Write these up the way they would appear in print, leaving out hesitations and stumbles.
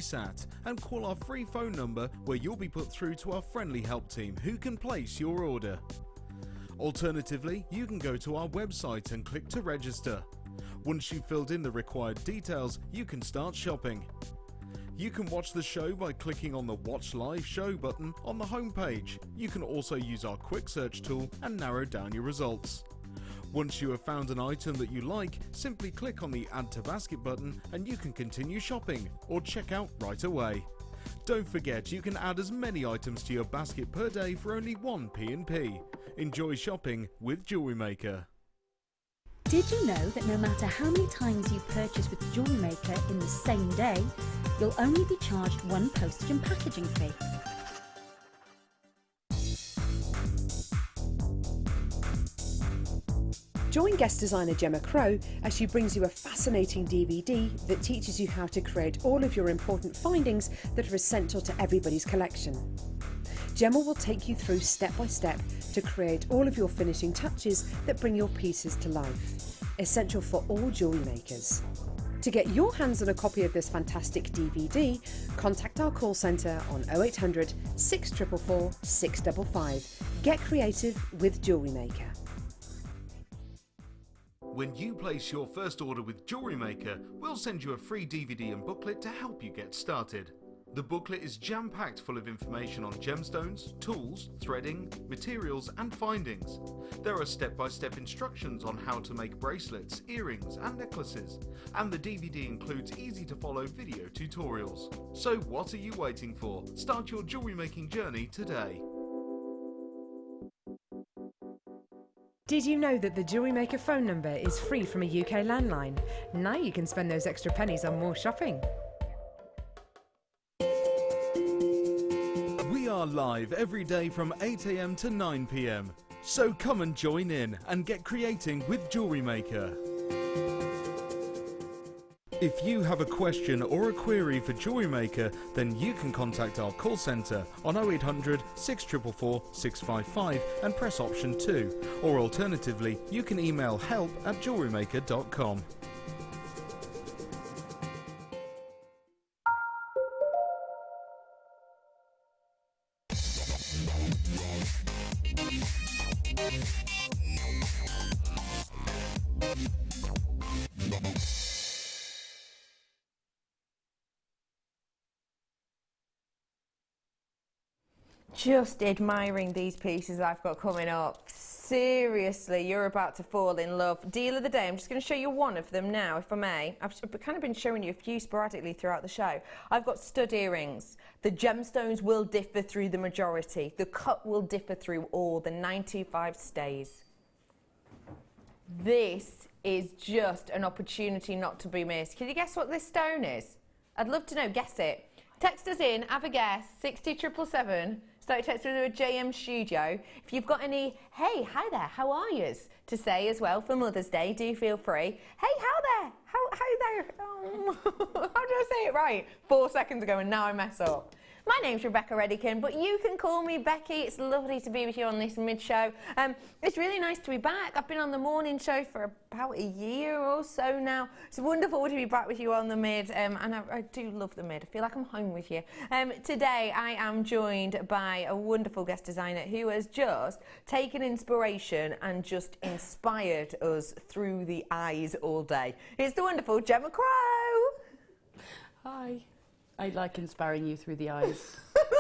sat and call our free phone number where you'll be put through to our friendly help team who can place your order. Alternatively, you can go to our website and click to register. Once you've filled in the required details, you can start shopping. You can watch the show by clicking on the Watch Live Show button on the homepage. You can also use our quick search tool and narrow down your results. Once you have found an item that you like, simply click on the Add to Basket button and you can continue shopping or check out right away. Don't forget, you can add as many items to your basket per day for only one P&P. Enjoy shopping with Jewellery Maker. Did you know that no matter how many times you purchase with Jewellery Maker in the same day, you'll only be charged one postage and packaging fee? Join guest designer Gemma Crow as she brings you a fascinating DVD that teaches you how to create all of your important findings that are essential to everybody's collection. Gemma will take you through step by step to create all of your finishing touches that bring your pieces to life, essential for all jewellery makers. To get your hands on a copy of this fantastic DVD, contact our call centre on 0800 644 655. Get creative with Jewellery Maker. When you place your first order with Jewellery Maker, we'll send you a free DVD and booklet to help you get started. The booklet is jam-packed full of information on gemstones, tools, threading, materials and findings. There are step-by-step instructions on how to make bracelets, earrings and necklaces, and the DVD includes easy-to-follow video tutorials. So what are you waiting for? Start your jewellery making journey today. Did you know that the Jewellery Maker phone number is free from a UK landline? Now you can spend those extra pennies on more shopping. We are live every day from 8 AM to 9 PM. So come and join in and get creating with Jewellery Maker. If you have a question or a query for Jewellery Maker, then you can contact our call centre on 0800 644 655 and press option 2, or alternatively you can email help@jewellerymaker.com. Just admiring these pieces I've got coming up. Seriously, you're about to fall in love. Deal of the day, I'm just going to show you one of them now, if I may. I've kind of been showing you a few sporadically throughout the show. I've got stud earrings. The gemstones will differ through the majority. The cut will differ through all. The 925 stays. This is just an opportunity not to be missed. Can you guess what this stone is? I'd love to know. Guess it. Text us in, have a guess, 60777. Start texting through a JM studio. If you've got any, hey, hi there, how are yous, to say as well for Mother's Day, do feel free. Hey, how there? How there? Oh, how did I say it right? 4 seconds ago and now I mess up. My name's Rebecca Redican, but you can call me Becky. It's lovely to be with you on this mid-show. It's really nice to be back. I've been on the morning show for about a year or so now. It's wonderful to be back with you on the mid, and I do love the mid. I feel like I'm home with you. Today I am joined by a wonderful guest designer who has just taken inspiration and just inspired us through the eyes all day. It's the wonderful Gemma Crow. Hi. I like inspiring you through the eyes.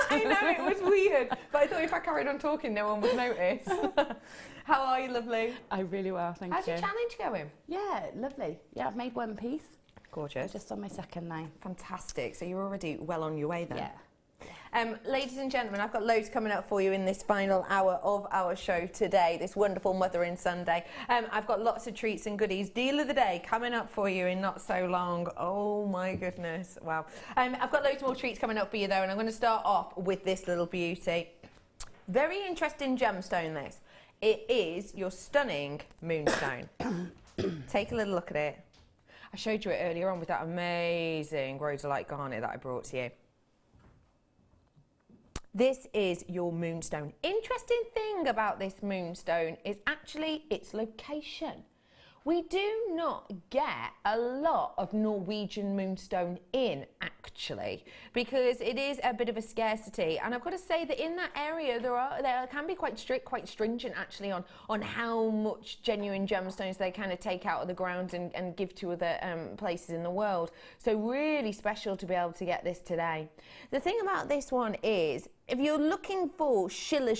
I know, it was weird, but I thought if I carried on talking, no one would notice. How are you, lovely? I'm really well, thank you. How's your challenge going? Yeah, lovely. Yeah, I've made one piece. Gorgeous. I'm just on my second now. Fantastic. So you're already well on your way then? Yeah. Ladies and gentlemen, I've got loads coming up for you in this final hour of our show today, this wonderful Mothering Sunday. I've got lots of treats and goodies. Deal of the day coming up for you in not so long. Oh my goodness, wow. I've got loads more treats coming up for you though, and I'm going to start off with this little beauty. Very interesting gemstone this. It is your stunning moonstone. Take a little look at it. I showed you it earlier on with that amazing rhodolite garnet that I brought to you. This is your moonstone. Interesting thing about this moonstone is actually its location. We do not get a lot of Norwegian moonstone in, actually, because it is a bit of a scarcity. And I've got to say that in that area, there can be quite strict, quite stringent, actually, on how much genuine gemstones they kind of take out of the ground and give to other places in the world. So really special to be able to get this today. The thing about this one is, if you're looking for shiller,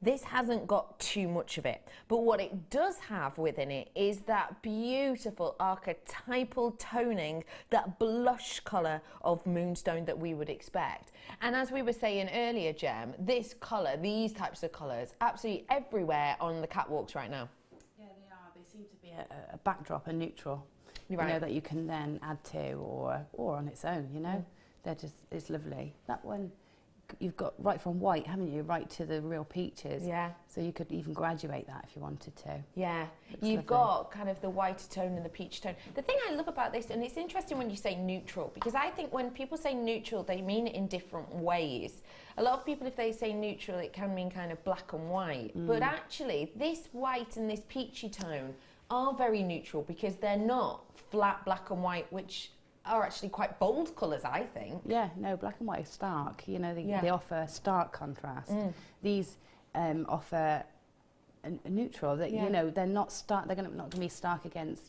this hasn't got too much of it, but what it does have within it is that beautiful archetypal toning, that blush colour of moonstone that we would expect. And as we were saying earlier, Gem, this colour, these types of colours, absolutely everywhere on the catwalks right now. Yeah, they are. They seem to be a backdrop, a neutral, You're right. you know, that you can then add to or on its own, you know. They're just, it's lovely. That one, you've got right from white, haven't you, right to the real peaches. Yeah. So you could even graduate that if you wanted to. Yeah, Looks you've lovely. got kind of the whiter tone and the peach tone. The thing I love about this, and it's interesting when you say neutral, because I think when people say neutral, they mean it in different ways. A lot of people, if they say neutral, it can mean kind of black and white. But actually, this white and this peachy tone are very neutral because they're not flat black and white, which are actually quite bold colours, I think. Yeah, no, black and white is stark. You know, they offer stark contrast. These offer a neutral that, you know, they're not stark. They're not going to be stark against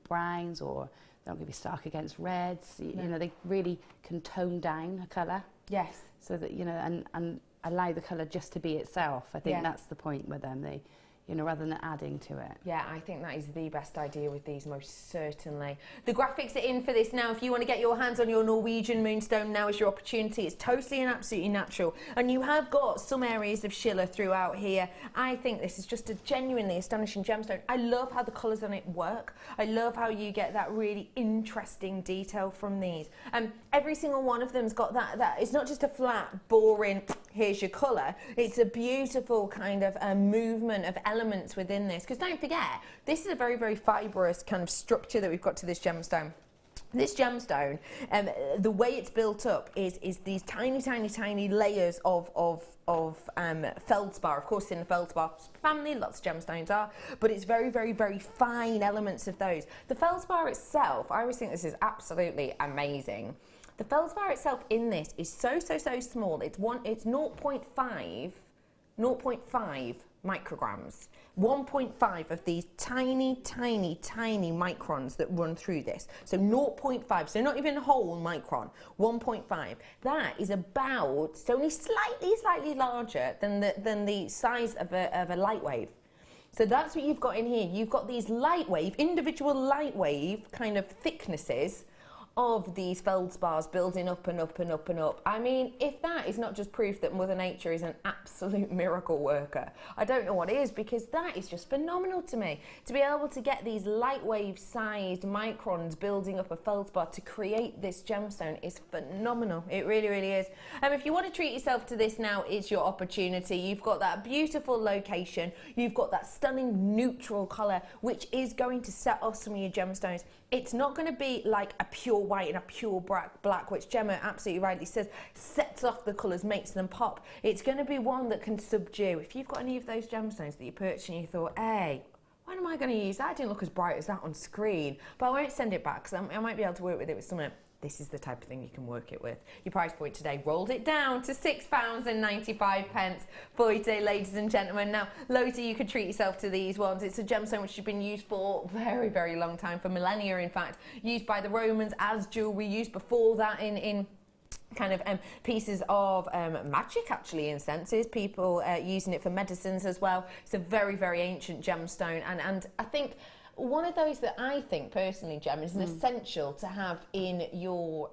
browns, or they're not going to be stark against reds. You know, they really can tone down a colour. Yes. So that, you know, and allow the colour just to be itself. I think that's the point with them. They, you know, rather than adding to it. Yeah, I think that is the best idea with these, most certainly. The graphics are in for this now. If you want to get your hands on your Norwegian moonstone, now is your opportunity. It's totally and absolutely natural. And you have got some areas of schiller throughout here. I think this is just a genuinely astonishing gemstone. I love how the colours on it work. I love how you get that really interesting detail from these. Every single one of them's got that it's not just a flat, boring, here's your colour. It's a beautiful kind of movement of elements within this, because don't forget, this is a very, very fibrous kind of structure that we've got to this gemstone. This gemstone, the way it's built up is these tiny layers of feldspar. Of course, in the feldspar family, lots of gemstones are, but it's very, very, very fine elements of those. The feldspar itself, I always think this is absolutely amazing. The feldspar itself in this is so small. It's 0.5 micrograms. 1.5 of these tiny microns that run through this. So 0.5, so not even a whole micron, 1.5. That is about, it's only slightly larger than the size of a light wave. So that's what you've got in here. You've got these individual light wave kind of thicknesses of these feldspars building up and up and up and up. I mean, if that is not just proof that Mother Nature is an absolute miracle worker, I don't know what is, because that is just phenomenal to me. To be able to get these light wave sized microns building up a feldspar to create this gemstone is phenomenal. It really, really is. If you want to treat yourself to this now, it's your opportunity. You've got that beautiful location. You've got that stunning neutral colour, which is going to set off some of your gemstones. It's not going to be like a pure white and a pure black, which Gemma absolutely rightly says sets off the colours, makes them pop. It's going to be one that can subdue. If you've got any of those gemstones that you purchased and you thought, hey, when am I going to use that? It didn't look as bright as that on screen, but I won't send it back because I might be able to work with it with something. This is the type of thing you can work it with. Your price point today rolled it down to £6.95 for you today, ladies and gentlemen. Now, loads of you could treat yourself to these ones. It's a gemstone which has been used for a very, very long time, for millennia, in fact. Used by the Romans as jewellery, used before that in kind of pieces of magic, actually, in senses. People using it for medicines as well. It's a very, very ancient gemstone, and I think one of those that I think personally, Gem, is an essential to have in your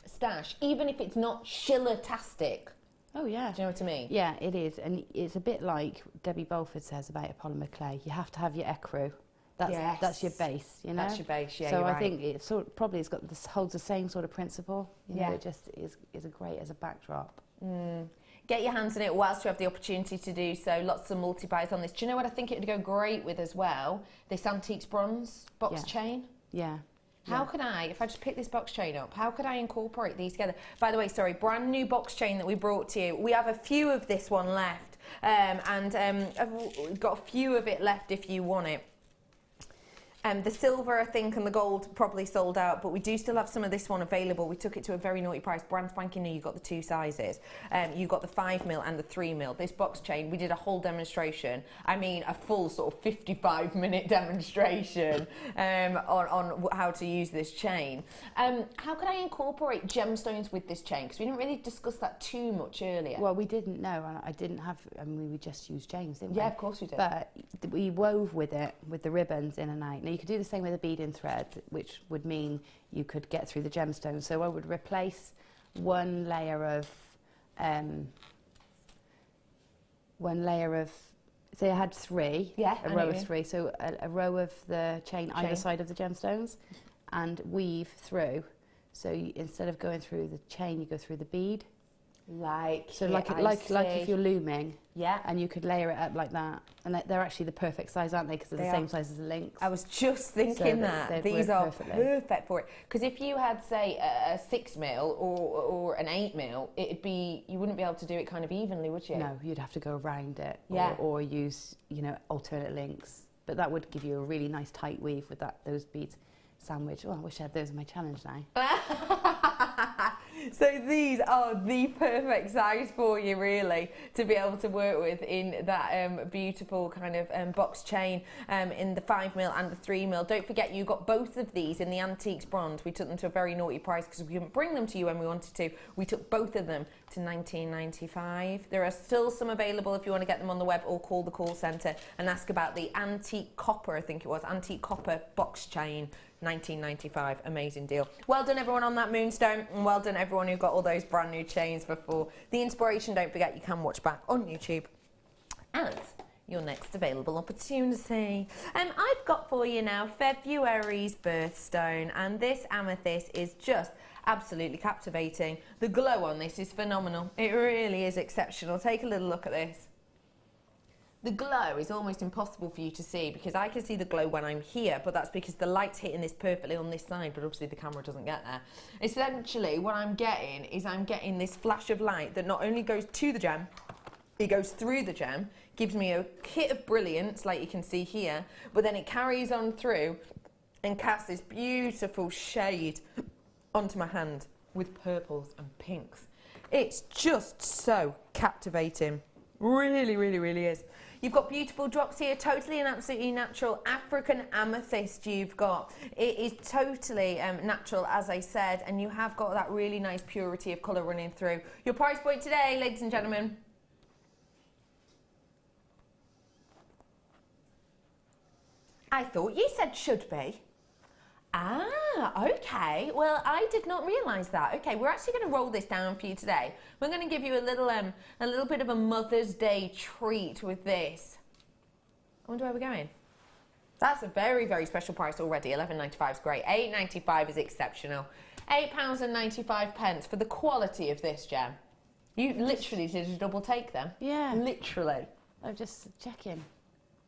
stash, even if it's not schiller-tastic. Oh, yeah. Do you know what I mean? Yeah, it is. And it's a bit like Debbie Bolford says about a polymer clay. You have to have your ecru. That's your base, you know? That's your base, yeah, so you're I right. think it probably has got holds the same sort of principle. You know, it just is a great as a backdrop. Get your hands on it whilst you have the opportunity to do so. Lots of multi-buys on this. Do you know what I think it would go great with as well? This antiques bronze box chain. Yeah. How could I, if I just pick this box chain up, how could I incorporate these together? By the way, sorry, brand new box chain that we brought to you. We have a few of this one left, and I've got a few of it left if you want it. The silver, I think, and the gold probably sold out, but we do still have some of this one available. We took it to a very naughty price. Brand spanking new. You got the 2 sizes. You got the 5mm and the 3mm. This box chain, we did a whole demonstration. I mean, a full sort of 55-minute demonstration on how to use this chain. How could I incorporate gemstones with this chain? Because we didn't really discuss that too much earlier. Well, we didn't know. I didn't have. I mean, we just used chains, didn't we? Yeah, of course we did. But we wove with it with the ribbons in and out. Now you could do the same with a bead and thread, which would mean you could get through the gemstones. So I would replace one layer of, say I had 3, a row of 3, so a row of the chain either side of the gemstones, and weave through. So instead of going through the chain, you go through the bead. Like if you're looming, and you could layer it up like that, and they're actually the perfect size, aren't they? Because they're the same size as the links. I was just thinking that these are perfect for it. Because if you had, say, a 6mm or an 8mm, it'd be, you wouldn't be able to do it kind of evenly, would you? No, you'd have to go around it, yeah, or use, you know, alternate links. But that would give you a really nice tight weave with those beads sandwich. Oh, I wish I had those in my challenge now. So these are the perfect size for you, really, to be able to work with in that beautiful kind of box chain in the 5mm and the 3mm. Don't forget, you got both of these in the antiques bronze. We took them to a very naughty price because we couldn't bring them to you when we wanted to. We took both of them to $19.95. There are still some available if you want to get them on the web, or call the call centre and ask about the antique copper, I think it was, antique copper box chain. $19.95, amazing deal. Well done everyone on that moonstone, and well done everyone who got all those brand new chains before. The inspiration, don't forget, you can watch back on YouTube as your next available opportunity. I've got for you now February's birthstone, and this amethyst is just absolutely captivating. The glow on this is phenomenal. It really is exceptional. Take a little look at this. The glow is almost impossible for you to see, because I can see the glow when I'm here, but that's because the light's hitting this perfectly on this side, but obviously the camera doesn't get there. Essentially, what I'm getting is I'm getting this flash of light that not only goes to the gem, it goes through the gem, gives me a hit of brilliance, like you can see here, but then it carries on through and casts this beautiful shade onto my hand with purples and pinks. It's just so captivating. Really, really, really is. You've got beautiful drops here, totally and absolutely natural African amethyst you've got. It is totally natural, as I said, and you have got that really nice purity of colour running through. Your price point today, ladies and gentlemen. I thought you said should be. Ah, okay. Well, I did not realise that. Okay, we're actually going to roll this down for you today. We're going to give you a little bit of a Mother's Day treat with this. I wonder where we're going. That's a very, very special price already. £11.95 is great. £8.95 is exceptional. £8.95 for the quality of this gem. You literally did a double take then. Yeah. Literally. I'm just checking.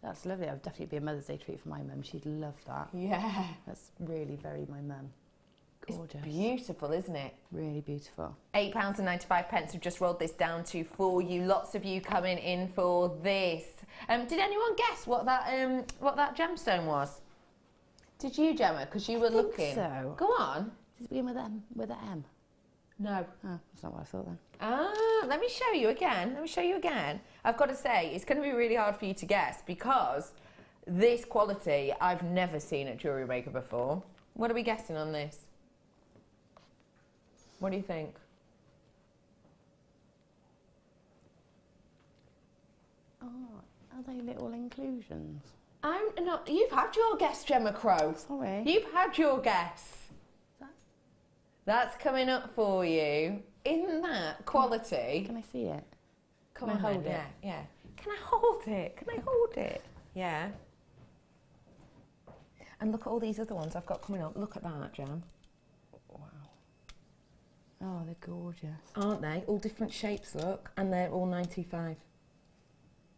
That's lovely. That would definitely be a Mother's Day treat for my mum. She'd love that. Yeah. That's really very my mum. Gorgeous. It's beautiful, isn't it? Really beautiful. £8.95 have just rolled this down to for you. Lots of you coming in for this. Did anyone guess what that gemstone was? Did you, Gemma? Because you were looking. So. Go on. Does it begin with an M? No. Oh, that's not what I thought then. Ah, let me show you again. Let me show you again. I've got to say, it's going to be really hard for you to guess, because this quality I've never seen at Jewellery Maker before. What are we guessing on this? What do you think? Oh, are they little inclusions? I'm not. You've had your guess, Gemma Crow. Sorry. You've had your guess. That's coming up for you. Isn't that quality? Can I see it? Come Can on, I hold then. it? Yeah. Can I hold it? Can I hold it? Yeah. And look at all these other ones I've got coming up. Look at that, Jan. Wow. Oh, they're gorgeous. Aren't they? All different shapes, look. And they're all 95.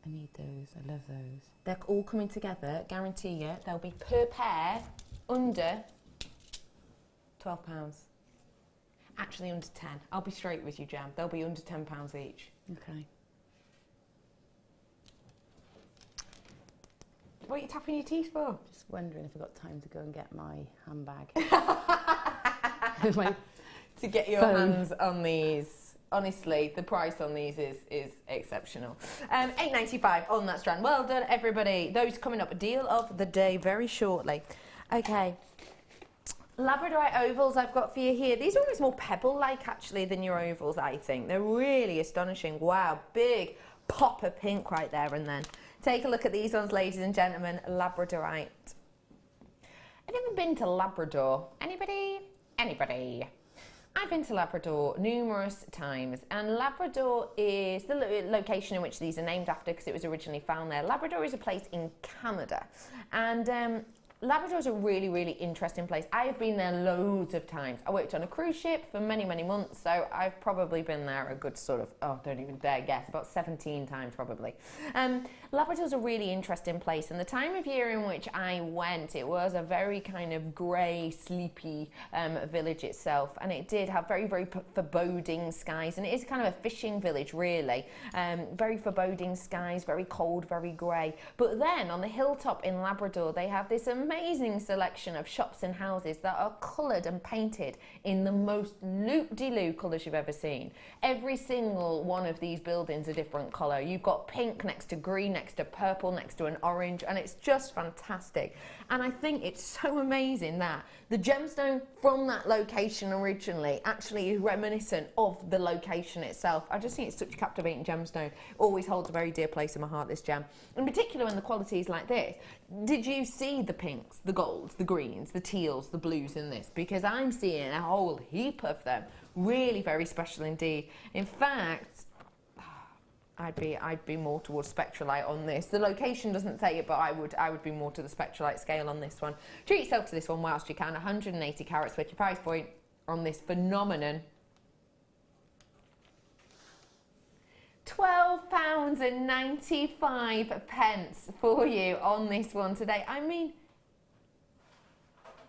I need those. I love those. They're all coming together. Guarantee you. They'll be per pair under £12. Actually under 10. I'll be straight with you, Jam. They'll be under £10 each. Okay. What are you tapping your teeth for? Just wondering if I've got time to go and get my handbag. To get your hands on these. Honestly, the price on these is exceptional. £8.95 on that strand. Well done, everybody. Those coming up, a deal of the day very shortly. Okay. Labradorite ovals I've got for you here. These are almost more pebble-like, actually, than your ovals, I think. They're really astonishing. Wow, big pop of pink right there and then. Take a look at these ones, ladies and gentlemen. Labradorite. Have you ever been to Labrador? Anybody? Anybody? I've been to Labrador numerous times, and Labrador is the location in which these are named after because it was originally found there. Labrador is a place in Canada, and Labrador is a really, really interesting place. I have been there loads of times. I worked on a cruise ship for many, many months, so I've probably been there a good sort of, don't even dare guess, about 17 times probably. Labrador's a really interesting place, and the time of year in which I went, it was a very kind of grey, sleepy village itself, and it did have very, very foreboding skies, and it is kind of a fishing village, really. Very foreboding skies, very cold, very grey. But then on the hilltop in Labrador, they have this amazing selection of shops and houses that are coloured and painted in the most loop-de-loo colours you've ever seen. Every single one of these buildings a different colour. You've got pink next to green, next to purple, next to an orange, and it's just fantastic. And I think it's so amazing that the gemstone from that location originally actually is reminiscent of the location itself. I just think it's such a captivating gemstone. Always holds a very dear place in my heart, this gem. In particular when the quality is like this. Did you see the pinks, the golds, the greens, the teals, the blues in this? Because I'm seeing a whole heap of them. Really very special indeed. In fact, I'd be more towards Spectralite on this. The location doesn't say it, but I would be more to the Spectralite scale on this one. Treat yourself to this one whilst you can. 180 carats with your price point on this phenomenon. £12.95 for you on this one today. I mean,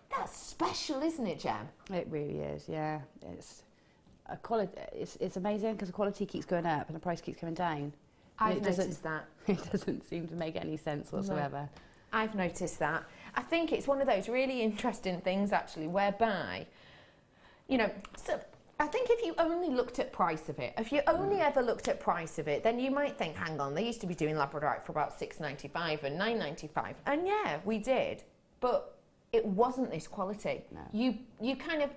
that's special, isn't it, Jem? It really is, yeah. It's a quality. It's amazing because the quality keeps going up and the price keeps coming down. I've noticed that. It doesn't seem to make any sense whatsoever. No, I've noticed that. I think it's one of those really interesting things, actually, whereby, you know, so I think if you only looked at price of it, if you only ever looked at price of it, then you might think, hang on, they used to be doing Labradorite for about $6.95 and $9.95, and yeah, we did, but it wasn't this quality. No. You kind of,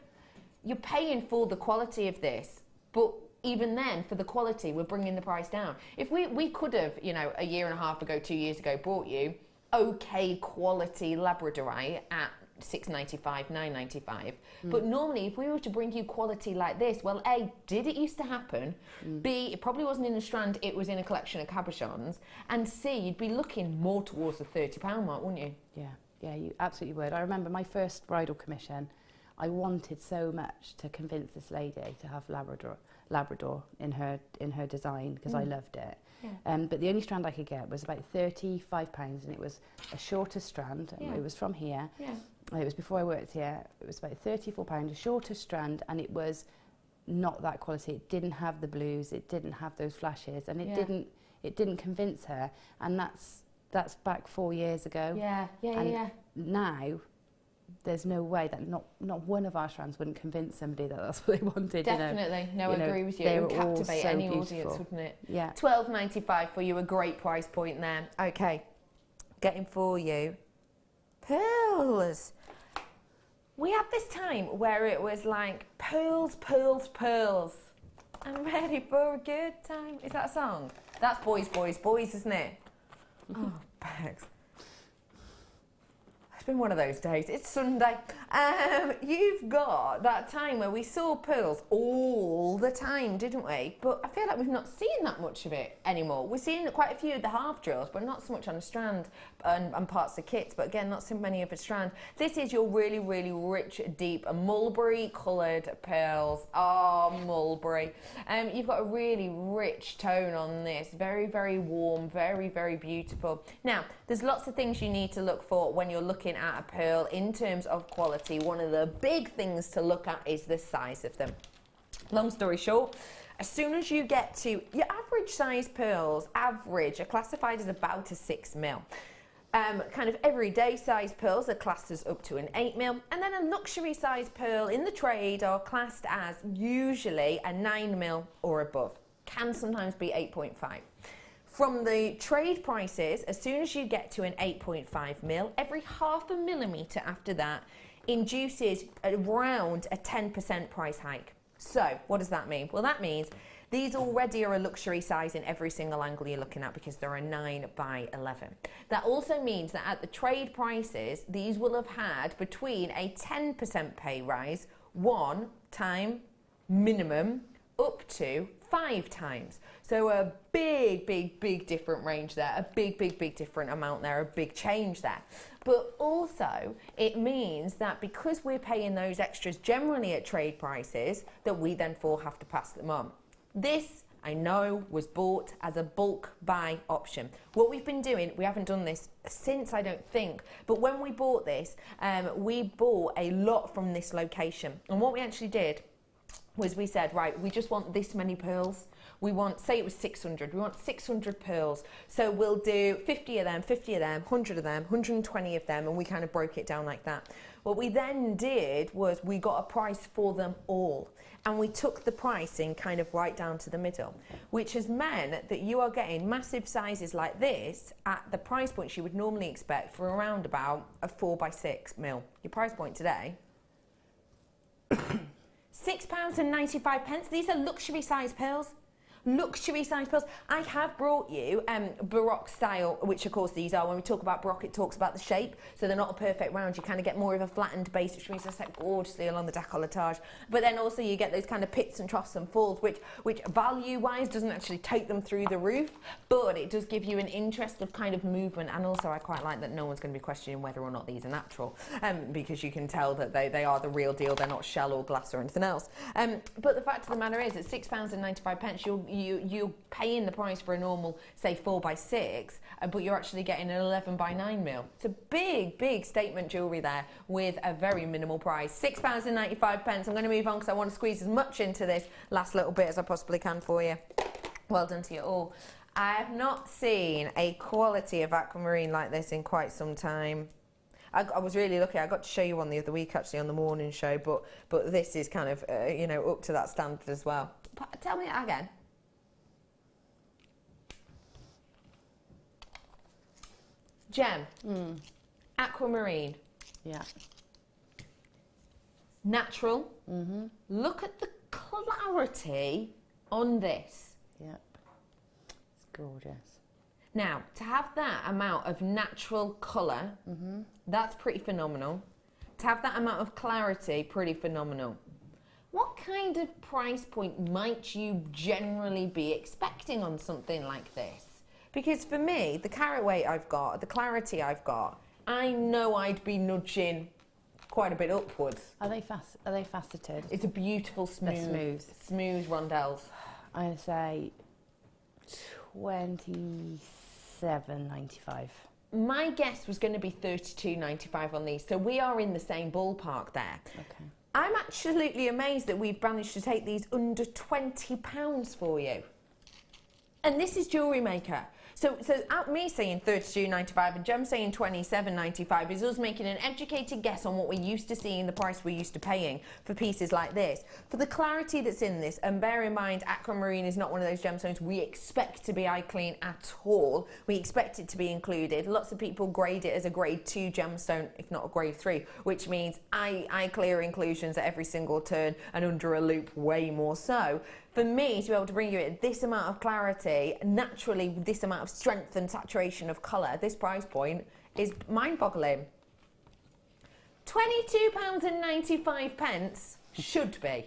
you're paying for the quality of this, but even then, for the quality, we're bringing the price down. If we could have, you know, a year and a half ago, 2 years ago, bought you okay quality Labradorite at $6.95, $9.95. But normally, if we were to bring you quality like this, well, A, did it used to happen? B, it probably wasn't in a strand, it was in a collection of cabochons. And C, you'd be looking more towards the £30 mark, wouldn't you? Yeah, you absolutely would. I remember my first bridal commission, I wanted so much to convince this lady to have Labrador in her design because I loved it. Yeah. But the only strand I could get was about £35, and it was a shorter strand. Yeah. It was from here. Yeah. It was before I worked here. It was about £34, a shorter strand, and it was not that quality. It didn't have the blues. It didn't have those flashes, and it didn't convince her. And that's back 4 years ago. Yeah. Now, there's no way that not one of our strands wouldn't convince somebody that that's what they wanted. Definitely. I agree with you. It would captivate any audience, wouldn't it? Yeah. $12.95 for you, a great price point there. Okay, getting for you pearls. We had this time where it was like pearls, pearls, pearls. I'm ready for a good time. Is that a song? That's Boys, Boys, Boys, isn't it? Oh, Bex. It's been one of those days. It's Sunday. You've got that time where we saw pearls all the time, didn't we? But I feel like we've not seen that much of it anymore. We're seeing quite a few of the half drills, but not so much on a strand and parts of kits, but again, not so many of a strand. This is your really, really rich, deep, mulberry coloured pearls. Oh, mulberry. You've got a really rich tone on this. Very, very warm, very, very beautiful. Now, there's lots of things you need to look for when you're looking at a pearl in terms of quality. One of the big things to look at is the size of them. Long story short, as soon as you get to your average size pearls, average are classified as about a 6 mil. Kind of everyday size pearls are classed as up to an 8mm, and then a luxury size pearl in the trade are classed as usually a 9mm or above. Can sometimes be 8.5. From the trade prices, as soon as you get to an 8.5mm, every half a millimetre after that induces around a 10% price hike. So what does that mean? Well, that means these already are a luxury size in every single angle you're looking at because they're a 9x11. That also means that at the trade prices, these will have had between a 10% pay rise, 1 time minimum, up to 5 times. So a big different range there, a big different amount there, a big change there. But also it means that because we're paying those extras generally at trade prices, that we then have to pass them on. This, I know, was bought as a bulk buy option. What we've been doing, we haven't done this since, I don't think, but when we bought this, we bought a lot from this location. And what we actually did was we said, right, we just want this many pearls. We want, say it was 600, we want 600 pearls. So we'll do 50 of them, 100 of them, 120 of them, and we kind of broke it down like that. What we then did was we got a price for them all. And we took the pricing kind of right down to the middle, which has meant that you are getting massive sizes like this at the price points you would normally expect for around about a 4x6mm. Your price point today, £6.95. These are luxury size pearls. Luxury size pearls. I have brought you Baroque style, which of course these are. When we talk about Baroque, it talks about the shape, so they're not a perfect round. You kind of get more of a flattened base, which means they're set gorgeously along the décolletage. But then also you get those kind of pits and troughs and falls, which value-wise doesn't actually take them through the roof, but it does give you an interest of kind of movement. And also I quite like that no one's going to be questioning whether or not these are natural, because you can tell that they are the real deal. They're not shell or glass or anything else. But the fact of the matter is, at £6.95, you're paying the price for a normal, say, 4x6, but you're actually getting an 11x9mm. It's a big statement jewellery there with a very minimal price. £6.95. I'm going to move on because I want to squeeze as much into this last little bit as I possibly can for you. Well done to you all. I have not seen a quality of aquamarine like this in quite some time. I was really lucky. I got to show you one the other week, actually, on the morning show, but this is kind of, you know, up to that standard as well. Tell me again. Gem, aquamarine, yeah, natural. Look at the clarity on this. yep, it's gorgeous. Now, to have that amount of natural colour, that's pretty phenomenal. To have that amount of clarity, pretty phenomenal. What kind of price point might you generally be expecting on something like this? Because for me, the carat weight I've got, the clarity I've got, I know I'd be nudging quite a bit upwards. Are they faceted? It's a beautiful, smooth rondelles. I'm going to say £27.95. My guess was going to be £32.95 on these, so we are in the same ballpark there. Okay. I'm absolutely amazed that we've managed to take these under £20 for you. And this is Jewellery Maker. So me saying £32.95 and Jem saying £27.95 is us making an educated guess on what we're used to seeing, the price we're used to paying for pieces like this. For the clarity that's in this, and bear in mind, aquamarine is not one of those gemstones we expect to be eye clean at all. We expect it to be included. Lots of people grade it as a grade 2 gemstone, if not a grade 3, which means eye clear inclusions at every single turn and under a loop way more so. For me to be able to bring you this amount of clarity, naturally with this amount of strength and saturation of colour, this price point is mind-boggling. £22.95 should be.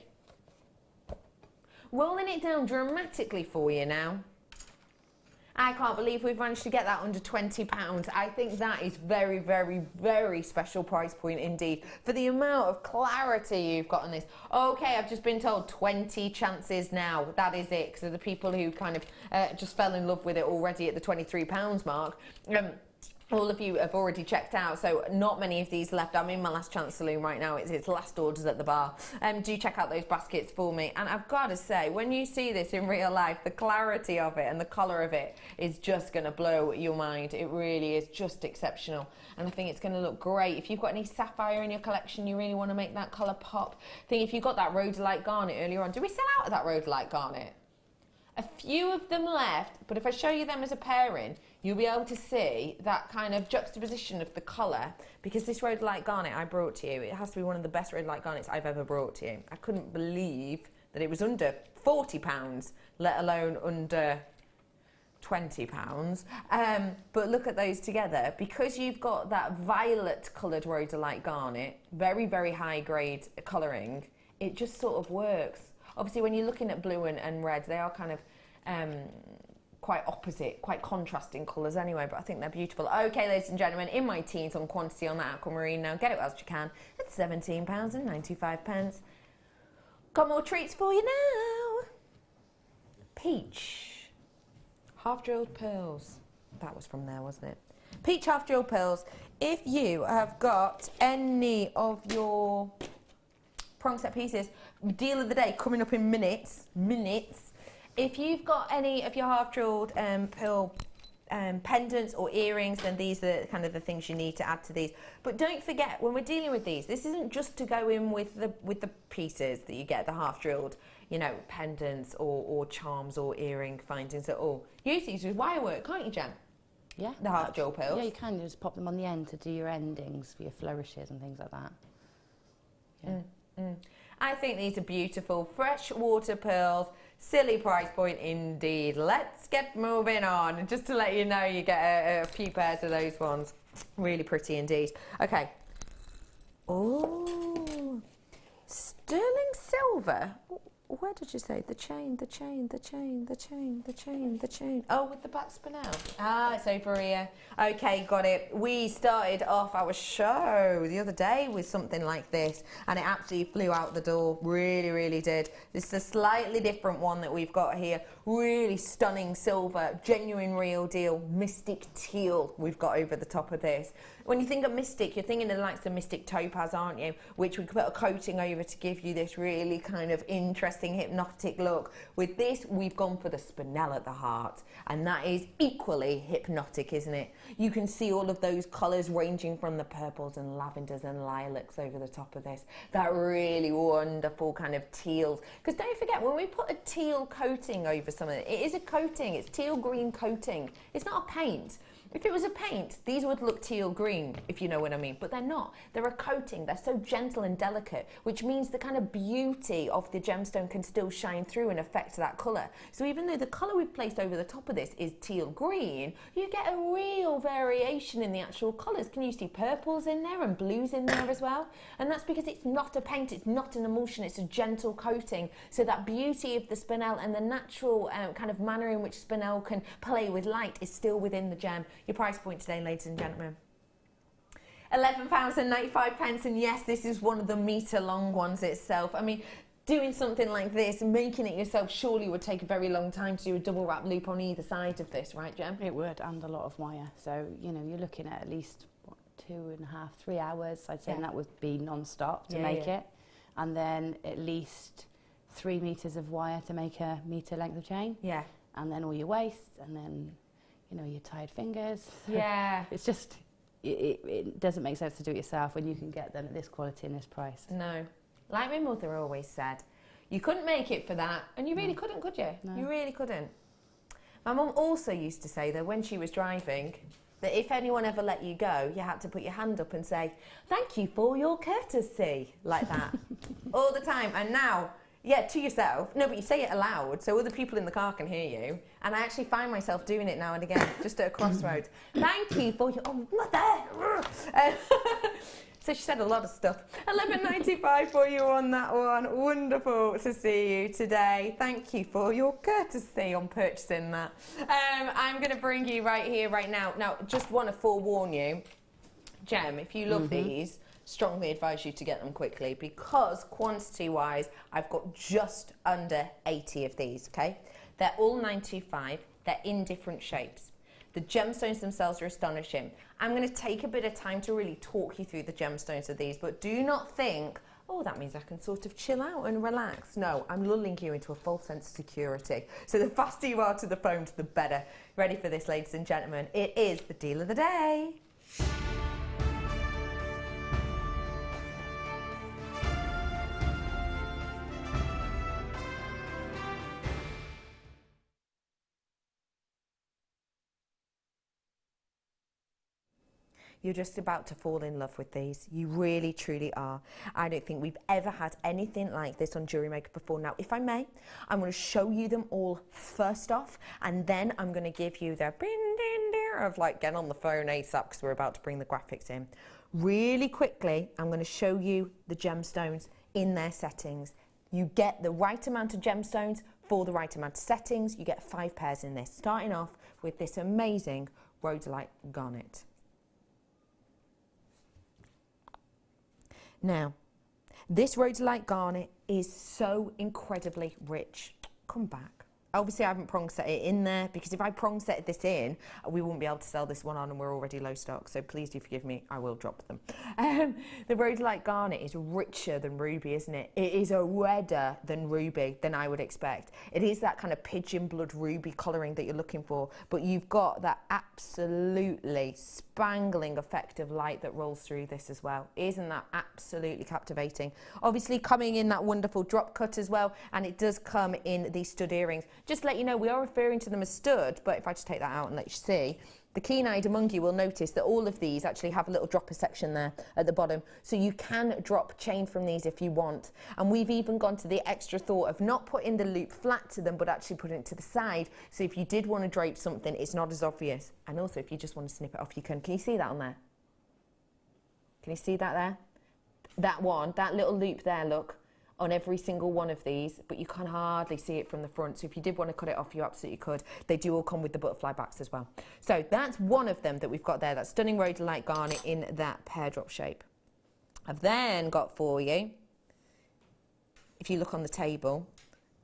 Rolling it down dramatically for you now. I can't believe we've managed to get that under £20. I think that is very, very, very special price point indeed for the amount of clarity you've got on this. Okay, I've just been told 20 chances now. That is it, because of the people who kind of just fell in love with it already at the £23 mark. all of you have already checked out, so not many of these left. I'm in my last chance saloon right now. It's last orders at the bar. Do check out those baskets for me. And I've got to say, when you see this in real life, the clarity of it and the colour of it is just going to blow your mind. It really is just exceptional. And I think it's going to look great. If you've got any sapphire in your collection, you really want to make that colour pop. I think if you got that rhodolite garnet earlier on, did we sell out of that rhodolite garnet? A few of them left, but if I show you them as a pairing, you'll be able to see that kind of juxtaposition of the colour, because this rhodolite garnet I brought to you, it has to be one of the best rhodolite garnets I've ever brought to you. I couldn't believe that it was under £40, let alone under £20. But look at those together. Because you've got that violet coloured rhodolite garnet, very, very high grade colouring, it just sort of works. Obviously, when you're looking at blue and red, they are kind of quite opposite, quite contrasting colours anyway, but I think they're beautiful. Okay, ladies and gentlemen, in my teens on quantity on that aquamarine now. Get it as you can. It's £17.95. Got more treats for you now. Peach. Half-drilled pearls. That was from there, wasn't it? Peach half-drilled pearls. If you have got any of your prong set pieces, deal of the day coming up in minutes. If you've got any of your half-drilled pearl pendants or earrings, then these are kind of the things you need to add to these. But don't forget, when we're dealing with these, this isn't just to go in with the pieces that you get, the half-drilled, you know, pendants or charms or earring findings at all. Use these with wire work, can't you, Jen? Yeah. The half-drilled pearls. Yeah, you can. You just pop them on the end to do your endings for your flourishes and things like that. Yeah. I think these are beautiful. Freshwater pearls. Silly price point indeed. Let's get moving on. Just to let you know, you get a few pairs of those ones. Really pretty indeed. Okay. Oh, sterling silver. Where did you say? The chain. Oh, with the back spinel. Ah, it's over here. Okay, got it. We started off our show the other day with something like this, and it absolutely flew out the door. Really, really did. This is a slightly different one that we've got here. Really stunning silver, genuine real deal, mystic teal we've got over the top of this. When you think of mystic, you're thinking of the likes of mystic topaz, aren't you? Which we put a coating over to give you this really kind of interesting hypnotic look. With this, we've gone for the spinel at the heart, and that is equally hypnotic, isn't it? You can see all of those colours ranging from the purples and lavenders and lilacs over the top of this. That really wonderful kind of teals. Because don't forget, when we put a teal coating over something, it is a coating. It's teal green coating. It's not a paint. If it was a paint, these would look teal green, if you know what I mean, but they're not. They're a coating. They're so gentle and delicate, which means the kind of beauty of the gemstone can still shine through and affect that colour. So even though the colour we've placed over the top of this is teal green, you get a real variation in the actual colours. Can you see purples in there and blues in there as well? And that's because it's not a paint, it's not an emulsion, it's a gentle coating. So that beauty of the spinel and the natural kind of manner in which spinel can play with light is still within the gem. Your price point today, ladies and gentlemen, £11.95, and yes, this is one of the metre long ones itself. I mean, doing something like this, making it yourself, surely would take a very long time to do a double wrap loop on either side of this, right, Jem? It would, and a lot of wire. So, you know, you're looking at least, what, 2.5, 3 hours, I'd say, and that would be non-stop to make it. And then at least 3 metres of wire to make a metre length of chain. Yeah. And then all your waste, and then, you know, your tired fingers. Yeah. It's just, it doesn't make sense to do it yourself when you can get them at this quality and this price. No. Like my mother always said, you couldn't make it for that, and you really couldn't, could you? No. You really couldn't. My mum also used to say, though, when she was driving, that if anyone ever let you go, you had to put your hand up and say, "Thank you for your courtesy," like that. All the time. And now, yeah, to yourself. No, but you say it aloud so other people in the car can hear you. And I actually find myself doing it now and again, just at a crossroads. "Thank you for your..." Oh, mother! So she said a lot of stuff. £11.95 for you on that one. Wonderful to see you today. Thank you for your courtesy on purchasing that. I'm going to bring you right here, right now. Now, just want to forewarn you, Jem, if you love these, strongly advise you to get them quickly, because quantity-wise, I've got just under 80 of these, okay? They're all 925. They're in different shapes. The gemstones themselves are astonishing. I'm going to take a bit of time to really talk you through the gemstones of these, but do not think, oh, that means I can sort of chill out and relax. No, I'm lulling you into a false sense of security. So the faster you are to the phone, the better. Ready for this, ladies and gentlemen? It is the deal of the day. You're just about to fall in love with these. You really, truly are. I don't think we've ever had anything like this on Jewellery Maker before. Now, if I may, I'm going to show you them all first off, and then I'm going to give you the of like, get on the phone ASAP, because we're about to bring the graphics in. Really quickly, I'm going to show you the gemstones in their settings. You get the right amount of gemstones for the right amount of settings. You get 5 pairs in this, starting off with this amazing rhodolite garnet. Now, this rhodolite garnet is so incredibly rich. Come back. Obviously, I haven't prong set it in there, because if I prong set this in, we wouldn't be able to sell this one on, and we're already low stock, so please do forgive me, I will drop them. The rhodolite garnet is richer than ruby, isn't it? It is a redder than ruby than I would expect. It is that kind of pigeon blood ruby colouring that you're looking for, but you've got that absolutely spangling effect of light that rolls through this as well. Isn't that absolutely captivating? Obviously coming in that wonderful drop cut as well, and it does come in these stud earrings. Just to let you know, we are referring to them as stud, but if I just take that out and let you see, the keen-eyed among you will notice that all of these actually have a little dropper section there at the bottom, so you can drop chain from these if you want. And we've even gone to the extra thought of not putting the loop flat to them, but actually putting it to the side, so if you did want to drape something, it's not as obvious. And also, if you just want to snip it off, you can. Can you see that on there? Can you see that there? That one, that little loop there, look, on every single one of these, but you can hardly see it from the front. So if you did want to cut it off, you absolutely could. They do all come with the butterfly backs as well. So that's one of them that we've got there, that stunning rhodolite garnet in that pear drop shape. I've then got for you, if you look on the table,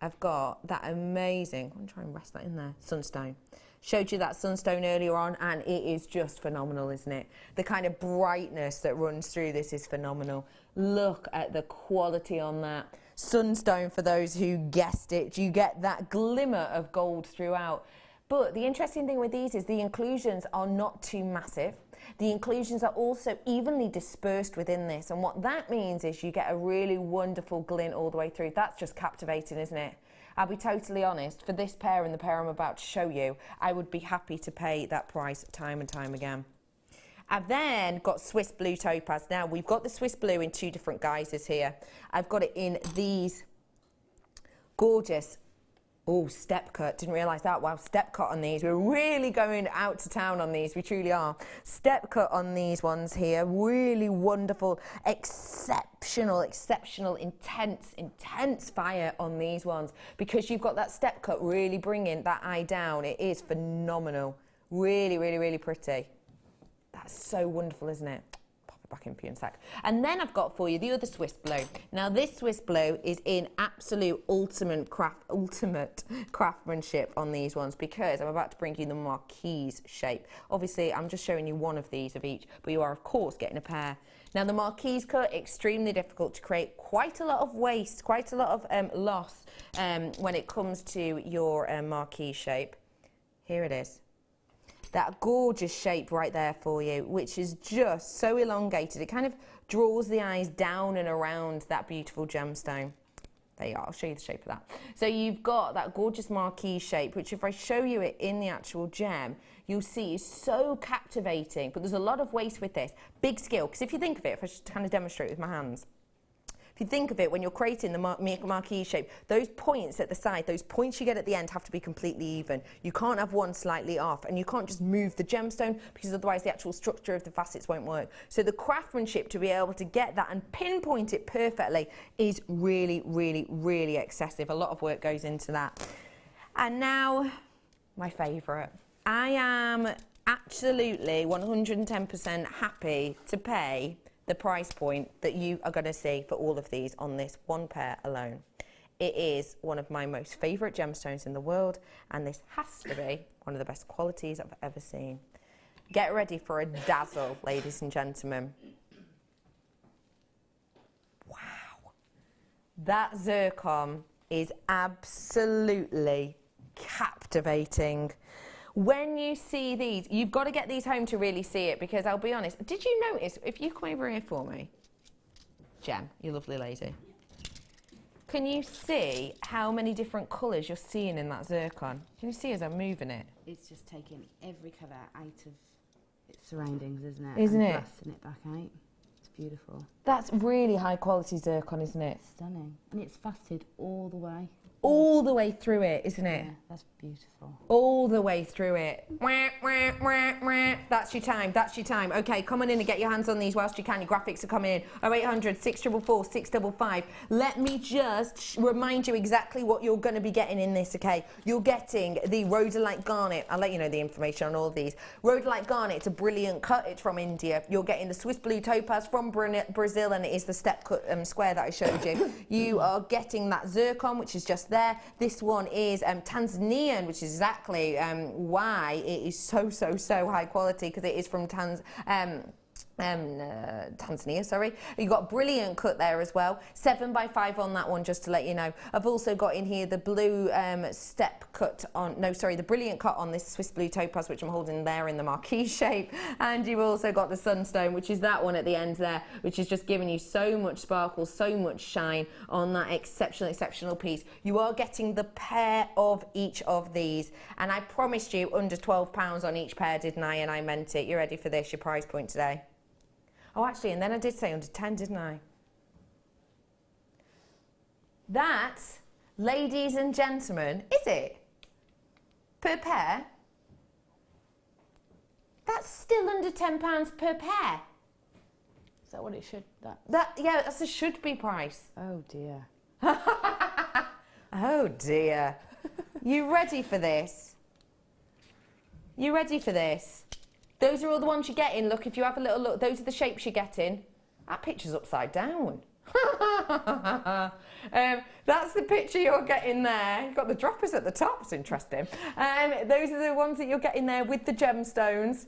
I've got that amazing, I'm going to try and rest that in there, sunstone. Showed you that sunstone earlier on, and it is just phenomenal, isn't it? The kind of brightness that runs through this is phenomenal. Look at the quality on that. Sunstone, for those who guessed it, you get that glimmer of gold throughout. But the interesting thing with these is the inclusions are not too massive. The inclusions are also evenly dispersed within this, and what that means is you get a really wonderful glint all the way through. That's just captivating, isn't it? I'll be totally honest, for this pair and the pair I'm about to show you, I would be happy to pay that price time and time again. I've then got Swiss Blue Topaz. Now, we've got the Swiss Blue in 2 different guises here. I've got it in these gorgeous, oh, step cut, didn't realise that. Wow, step cut on these. We're really going out to town on these, we truly are. Step cut on these ones here, really wonderful, exceptional, intense fire on these ones, because you've got that step cut really bringing that eye down. It is phenomenal. Really, really, really pretty. That's so wonderful, isn't it? Pop it back in for you in a sec. And then I've got for you the other Swiss Blue. Now, this Swiss Blue is in absolute ultimate craftsmanship on these ones, because I'm about to bring you the marquise shape. Obviously, I'm just showing you one of these of each, but you are, of course, getting a pair. Now, the marquise cut, extremely difficult to create. Quite a lot of waste, quite a lot of loss when it comes to your marquise shape. Here it is. That gorgeous shape right there for you, which is just so elongated. It kind of draws the eyes down and around that beautiful gemstone. There you are, I'll show you the shape of that. So you've got that gorgeous marquise shape, which if I show you it in the actual gem, you'll see is so captivating, but there's a lot of waste with this. Big skill, because if you think of it, if I just kind of demonstrate with my hands, if you think of it, when you're creating the marquise shape, those points at the side, those points you get at the end have to be completely even. You can't have one slightly off, and you can't just move the gemstone, because otherwise the actual structure of the facets won't work. So the craftsmanship to be able to get that and pinpoint it perfectly is really, really, really excessive. A lot of work goes into that. And now, my favourite. I am absolutely 110% happy to pay the price point that you are going to see for all of these on this one pair alone. It is one of my most favourite gemstones in the world, and this has to be one of the best qualities I've ever seen. Get ready for a dazzle, ladies and gentlemen. Wow. That zircon is absolutely captivating. When you see these, you've got to get these home to really see it, because I'll be honest, did you notice, if you come over here for me, Gem, you lovely lady, can you see how many different colours you're seeing in that zircon? Can you see as I'm moving it? It's just taking every colour out of its surroundings, isn't it? Isn't and it? blasting it back out. It's beautiful. That's really high quality zircon, isn't it? Stunning. And it's faceted all the way. All the way through it, isn't it? Yeah, that's beautiful. All the way through it. That's your time, that's your time. Okay, come on in and get your hands on these whilst you can. Your graphics are coming in. 0800 644 655. Let me just remind you exactly what you're going to be getting in this, okay? You're getting the rhodolite garnet. I'll let you know the information on all of these. Rhodolite garnet, it's a brilliant cut. It's from India. You're getting the Swiss blue topaz from Brazil, and it is the step cut square that I showed you. You are getting that zircon, which is just there. This one is Tanzanian, which is exactly why it is so high quality, because it is from Tanzania, sorry. You've got brilliant cut there as well. 7x5 on that one, just to let you know. I've also got in here the blue step cut on, no, sorry, the brilliant cut on this Swiss blue topaz, which I'm holding there in the marquee shape. And you've also got the sunstone, which is that one at the end there, which is just giving you so much sparkle, so much shine on that exceptional piece. You are getting the pair of each of these. And I promised you under £12 on each pair, didn't I? And I meant it. You ready for this, your prize point today? Oh, actually, and then I did say under 10, didn't I? That, ladies and gentlemen, is it? Per pair? That's still under £10 per pair. Is that what it should? Yeah, that's a should-be price. Oh dear. Oh dear. You ready for this? You ready for this? Those are all the ones you're getting. Look, if you have a little look, those are the shapes you're getting. That picture's upside down. That's the picture you're getting there. You've got the droppers at the top. It's interesting. Those are the ones that you're getting there with the gemstones.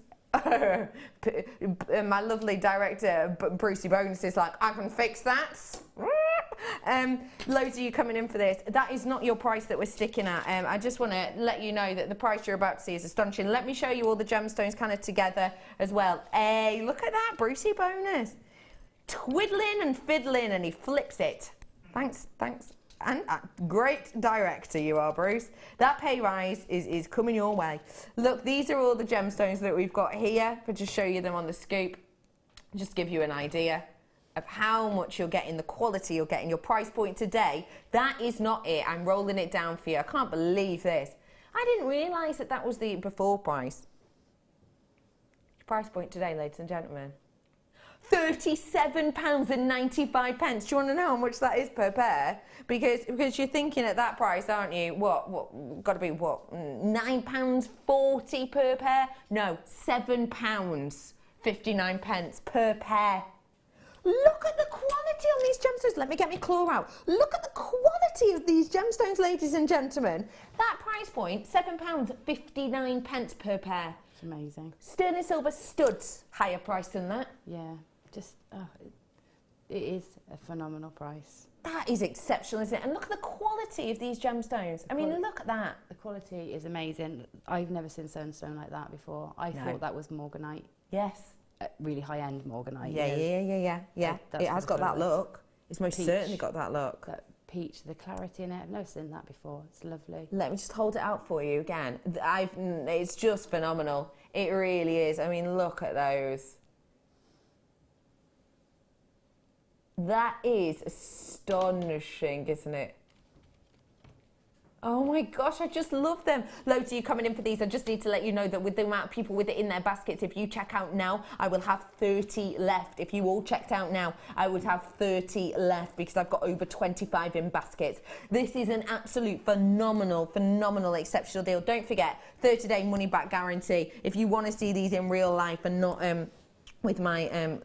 My lovely director, Brucey Bonus, is like, I can fix that. Loads of you coming in for this. That is not your price that we're sticking at. I just want to let you know that the price you're about to see is astonishing. Let me show you all the gemstones kind of together as well. Hey, look at that, Brucey Bonus. Twiddling and fiddling, and he flips it. Thanks. And great director you are, Bruce. That pay rise is coming your way. Look, these are all the gemstones that we've got here. But just show you them on the scoop. Just give you an idea of how much you're getting, the quality you're getting, your price point today. That is not it. I'm rolling it down for you. I can't believe this. I didn't realise that was the before price. Price point today, ladies and gentlemen. £37.95. Do you want to know how much that is per pair? Because you're thinking at that price, aren't you? What got to be what? £9.40 per pair? No, £7.59 per pair. Look at the quality on these gemstones. Let me get my claw out. Look at the quality of these gemstones, ladies and gentlemen. That price point, £7.59 per pair. It's amazing. Sterling silver studs, higher price than that. Yeah, just, it is a phenomenal price. That is exceptional, isn't it? And look at the quality of these gemstones. I mean, look at that. The quality is amazing. I've never seen sunstone like that before. I thought that was morganite. Yes. Really high-end morganite. Yeah. It has got that look. It's most certainly got that look. That peach, the clarity in it. I've never seen that before. It's lovely. Let me just hold it out for you again. It's just phenomenal. It really is. I mean, look at those. That is astonishing, isn't it? Oh my gosh, I just love them. Loads of you coming in for these. I just need to let you know that with the amount of people with it in their baskets, if you check out now, I will have 30 left. If you all checked out now, I would have 30 left because I've got over 25 in baskets. This is an absolute phenomenal, exceptional deal. Don't forget, 30-day money-back guarantee. If you want to see these in real life and not with my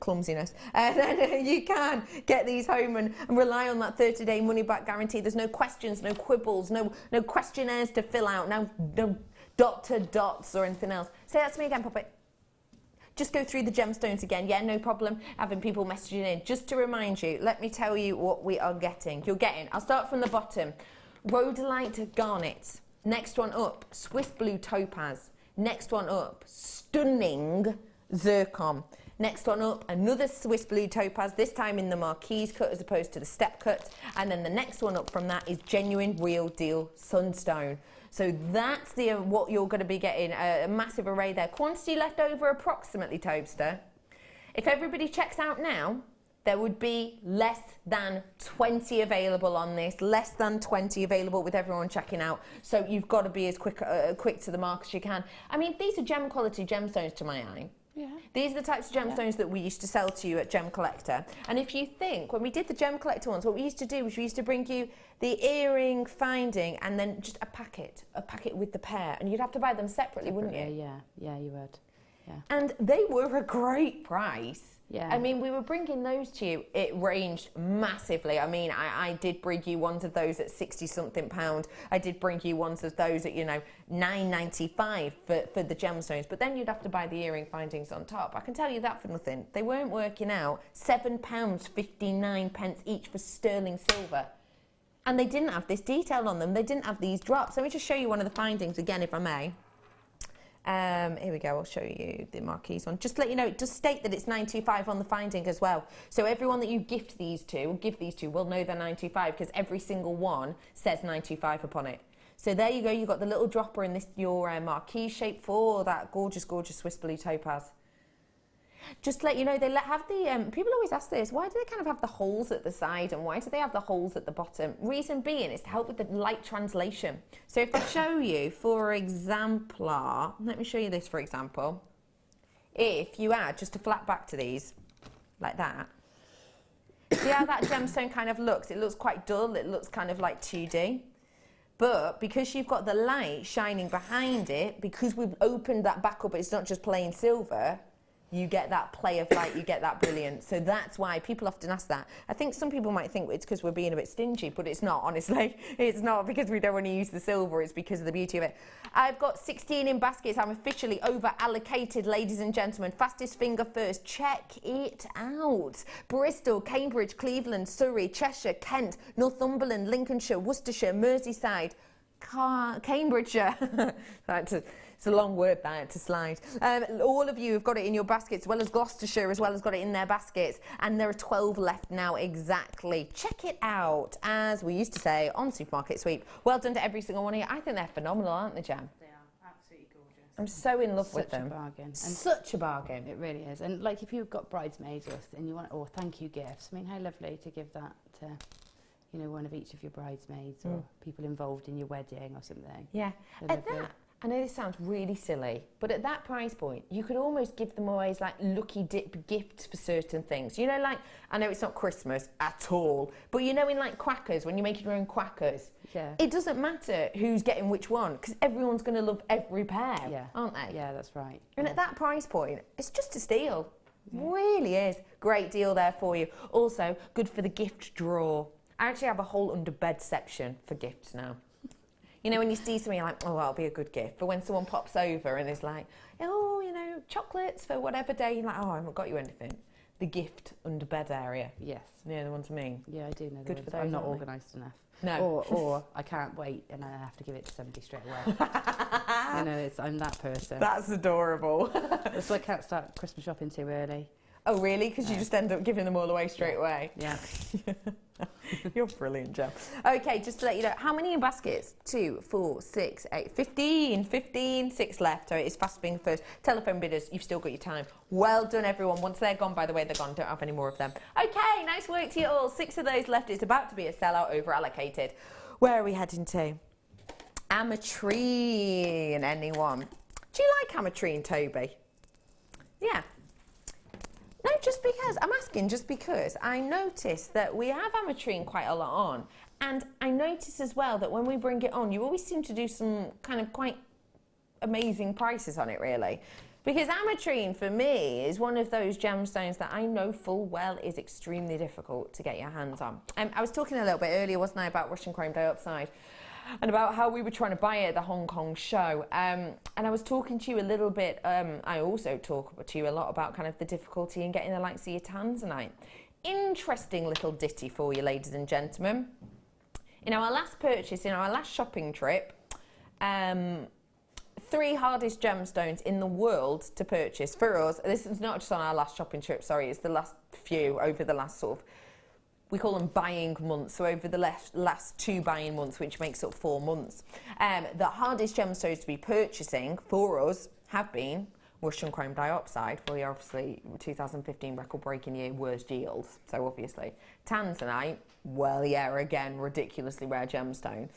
clumsiness, then you can get these home and rely on that 30-day money-back guarantee. There's no questions, no quibbles, no questionnaires to fill out, no doctor dots or anything else. Say that to me again, Puppet. Just go through the gemstones again. Yeah, no problem having people messaging in. Just to remind you, let me tell you what we are getting. You're getting, I'll start from the bottom, rhodolite garnet. Next one up, Swiss blue topaz. Next one up, stunning zircon. Next one up, another Swiss blue topaz, this time in the marquise cut as opposed to the step cut. And then the next one up from that is genuine, real deal sunstone. So that's what you're going to be getting, a massive array there. Quantity left over approximately, Tobster. If everybody checks out now, there would be less than 20 available on this, less than 20 available with everyone checking out. So you've got to be as quick to the mark as you can. I mean, these are gem quality gemstones to my eye. Yeah. These are the types of gemstones that we used to sell to you at Gem Collector. And if you think, when we did the Gem Collector ones, what we used to do was we used to bring you the earring finding and then just a packet with the pair. And you'd have to buy them separately, wouldn't you? Yeah, you would. Yeah. And they were a great price. Yeah. I mean, we were bringing those to you. It ranged massively. I mean, I did bring you ones of those at 60-something pound. I did bring you ones of those at, you know, £9.95 for the gemstones. But then you'd have to buy the earring findings on top. I can tell you that for nothing. They weren't working out. £7.59 each for sterling silver. And they didn't have this detail on them. They didn't have these drops. Let me just show you one of the findings again, if I may. Here we go, I'll show you the marquise one. Just to let you know, it does state that it's £9.25 on the finding as well. So everyone that you gift these to, or give these to, will know they're £9.25 because every single one says £9.25 upon it. So there you go, you've got the little dropper in this, your marquise shape for that gorgeous, gorgeous Swiss blue topaz. Just to let you know, they have the, people always ask this, why do they kind of have the holes at the side and why do they have the holes at the bottom? Reason being is to help with the light translation. So if I show you, for example, let me show you this for example. If you add just a flat back to these, like that, see how that gemstone kind of looks? It looks quite dull, it looks kind of like 2D. But because you've got the light shining behind it, because we've opened that back up, it's not just plain silver, you get that play of light, you get that brilliance. So that's why people often ask that. I think some people might think it's because we're being a bit stingy, but it's not, honestly. It's not because we don't want to use the silver, it's because of the beauty of it. I've got 16 in baskets. I'm officially over allocated, ladies and gentlemen. Fastest finger first. Check it out. Bristol, Cambridge, Cleveland, Surrey, Cheshire, Kent, Northumberland, Lincolnshire, Worcestershire, Merseyside, Cambridgeshire. It's a long word that to slide. All of you have got it in your baskets, as well as Gloucestershire as well has got it in their baskets. And there are 12 left now exactly. Check it out, as we used to say on Supermarket Sweep. Well done to every single one of you. I think they're phenomenal, aren't they, Jem? They are absolutely gorgeous. I'm so in love with them. Such a bargain. And such a bargain. It really is. And like if you've got bridesmaids and you want, or thank you gifts, I mean, how lovely to give that to, you know, one of each of your bridesmaids or people involved in your wedding or something. Yeah. At that, I know this sounds really silly, but at that price point, you could almost give them away as like lucky dip gifts for certain things. You know, like, I know it's not Christmas at all, but you know in like quackers, when you make your own quackers, it doesn't matter who's getting which one, because everyone's going to love every pair, aren't they? Yeah, that's right. And at that price point, it's just a steal. Yeah. Really is. Great deal there for you. Also, good for the gift drawer. I actually have a whole under bed section for gifts now. You know, when you see something, you're like, oh, that'll be a good gift. But when someone pops over and is like, oh, you know, chocolates for whatever day, you're like, oh, I haven't got you anything. The gift under bed area. Yes. Yeah, the ones I mean. Yeah, I do know Good for those, I'm not organised enough. No. Or I can't wait and I have to give it to somebody straight away. You know, I'm that person. That's adorable. That's why I can't start Christmas shopping too early. Oh, really? Because you just end up giving them all away straight away? Yeah. You're brilliant, Jem. Okay, just to let you know, how many in baskets? 2, 4, 6, 8, 15, 6 left. So it's fast being first. Telephone bidders, you've still got your time. Well done, everyone. Once they're gone, by the way, they're gone. Don't have any more of them. Okay, nice work to you all. 6 of those left. It's about to be a sellout, over allocated. Where are we heading to? Ametrine, anyone? Do you like Ametrine, Toby? Yeah. No, just because. I'm asking just because I noticed that we have Ametrine quite a lot on. And I notice as well that when we bring it on, you always seem to do some kind of quite amazing prices on it, really. Because ametrine, for me, is one of those gemstones that I know full well is extremely difficult to get your hands on. I was talking a little bit earlier, wasn't I, about Russian chrome dioxide and about how we were trying to buy it at the Hong Kong show. And I was talking to you a little bit, I also talk to you a lot about kind of the difficulty in getting the likes of your tanzanite. Interesting little ditty for you, ladies and gentlemen. In our last purchase, in our last shopping trip, 3 hardest gemstones in the world to purchase for us. This is not just on our last shopping trip, sorry, it's the last few over the last sort of, we call them buying months, so over the last 2 buying months, which makes up 4 months. The hardest gemstones to be purchasing for us have been Russian chrome dioxide, well, yeah, obviously 2015 record-breaking year, worst yields, so obviously. Tanzanite, well, yeah, again, ridiculously rare gemstone.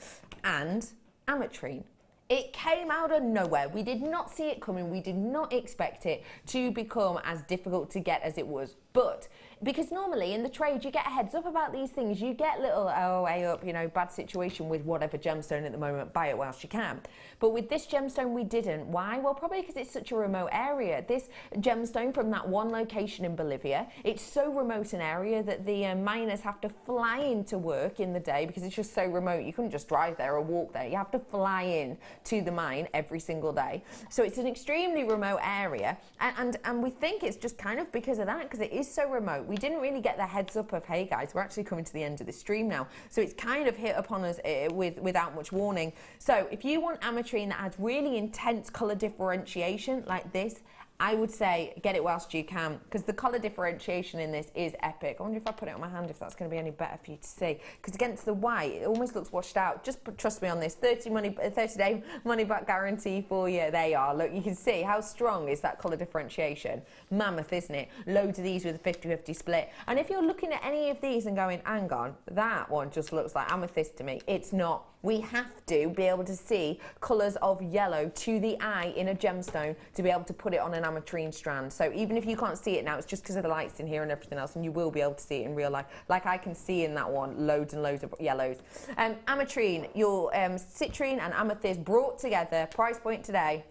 And ametrine. It came out of nowhere. We did not see it coming. We did not expect it to become as difficult to get as it was. But because normally in the trade, you get a heads up about these things. You get little, oh, hey up, you know, bad situation with whatever gemstone at the moment, buy it whilst you can. But with this gemstone, we didn't. Why? Well, probably because it's such a remote area. This gemstone from that one location in Bolivia, it's so remote an area that the miners have to fly into work in the day because it's just so remote. You couldn't just drive there or walk there. You have to fly in to the mine every single day. So it's an extremely remote area. And we think it's just kind of because of that, because it is so remote. We didn't really get the heads up of, hey guys, we're actually coming to the end of the stream now. So it's kind of hit upon us without much warning. So if you want ametrine that has really intense colour differentiation like this, I would say get it whilst you can, because the colour differentiation in this is epic. I wonder if I put it on my hand if that's going to be any better for you to see, because against the white it almost looks washed out. Just trust me on this, 30-day money back guarantee for you. There you are, look, you can see how strong is that colour differentiation. Mammoth, isn't it? Loads of these with a 50-50 split. And if you're looking at any of these and going, hang on, that one just looks like amethyst to me, it's not. We have to be able to see colours of yellow to the eye in a gemstone to be able to put it on an ametrine strand. So even if you can't see it now, it's just because of the lights in here and everything else, and you will be able to see it in real life. Like I can see in that one, loads and loads of yellows. Ametrine, your citrine and amethyst brought together, price point today.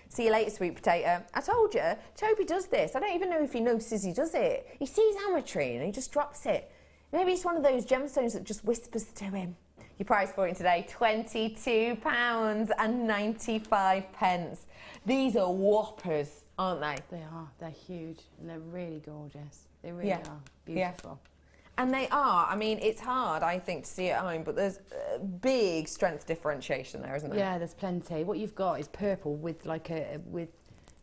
See you later, sweet potato. I told you, Toby does this. I don't even know if he notices he does it. He sees ametrine and he just drops it. Maybe it's one of those gemstones that just whispers to him. Your price point today, £22.95. These are whoppers, aren't they? They are. They're huge and they're really gorgeous. They really are. Beautiful. Yeah. And they are. I mean, it's hard, I think, to see at home, but there's big strength differentiation there, isn't there? Yeah, there's plenty. What you've got is purple with like a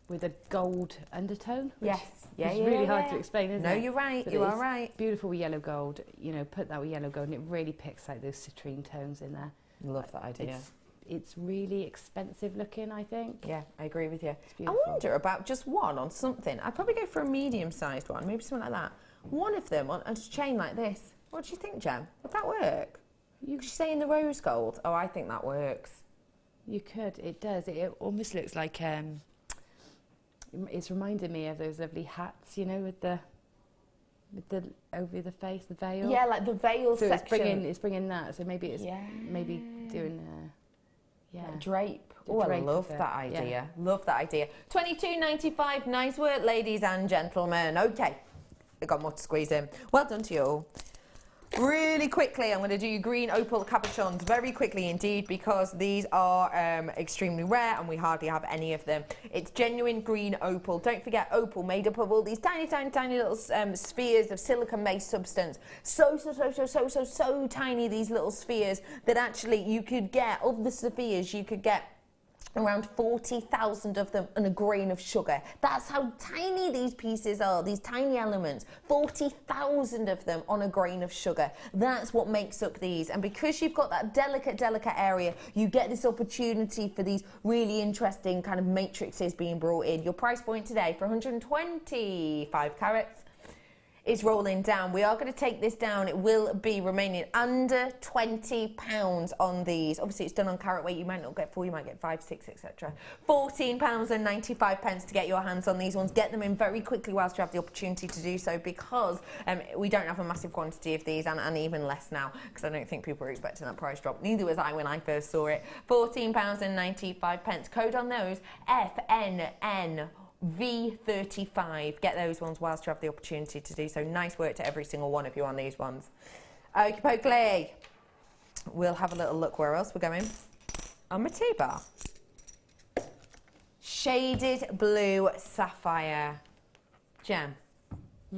with a gold undertone. Yes. It's really hard to explain, isn't it? No, you're right. But you are right. Beautiful with yellow gold. You know, put that with yellow gold, and it really picks out those citrine tones in there. Love that idea. It's really expensive looking, I think. Yeah, I agree with you. I wonder about just one on something. I'd probably go for a medium-sized one, maybe something like that. One of them on a chain like this. What do you think, Jem? Would that work? You could say in the rose gold. Oh, I think that works. You could. It does. It almost looks like it's reminding me of those lovely hats, you know, with the over the face, the veil. Yeah, like the veil so section. It's bringing that. So maybe it's maybe doing like drape. Oh, I love that idea. Yeah. Love that idea. £22.95. Nice work, ladies and gentlemen. Okay, I got more to squeeze in. Well done to you all. Really quickly, I'm going to do green opal cabochons very quickly indeed, because these are extremely rare and we hardly have any of them. It's genuine green opal. Don't forget, opal made up of all these tiny, tiny, tiny little spheres of silicon-based substance. So tiny, these little spheres, that actually you could get, of the spheres, you could get around 40,000 of them and a grain of sugar. That's how tiny these pieces are, these tiny elements. 40,000 of them on a grain of sugar. That's what makes up these. And because you've got that delicate area, you get this opportunity for these really interesting kind of matrices being brought in. Your price point today for 125 carats is rolling down. We are going to take this down. It will be remaining under £20 on these. Obviously, it's done on carat weight. You might not get 4, you might get 5, 6, etc. £14.95 to get your hands on these ones. Get them in very quickly whilst you have the opportunity to do so, because we don't have a massive quantity of these, and even less now, because I don't think people were expecting that price drop. Neither was I when I first saw it. £14.95. Code on those, FNNV35. Get those ones whilst you have the opportunity to do so. Nice work to every single one of you on these ones. Okie pokely. We'll have a little look where else we're going. On my tea bar. Shaded blue sapphire. Gem,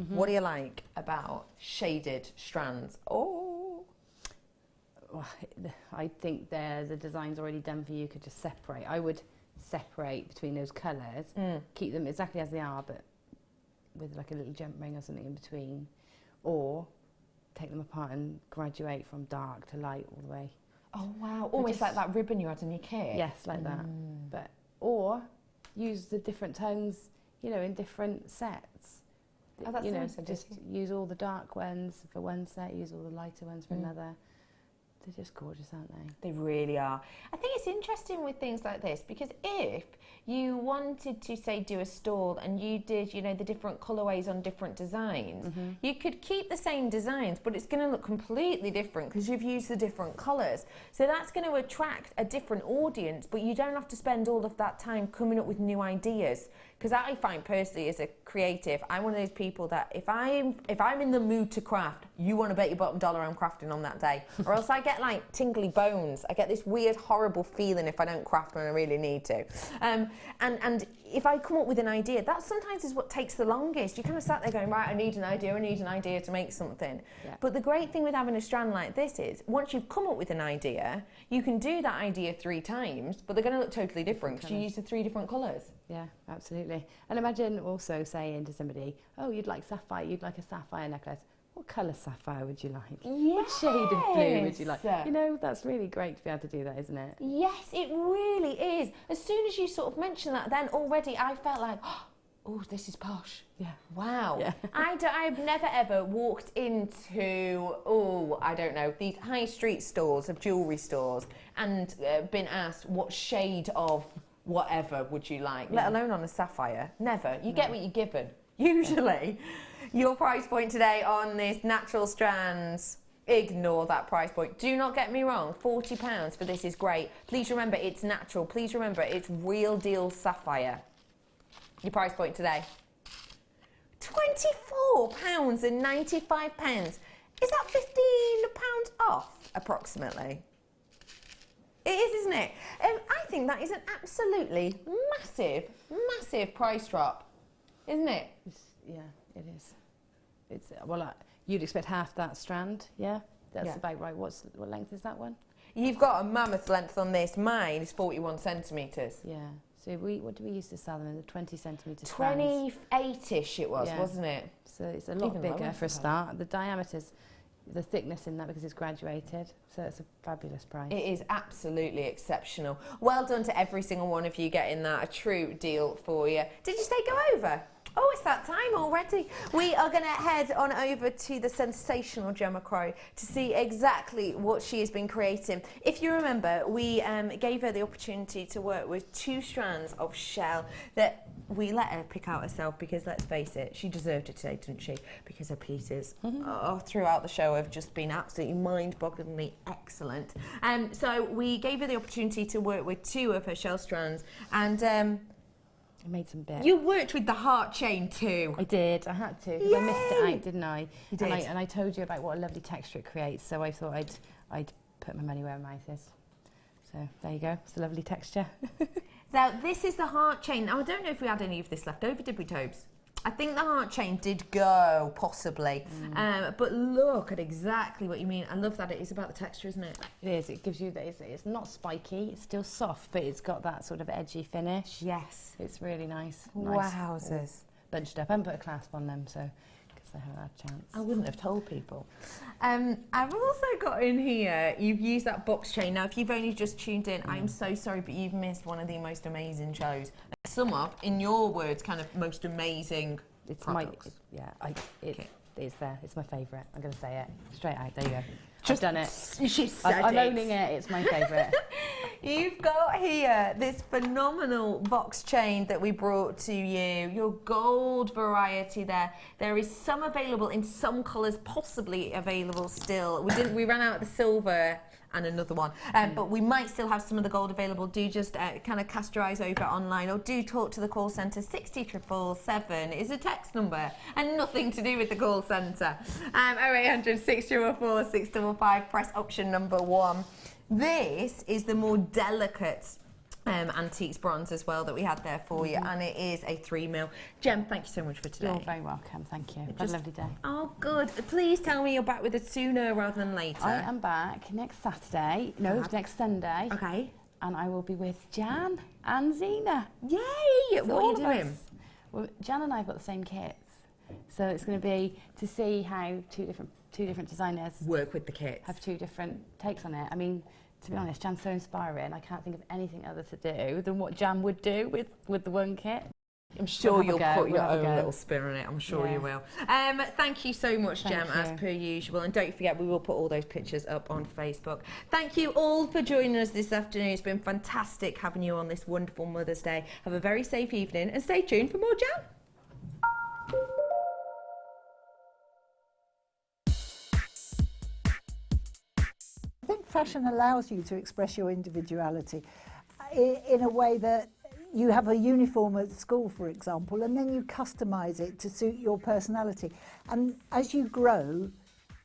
what do you like about shaded strands? Oh. I think the design's already done for you. You could just separate. I would separate between those colours, keep them exactly as they are, but with like a little jump ring or something in between, or take them apart and graduate from dark to light all the way. Oh wow, almost like that ribbon you had in your kit. Yes, like that. But or use the different tones, you know, in different sets. Oh, that's you know, nice, just use all the dark ones for one set, use all the lighter ones for another. They're just gorgeous, aren't they? They really are. I think it's interesting with things like this, because if you wanted to, say, do a stall and you did, you know, the different colourways on different designs, you could keep the same designs, but it's going to look completely different because you've used the different colours. So that's going to attract a different audience, but you don't have to spend all of that time coming up with new ideas. Because I find personally, as a creative, I'm one of those people that if I'm in the mood to craft, you want to bet your bottom dollar I'm crafting on that day, or else I get like tingly bones. I get this weird, horrible feeling if I don't craft when I really need to. And if I come up with an idea, that sometimes is what takes the longest. You kind of sat there going, right, I need an idea to make something. Yeah. But the great thing with having a strand like this is, once you've come up with an idea, you can do that idea 3 times, but they're going to look totally different because you use the 3 different colours. Yeah, absolutely. And imagine also saying to somebody, oh, you'd like sapphire, you'd like a sapphire necklace. What colour sapphire would you like? Yes. What shade of blue would you like? You know, that's really great to be able to do that, isn't it? Yes, it really is. As soon as you sort of mentioned that, then already I felt like, oh, this is posh. Yeah. Wow. Yeah. I've never ever walked into, I don't know, these high street stores of jewellery stores and been asked what shade of whatever would you like, let alone on a sapphire. Never. You get what you're given, usually. Your price point today on this natural strands, ignore that price point. Do not get me wrong, £40 for this is great. Please remember it's natural. Please remember it's real deal sapphire. Your price point today, £24.95. Is that £15 off, approximately? It is, isn't it? I think that is an absolutely massive, massive price drop, isn't it? Yeah, it is. It's well, you'd expect half that strand, yeah? That's about right. What length is that one? You've got a mammoth length on this. Mine is 41 centimetres. Yeah. So what do we used to sell them in? The 20 centimetre 28-ish it was, wasn't it? So it's a lot bigger for a start. The diameters, the thickness in that, because it's graduated, so it's a fabulous price. It is absolutely exceptional. Well done to every single one of you getting that. A true deal for you. Did you say go over? Oh, it's that time already. We are going to head on over to the sensational Gemma Crow to see exactly what she has been creating. If you remember, we gave her the opportunity to work with 2 strands of shell that we let her pick out herself, because let's face it, she deserved it today, didn't she? Because her pieces throughout the show have just been absolutely mind-bogglingly excellent. So we gave her the opportunity to work with 2 of her shell strands, and I made some bits. You worked with the heart chain too. I did. I had to, because I missed it out, didn't I? You did. And I told you about what a lovely texture it creates, so I thought I'd put my money where my mouth is. So there you go. It's a lovely texture. Now this is the heart chain. Now I don't know if we had any of this left over, did we, Tobes? I think the heart chain did go, possibly. But look at exactly what you mean. I love that it is about the texture, isn't it? It is. It gives you that. It's not spiky. It's still soft, but it's got that sort of edgy finish. Yes. It's really nice. Wowzers. Bunched up. I haven't put a clasp on them, so because I haven't had a chance. I wouldn't have told people. I've also got in here, you've used that box chain. Now, if you've only just tuned in, I'm so sorry, but you've missed one of the most amazing shows. Some of, in your words, kind of most amazing products. It's my favourite. I'm going to say it straight out. There you go. Just I've done it. She said I'm owning it. It's my favourite. You've got here this phenomenal box chain that we brought to you. Your gold variety there. There is some available in some colours, possibly available still. We ran out of the silver and another one, but we might still have some of the gold available. Do just kind of cast your eyes over online, or do talk to the call centre. 60777 is a text number and nothing to do with the call centre. 0800 644 655, press option number 1. This is the more delicate antiques bronze as well that we had there for you, and it is a 3mm. Jem, thank you so much for today. You're very welcome, thank you. Have a lovely day. Oh, good. Please tell me you're back with us sooner rather than later. I am back next Saturday, next Sunday. Okay. And I will be with Jan and Zena. Yay! So what are you doing? Well, Jan and I have got the same kits, so it's going to be to see how two different designers work with the kits. Have two different takes on it. I mean, to be honest, Jan's so inspiring. I can't think of anything other to do than what Jan would do with the one kit. I'm sure you'll put your own little spin on it. I'm sure you will. Thank you so much, Jem, as per usual. And don't forget, we will put all those pictures up on Facebook. Thank you all for joining us this afternoon. It's been fantastic having you on this wonderful Mother's Day. Have a very safe evening and stay tuned for more Jem. I think fashion allows you to express your individuality in a way that you have a uniform at school, for example, and then you customise it to suit your personality. And as you grow,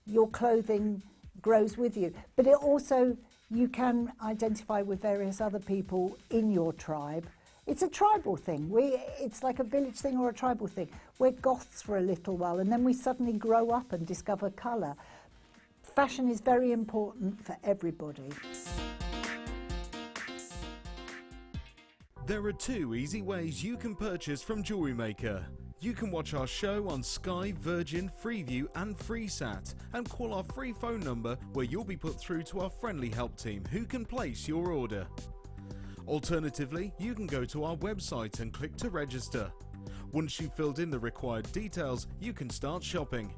your clothing grows with you. But it also, you can identify with various other people in your tribe. It's a tribal thing. It's like a village thing or a tribal thing. We're goths for a little while, and then we suddenly grow up and discover colour. Fashion is very important for everybody. There are 2 easy ways you can purchase from Jewellery Maker. You can watch our show on Sky, Virgin, Freeview and FreeSat, and call our free phone number where you'll be put through to our friendly help team who can place your order. Alternatively, you can go to our website and click to register. Once you've filled in the required details, you can start shopping.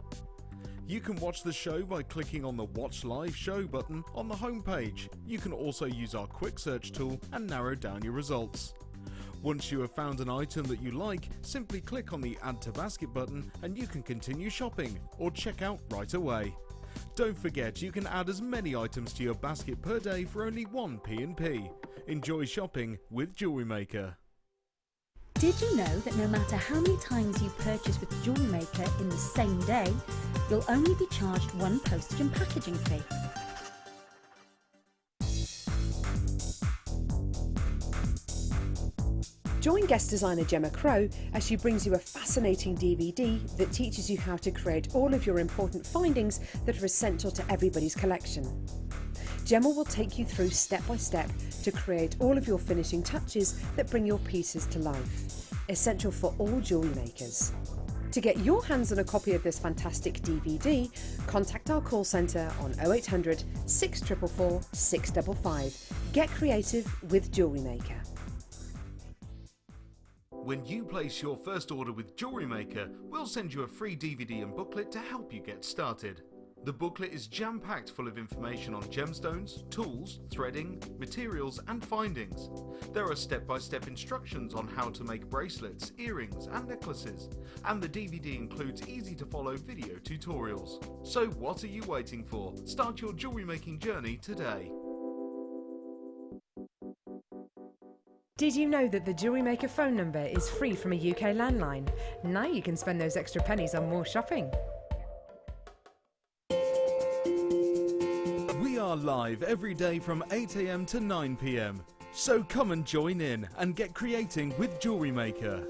You can watch the show by clicking on the Watch Live Show button on the homepage. You can also use our quick search tool and narrow down your results. Once you have found an item that you like, simply click on the Add to Basket button and you can continue shopping or check out right away. Don't forget, you can add as many items to your basket per day for only 1 P&P. Enjoy shopping with Jewellery Maker. Did you know that no matter how many times you purchase with Jewellery Maker in the same day, you'll only be charged 1 postage and packaging fee? Join guest designer Gemma Crow as she brings you a fascinating DVD that teaches you how to create all of your important findings that are essential to everybody's collection. Gemma will take you through step by step to create all of your finishing touches that bring your pieces to life. Essential for all jewellery makers. To get your hands on a copy of this fantastic DVD, contact our call centre on 0800 644 655. Get creative with Jewellery Maker. When you place your first order with Jewellery Maker, we'll send you a free DVD and booklet to help you get started. The booklet is jam-packed full of information on gemstones, tools, threading, materials and findings. There are step-by-step instructions on how to make bracelets, earrings and necklaces, and the DVD includes easy-to-follow video tutorials. So what are you waiting for? Start your jewellery making journey today. Did you know that the Jewellery Maker phone number is free from a UK landline? Now you can spend those extra pennies on more shopping. We are live every day from 8 AM to 9 PM. So come and join in and get creating with Jewellery Maker.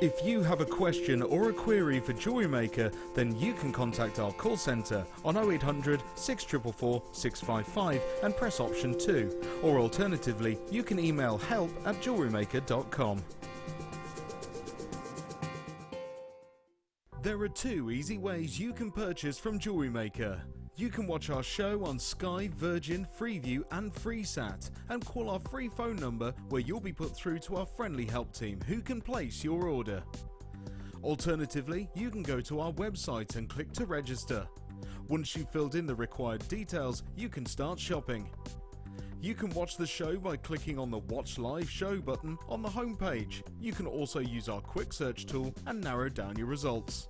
If you have a question or a query for Jewellery Maker, then you can contact our call centre on 0800 644 655 and press option 2, or alternatively you can email help@jewellerymaker.com. There are 2 easy ways you can purchase from Jewellery Maker. You can watch our show on Sky, Virgin, Freeview and FreeSat, and call our free phone number where you'll be put through to our friendly help team who can place your order. Alternatively, you can go to our website and click to register. Once you've filled in the required details, you can start shopping. You can watch the show by clicking on the Watch Live Show button on the homepage. You can also use our quick search tool and narrow down your results.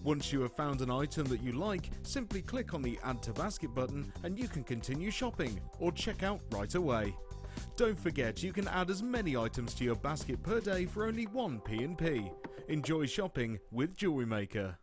Once you have found an item that you like, simply click on the Add to Basket button and you can continue shopping or check out right away. Don't forget, you can add as many items to your basket per day for only 1 P&P. Enjoy shopping with Jewellery Maker.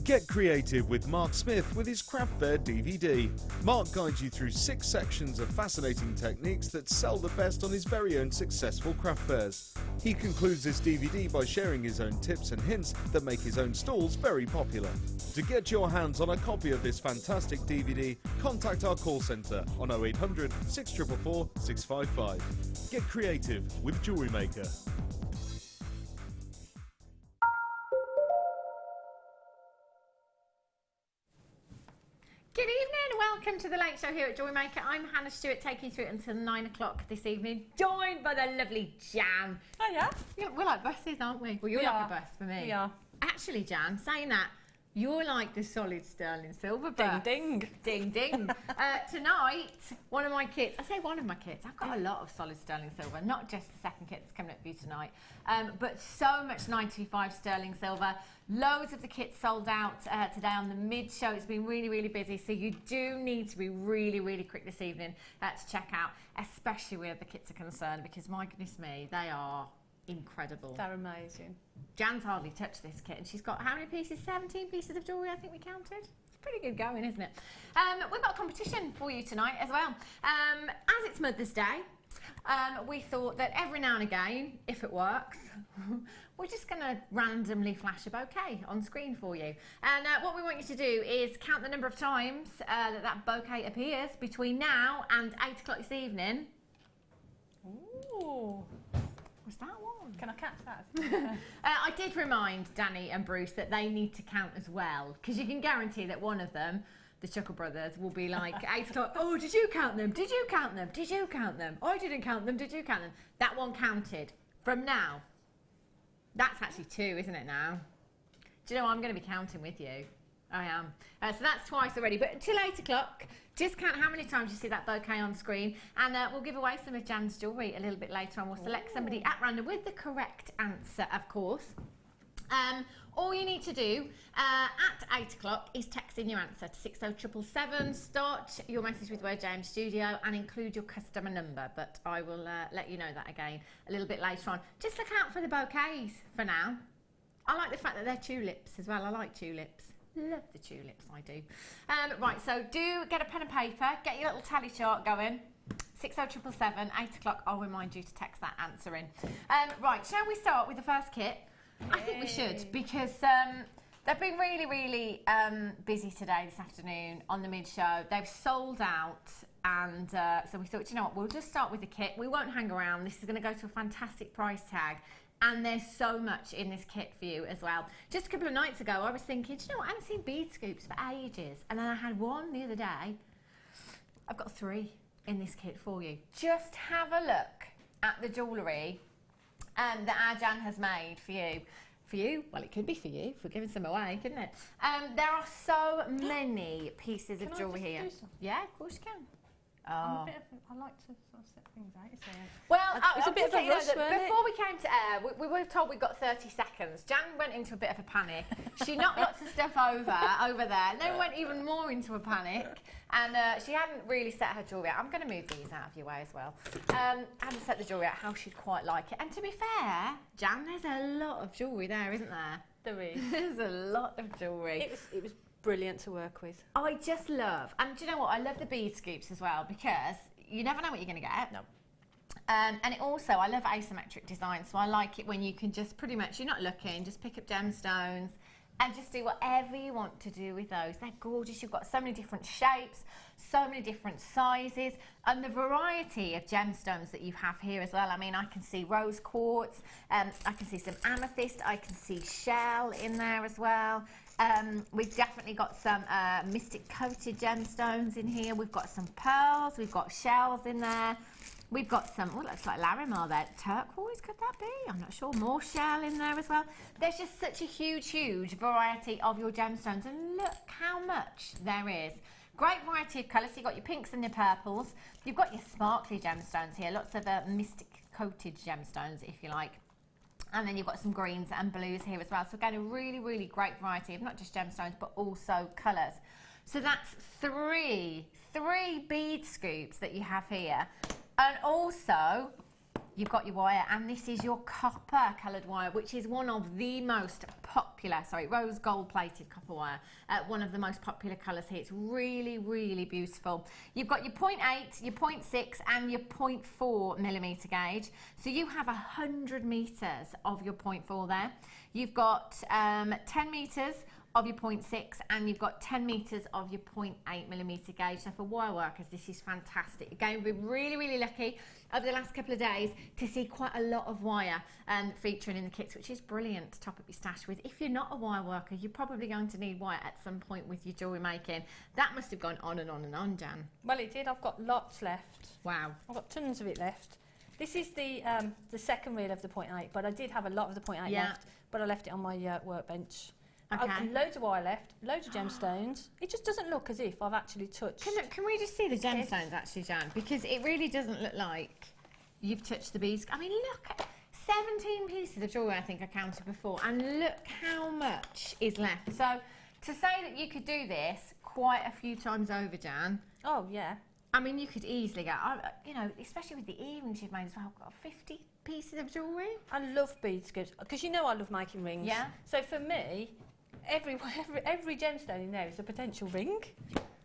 Get creative with Mark Smith with his Craft Fair DVD. Mark guides you through 6 sections of fascinating techniques that sell the best on his very own successful craft fairs. He concludes this DVD by sharing his own tips and hints that make his own stalls very popular. To get your hands on a copy of this fantastic DVD, contact our call centre on 0800 644 655. Get creative with Jewellery Maker. Good evening, welcome to the Late Show here at Jewellery Maker. I'm Hannah Stewart, taking you through it until 9 o'clock this evening, joined by the lovely Jan. Oh yeah? Yeah, we're like buses, aren't we? Well, you're like a bus for me. We are. Actually, Jan, saying that, you're like the solid sterling silver bus. Ding, ding. Ding, ding. Tonight, one of my kits, I say one of my kits, I've got a lot of solid sterling silver, not just the second kit that's coming up for you tonight, but so much 95 sterling silver. Loads of the kits sold out today on the mid-show. It's been really, really busy, so you do need to be really, really quick this evening to check out, especially where the kits are concerned, because my goodness me, they are incredible. They're amazing. Jan's hardly touched this kit, and she's got how many pieces? 17 pieces of jewellery, I think we counted. It's pretty good going, isn't it? We've got a competition for you tonight as well. As it's Mother's Day, we thought that every now and again, if it works, we're just going to randomly flash a bouquet on screen for you. And what we want you to do is count the number of times that bouquet appears between now and 8 o'clock this evening. Ooh. Was that one? Can I catch that? I did remind Danny and Bruce that they need to count as well, because you can guarantee that one of them, the Chuckle Brothers, will be like 8 o'clock, oh, did you count them? Did you count them? Did you count them? I didn't count them. Did you count them? That one counted. From now, that's actually 2, isn't it now? Do you know, I'm going to be counting with you. I am. So that's twice already. But until 8 o'clock, just count how many times you see that bouquet on screen, and we'll give away some of Jan's jewellery a little bit later on. We'll select somebody at random with the correct answer, of course. All you need to do at 8 o'clock is text in your answer to 60777. Start your message with word JM Studio and include your customer number, but I will let you know that again a little bit later on. Just look out for the bouquets for now. I like the fact that they're tulips as well. I like tulips. Love the tulips, I do. Right, so do get a pen and paper, get your little tally chart going. 60777, 8 o'clock, I'll remind you to text that answer in. Right, shall we start with the first kit? Yay. I think we should, because they've been really, really busy today, this afternoon, on the mid-show. They've sold out, and so we thought, you know what, we'll just start with the kit. We won't hang around. This is going to go to a fantastic price tag. And there's so much in this kit for you as well. Just a couple of nights ago, I was thinking, do you know what, I haven't seen bead scoops for ages. And then I had one the other day. I've got 3 in this kit for you. Just have a look at the jewellery that our Jan has made for you. For you? Well, it could be for you, if we're giving some away, couldn't it? There are so many pieces of jewellery here. Yeah, of course you can. Oh. I like to sort of set things out. So. Well, it was a bit of a rush, before we came to air, we were told we got 30 seconds. Jan went into a bit of a panic. She knocked lots of stuff over there, and then went even more into a panic. And she hadn't really set her jewellery out. I'm going to move these out of your way as well. Hadn't set the jewellery out how she'd quite like it. And to be fair, Jan, there's a lot of jewellery there, isn't there? There is. There's a lot of jewellery. It was brilliant to work with. I just love, and do you know what? I love the bead scoops as well, because you never know what you're going to get. No. And it also, I love asymmetric design, so I like it when you can just pretty much, you're not looking, just pick up gemstones and just do whatever you want to do with those. They're gorgeous. You've got so many different shapes, so many different sizes, and the variety of gemstones that you have here as well. I mean, I can see rose quartz, I can see some amethyst, I can see shell in there as well. We've definitely got some mystic coated gemstones in here. We've got some pearls, we've got shells in there. We've got some, oh, looks like Larimar there. Turquoise, could that be? I'm not sure. More shell in there as well. There's just such a huge, huge variety of your gemstones. And look how much there is. Great variety of colours. So you've got your pinks and your purples. You've got your sparkly gemstones here. Lots of mystic coated gemstones, if you like. And then you've got some greens and blues here as well. So again, a really, really great variety of not just gemstones, but also colours. So that's three bead scoops that you have here. And also, you've got your wire, and this is your copper coloured wire, which is one of the most popular, rose gold plated copper wire, one of the most popular colours here. It's really, really beautiful. You've got your 0.8, your 0.6 and your 0.4 millimetre gauge. So you have 100 metres of your 0.4 there. You've got 10 metres of your 0.6 and you've got 10 metres of your 0.8 millimetre gauge. So for wire workers, this is fantastic. Again, we've been really, really lucky over the last couple of days to see quite a lot of wire featuring in the kits, which is brilliant to top up your stash with. If you're not a wire worker, you're probably going to need wire at some point with your jewellery making. That must have gone on and on and on, Jan. Well, it did. I've got lots left. Wow. I've got tons of it left. This is the second reel of the 0.8, but I did have a lot of the 0.8 left, but I left it on my workbench. Okay. Loads of wire left, loads of gemstones. It just doesn't look as if I've actually touched. Can we just see the gemstones actually, Jan? Because it really doesn't look like you've touched the beads. I mean, look, 17 pieces of jewellery I think I counted before, and look how much is left. So to say that you could do this quite a few times over, Jan. Oh, yeah. I mean, you could easily go, you know, especially with the earrings you've made as well, I've got 50 pieces of jewellery. I love bead scoops, because you know I love making rings. Yeah. So for me, every gemstone in there is a potential ring.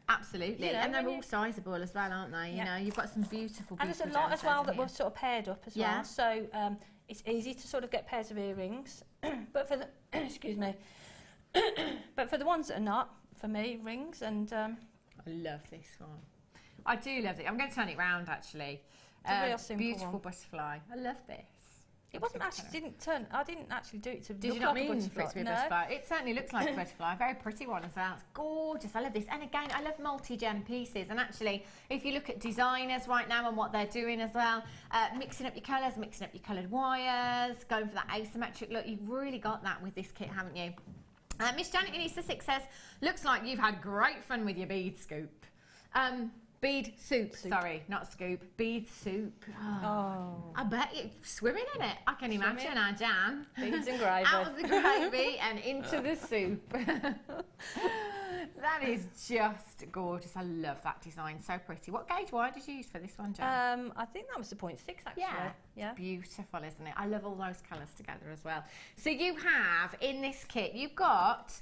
Absolutely, You know, and they're all sizable as well, aren't they? You know, you've got some beautiful, and there's a lot as well that were sort of paired up as well. So it's easy to sort of get pairs of earrings, but for the excuse me, but for the ones that are not, for me, rings. And I love this one. I do love it. I'm going to turn it round actually. It's a real simple beautiful one. butterfly. I love this. It wasn't actually, I didn't actually do it to Did look you not like a mean butterfly. for it to be a butterfly? It certainly looks like a butterfly. A very pretty one as well. It's gorgeous. I love this. And again, I love multi-gem pieces. And actually, if you look at designers right now and what they're doing as well, mixing up your colours, mixing up your coloured wires, going for that asymmetric look, you've really got that with this kit, haven't you? Miss Janet in East Sussex says, looks like you've had great fun with your bead scoop. Bead soup, sorry, not scoop. Bead soup. Oh. I bet you're swimming in it. I can imagine our Jan. Beads and gravy. Out of the gravy and into the soup. That is just gorgeous. I love that design. So pretty. What gauge wire did you use for this one, Jan? I think that was the 0.6 actually. Yeah. Beautiful, isn't it? I love all those colours together as well. So you have, in this kit, you've got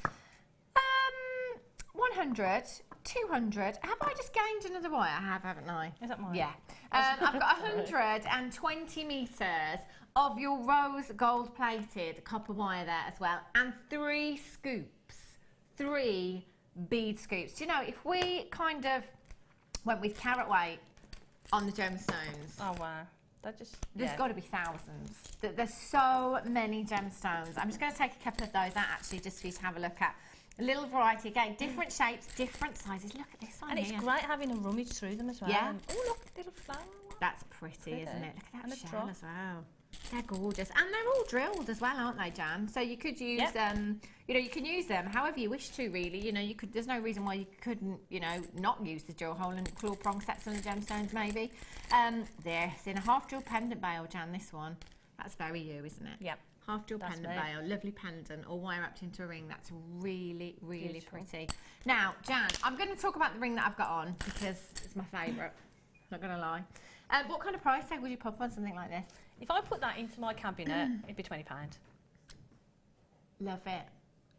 100, 200. Have I just gained another wire? I have, haven't I? Is that mine? Yeah. I've got 120 metres of your rose gold plated copper wire there as well, and 3 scoops, 3 bead scoops. Do you know, if we kind of went with carat weight on the gemstones, Oh wow. That just there's got to be thousands. There's so many gemstones. I'm just going to take a couple of those out actually just for you to have a look at. A little variety, again, different shapes, different sizes. Look at this one And here. it's great having a rummage through them as well. Yeah. Oh look, little flower one. That's pretty, isn't it? Look at And that a shell drop. as well. They're gorgeous. And they're all drilled as well, aren't they, Jan? So you could use, you know, you can use them however you wish to, really. You know, you could. There's no reason why you couldn't, you know, not use the drill hole and claw prong sets on the gemstones, maybe. There's in a half drill pendant bail, Jan, this one. That's very you, isn't it? Yep. Half drill That's pendant me. bail, lovely pendant, or wire wrapped into a ring. That's really, really Beautiful. pretty. Now, Jan, I'm going to talk about the ring that I've got on because it's my favourite. Not going to lie. What kind of price tag would you pop on something like this? If I put that into my cabinet, it'd be £20. Love it.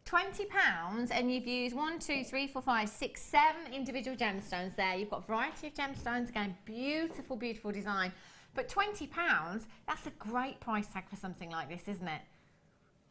£20, and you've used 1, 2, 3, 4, 5, 6, 7 individual gemstones there. You've got a variety of gemstones, again, beautiful, beautiful design. But £20, that's a great price tag for something like this, isn't it?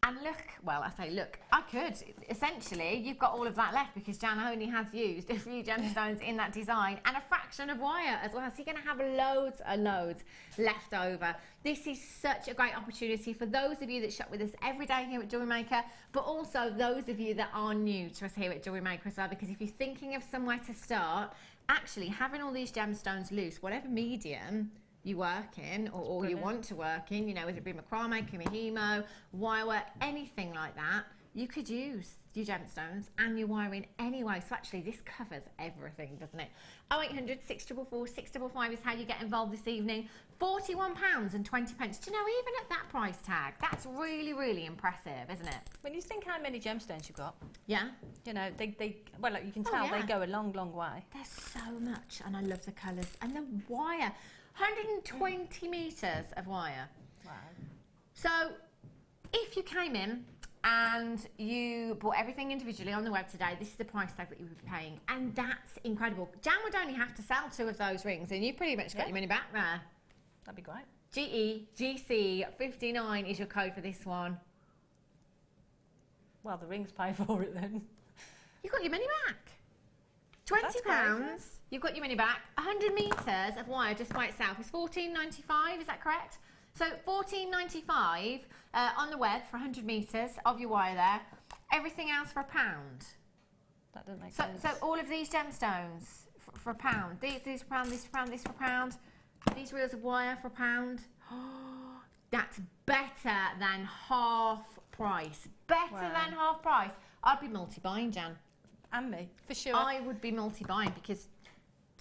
And look, well, I say look, I could. Essentially, you've got all of that left because Jan only has used a few gemstones in that design and a fraction of wire as well. So you're going to have loads and loads left over. This is such a great opportunity for those of you that shop with us every day here at Jewellery Maker, but also those of you that are new to us here at Jewellery Maker as well, because if you're thinking of somewhere to start, actually having all these gemstones loose, whatever medium, you work in or you want to work in, you know, whether it be macrame, kumihimo, wire work, anything like that, you could use your gemstones and your wiring anyway. So actually this covers everything, doesn't it? 0800 644 655 is how you get involved this evening. £41.20. Do you know, even at that price tag, that's really, really impressive, isn't it? When you think how many gemstones you've got, yeah, you know, they well, like you can tell they go a long, long way. There's so much, and I love the colours and the wire. 120 metres of wire. Wow. So if you came in and you bought everything individually on the web today, this is the price tag that you would be paying, and that's incredible. Jan would only have to sell 2 of those rings, and you pretty much got your money back there. That'd be great. GEGC59 is your code for this one. Well, the rings pay for it then. You got your money back. £20. You've got your money back. 100 metres of wire just by itself is $14.95. Is that correct? So $14.95 on the web for 100 metres of your wire there. Everything else for £1. That doesn't make sense. So all of these gemstones for £1. These for £1. These for £1. These for £1. These reels of wire for £1. That's better than half price. Better than half price. I'd be multi-buying, Jan. And me, for sure. I would be multi-buying because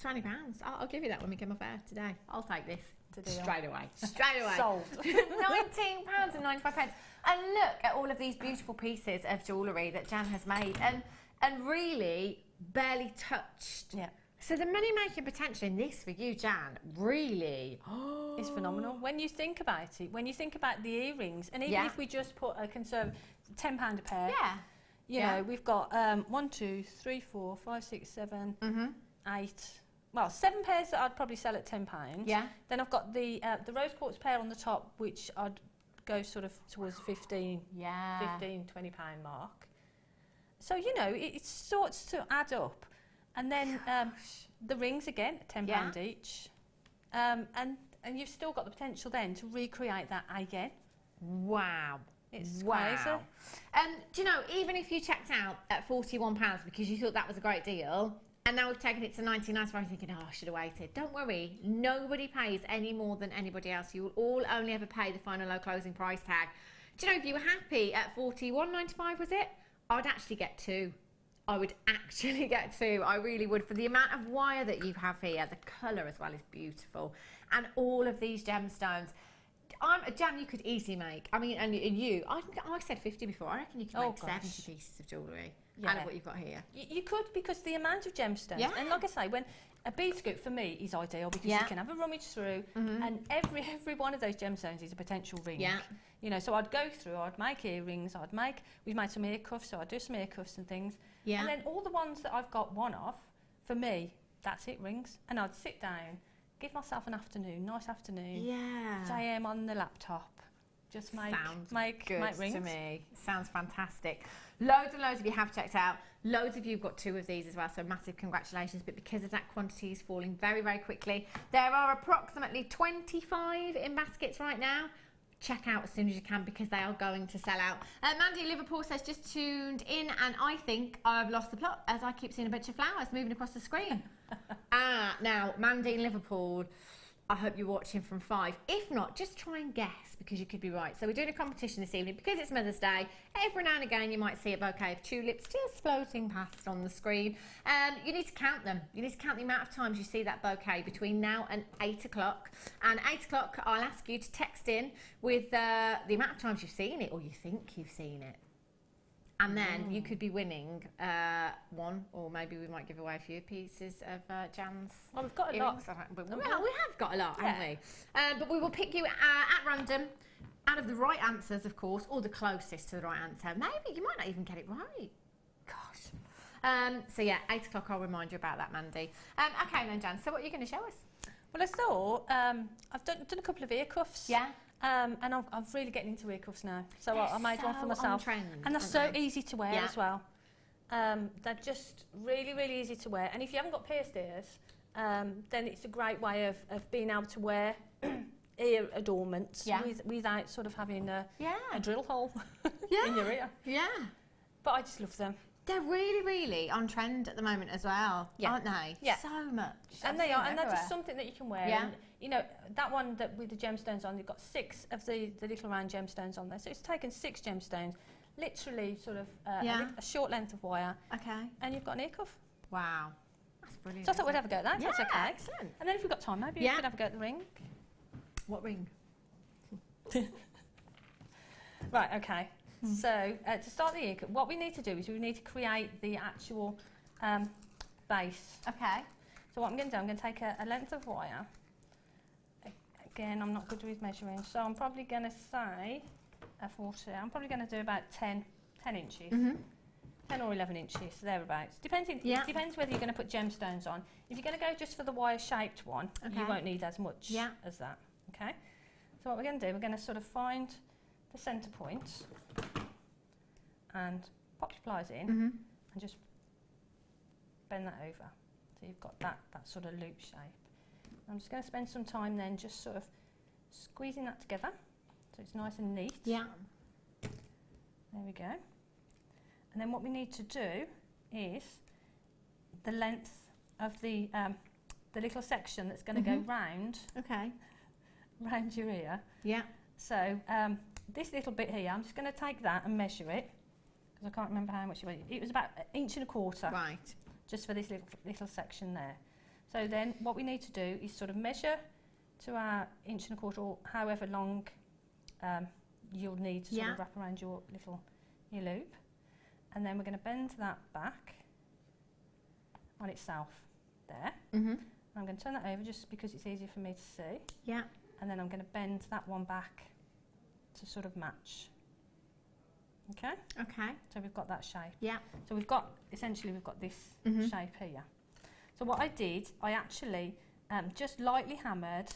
£20. I'll give you that when we come off air today. I'll take this straight away. Straight away. Sold. £19.95. And look at all of these beautiful pieces of jewellery that Jan has made and really barely touched. Yeah. So the money-making potential in this for you, Jan, really is phenomenal. When you think about it, when you think about the earrings, and even if we just put a conservative £10 a pair, you know, we've got 1, 2, 3, 4, 5, 6, 7, 8. Well, 7 pairs that I'd probably sell at £10. Yeah. Then I've got the rose quartz pair on the top, which I'd go sort of towards the 15, £20 mark. So, you know, it starts to add up. And then the rings again, £10 each. And you've still got the potential then to recreate that again. Wow. It's crazy. Do you know, even if you checked out at £41 because you thought that was a great deal, and now we've taken it to £99, I'm thinking, oh, I should have waited. Don't worry, nobody pays any more than anybody else. You will all only ever pay the final low closing price tag. Do you know, if you were happy at £41.95, was it? I'd actually get 2. I would actually get 2. I really would. For the amount of wire that you have here, the colour as well is beautiful. And all of these gemstones. Jan, you could easily make, I mean, and you, I said 50 before. I reckon you could make 70 pieces of jewellery out of what you've got here. You could, because the amount of gemstones. Yeah. And like I say, when a bead scoop for me is ideal because you can have a rummage through and every one of those gemstones is a potential ring. Yeah. You know, so I'd go through, I'd make earrings, we've made some ear cuffs, so I'd do some ear cuffs and things. Yeah. And then all the ones that I've got one of, for me, that's it, rings. And I'd sit down, give myself an afternoon, nice afternoon. Yeah. JM on the laptop. Just make rings. To me. Sounds fantastic. Loads and loads of you have checked out. Loads of you have got 2 of these as well, so massive congratulations. But because of that, quantity is falling very, very quickly. There are approximately 25 in baskets right now. Check out as soon as you can because they are going to sell out. Mandy in Liverpool says, just tuned in and I think I've lost the plot as I keep seeing a bunch of flowers moving across the screen. Now, Mandy in Liverpool, I hope you're watching from 5. If not, just try and guess because you could be right. So we're doing a competition this evening because it's Mother's Day. Every now and again you might see a bouquet of tulips just floating past on the screen. You need to count them. You need to count the amount of times you see that bouquet between now and 8 o'clock. And 8 o'clock I'll ask you to text in with the amount of times you've seen it or you think you've seen it. And then you could be winning 1, or maybe we might give away a few pieces of Jan's. Well, we've got a lot. We have got a lot, haven't we? But we will pick you at random out of the right answers, of course, or the closest to the right answer. Maybe you might not even get it right. Gosh. So yeah, 8 o'clock. I'll remind you about that, Mandy. Okay then, Jan. So what are you going to show us? Well, I thought I've done a couple of ear cuffs. Yeah. And I'm really getting into ear cuffs now. So I made one for myself. And they're so easy to wear as well. They're just really, really easy to wear. And if you haven't got pierced ears, then it's a great way of being able to wear ear adornments without sort of having a drill hole in your ear. Yeah. But I just love them. They're really, really on trend at the moment as well, aren't they? Yeah. So much. And they are, and they're just something that you can wear. Yeah. And, you know, that one that with the gemstones on, you've got 6 of the little round gemstones on there. So it's taken 6 gemstones, literally sort of a short length of wire. Okay. And you've got an ear cuff. Wow. That's brilliant. So I thought we'd have a go at that. Yeah, That's okay. excellent. And then if we've got time, maybe we could have a go at the ring. What ring? Right, okay. So to start the ear cuff, what we need to do is we need to create the actual base. Okay. So what I'm going to do, I'm going to take a length of wire. Again, I'm not good with measuring, so I'm probably going to say a 40. I'm probably going to do about 10 inches. 10 or 11 inches, thereabouts. It depends whether you're going to put gemstones on. If you're going to go just for the wire-shaped one, you won't need as much as that. Okay. So what we're going to do, we're going to sort of find the centre point and pop your pliers in and just bend that over. So you've got that sort of loop shape. I'm just going to spend some time then just sort of squeezing that together so it's nice and neat. Yeah. There we go. And then what we need to do is the length of the little section that's going to go round. Okay. Round your ear. Yeah. So this little bit here, I'm just going to take that and measure it because I can't remember how much it was. It was about 1.25 inches. Right. Just for this little section there. So then what we need to do is sort of measure to our 1.25 inches or however long you'll need to sort of wrap around your loop. And then we're going to bend that back on itself there. I'm going to turn that over just because it's easier for me to see. Yeah. And then I'm going to bend that one back to sort of match. Okay? Okay. So we've got that shape. Yeah. So we've got this shape here. So what I did, I actually just lightly hammered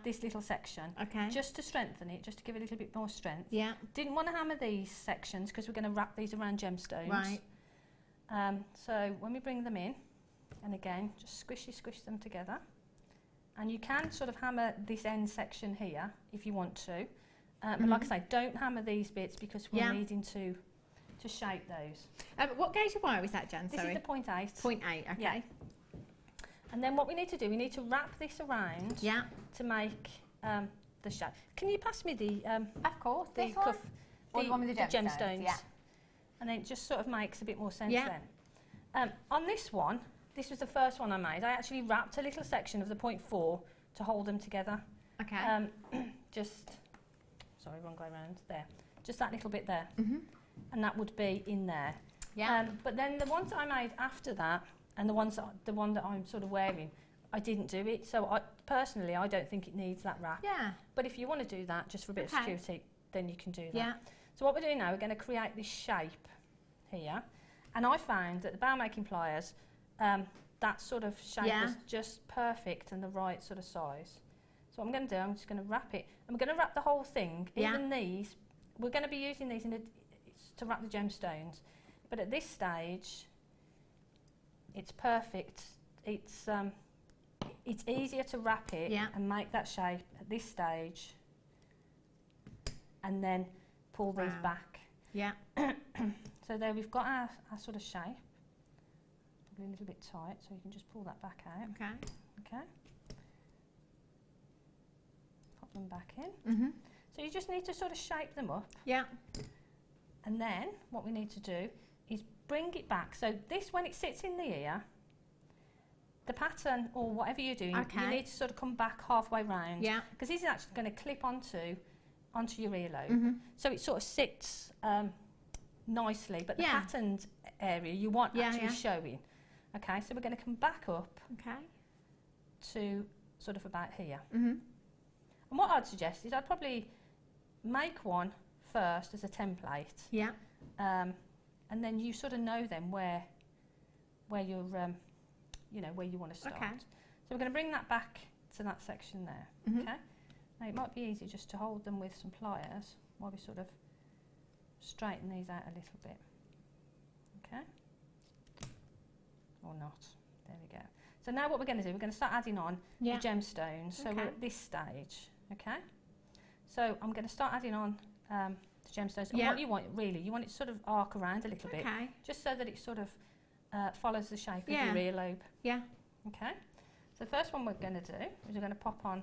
this little section. Okay. Just to strengthen it, just to give it a little bit more strength. Yeah. Didn't want to hammer these sections because we're going to wrap these around gemstones. Right. So when we bring them in, and again, just squish them together. And you can sort of hammer this end section here if you want to. But like I say, don't hammer these bits because we're needing to shape those. What gauge of wire is that, Jan? This is the 0.8. 0.8, okay. Yeah. And then what we need to do, we need to wrap this around to make the shape. Can you pass me the of course, the this cuff, one? Or the one with the gemstones? Yeah. And then it just sort of makes a bit more sense then. On this one, this was the first one I made. I actually wrapped a little section of the 0.4 to hold them together. Okay. Sorry, wrong way around. There. Just that little bit there. And that would be in there. Yeah. But then the ones that I made after that, and the one that I'm sort of wearing, I didn't do it. So personally, I don't think it needs that wrap. Yeah. But if you want to do that, just for a bit of security, then you can do that. Yeah. So what we're doing now, we're going to create this shape here. And I found that the bow making pliers, that sort of shape is just perfect and the right sort of size. So what I'm going to do, I'm just going to wrap it. I'm going to wrap the whole thing. Even these, we're going to be using these to wrap the gemstones. But at this stage, it's perfect. It's easier to wrap it and make that shape at this stage, and then pull these back. Yeah. So there we've got our sort of shape. Probably a little bit tight, so you can just pull that back out. Okay. Okay. Pop them back in. So you just need to sort of shape them up. Yeah. And then what we need to do is bring it back. So this, when it sits in the ear, the pattern or whatever you're doing, you need to sort of come back halfway round. Yeah. Because this is actually going to clip onto your earlobe. So it sort of sits nicely, but the patterned area you want actually showing. Okay, so we're going to come back up to sort of about here. And what I'd suggest is I'd probably make one first as a template. Yeah. And then you sort of know then where you're, where you want to start. Okay. So we're going to bring that back to that section there. Okay. Now it might be easy just to hold them with some pliers while we sort of straighten these out a little bit. Okay. Or not. There we go. So now what we're going to do, we're going to start adding on the gemstones. So we're at this stage. Okay. So I'm going to start adding on the gemstones. And what you want, really, you want it to sort of arc around a little bit, just so that it sort of follows the shape of your earlobe. Yeah. Okay. So the first one we're going to do is we're going to pop on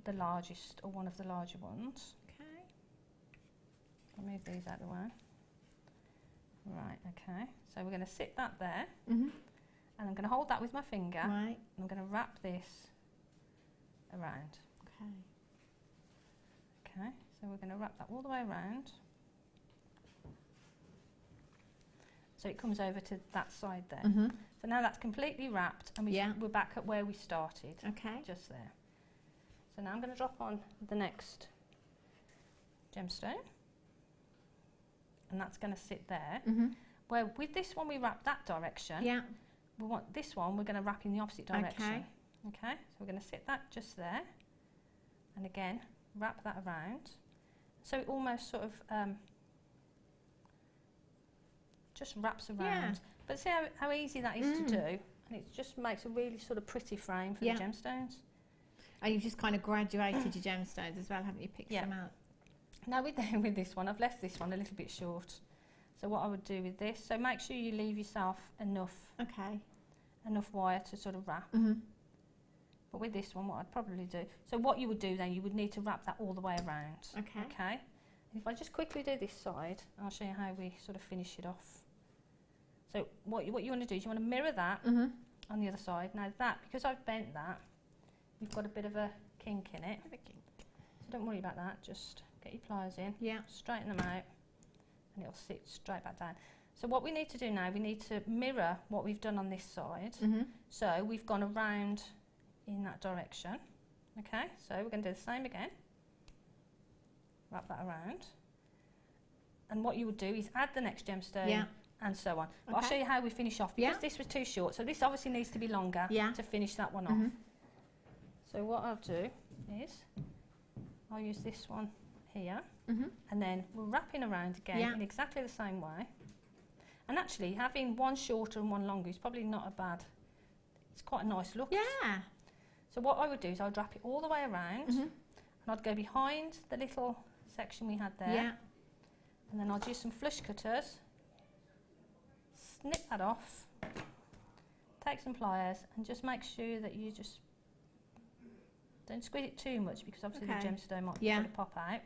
the largest, or one of the larger ones. Okay. I'll move these out of the way. Right, okay. So we're going to sit that there, Mhm. and I'm going to hold that with my finger, Right. and I'm going to wrap this around. Okay. Okay, so we're going to wrap that all the way around. So it comes over to that side there. Mhm. So now that's completely wrapped, and we're back at where we started, Okay. just there. So now I'm going to drop on the next gemstone, and that's going to sit there. Mhm. Where with this one we wrap that direction, Yeah. we want this one we're going to wrap in the opposite direction. Okay. Okay, so we're going to sit that just there, and again wrap that around, so it almost sort of just wraps around. Yeah. But see how easy that is to do, and it just makes a really sort of pretty frame for the gemstones. And you've just kind of graduated your gemstones as well, haven't you? Picked them out. Now with this one, I've left this one a little bit short. So what I would do with this, so make sure you leave yourself enough wire to sort of wrap. Mhm. But with this one, what I'd probably do, so what you would do then, you would need to wrap that all the way around. Okay. Okay. And if I just quickly do this side, I'll show you how we sort of finish it off. So what you want to do is you want to mirror that Mhm. on the other side. Now that, because I've bent that, you've got a bit of a kink in it. So don't worry about that, just get your pliers in, straighten them out, and it'll sit straight back down. So what we need to do now, we need to mirror what we've done on this side. So we've gone around in that direction. Okay, so we're going to do the same again. Wrap that around. And what you would do is add the next gemstone and so on. But I'll show you how we finish off, because this was too short, so this obviously needs to be longer to finish that one off. So what I'll do is I'll use this one here, and then we're wrapping around again in exactly the same way. And actually having one shorter and one longer is probably not a bad, it's quite a nice look. Yeah. So what I would do is I'd wrap it all the way around, and I'd go behind the little section we had there, and then I'll use some flush cutters, snip that off, take some pliers, and just make sure that you just don't squeeze it too much, because obviously the gemstone might sort of pop out.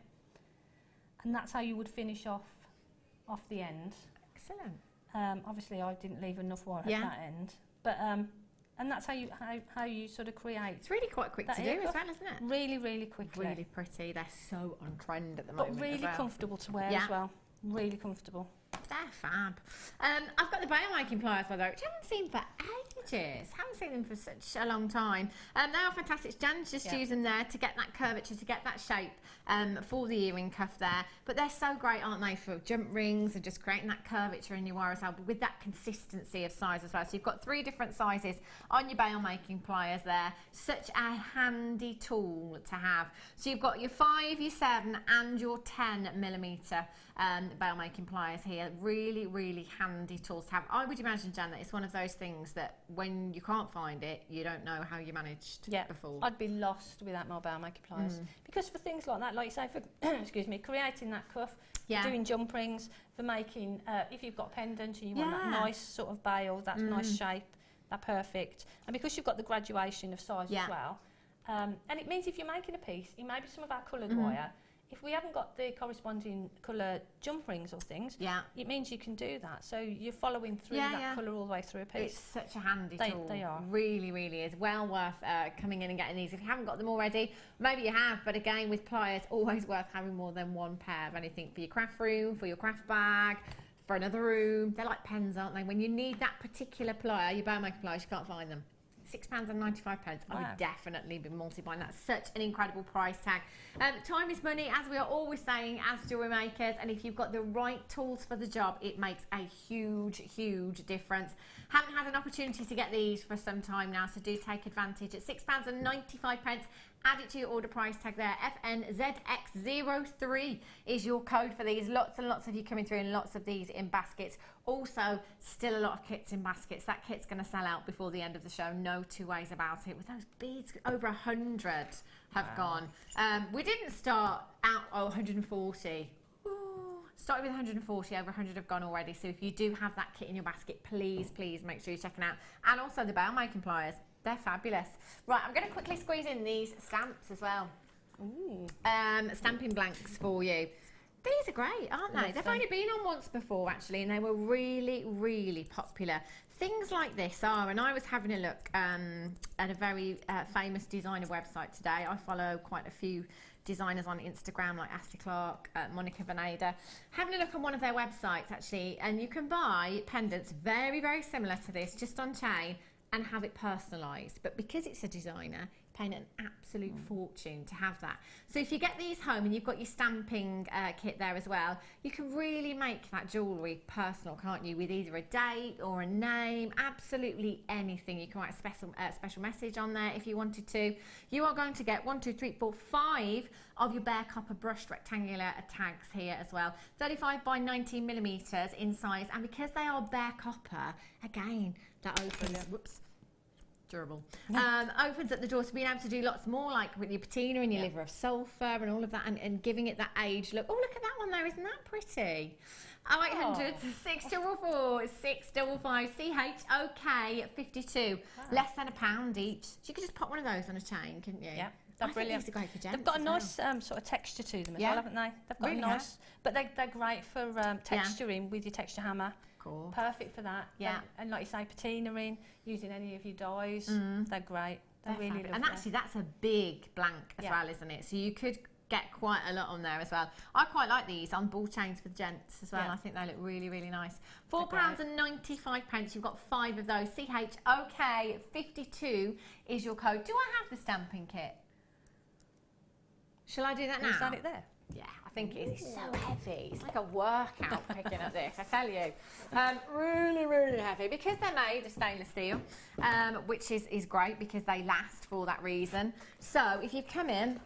And that's how you would finish off the end. Excellent. Obviously I didn't leave enough wire at that end, but and that's how you sort of create. It's really quite quick to do as well, isn't it? Really, really quickly. Really pretty. They're so on trend at the moment. But really comfortable to wear as well. Really comfortable. They're fab. I've got the bail making pliers, by the way, which I haven't seen for ages. Haven't seen them for such a long time. They are fantastic. Jan's just using them there to get that curvature, to get that shape for the earring cuff there. But they're so great, aren't they, for jump rings and just creating that curvature in your wire as well, but with that consistency of size as well. So you've got 3 different sizes on your bail making pliers there. Such a handy tool to have. So you've got your 5, your 7 and your 10mm bail making pliers here. Really, really handy tools to have. I would imagine, Jan, that it's one of those things that when you can't find it, you don't know how you managed before. I'd be lost without my bail making pliers. Because for things like that, like you say, for excuse me, creating that cuff, for doing jump rings, for making, if you've got a pendant and you want that nice sort of bail, that nice shape, that perfect. And because you've got the graduation of size as well, and it means if you're making a piece, it may be some of our coloured wire. If we haven't got the corresponding colour jump rings or things, it means you can do that. So you're following through that colour all the way through a piece. It's such a handy tool. They are. Really, really is. Well worth coming in and getting these. If you haven't got them already, maybe you have, but again, with pliers, always worth having more than one pair of anything for your craft room, for your craft bag, for another room. They're like pens, aren't they? When you need that particular plier, your bail making pliers, you can't find them. £6.95. I would definitely be multiplying. That's such an incredible price tag. Time is money, as we are always saying as jewellery makers, and if you've got the right tools for the job, it makes a huge, huge difference. Haven't had an opportunity to get these for some time now, so do take advantage. At £6.95, add it to your order price tag there. FNZX03 is your code for these. Lots and lots of you coming through, and lots of these in baskets. Also, still a lot of kits in baskets. That kit's going to sell out before the end of the show, no two ways about it. With those beads, over 100 have gone. We didn't start out 140. Started with 140, over 100 have gone already. So if you do have that kit in your basket, please make sure you're checking out. And also the bell making pliers, they're fabulous. Right, I'm going to quickly squeeze in these stamps as well. Ooh. Stamping blanks for you. These are great, aren't they? They've only been on once before, actually, and they were really popular. Things like this are, and I was having a look at a very famous designer website today. I follow quite a few designers on Instagram, like Ashley Clark, Monica Veneda. Having a look on one of their websites, actually, and you can buy pendants very similar to this, just on chain, and have it personalised. But because it's a designer, paying an absolute fortune to have that. So if you get these home and you've got your stamping kit there as well, you can really make that jewellery personal, can't you? With either a date or a name, absolutely anything. You can write a special message on there if you wanted to. You are going to get 1, 2, 3, 4, 5 of your bare copper brushed rectangular tags here as well. 35 by 19 millimeters in size, and because they are bare copper, again, that opens, whoops, durable, opens up the door to being able to do lots more, like with your patina and your liver of sulphur and all of that, and giving it that age look. Oh, look at that one there, isn't that pretty? 0800 644 655 CHOK 52, less than £1 each. So you could just pop one of those on a chain, couldn't you? Yeah, they're brilliant. These are great for gents. They've got a nice sort of texture to them as well, haven't they? They've got a nice, but they're great for texturing with your texture hammer. Cool. Perfect for that. Yeah. And like you say, patinaing, using any of your dyes, they're great. They're really lovely. And actually, that's a big blank as well, isn't it? So you could get quite a lot on there as well. I quite like these on ball chains for gents as well. I think they look really nice. £4.95. You've got 5 of those. CHOK 52 is your code. Do I have the stamping kit? Shall I do that now? Is that it there? Yeah, I think it is. It's so heavy. It's like a workout picking up this, I tell you. Really heavy, because they're made of stainless steel, which is great because they last for that reason. So if you come in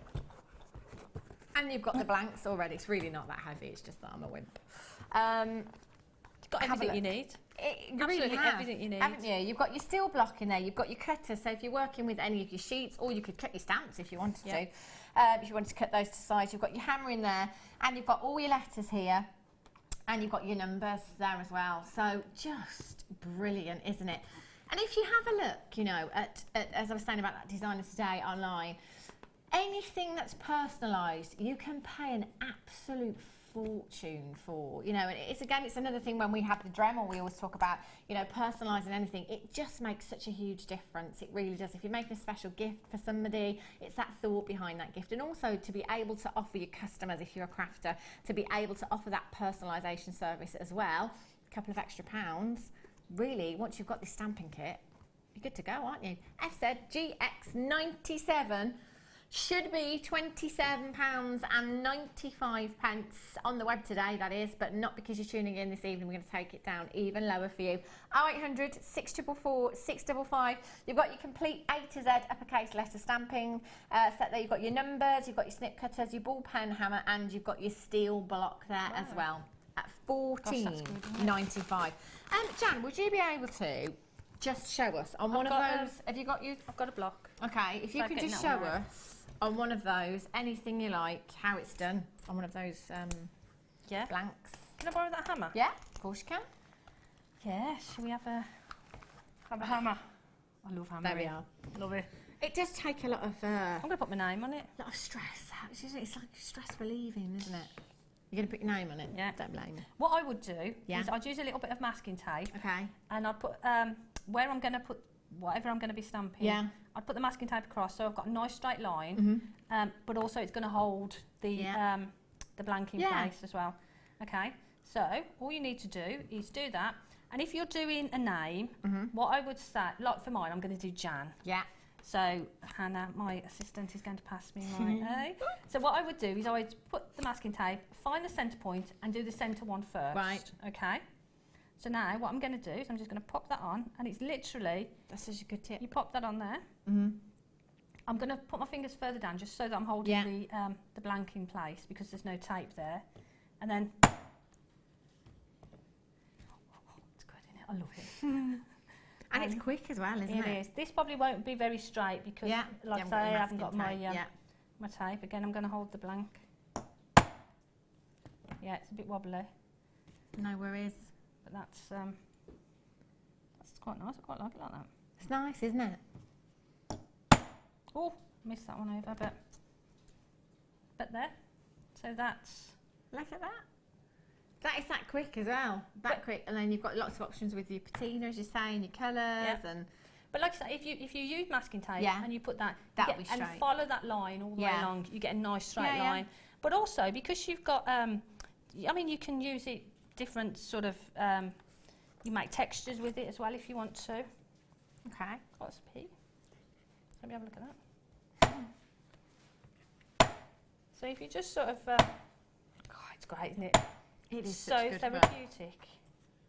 and you've got the blanks already, it's really not that heavy. It's just that I'm a wimp. You've got everything you need. Absolutely everything you need. Haven't you? You've got your steel block in there, you've got your cutter, so if you're working with any of your sheets, or you could cut your stamps if you wanted to. If you wanted to cut those to size, you've got your hammer in there, and you've got all your letters here, and you've got your numbers there as well. So just brilliant, isn't it? And if you have a look, you know, at as I was saying about that designer today online, anything that's personalised, you can pay an absolute fortune for, you know. And it's another thing when we have the Dremel, we always talk about, you know, personalising anything. It just makes such a huge difference. It really does. If you're making a special gift for somebody, it's that thought behind that gift, and also to be able to offer your customers, if you're a crafter, to be able to offer that personalisation service as well, a couple of extra pounds. Really, once you've got this stamping kit, you're good to go, aren't you? FZGX97 should be £27.95 on the web today, that is, but not because you're tuning in this evening. We're going to take it down even lower for you. 0800 644 655. You've got your complete A to Z uppercase letter stamping set there. You've got your numbers, you've got your snip cutters, your ball pen hammer, and you've got your steel block there as well at £14.95. Jan, would you be able to just show us on one of those? Have you got I've got a block. Okay, if you could just show us on one of those, anything you like, how it's done on one of those blanks. Can I borrow that hammer? Yeah, of course you can. Yeah, shall we have a hammer? I love hammering. There we are. Love it. It does take a lot of... I'm going to put my name on it. A lot of stress. It's like stress relieving, isn't it? You're going to put your name on it? Yeah. Don't blame me. What I would do is I'd use a little bit of masking tape. Okay. And I'd put where I'm going to put whatever I'm going to be stamping. Yeah. I'd put the masking tape across, so I've got a nice straight line, but also it's going to hold the blank in place as well. Okay. So all you need to do is do that. And if you're doing a name, what I would say, like for mine, I'm going to do Jan. Yeah. So Hannah, my assistant, is going to pass me my A. So what I would do is I would put the masking tape, find the centre point, and do the centre one first. Right. Okay. So now what I'm going to do is I'm just going to pop that on, and it's literally... That's such a good tip. You pop that on there. I'm going to put my fingers further down just so that I'm holding the blank in place, because there's no tape there. And then... I love it. And it's quick as well, isn't it? It is. This probably won't be very straight because, like I say, I haven't got my my tape. Again, I'm going to hold the blank. Yeah, it's a bit wobbly. No worries. But that's quite nice. I quite like it like that. It's nice, isn't it? Oh, missed that one over, but there. So that's... Look at that. That is that quick as well. That quick, and then you've got lots of options with your patina, as you say, and your colours, and. But like I say, if you use masking tape and you put that, that'll be straight. and follow that line all the way along, you get a nice straight line. But also because you've got, I mean, you can use it different sort of. You make textures with it as well if you want to. Okay. What's a pea? Let me have a look at that. So if you just sort of, it's great, isn't it? It is so therapeutic.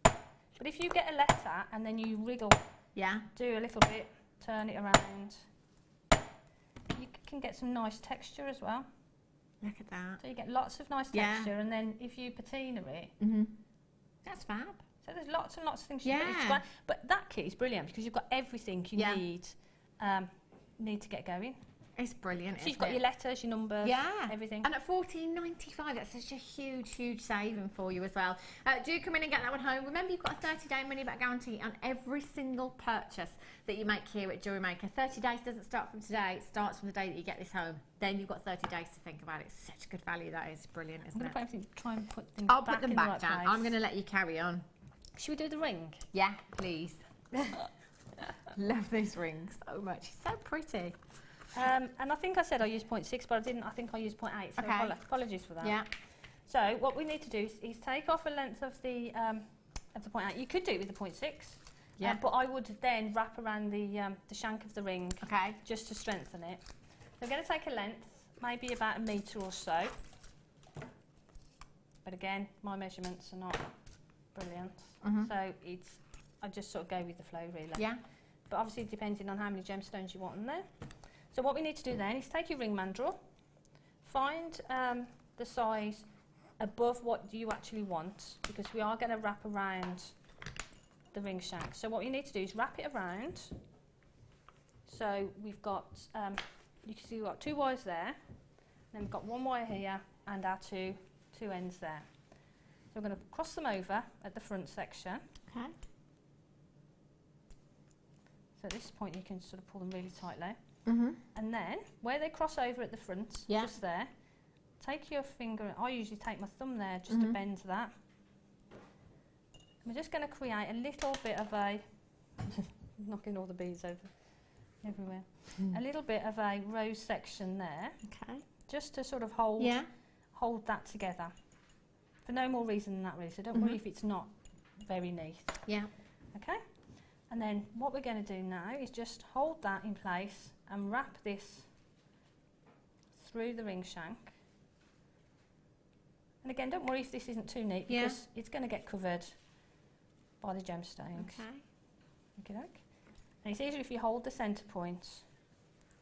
But if you get a letter and then you wriggle, do a little bit, turn it around, you can get some nice texture as well. Look at that. So you get lots of nice texture, and then if you patina it, that's fab. So there's lots and lots of things you can do. But that kit is brilliant because you've got everything you need to get going. It's brilliant. So you've got your letters, your numbers, everything. And at $14.95, that's such a huge, huge saving for you as well. Do come in and get that one home. Remember, you've got a 30-day money-back guarantee on every single purchase that you make here at Jewellery Maker. 30 days doesn't start from today. It starts from the day that you get this home. Then you've got 30 days to think about it. It's such good value. That is brilliant, isn't it? Try and put things I'll back put them in back the down. right I'm going to let you carry on. Should we do the ring? Yeah, please. Love this ring so much. It's so pretty. And I think I said I used 0.6, but I didn't. I think I used 0.8, so apologies for that. Yeah. So what we need to do is take off a length of the 0.8. You could do it with the 0.6, but I would then wrap around the shank of the ring, just to strengthen it. So we're going to take a length, maybe about 1 metre or so. But again, my measurements are not brilliant, so I just sort of go with the flow really. Yeah. But obviously depending on how many gemstones you want in there. So what we need to do then is take your ring mandrel, find the size above what you actually want, because we are going to wrap around the ring shank. So what you need to do is wrap it around. So we've got, you can see we've got 2 wires there, then we've got 1 wire here and our two ends there. So we're going to cross them over at the front section. Okay. So at this point you can sort of pull them really tightly. And then, where they cross over at the front, just there, take your finger, I usually take my thumb there just to bend that. We're just going to create a little bit of a, knocking all the beads over everywhere, a little bit of a rose section there, just to sort of hold that together. For no more reason than that really, so don't worry if it's not very neat. Yeah. Okay? And then what we're going to do now is just hold that in place and wrap this through the ring shank. And again, don't worry if this isn't too neat, because it's going to get covered by the gemstones. Okay. And it's easier if you hold the centre point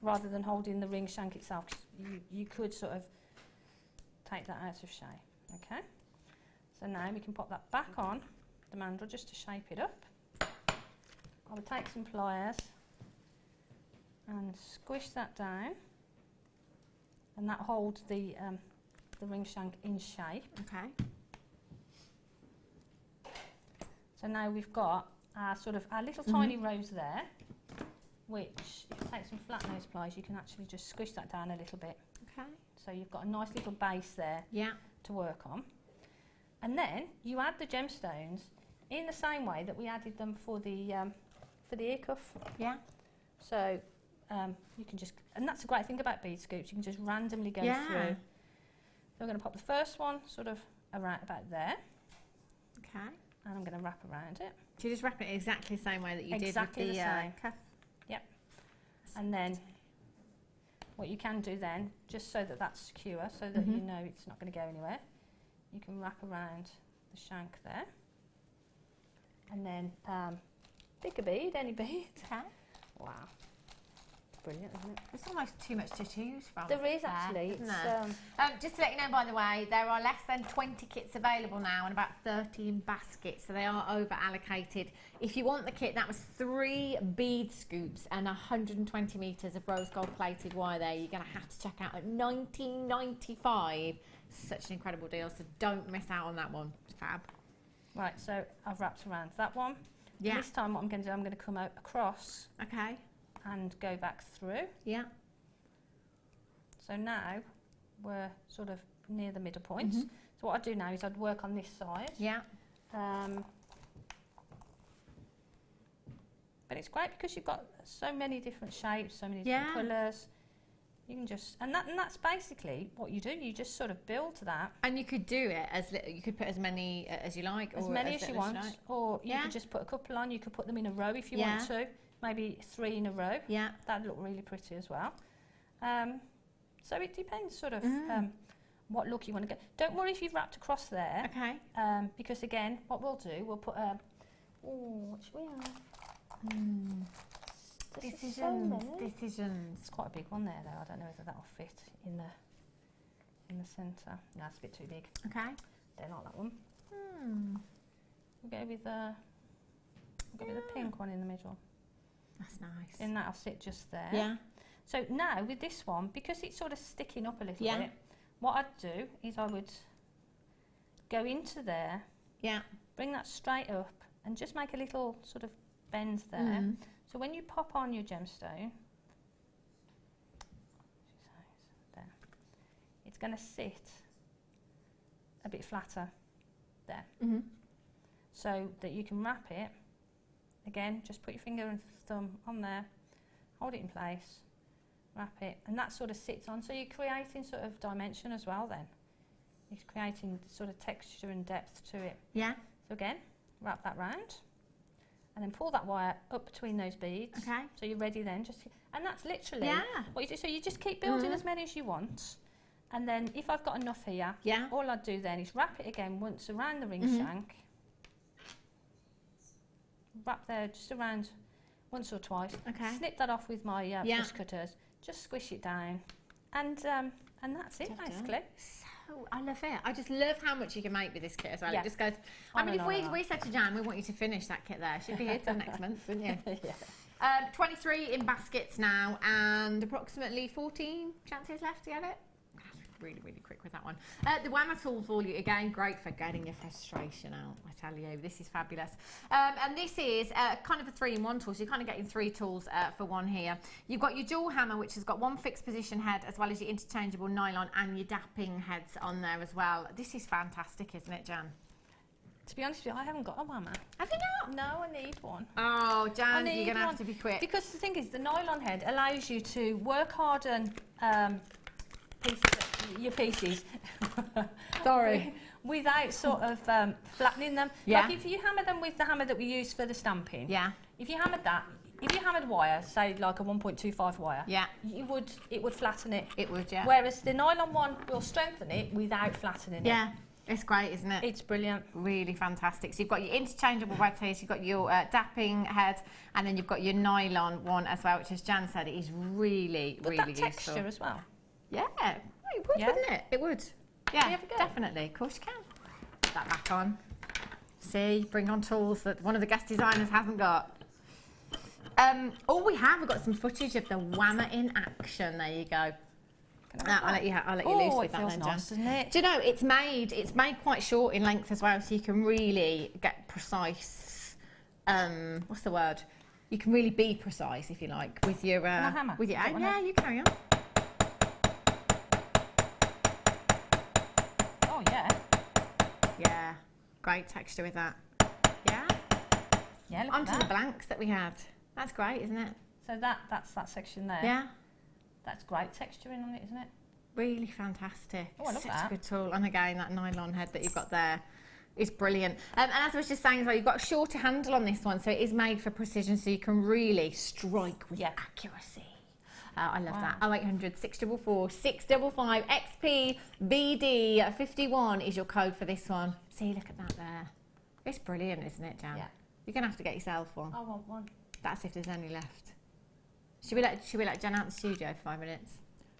rather than holding the ring shank itself. You could sort of take that out of shape. Okay. So now we can pop that back on the mandrel just to shape it up. I would take some pliers and squish that down, and that holds the ring shank in shape. Okay. So now we've got our little tiny rose there, which if you take some flat nose pliers, you can actually just squish that down a little bit. Okay. So you've got a nice little base there to work on, and then you add the gemstones in the same way that we added them for the ear cuff. Yeah. So you can just, and that's a great thing about bead scoops, you can just randomly go through. So we're going to pop the first one sort of around about there. Okay. And I'm going to wrap around it. So you just wrap it exactly the same way that you did with the cuff? Yep. And then what you can do then, just so that that's secure, so that you know it's not going to go anywhere, you can wrap around the shank there. And then pick a bead, any bead. Okay. Wow. brilliant, isn't it? There's almost too much to choose from. There is actually. Isn't there? Just to let you know, by the way, there are less than 20 kits available now and about 13 baskets, so they are over allocated. If you want the kit, that was 3 bead scoops and 120 metres of rose gold plated wire there. You're going to have to check out at $19.95. Such an incredible deal, so don't miss out on that one. It's fab. Right, so I've wrapped around that one. Yeah. This time what I'm going to do, I'm going to come out across. Okay. And go back through. Yeah. So now we're sort of near the middle point. So what I'd do now is I'd work on this side. Yeah. But it's great because you've got so many different shapes, so many different colours. You can just, and that's basically what you do. You just sort of build that. And you could do it as you could put as many as you like, as many as you want, or you could just put a couple on. You could put them in a row if you want to. Maybe 3 in a row. Yeah, that'd look really pretty as well. So it depends sort of what look you want to get. Don't worry if you've wrapped across there. Okay. Because again, what we'll do, we'll put a. Oh, what should we have? Decisions. It's quite a big one there, though. I don't know whether that'll fit in the centre. No, it's a bit too big. Okay. Don't like that one. We'll go with the pink one in the middle. That's nice. And that'll sit just there. Yeah. So now with this one, because it's sort of sticking up a little bit, what I'd do is I would go into there. Yeah. Bring that straight up and just make a little sort of bend there. So when you pop on your gemstone, there, it's going to sit a bit flatter there. So that you can wrap it. Again, just put your finger and thumb on there, hold it in place, wrap it, and that sort of sits on. So you're creating sort of dimension as well then. You're creating sort of texture and depth to it. Yeah. So again, wrap that round. And then pull that wire up between those beads. Okay. So you're ready then. And that's literally what you do. So you just keep building as many as you want. And then if I've got enough here, all I'd do then is wrap it again once around the ring shank. Wrap there just around once or twice. Okay. Snip that off with my push cutters. Just squish it down. And that's it basically. Oh, I love it. I just love how much you can make with this kit as well. It just goes. I mean, if we said to Jan, we want you to finish that kit there, she'd be here till next month, wouldn't you? 23 in baskets now, and approximately 14 chances left to get it. Really, really quick with that one. The Whammer tool for you, again, great for getting your frustration out, I tell you. This is fabulous. And this is kind of a 3-in-1 tool, so you're kind of getting 3 tools for one here. You've got your dual hammer, which has got 1 fixed position head, as well as your interchangeable nylon and your dapping heads on there as well. This is fantastic, isn't it, Jan? To be honest with you, I haven't got a whammer. Have you not? No, I need one. Oh, Jan, you're going to have to be quick. Because the thing is, the nylon head allows you to work hard and your pieces sorry without sort of flattening them. Like if you hammer them with the hammer that we use for the stamping, if you hammered wire, say like a 1.25 wire, it would flatten it. It would, whereas the nylon one will strengthen it without flattening it. It's great, isn't it? It's brilliant. Really fantastic. So you've got your interchangeable red here, so you've got your dapping head, and then you've got your nylon one as well, which, as Jan said, it is really, really useful. Texture as well. Yeah, it would, wouldn't it? It would. Yeah, definitely. Of course you can. Put that back on. See, bring on tools that one of the guest designers hasn't got. All we've got some footage of the Whammer in action. There you go. I'll let you loose with that then, Jan. Nice, doesn't it? Do you know, it's made quite short in length as well, so you can really get precise. What's the word? You can really be precise, if you like, with your hammer. With your aim. Yeah, you carry on. Oh yeah. Yeah, great texture with that. Yeah. Yeah. Look Onto the blanks that we had. That's great, isn't it? So that's that section there. Yeah. That's great texturing on it, isn't it? Really fantastic. Oh, I love Such that. a good tool. And again, that nylon head that you've got there is brilliant. And as I was just saying as well, you've got a shorter handle on this one, so it is made for precision, so you can really strike with accuracy. I love that. 0800 644 655 XP BD 51 is your code for this one. See, look at that there. It's brilliant, isn't it, Jan? Yeah. You're going to have to get yourself one. I want one. That's if there's any left. Should we let Jen out the studio for 5 minutes?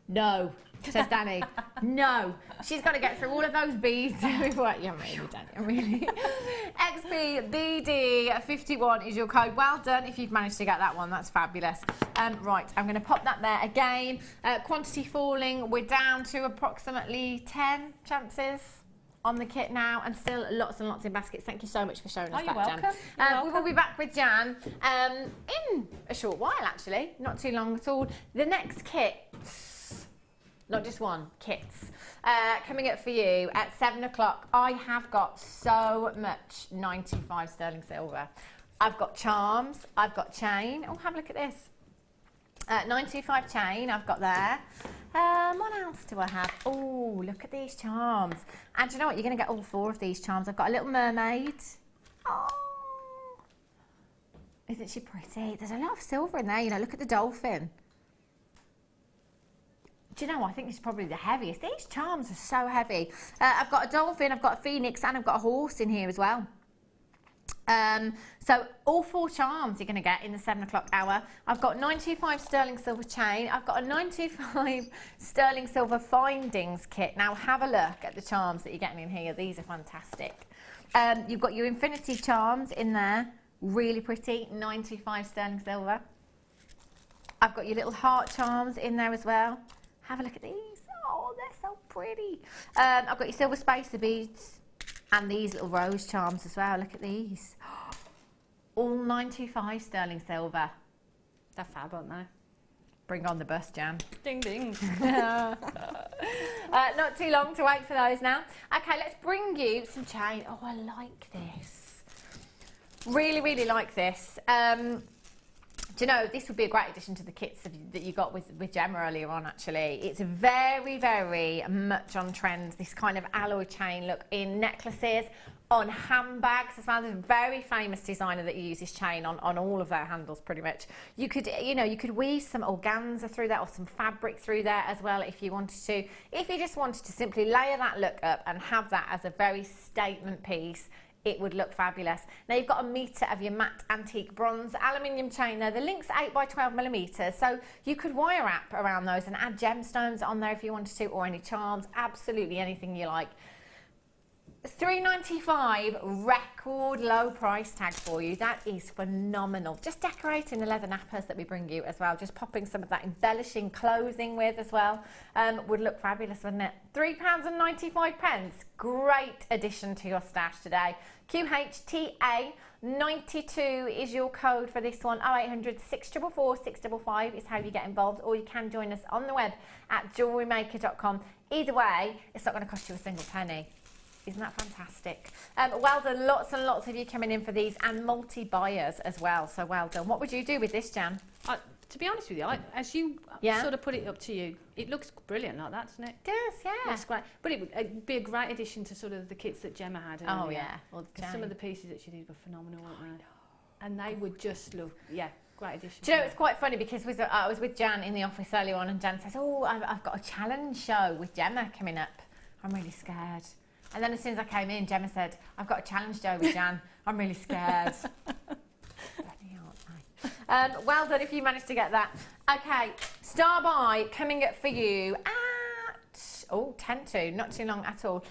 No, says Danny. No, she's got to get through all of those beads. Yeah, really, Danny, really. XBBD51 is your code. Well done if you've managed to get that one. That's fabulous. Right, I'm going to pop that there again. Quantity falling. We're down to approximately 10 chances on the kit now, and still lots and lots in baskets. Thank you so much for showing us that, Jan. We will be back with Jan in a short while, actually. Not too long at all. The next kit. Not just one, kits. Coming up for you at 7 o'clock. I have got so much 95 sterling silver. I've got charms, I've got chain. Oh, have a look at this. 95 chain I've got there. What else do I have? Oh, look at these charms. And do you know what? You're going to get all 4 of these charms. I've got a little mermaid. Oh, isn't she pretty? There's a lot of silver in there. You know, look at the dolphin. Do you know what? I think this is probably the heaviest. These charms are so heavy. I've got a dolphin, I've got a phoenix, and I've got a horse in here as well. So all 4 charms you're going to get in the 7 o'clock hour. I've got 925 sterling silver chain. I've got a 925 sterling silver findings kit. Now have a look at the charms that you're getting in here. These are fantastic. You've got your infinity charms in there. Really pretty. 925 sterling silver. I've got your little heart charms in there as well. Have a look at these. Oh, they're so pretty. I've got your silver spacer beads and these little rose charms as well. Look at these. All 925 sterling silver. They're fab, aren't they? Bring on the bus, Jan. Ding, ding. Not too long to wait for those now. Okay, let's bring you some chain. Oh, I like this. Really, really like this. Do you know, this would be a great addition to the kits that you got with Gemma earlier on, actually. It's very, very much on trend, this kind of alloy chain look in necklaces, on handbags as well. There's a very famous designer that uses chain on all of their handles, pretty much. You could, you know, you could weave some organza through there or some fabric through there as well if you wanted to. If you just wanted to simply layer that look up and have that as a very statement piece, it would look fabulous. Now you've got a metre of your matte antique bronze aluminium chain there. The link's 8 by 12 millimetres, so you could wire wrap around those and add gemstones on there if you wanted to, or any charms, absolutely anything you like. $3.95 record low price tag for you. That is phenomenal. Just decorating the leather nappers that we bring you as well, just popping some of that embellishing clothing with as well, would look fabulous, wouldn't it? £3.95. Great addition to your stash today. QHTA 92 is your code for this one. 0800 644 655 is how you get involved, or you can join us on the web at JewelleryMaker.com. Either way, it's not going to cost you a single penny. Isn't that fantastic? Well done, lots and lots of you coming in for these, and multi-buyers as well, so well done. What would you do with this, Jan? To be honest with you, as you sort of put it up to you, it looks brilliant like that, doesn't it? It does, yeah. That's great. But it would be a great addition to sort of the kits that Gemma had earlier. Oh, yeah. Because some of the pieces that she did were phenomenal, weren't they? And they would just look, great addition. Do you know, it's quite funny because I was with Jan in the office earlier on, and Jan says, oh, I've got a challenge show with Gemma coming up. I'm really scared. And then as soon as I came in, Gemma said, I've got a challenge show with Jan. I'm really scared. Well done if you managed to get that. Okay, Star Buy coming up for you at 10 to, not too long at all.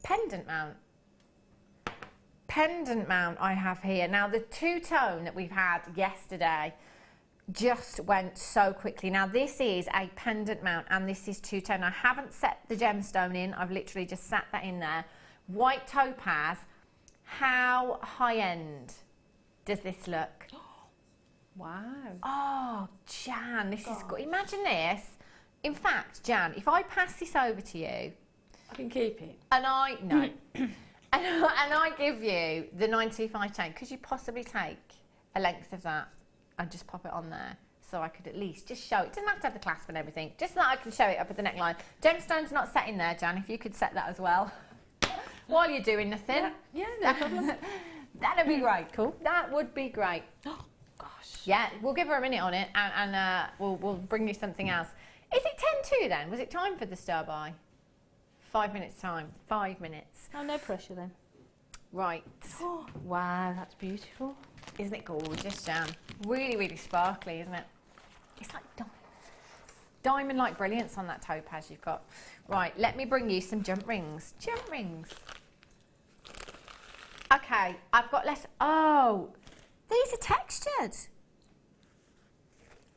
Pendant mount. Pendant mount I have here. Now the two-tone that we've had yesterday just went so quickly. Now this is a pendant mount and this is two-tone. I haven't set the gemstone in, I've literally just sat that in there. White topaz. How high-end does this look? Wow. Oh, Jan, this is good. Imagine this. In fact, Jan, if I pass this over to you... I can keep it. And I give you the 925 chain, could you possibly take a length of that and just pop it on there? So I could at least just show it. It doesn't have to have the clasp and everything, just so that I can show it up at the neckline. Gemstone's not set in there, Jan, if you could set that as well. While you're doing nothing. Yeah, no problem. That'd be great. Cool. That would be great. Oh, gosh. Yeah, we'll give her a minute on it and we'll bring you something else. Is it 10 to then? Was it time for the stir by? 5 minutes time. 5 minutes. Oh, no pressure then. Right. Oh, wow, that's beautiful. Isn't it gorgeous, Jan? Really, really sparkly, isn't it? It's like diamond-like brilliance on that topaz you've got. Right, let me bring you some jump rings. Jump rings. Okay, I've got less. Oh, these are textured.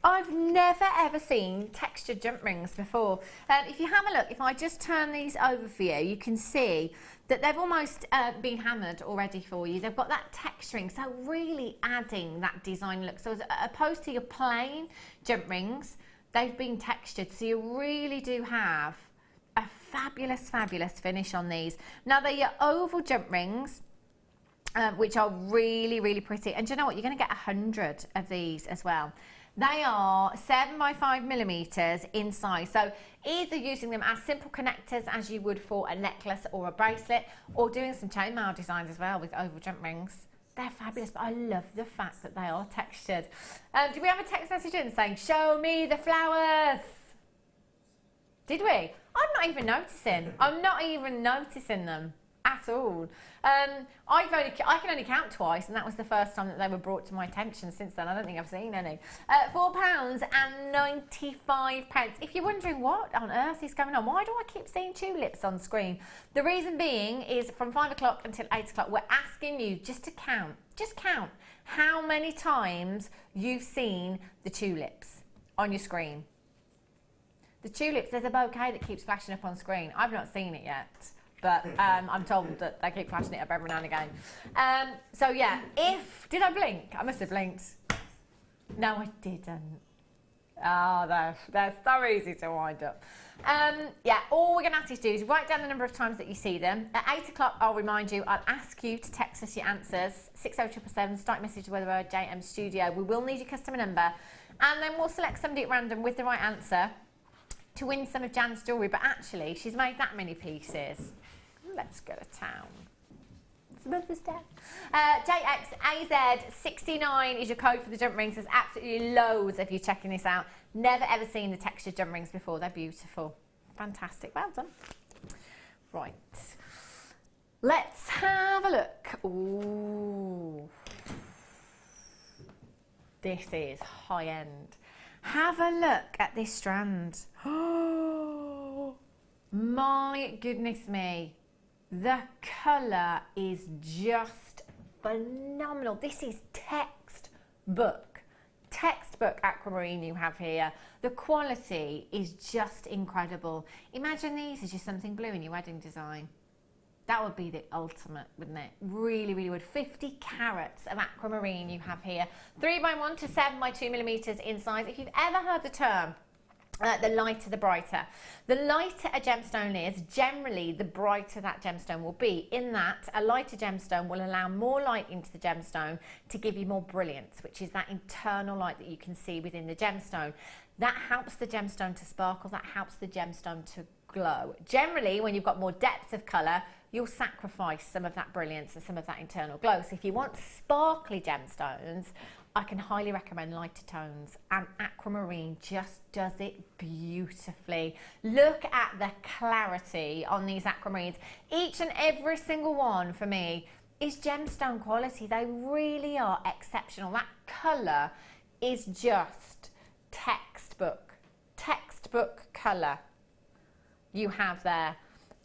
I've never ever seen textured jump rings before. If you have a look, if I just turn these over for you, you can see that they've almost been hammered already for you. They've got that texturing, so really adding that design look. So as opposed to your plain jump rings, they've been textured, so you really do have a fabulous, fabulous finish on these. Now they're your oval jump rings, which are really, really pretty. And do you know what? You're going to get 100 of these as well. They are 7 by 5 millimeters in size. So either using them as simple connectors as you would for a necklace or a bracelet, or doing some chainmail designs as well with oval jump rings. They're fabulous, but I love the fact that they are textured. Did we have a text message in saying, show me the flowers? Did we? I'm not even noticing. I'm not even noticing them at all. I can only count twice, and that was the first time that they were brought to my attention. Since then, I don't think I've seen any. £4.95. If you're wondering what on earth is going on, why do I keep seeing tulips on screen? The reason being is from 5 o'clock until 8 o'clock, we're asking you just to count how many times you've seen the tulips on your screen. The tulips, there's a bouquet that keeps flashing up on screen. I've not seen it yet, but I'm told that they keep flashing it up every now and again. So yeah, did I blink? I must have blinked. No, I didn't. Oh, they're so easy to wind up. Yeah, all we're going to ask you to do is write down the number of times that you see them. At 8 o'clock, I'll remind you, I'll ask you to text us your answers, 60777, start message with the word JM Studio. We will need your customer number, and then we'll select somebody at random with the right answer to win some of Jan's jewellery. But actually, she's made that many pieces. Let's go to town. It's Mother's Day. JXAZ69 is your code for the jump rings. There's absolutely loads of you checking this out. Never ever seen the textured jump rings before. They're beautiful. Fantastic. Well done. Right. Let's have a look. Ooh. This is high end. Have a look at this strand. Oh, my goodness me. The colour is just phenomenal. This is textbook aquamarine you have here. The quality is just incredible. Imagine these as just something blue in your wedding design. That would be the ultimate, wouldn't it? Really, really would. 50 carats of aquamarine you have here. 3 by 1 to 7 by 2 millimeters in size. If you've ever heard the term, the lighter the brighter. The lighter a gemstone is, generally the brighter that gemstone will be, in that a lighter gemstone will allow more light into the gemstone to give you more brilliance, which is that internal light that you can see within the gemstone. That helps the gemstone to sparkle, that helps the gemstone to glow. Generally, when you've got more depth of colour, you'll sacrifice some of that brilliance and some of that internal glow. So if you want sparkly gemstones, I can highly recommend lighter tones, and aquamarine just does it beautifully. Look at the clarity on these aquamarines. Each and every single one for me is gemstone quality. They really are exceptional. That colour is just textbook colour you have there.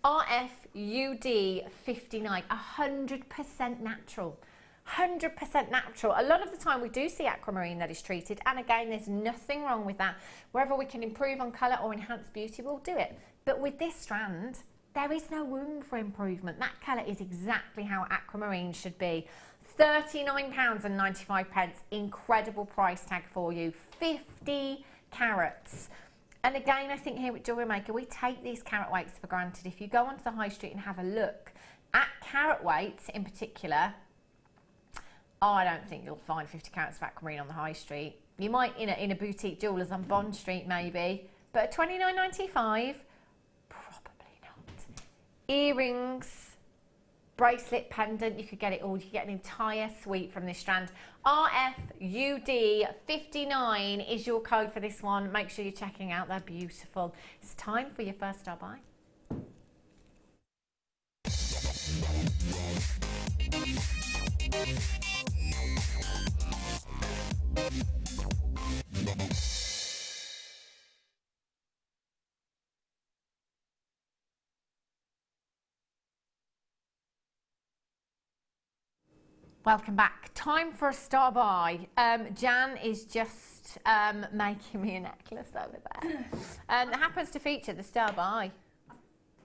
RFUD 59, 100% natural. 100% natural. A lot of the time we do see aquamarine that is treated, and again, there's nothing wrong with that. Wherever we can improve on colour or enhance beauty, we'll do it. But with this strand, there is no room for improvement. That colour is exactly how aquamarine should be. £39.95, incredible price tag for you. 50 carats. And again, I think here at Jewellery Maker, we take these carat weights for granted. If you go onto the high street and have a look at carat weights in particular, I don't think you'll find 50 carats of aquamarine on the high street. You might in a boutique jewellers on Bond Street maybe, but at £29.95, probably not. Earrings, bracelet, pendant, you could get it all. You could get an entire suite from this strand. RFUD 59 is your code for this one. Make sure you're checking out. They're beautiful. It's time for your first star buy. Welcome back. Time for a star buy. Jan is just making me a necklace over there. It happens to feature the star buy.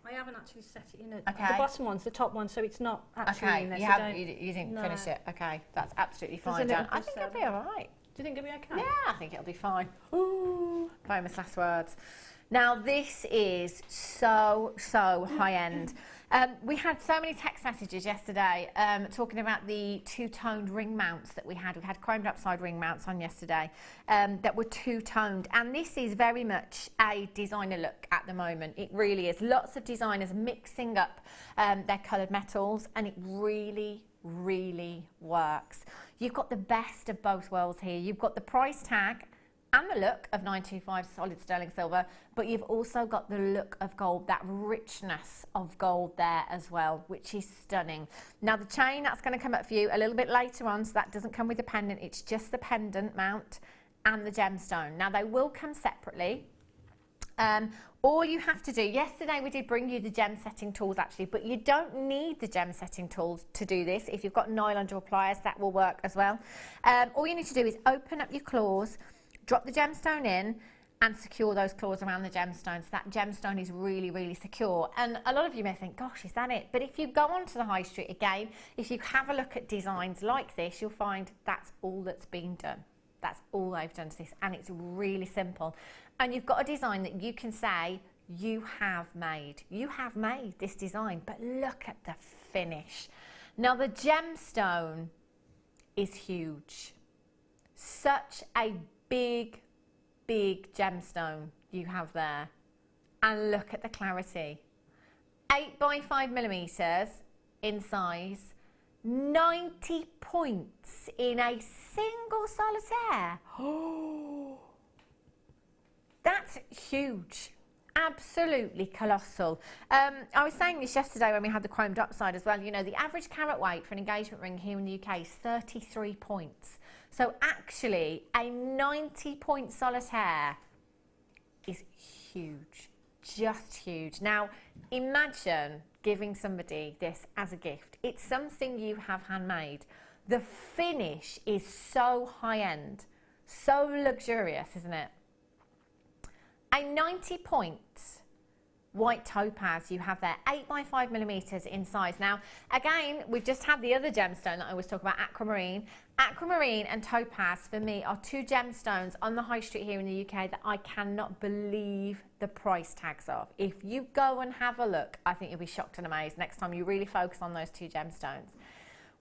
I haven't actually set it in. Okay. The bottom one's the top one, so it's not actually in there. You didn't finish it. Okay, that's absolutely fine, Jan. I think it'll be all right. Do you think it'll be okay? Yeah, I think it'll be fine. Ooh, famous last words. Now, this is so high-end. We had so many text messages yesterday talking about the two-toned ring mounts that we had. We had chromed upside ring mounts on yesterday that were two-toned. And this is very much a designer look at the moment. It really is. Lots of designers mixing up their coloured metals, and it really works. You've got the best of both worlds here. You've got the price tag and the look of 925 solid sterling silver, but you've also got the look of gold, that richness of gold there as well, which is stunning. Now the chain, that's going to come up for you a little bit later on, so that doesn't come with the pendant, it's just the pendant mount and the gemstone. Now they will come separately. All you have to do, yesterday we did bring you the gem setting tools actually, but you don't need the gem setting tools to do this. If you've got nylon jaw pliers, that will work as well. All you need to do is open up your claws, drop the gemstone in and secure those claws around the gemstone, so that gemstone is really secure. And a lot of you may think, gosh, is that it? But if you go onto the high street again, if you have a look at designs like this, you'll find that's all that's been done. That's all they've done to this, and it's really simple. And you've got a design that you can say you have made. You have made this design, but look at the finish. Now the gemstone is huge. Such a big gemstone you have there. And look at the clarity. 8 by 5 millimeters in size. 90 points in a single solitaire. Oh, that's huge. Absolutely colossal. I was saying this yesterday when we had the chromed upside as well. You know, the average carat weight for an engagement ring here in the UK is 33 points. So actually, a 90-point solitaire is huge. Just huge. Now, imagine giving somebody this as a gift. It's something you have handmade. The finish is so high-end, so luxurious, isn't it? A 90 points white topaz you have there, 8 by 5 millimeters in size. Now, again, we've just had the other gemstone that I always talk about, aquamarine. Aquamarine and topaz, for me, are two gemstones on the high street here in the UK that I cannot believe the price tags of. If you go and have a look, I think you'll be shocked and amazed next time you really focus on those two gemstones.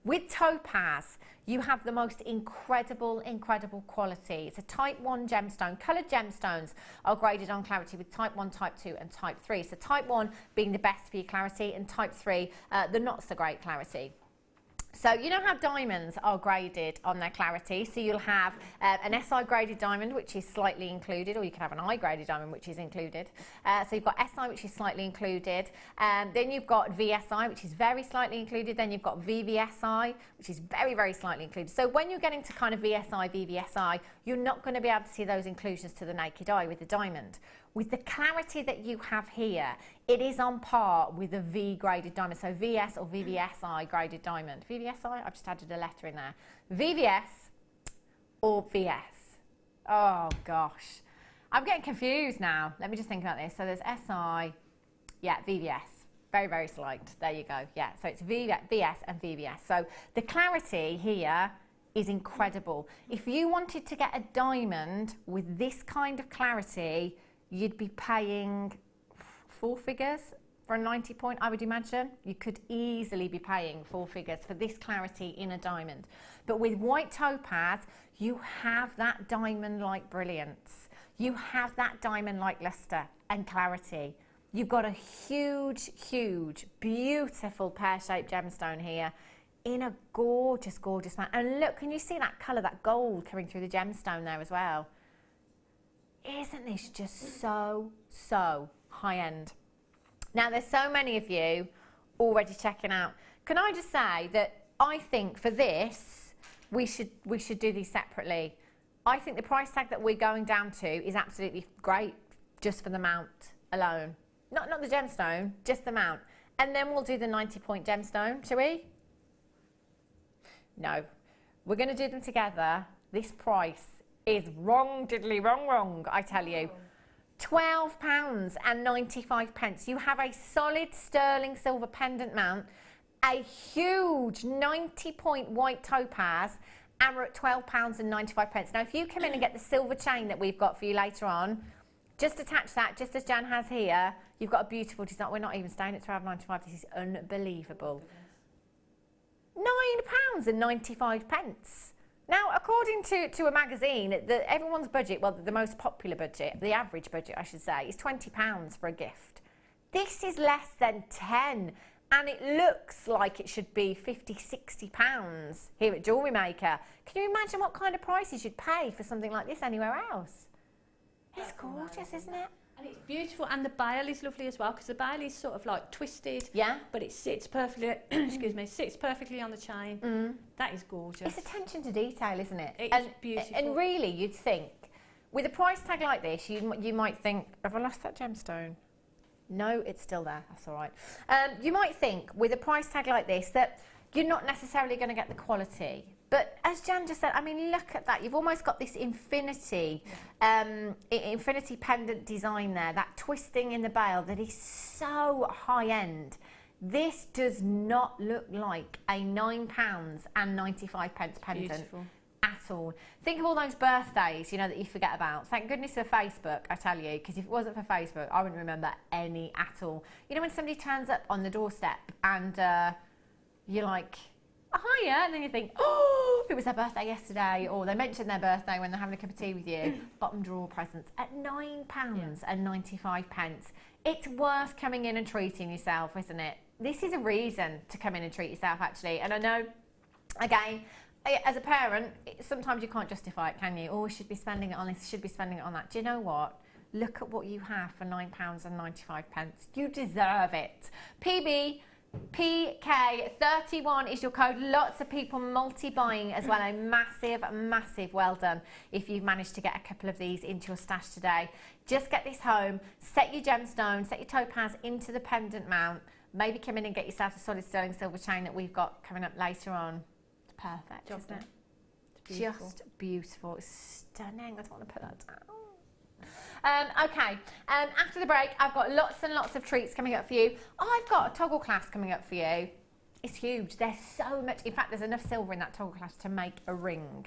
With topaz, you have the most incredible quality. It's a type 1 gemstone. Coloured gemstones are graded on clarity with type 1, type 2 and type 3. So type 1 being the best for your clarity and type 3 the not so great clarity. So you know how diamonds are graded on their clarity. So you'll have an SI graded diamond, which is slightly included, or you can have an I graded diamond, which is included. So you've got SI, which is slightly included. Then you've got VSI, which is very slightly included. Then you've got VVSI, which is very slightly included. So when you're getting to kind of VSI, VVSI, you're not going to be able to see those inclusions to the naked eye with the diamond. With the clarity that you have here, it is on par with a V graded diamond. So VS or VVSI graded diamond. VVSI, I've just added a letter in there. VVS or VS. Oh gosh. I'm getting confused now. Let me just think about this. So there's SI, yeah, VVS. Very slight. There you go. Yeah, so it's VS and VVS. So the clarity here is incredible. If you wanted to get a diamond with this kind of clarity, you'd be paying 4 figures for a 90 point, I would imagine. You could easily be paying 4 figures for this clarity in a diamond. But with white topaz, you have that diamond-like brilliance. You have that diamond-like luster and clarity. You've got a huge, beautiful pear-shaped gemstone here in a gorgeous man. And look, can you see that colour, that gold coming through the gemstone there as well? Isn't this just so high-end? Now, there's so many of you already checking out. Can I just say that I think for this, we should do these separately. I think the price tag that we're going down to is absolutely great just for the mount alone. Not the gemstone, just the mount. And then we'll do the 90-point gemstone, shall we? No. We're going to do them together. This price is wrong, diddly wrong, I tell you. £12.95. You have a solid sterling silver pendant mount, a huge 90-point white topaz, and we're at £12.95. Now, if you come in and get the silver chain that we've got for you later on, just attach that, just as Jan has here, you've got a beautiful design. We're not even staying at £12.95. This is unbelievable. £9.95. Now, according to a magazine, everyone's budget, well, the most popular budget, the average budget, I should say, is £20 for a gift. This is less than 10, and it looks like it should be £50, £60 here at Jewellery Maker. Can you imagine what kind of prices you'd pay for something like this anywhere else? It's gorgeous, isn't it? And it's beautiful, and the bail is lovely as well, because the bail is sort of like twisted, but it sits perfectly, excuse me, sits perfectly on the chain. That is gorgeous. It's attention to detail, isn't it? It is beautiful. And really, you'd think, with a price tag like this, you might think, have I lost that gemstone? No, it's still there, that's all right. You might think, with a price tag like this, that you're not necessarily going to get the quality. But as Jan just said, I mean, look at that. You've almost got this infinity pendant design there, that twisting in the bail that is so high-end. This does not look like a £9.95 pendant. Beautiful. At all. Think of all those birthdays, you know, that you forget about. Thank goodness for Facebook, I tell you, because if it wasn't for Facebook, I wouldn't remember any at all. You know, when somebody turns up on the doorstep and you're like, hiya, and then you think, oh, it was their birthday yesterday, or they mentioned their birthday when they're having a cup of tea with you. Bottom drawer presents at £9.95. It's worth coming in and treating yourself, isn't it? This is a reason to come in and treat yourself, actually. And I know, again, as a parent, sometimes you can't justify it, can you? Oh, we should be spending it on this, should be spending it on that. Do you know what? Look at what you have for £9.95. You deserve it. PK31 is your code. Lots of people multi-buying as well. A massive, massive well done if you've managed to get a couple of these into your stash today. Just get this home, set your gemstone, set your topaz into the pendant mount, maybe come in and get yourself a solid sterling silver chain that we've got coming up later on. It's perfect, isn't it? It's beautiful. Just beautiful. It's stunning. I don't want to put that down. Okay, after the break, I've got lots and lots of treats coming up for you. I've got a toggle clasp coming up for you. It's huge. There's so much. In fact, there's enough silver in that toggle clasp to make a ring.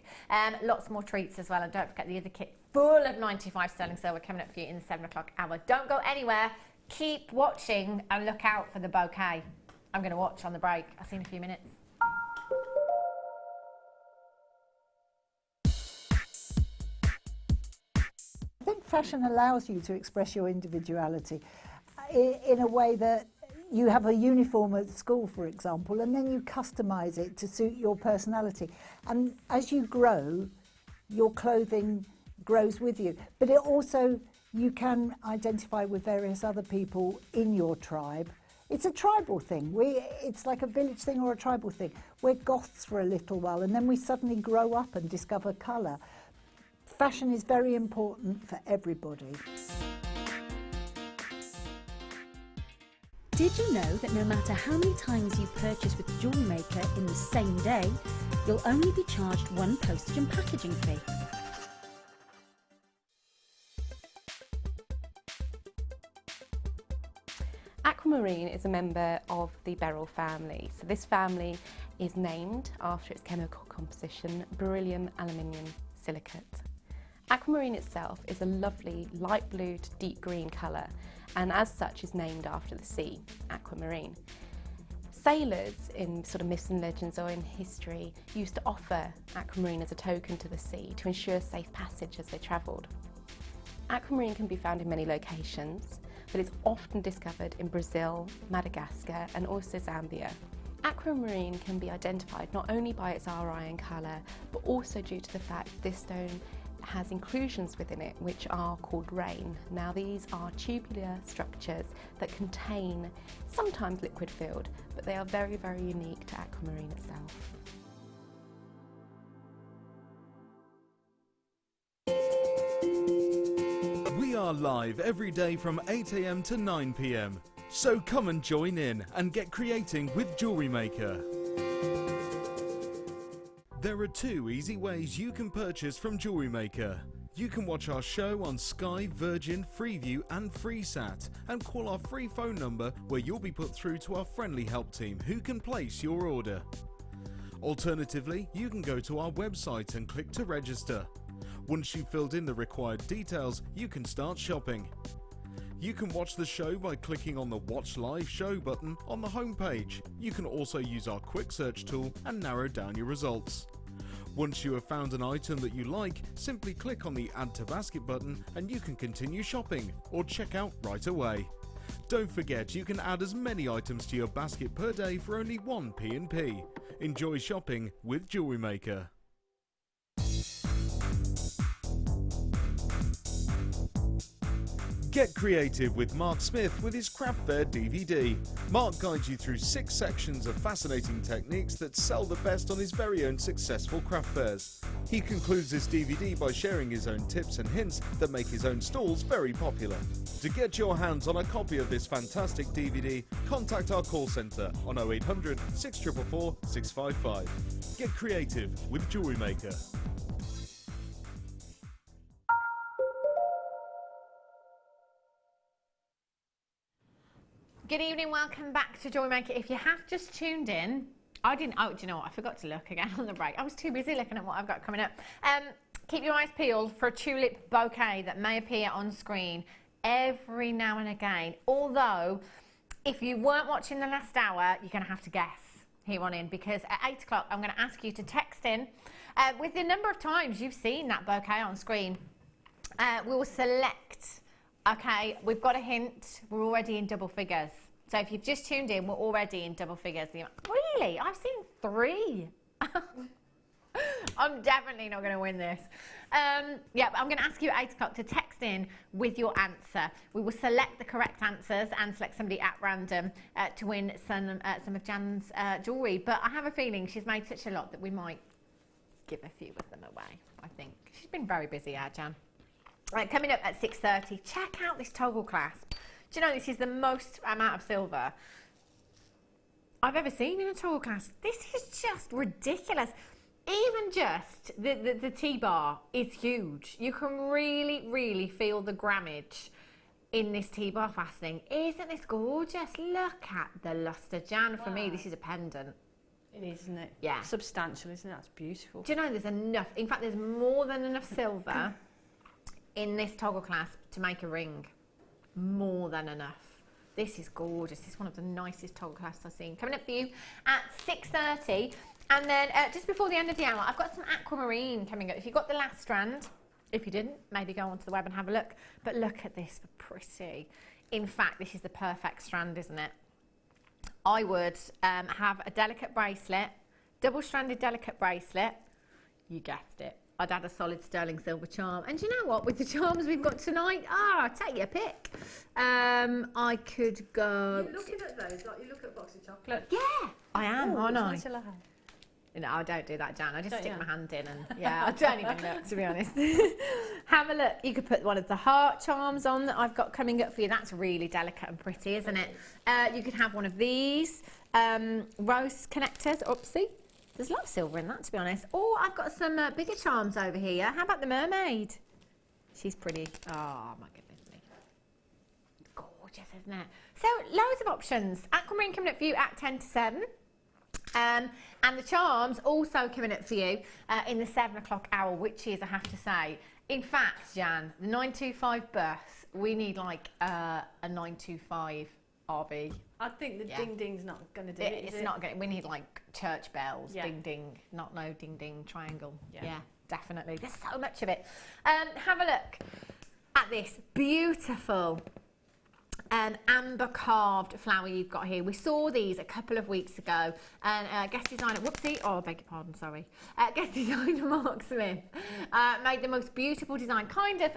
Lots more treats as well. And don't forget the other kit full of 95 sterling silver coming up for you in the 7 o'clock hour. Don't go anywhere. Keep watching and look out for the bouquet. I'm going to watch on the break. I'll see you in a few minutes. I think fashion allows you to express your individuality in a way that you have a uniform at school, for example, and then you customise it to suit your personality. And as you grow, your clothing grows with you. But it also, you can identify with various other people in your tribe. It's a tribal thing. It's like a village thing or a tribal thing. We're goths for a little while, and then we suddenly grow up and discover colour. Fashion is very important for everybody. Did you know that no matter how many times you purchase with Jewellery Maker in the same day, you'll only be charged one postage and packaging fee? Aquamarine is a member of the beryl family. So this family is named after its chemical composition, beryllium aluminium silicate. Aquamarine itself is a lovely light blue to deep green colour, and as such is named after the sea, aquamarine. Sailors in sort of myths and legends or in history used to offer aquamarine as a token to the sea to ensure safe passage as they travelled. Aquamarine can be found in many locations, but it's often discovered in Brazil, Madagascar and also Zambia. Aquamarine can be identified not only by its RI and colour, but also due to the fact this stone has inclusions within it which are called rain. Now these are tubular structures that contain sometimes liquid filled, but they are very, very unique to aquamarine itself. We are live every day from 8 AM to 9 PM. So come and join in and get creating with Jewellery Maker. There are 2 easy ways you can purchase from Jewellery Maker. You can watch our show on Sky, Virgin, Freeview and FreeSat and call our free phone number where you'll be put through to our friendly help team who can place your order. Alternatively, you can go to our website and click to register. Once you've filled in the required details, you can start shopping. You can watch the show by clicking on the Watch Live Show button on the homepage. You can also use our quick search tool and narrow down your results. Once you have found an item that you like, simply click on the Add to Basket button and you can continue shopping or check out right away. Don't forget you can add as many items to your basket per day for only 1 P&P. Enjoy shopping with Jewellery Maker. Get creative with Mark Smith with his Craft Fair DVD. Mark guides you through 6 sections of fascinating techniques that sell the best on his very own successful craft fairs. He concludes this DVD by sharing his own tips and hints that make his own stalls very popular. To get your hands on a copy of this fantastic DVD, contact our call centre on 0800 644 655. Get creative with Jewellery Maker. Good evening, welcome back to Jewellery Maker. If you have just tuned in, do you know what? I forgot to look again on the break. I was too busy looking at what I've got coming up. Keep your eyes peeled for a tulip bouquet that may appear on screen every now and again. Although, if you weren't watching the last hour, you're going to have to guess here on in, because at 8 o'clock, I'm going to ask you to text in with the number of times you've seen that bouquet on screen. We will select. Okay, we've got a hint. We're already in double figures. So if you've just tuned in, we're already in double figures. Really? I've seen 3. I'm definitely not going to win this. Yeah, I'm going to ask you at 8 o'clock to text in with your answer. We will select the correct answers and select somebody at random to win some of Jan's jewellery. But I have a feeling she's made such a lot that we might give a few of them away, I think. She's been very busy, Jan. Right, coming up at 6:30, check out this toggle clasp. Do you know this is the most amount of silver I've ever seen in a toggle clasp? This is just ridiculous. Even just the T-bar is huge. You can really, really feel the grammage in this T-bar fastening. Isn't this gorgeous? Look at the lustre, Jan. For me, this is a pendant. It is, isn't it? Yeah. Substantial, isn't it? That's beautiful. Do you know there's enough? In fact, there's more than enough silver in this toggle clasp to make a ring. More than enough. This is gorgeous. This is one of the nicest toggle clasps I've seen. Coming up for you at 6:30. And then just before the end of the hour, I've got some aquamarine coming up. If you got the last strand, if you didn't, maybe go onto the web and have a look. But look at this for pretty. In fact, this is the perfect strand, isn't it? I would have a delicate bracelet, double-stranded delicate bracelet. You guessed it. I'd add a solid sterling silver charm. And you know what? With the charms we've got tonight, take your pick. I could go... You're looking at those like you look at a box of chocolate. Yeah, I am, aren't I? Nice. No, I don't do that, Jan. I just stick my hand in and, yeah, I don't even look, to be honest. Have a look. You could put one of the heart charms on that I've got coming up for you. That's really delicate and pretty, isn't it? You could have one of these rose connectors. Oopsie. There's a lot of silver in that, to be honest. Or I've got some bigger charms over here. How about the mermaid? She's pretty. Oh, my goodness me. Gorgeous, isn't it? So, loads of options. Aquamarine coming up for you at 10 to 7. And the charms also coming up for you in the 7 o'clock hour, which is, I have to say, in fact, Jan, the 925 bus, we need like a 925 RV. I think the ding-ding's not going to do it, It's not going to, we need like church bells, Yeah. ding-ding, not no ding-ding, triangle. Yeah, definitely. There's so much of it. Have a look at this beautiful amber carved flower you've got here. We saw these a couple of weeks ago, and guest designer, I beg your pardon, sorry. Guest designer Mark Smith made the most beautiful design, kind of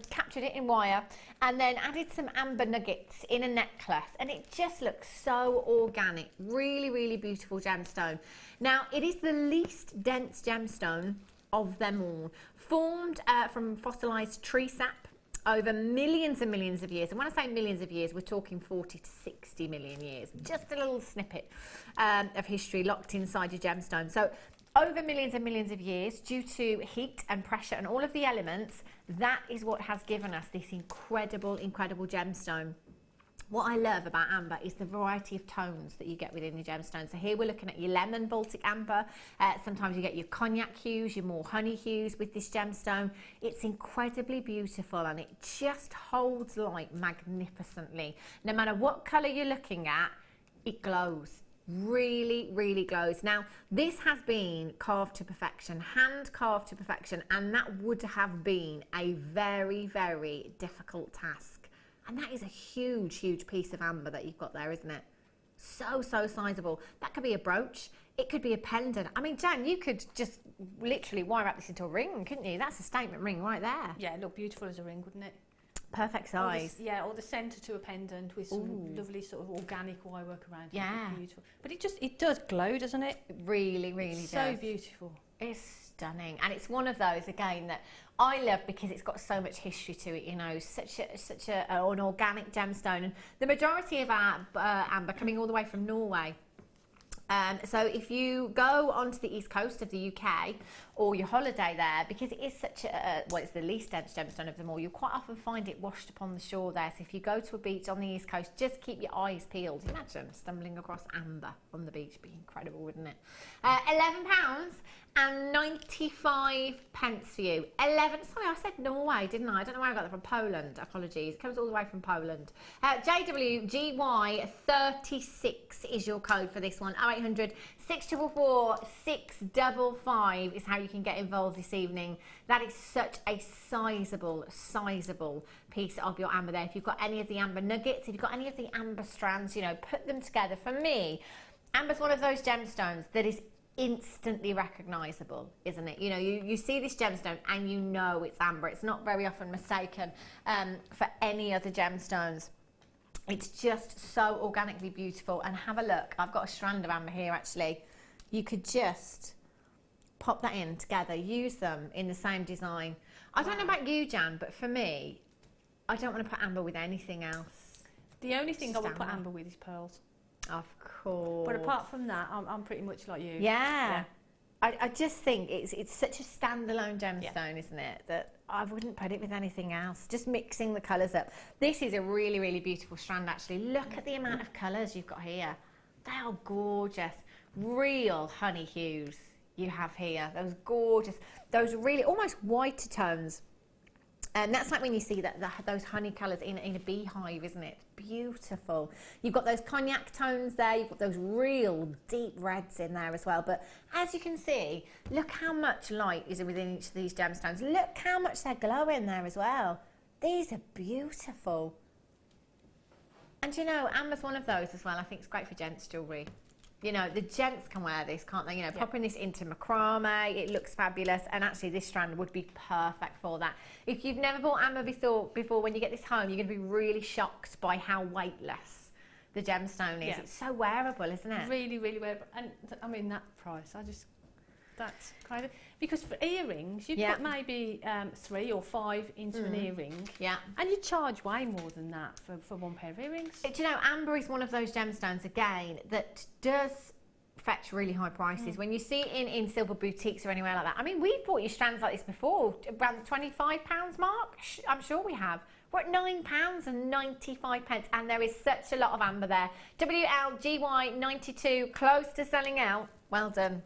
captured it in wire, and then added some amber nuggets in a necklace, and it just looks so organic. Really, really beautiful gemstone. Now, it is the least dense gemstone of them all, formed from fossilised tree sap over millions and millions of years. And when I say millions of years, we're talking 40 to 60 million years. Just a little snippet of history locked inside your gemstone. So over millions and millions of years, due to heat and pressure and all of the elements, that is what has given us this incredible, incredible gemstone. What I love about amber is the variety of tones that you get within the gemstone. So here we're looking at your lemon Baltic amber. Sometimes you get your cognac hues, your more honey hues with this gemstone. It's incredibly beautiful and it just holds light magnificently. No matter what colour you're looking at, it glows. Really, really glows. Now, this has been carved to perfection, hand carved to perfection, and that would have been a very, very difficult task. And that is a huge, huge piece of amber that you've got there, isn't it? So, so sizable. That could be a brooch. It could be a pendant. I mean, Jan, you could just literally wire up this into a ring, couldn't you? That's a statement ring right there. Yeah, it'd look beautiful as a ring, wouldn't it? Perfect size. Or the centre to a pendant with some lovely sort of organic wire work around it. Yeah. Beautiful. But it does glow, doesn't it? It really, really does. So beautiful. It's stunning, and it's one of those again that I love because it's got so much history to it. You know, such an organic gemstone, and the majority of our amber coming all the way from Norway. So if you go onto the east coast of the UK or your holiday there, because it is such a, well, it's the least dense gemstone of them all, you'll quite often find it washed upon the shore there. So if you go to a beach on the east coast, just keep your eyes peeled. Imagine stumbling across amber on the beach. Be incredible, wouldn't it? £11.95 for you. Sorry, I said Norway, didn't I? I don't know where I got that from. Poland, apologies. It comes all the way from Poland. JWGY36 is your code for this one. 0800 644 655 is how you can get involved this evening. That is such a sizable piece of your amber there. If you've got any of the amber nuggets, if you've got any of the amber strands, you know, put them together. For me, amber's one of those gemstones that is instantly recognizable, isn't it? You know, you see this gemstone and you know it's amber. It's not very often mistaken for any other gemstones. It's just so organically beautiful. And have a look, I've got a strand of amber here actually. You could just pop that in together, use them in the same design. I don't know about you, Jan, but for me, I don't want to put amber with anything else. The only thing I would put amber with is pearls. Of course. But apart from that, I'm pretty much like you. Yeah. I just think it's such a standalone gemstone, isn't it, that I wouldn't put it with anything else. Just mixing the colours up. This is a really, really beautiful strand, actually. Look at the amount of colours you've got here. They are gorgeous. Real honey hues you have here. Those gorgeous, those really almost whiter tones. And that's like when you see those honey colours in a beehive, isn't it? Beautiful. You've got those cognac tones there. You've got those real deep reds in there as well. But as you can see, look how much light is within each of these gemstones. Look how much they're glowing there as well. These are beautiful. And you know, amber's one of those as well. I think it's great for gents' jewellery. You know, the gents can wear this, can't they? You know, popping this into macrame, it looks fabulous. And actually, this strand would be perfect for that. If you've never bought amber before, when you get this home, you're going to be really shocked by how weightless the gemstone is. Yeah. It's so wearable, isn't it? Really, really wearable. And I mean, that price, that's kind of, because for earrings, you'd put maybe 3 or 5 into an earring. Yeah. And you charge way more than that for one pair of earrings. Do you know, amber is one of those gemstones, again, that does fetch really high prices. When you see it in silver boutiques or anywhere like that. I mean, we've bought you strands like this before, around the £25 mark. I'm sure we have. We're at £9.95, and there is such a lot of amber there. WLGY92, close to selling out. Well done.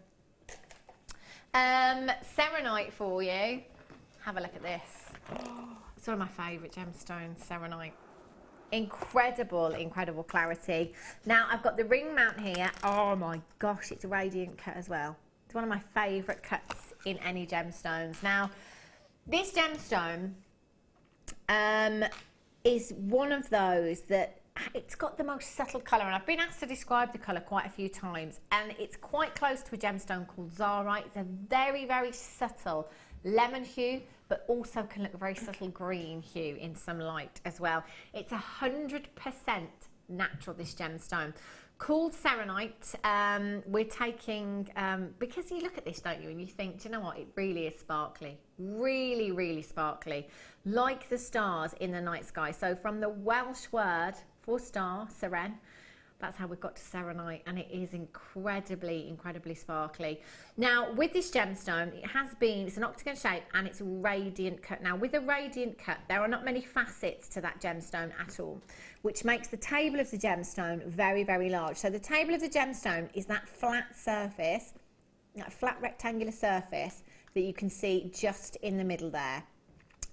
Serenite for you. Have a look at this. It's one of my favourite gemstones, serenite. Incredible clarity. Now I've got the ring mount here. Oh my gosh, it's a radiant cut as well. It's one of my favourite cuts in any gemstones. Now, this gemstone is one of those that it's got the most subtle colour, and I've been asked to describe the colour quite a few times, and it's quite close to a gemstone called Zarite. It's a very, very subtle lemon hue, but also can look a very subtle green hue in some light as well. It's 100% natural, this gemstone. Called Serenite. We're taking, because you look at this, don't you, and you think, do you know what, it really is sparkly. Really, really sparkly. Like the stars in the night sky. So from the Welsh word for star, Seren, That's how we've got to serenite, and it is incredibly, incredibly sparkly. Now, with this gemstone, it's an octagon shape and it's radiant cut. Now, with a radiant cut, there are not many facets to that gemstone at all, which makes the table of the gemstone very, very large. So the table of the gemstone is that flat surface, that flat rectangular surface that you can see just in the middle there.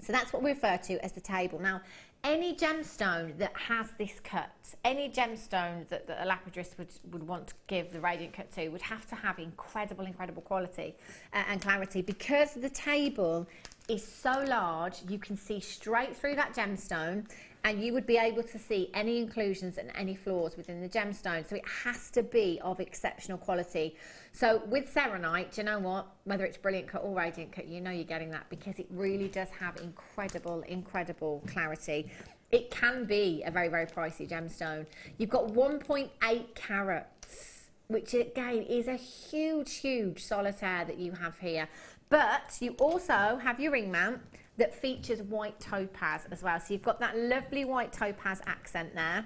So that's what we refer to as the table. Now, any gemstone that has this cut, any gemstone that a lapidress would want to give the radiant cut to would have to have incredible, incredible quality and clarity, because the table is so large, you can see straight through that gemstone and you would be able to see any inclusions and any flaws within the gemstone. So it has to be of exceptional quality. So with serenite, do you know what? Whether it's brilliant cut or radiant cut, you know you're getting that, because it really does have incredible, incredible clarity. It can be a very, very pricey gemstone. You've got 1.8 carats, which again is a huge, huge solitaire that you have here. But you also have your ring mount that features white topaz as well. So you've got that lovely white topaz accent there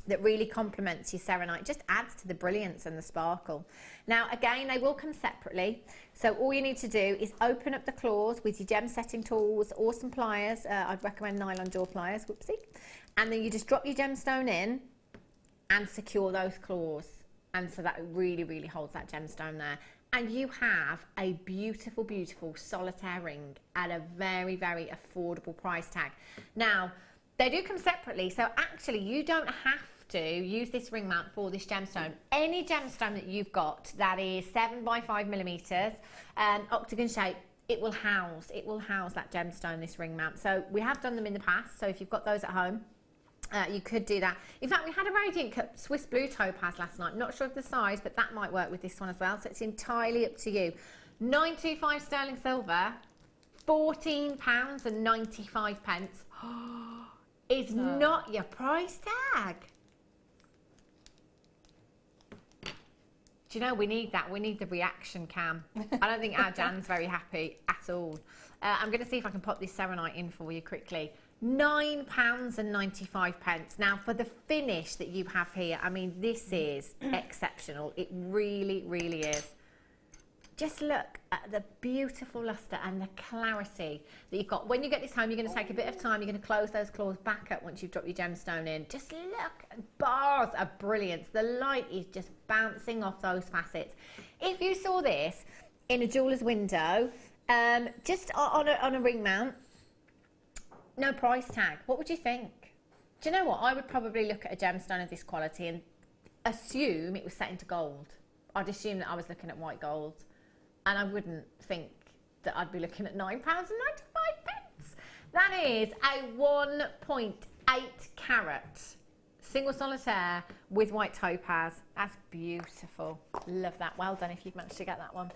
that really complements your serenite, just adds to the brilliance and the sparkle. Now, again, they will come separately. So all you need to do is open up the claws with your gem setting tools or some pliers. I'd recommend nylon jaw pliers, whoopsie. And then you just drop your gemstone in and secure those claws. And so that really, really holds that gemstone there. And you have a beautiful, beautiful solitaire ring at a very, very affordable price tag. Now, they do come separately, so actually you don't have to use this ring mount for this gemstone. Any gemstone that you've got that is 7 by 5 millimeters, octagon shape, it will house that gemstone, this ring mount. So we have done them in the past, so if you've got those at home, you could do that. In fact, we had a radiant cut Swiss blue topaz last night. Not sure of the size, but that might work with this one as well. So it's entirely up to you. 925 sterling silver, £14.95 is not your price tag. Do you know, we need that. We need the reaction cam. I don't think our Jan's very happy at all. I'm going to see if I can pop this serenite in for you quickly. £9.95. Now, for the finish that you have here, I mean, this is exceptional. It really, really is. Just look at the beautiful lustre and the clarity that you've got. When you get this home, you're going to take a bit of time. You're going to close those claws back up once you've dropped your gemstone in. Just look, bars of brilliance. The light is just bouncing off those facets. If you saw this in a jeweller's window, just on a ring mount, no price tag, what would you think? Do you know what? I would probably look at a gemstone of this quality and assume it was set into gold. I'd assume that I was looking at white gold, and I wouldn't think that I'd be looking at £9.95. That is a 1.8 carat single solitaire with white topaz. That's beautiful. Love that. Well done if you've managed to get that one.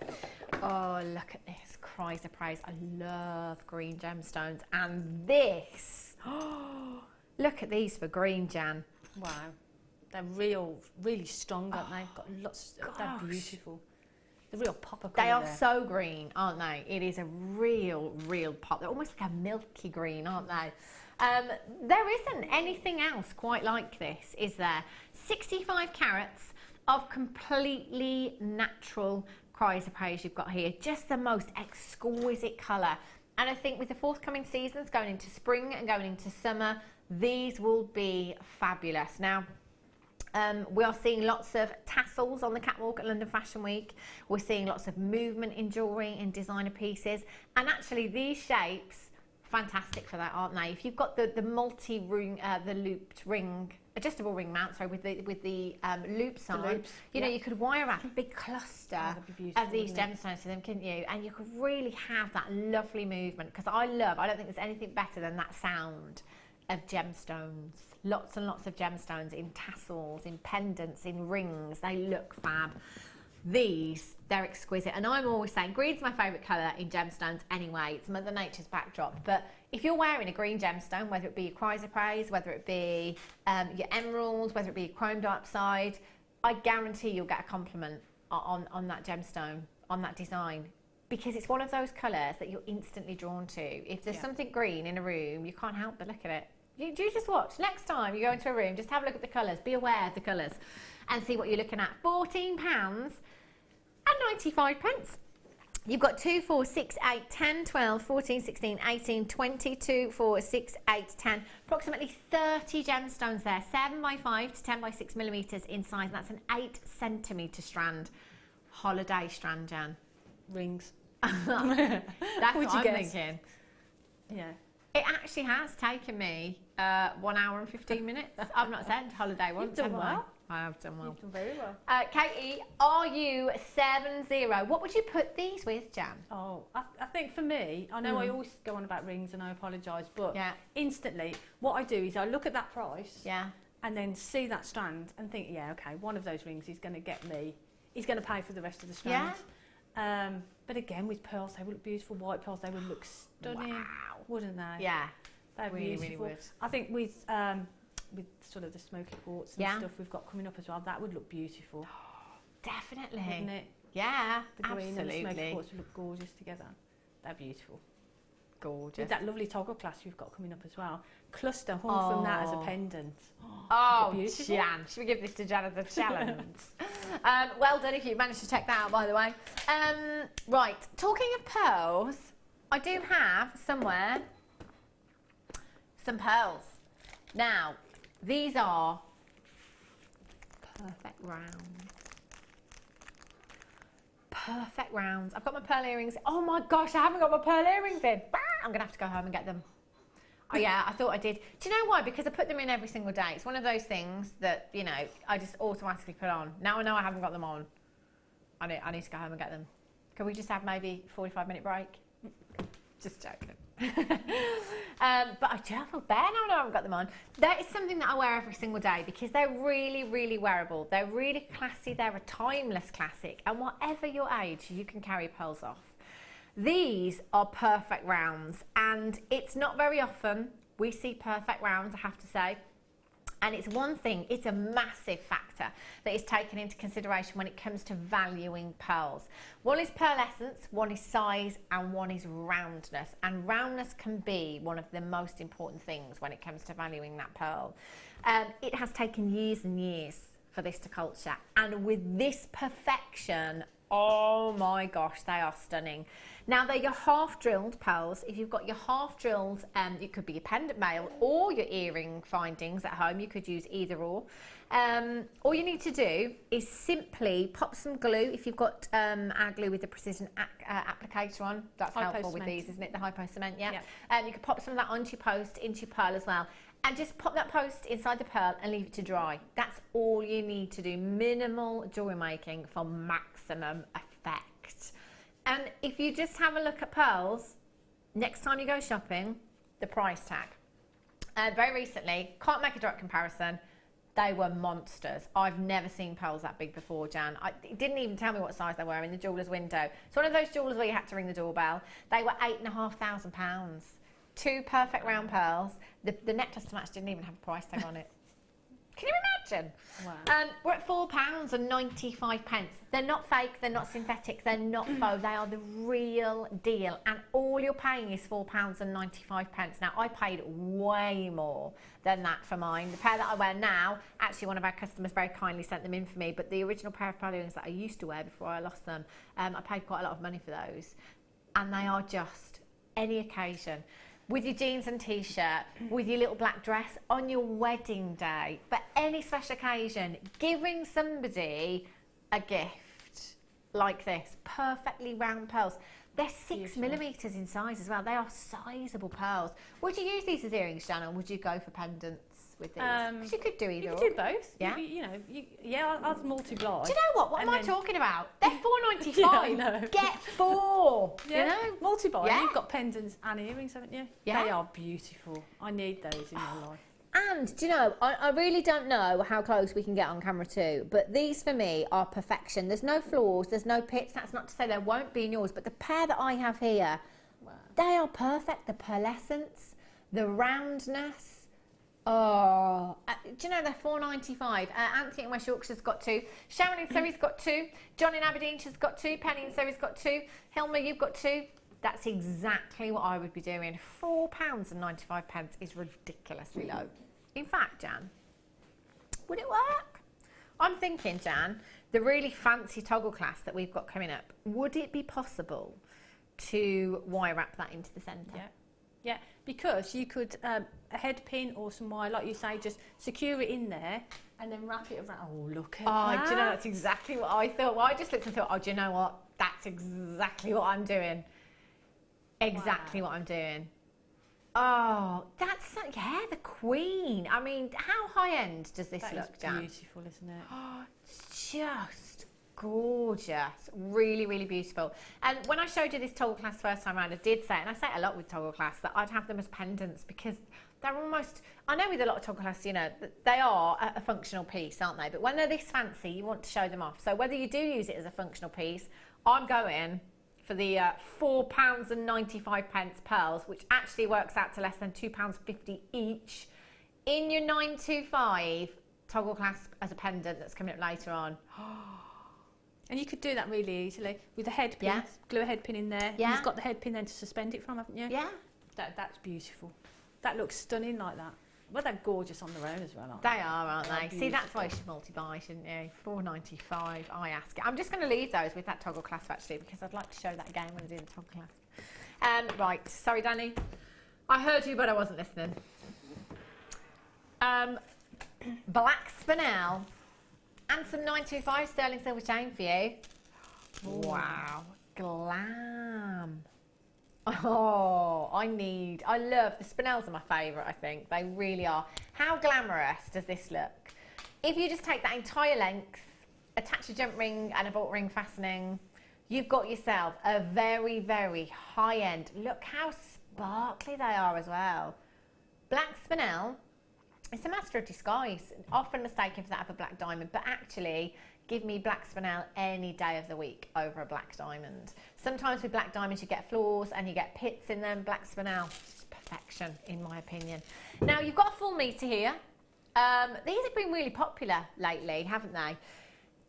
Oh, look at this. Cries of praise. I love green gemstones. And this. Oh, look at these for green, Jan. Wow. They're really strong, aren't they? Got lots. They're beautiful. The real pop of colour. They are so green, aren't they? It is a real, real pop. They're almost like a milky green, aren't they? There isn't anything else quite like this, is there? 65 carats of completely natural chrysoprase you've got here. Just the most exquisite colour. And I think with the forthcoming seasons going into spring and going into summer, these will be fabulous. Now, we are seeing lots of tassels on the catwalk at London Fashion Week. We're seeing lots of movement in jewellery, in designer pieces. And actually these shapes, fantastic for that, aren't they? If you've got the multi-ring, the looped ring, adjustable ring mount, sorry, with the loops on, you know, you could wire up a big cluster of these gemstones to them, couldn't you? And you could really have that lovely movement, because I don't think there's anything better than that sound of gemstones. Lots and lots of gemstones in tassels, in pendants, in rings. They look fab. These, they're exquisite. And I'm always saying green's my favourite colour in gemstones anyway. It's Mother Nature's backdrop. But if you're wearing a green gemstone, whether it be your chrysoprase, whether it be your emerald, whether it be your chrome dioxide, I guarantee you'll get a compliment on that gemstone, on that design. Because it's one of those colours that you're instantly drawn to. If there's something green in a room, you can't help but look at it. You just watch. Next time you go into a room, just have a look at the colours. Be aware of the colours and see what you're looking at. £14.95. You've got 2, 4, 6, 8, 10, 12, 14, 16, 18, 20, 2, 4, 6, 8, 10. Approximately 30 gemstones there. 7 by 5 to 10 by 6 millimetres in size. And that's an 8 centimetre strand. Holiday strand, Jan. Rings. That's what I'm thinking. Yeah. It actually has taken me 1 hour and 15 minutes. I've not said holiday once. You've done well. I have done well. You've done very well. Katie, RU70. What would you put these with, Jan? Oh, I think for me, I know I always go on about rings and I apologise, but instantly what I do is I look at that price and then see that strand and think, yeah, okay, one of those rings is going to get me, he's going to pay for the rest of the strands. But again, with pearls, they would look beautiful. White pearls, they would look stunning, wouldn't they? Yeah, they'd really, beautiful. really would. I think with sort of the smoky quartz and stuff we've got coming up as well, that would look beautiful. Definitely. Wouldn't it? Yeah, The green absolutely. and the smoky quartz would look gorgeous together. They're beautiful. Gorgeous. With that lovely toggle clasp you've got coming up as well. Cluster hung from that as a pendant. Oh, beautiful. Jan. Should we give this to Jan as a challenge? Well done if you managed to check that out, by the way. Right, talking of pearls, I do have somewhere some pearls. Now, these are perfect rounds. Perfect rounds. I've got my pearl earrings. Oh my gosh, I haven't got my pearl earrings in. I'm going to have to go home and get them. Oh yeah, I thought I did. Do you know why? Because I put them in every single day. It's one of those things that, you know, I just automatically put on. Now I know I haven't got them on. I need to go home and get them. Can we just have maybe a 45-minute break? Just joking. But I do feel bad now I haven't got them on. That is something that I wear every single day because they're really, really wearable. They're really classy. They're a timeless classic. And whatever your age, you can carry pearls off. These are perfect rounds, and it's not very often we see perfect rounds, I have to say. And it's one thing, it's a massive factor that is taken into consideration when it comes to valuing pearls. One is pearlescence, one is size, and one is roundness. And roundness can be one of the most important things when it comes to valuing that pearl. It has taken years and years for this to culture. And with this perfection, oh my gosh, they are stunning. Now, they're your half-drilled pearls. If you've got your half-drilled, it could be your pendant male or your earring findings at home. You could use either or. All you need to do is simply pop some glue. If you've got our glue with the precision applicator on, that's helpful with these, isn't it? The Hypo Cement, yeah. You could pop some of that onto your post, into your pearl as well. And just pop that post inside the pearl and leave it to dry. That's all you need to do. Minimal jewellery making for maximum effect. And if you just have a look at pearls, next time you go shopping, the price tag. Very recently, can't make a direct comparison, they were monsters. I've never seen pearls that big before, Jan. It didn't even tell me what size they were in the jeweller's window. It's one of those jewellers where you had to ring the doorbell. They were £8,500. 2 perfect round pearls. The necklace to match didn't even have a price tag on it. Can you imagine? Wow. We're at £4.95. They're not fake, they're not synthetic, they're not faux, they are the real deal. And all you're paying is £4.95. Now, I paid way more than that for mine. The pair that I wear now, actually one of our customers very kindly sent them in for me, but the original pair of pearl earrings that I used to wear before I lost them, I paid quite a lot of money for those. And they are just any occasion. With your jeans and t-shirt, with your little black dress, on your wedding day, for any special occasion, giving somebody a gift like this, perfectly round pearls. They're 6 millimetres in size as well. They are sizable pearls. Would you use these as earrings, Jan, or would you go for pendants with these? Because you could do either. You could do both. Yeah. I'll multiply. Do you know what? What am I talking about? They're £4.95. Yeah, I know. Get 4. Yeah. You know, multiply. Yeah. You've got pendants and earrings, haven't you? Yeah. They are beautiful. I need those in my life. And, do you know, I really don't know how close we can get on camera too, but these for me are perfection. There's no flaws, there's no pits. That's not to say there won't be in yours, but the pair that I have here, they are perfect. The pearlescence, the roundness. Oh, do you know they're £4.95? Anthony in West Yorkshire's got 2. Sharon in Surrey's got 2. John in Aberdeen's got 2. Penny in Surrey's got 2. Hilma, you've got 2. That's exactly what I would be doing. £4.95 is ridiculously low. In fact, Jan, would it work? I'm thinking, Jan, the really fancy toggle class that we've got coming up, would it be possible to wire wrap that into the centre? Yeah. Yeah, because you could, a head pin or some wire, like you say, just secure it in there and then wrap it around. Oh, look at that. Do you know, that's exactly what I thought. Well, I just looked and thought, oh, do you know what? That's exactly what I'm doing. Exactly what I'm doing. Oh, that's, yeah, the Queen. I mean, how high-end does this look, Jan? It's beautiful, isn't it? Oh, it's just gorgeous. Really, really beautiful. And when I showed you this toggle class first time around, I did say, and I say it a lot with toggle class, that I'd have them as pendants because they're almost, I know with a lot of toggle class, you know, they are a functional piece, aren't they? But when they're this fancy, you want to show them off. So whether you do use it as a functional piece, I'm going for the £4.95 pearls, which actually works out to less than £2.50 each, in your 925 toggle clasp as a pendant that's coming up later on. And you could do that really easily with a head pin. Yeah. Glue a head pin in there. Yeah. You've got the head pin then to suspend it from, haven't you? Yeah. That's beautiful. That looks stunning like that. Well, they're gorgeous on their own as well, aren't They are, aren't they? Beautiful. See, that's why you should multi-buy, shouldn't you? £4.95, I ask it. I'm just going to leave those with that toggle clasp, actually, because I'd like to show that again when I do the toggle clasp. Right, sorry, Danny. I heard you, but I wasn't listening. Black spinel and some 925 sterling silver chain for you. Wow, glam. Oh, I love, the spinels are my favourite, I think. They really are. How glamorous does this look? If you just take that entire length, attach a jump ring and a bolt ring fastening, you've got yourself a very, very high-end. Look how sparkly they are as well. Black spinel, it's a master of disguise. Often mistaken for that of a black diamond, but actually, give me black spinel any day of the week over a black diamond. Sometimes with black diamonds you get flaws and you get pits in them. Black spinel, just perfection in my opinion. Now you've got a full metre here. These have been really popular lately, haven't they?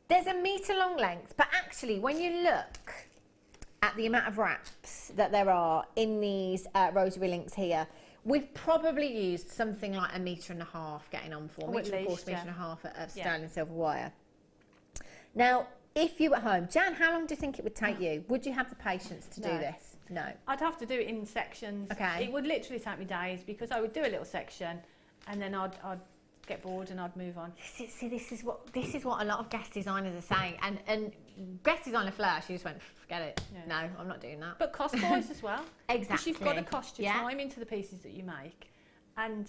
There's a metre long length, but actually when you look at the amount of wraps that there are in these rosary links here, we've probably used something like 1.5 metres getting on for. Metre and a quarter, metre and a half of sterling silver wire. Now, if you at home, Jan, how long do you think it would take you? Would you have the patience to do this? No. I'd have to do it in sections. Okay. It would literally take me days because I would do a little section and then I'd get bored and I'd move on. This is what a lot of guest designers are saying. And guest designer Fleur, she just went, forget it. Yeah. No, I'm not doing that. But cost-wise as well. Exactly. Because you've got to cost your time into the pieces that you make. And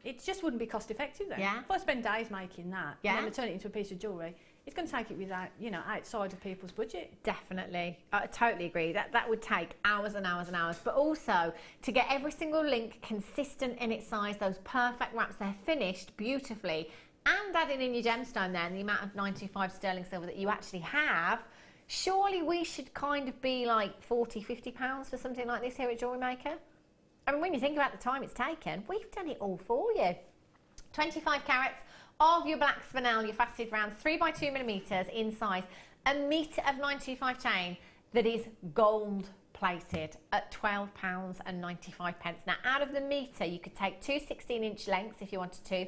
it just wouldn't be cost effective then. Yeah. If I spend days making that and then return it into a piece of jewellery, it's going to take it without, you know, outside of people's budget. Definitely. I totally agree. That would take hours and hours and hours. But also, to get every single link consistent in its size, those perfect wraps, they're finished beautifully, and adding in your gemstone there and the amount of 925 sterling silver that you actually have, surely we should kind of be like £40, £50 for something like this here at Jewellery Maker? I mean, when you think about the time it's taken, we've done it all for you. 25 carats of your black spinel, your faceted rounds, 3x2mm in size, 1 metre of 925 chain that is gold plated at £12.95. Now, out of the metre, you could take 2 16-inch lengths if you wanted to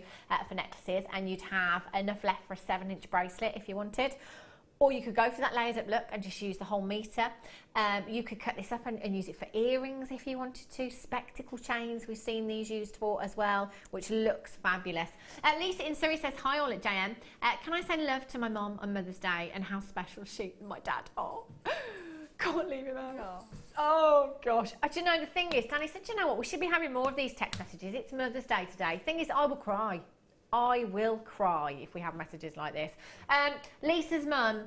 for necklaces, and you'd have enough left for a 7-inch bracelet if you wanted. Or you could go for that layered up look and just use the whole metre. You could cut this up and use it for earrings if you wanted to. Spectacle chains, we've seen these used for as well, which looks fabulous. Lisa in Surrey says, hi all at JM. Can I send love to my mum on Mother's Day and how special she and my dad are? Can't leave him out. Oh gosh. Do you know, the thing is, Danny said, do you know what, we should be having more of these text messages. It's Mother's Day today. Thing is, I will cry. I will cry if we have messages like this. Lisa's mum,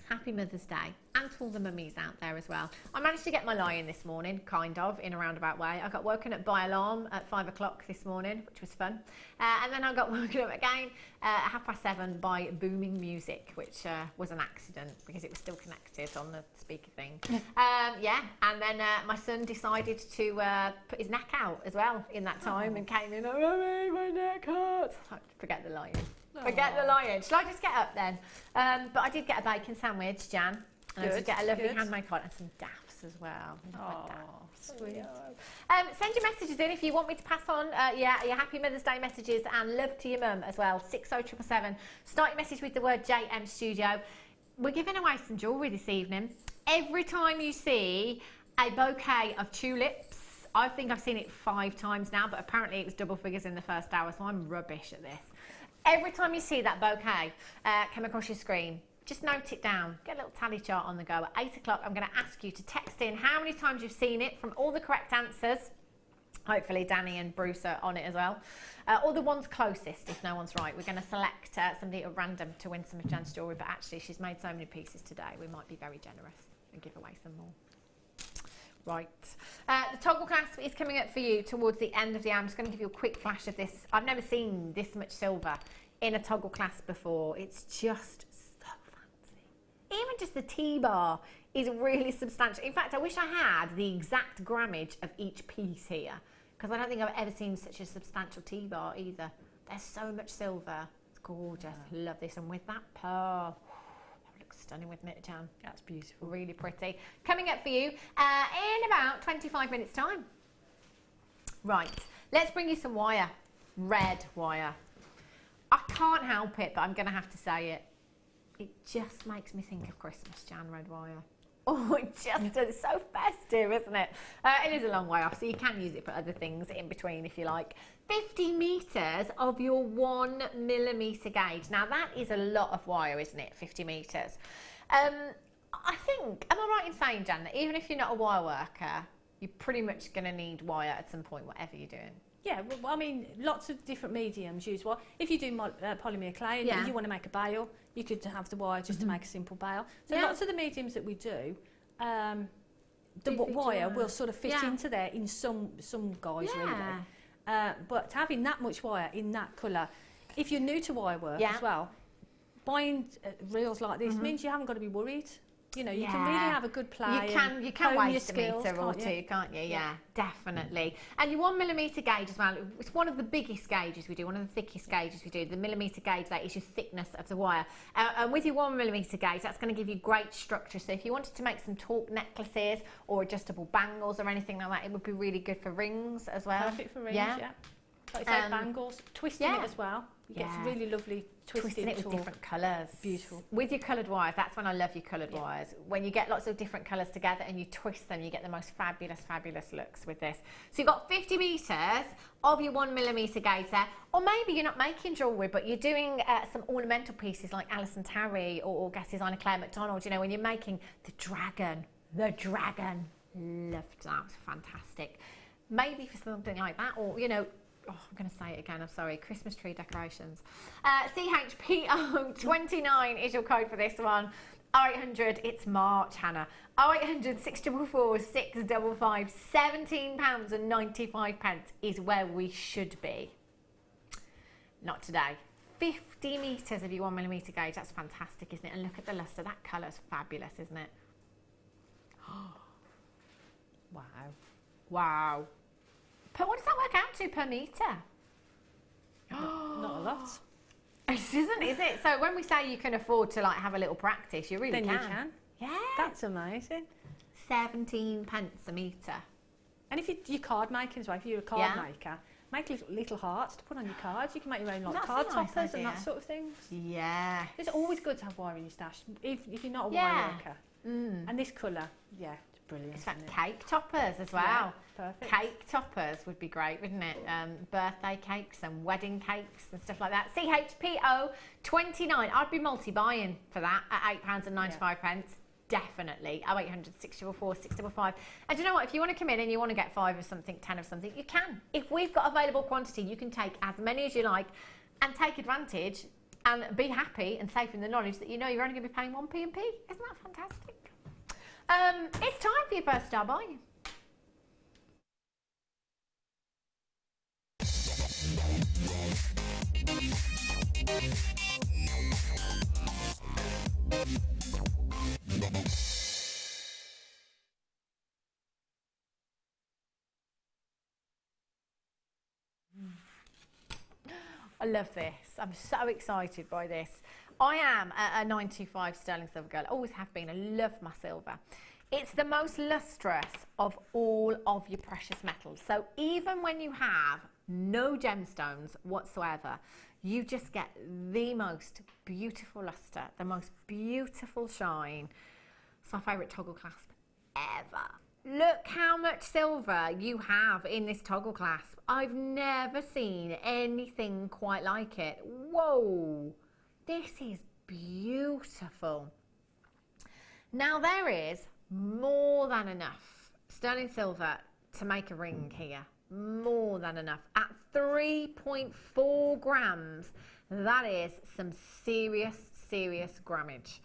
happy Mother's Day, and to all the mummies out there as well. I managed to get my lie in this morning, kind of, in a roundabout way. I got woken up by alarm at 5 o'clock this morning, which was fun. And then I got woken up again at 7:30 by booming music, which was an accident because it was still connected on the speaker thing. And then my son decided to put his neck out as well in that time and came in, oh, Mummy, my neck hurts. Forget the lying. Forget the lying. Shall I just get up then? But I did get a bacon sandwich, Jan. And I did get a lovely handmade card and some daffs as well. Oh, sweet. Send your messages in if you want me to pass on your Happy Mother's Day messages and love to your mum as well. 60777. Start your message with the word JM Studio. We're giving away some jewellery this evening. Every time you see a bouquet of tulips, I think I've seen it 5 times now, but apparently it was double figures in the first hour, so I'm rubbish at this. Every time you see that bouquet come across your screen, just note it down. Get a little tally chart on the go. At 8 o'clock, I'm going to ask you to text in how many times you've seen it from all the correct answers. Hopefully Danny and Bruce are on it as well. Or the ones closest, if no one's right. We're going to select somebody at random to win some of Jan's jewellery, but actually she's made so many pieces today, we might be very generous and give away some more. Right. The toggle clasp is coming up for you towards the end of the hour. I'm just going to give you a quick flash of this. I've never seen this much silver in a toggle clasp before. It's just so fancy. Even just the T-bar is really substantial. In fact, I wish I had the exact grammage of each piece here, because I don't think I've ever seen such a substantial T-bar either. There's so much silver. It's gorgeous. Love this. And with that pearl, that looks stunning with it, Jan. That's beautiful. Really pretty. Coming up for you in about 25 minutes time. Right, let's bring you some wire. Red wire. I can't help it, but I'm going to have to say it. It just makes me think of Christmas, Jan, red wire. Oh, it just does. It's so festive, isn't it? It is a long way off, so you can use it for other things in between if you like. 50 metres of your 1mm gauge. Now, that is a lot of wire, isn't it? 50 metres. I think, am I right in saying, Jan, that even if you're not a wire worker, you're pretty much going to need wire at some point, whatever you're doing? Yeah, well, I mean, lots of different mediums use wire. If you do polymer clay and you want to make a bail, you could have the wire just to make a simple bail. So lots of the mediums that we do, the wire will sort of fit into there in some guise really. But having that much wire in that colour, if you're new to wire work as well, buying reels like this means you haven't got to be worried. You know, you can really have a good play. You can waste a metre or two, can't you? Yeah, definitely. And your 1mm gauge as well, it's one of the biggest gauges we do, one of the thickest gauges we do. The millimetre gauge, that is your thickness of the wire. And with your 1mm gauge, that's going to give you great structure. So if you wanted to make some torque necklaces or adjustable bangles or anything like that, it would be really good for rings as well. Perfect for rings, yeah. Like I say, bangles, twisting it as well. You get some really lovely twisting it with different colours. Beautiful. With your coloured wires, that's when I love your coloured wires. When you get lots of different colours together and you twist them, you get the most fabulous, fabulous looks with this. So you've got 50 metres of your 1mm gauge there. Or maybe you're not making jewellery, but you're doing some ornamental pieces like Alison Tarry or guest designer Claire McDonald. You know, when you're making the dragon. Loved that. Fantastic. Maybe for something like that, or, you know, I'm going to say it again, I'm sorry, Christmas tree decorations. CHPO29 is your code for this one. 0800, it's March, Hannah. 0800 644 655, £17.95 is where we should be. Not today. 50 metres of your 1mm gauge, that's fantastic, isn't it? And look at the lustre, that colour's fabulous, isn't it? Wow. But what does that work out to per metre? Not a lot. It isn't, is it? So when we say you can afford to like have a little practice, you really can. Then you can. Yeah. That's amazing. 17 pence a metre. And if you're card making as well, if you're a card maker, make little hearts to put on your cards. You can make your own like card toppers and that sort of things. Yeah. It's always good to have wire in your stash if you're not a wire worker. And this colour, it's brilliant. It's like cake toppers as well. Yeah, perfect. Cake toppers would be great, wouldn't it? Birthday cakes and wedding cakes and stuff like that. CHPO29. I'd be multi-buying for that at £8.95. Definitely. 0800 644 655. And you know what? If you want to come in and you want to get 5 of something, 10 of something, you can. If we've got available quantity, you can take as many as you like and take advantage and be happy and safe in the knowledge that you know you're only going to be paying 1p and p. Isn't that fantastic? It's time for your first star buy. I love this. I'm so excited by this. I am a 925 sterling silver girl. Always have been. I love my silver. It's the most lustrous of all of your precious metals. So even when you have no gemstones whatsoever, you just get the most beautiful luster, the most beautiful shine. It's my favourite toggle clasp ever. Look how much silver you have in this toggle clasp. I've never seen anything quite like it. Whoa, this is beautiful. Now there is more than enough sterling silver to make a ring here. More than enough. At 3.4 grams, that is some serious grammage.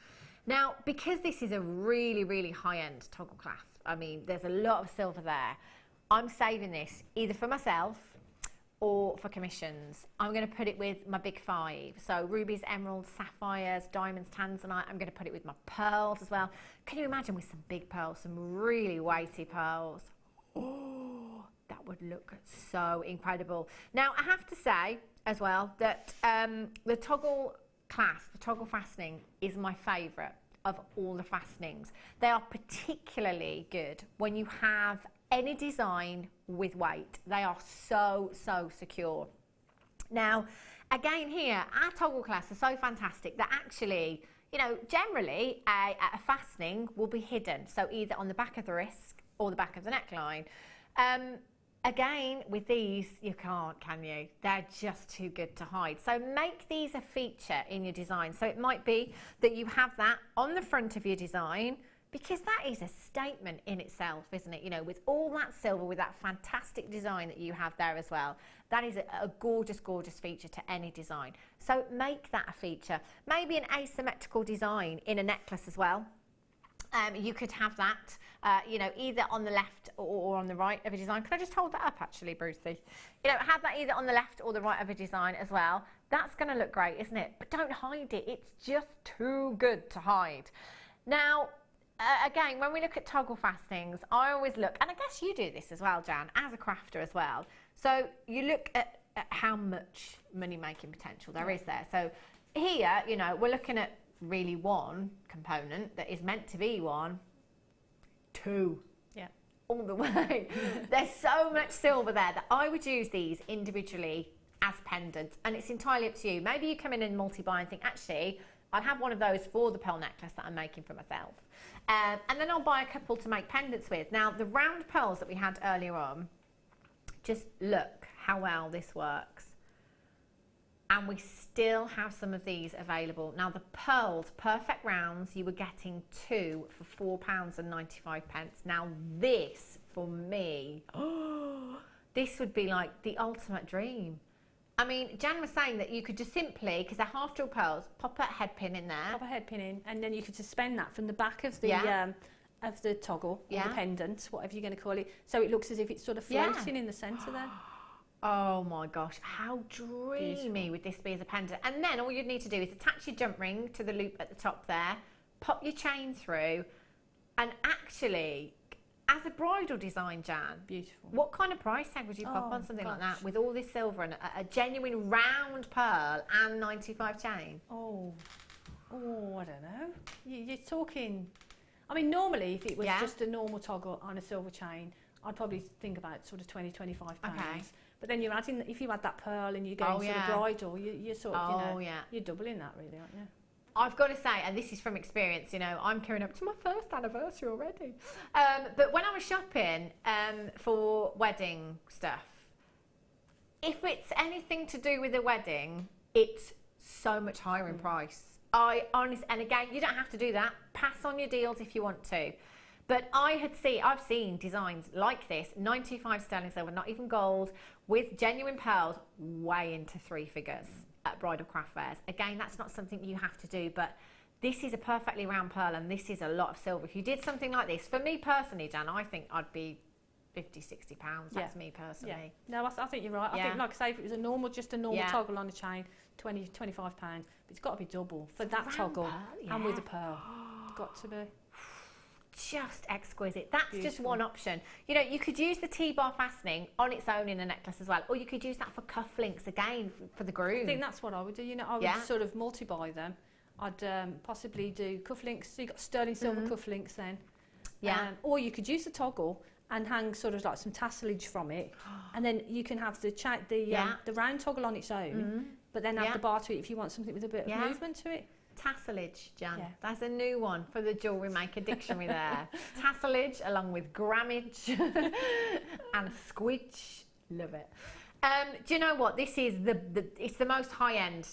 Now, because this is a really high-end toggle clasp, I mean, there's a lot of silver there, I'm saving this either for myself or for commissions. I'm going to put it with my big 5. So rubies, emeralds, sapphires, diamonds, tanzanite. I'm going to put it with my pearls as well. Can you imagine with some big pearls, some really weighty pearls? Oh, that would look so incredible. Now, I have to say as well that the toggle clasp, the toggle fastening, is my favourite of all the fastenings. They are particularly good when you have any design with weight. They are so secure. Now, again here, our toggle clasps are so fantastic that actually, you know, generally a fastening will be hidden. So either on the back of the wrist or the back of the neckline. Again, with these, you can't, can you? They're just too good to hide. So make these a feature in your design. So it might be that you have that on the front of your design, because that is a statement in itself, isn't it? You know, with all that silver, with that fantastic design that you have there as well, that is a gorgeous feature to any design. So make that a feature. Maybe an asymmetrical design in a necklace as well. You could have that, you know, either on the left or on the right of a design. Can I just hold that up, actually, Brucey? You know, have that either on the left or the right of a design as well. That's going to look great, isn't it? But don't hide it. It's just too good to hide. Now, again, when we look at toggle fastenings, I always look, and I guess you do this as well, Jan, as a crafter as well. So you look at how much money-making potential there is there. So here, you know, we're looking at really one component that is meant to be one, 2. Yeah. All the way. There's so much silver there that I would use these individually as pendants, and it's entirely up to you. Maybe you come in and multi-buy and think, actually, I'd have one of those for the pearl necklace that I'm making for myself. And then I'll buy a couple to make pendants with. Now, the round pearls that we had earlier on, just look how well this works. And we still have some of these available. Now, the pearls, perfect rounds, you were getting 2 for £4.95. Now, this, for me, this would be like the ultimate dream. I mean, Jan was saying that you could just simply, because they're half-drill pearls, pop a head pin in there. Pop a head pin in, and then you could suspend that from the back of the toggle, or the pendant, whatever you're going to call it, so it looks as if it's sort of floating in the centre there. Oh my gosh, how dreamy would this be as a pendant? And then all you'd need to do is attach your jump ring to the loop at the top there, pop your chain through, and actually, as a bridal design, Jan, beautiful. What kind of price tag would you pop on something like that with all this silver and a genuine round pearl and 95 chain? Oh, I don't know. You're talking. I mean, normally if it was just a normal toggle on a silver chain, I'd probably think about sort of £20, £25. Okay. But then you're adding, if you add that pearl and you're going to the bridal, you're sort of, you're doubling that really, aren't you? I've got to say, and this is from experience, you know, I'm coming up to my first anniversary already. But when I was shopping for wedding stuff, if it's anything to do with a wedding, it's so much higher in price. I honestly, and again, you don't have to do that. Pass on your deals if you want to. But I've seen designs like this, 95 sterling silver, not even gold, with genuine pearls, way into 3 figures at bridal craft fairs. Again, that's not something you have to do, but this is a perfectly round pearl, and this is a lot of silver. If you did something like this, for me personally, Dan, I think I'd be £50, £60. That's me personally. Yeah. No, I think you're right. I think, like I say, if it was just a normal toggle on a chain, £20, £25, but it's got to be double for that toggle pearl, and with a pearl. It's got to be. Just exquisite. That's just one option. You know, you could use the T-bar fastening on its own in a necklace as well, or you could use that for cufflinks again for the groom. I think that's what I would do. You know, I would sort of multi-buy them. I'd possibly do cufflinks. So you got sterling silver cufflinks then. Yeah. Or you could use the toggle and hang sort of like some tasselage from it, and then you can have the round toggle on its own, but then have the bar to it if you want something with a bit of movement to it. Tasselage, Jan. Yeah. That's a new one for the Jewellery Maker dictionary there. Tasselage along with grammage and squidge. Love it. Do you know what? This is it's the most high-end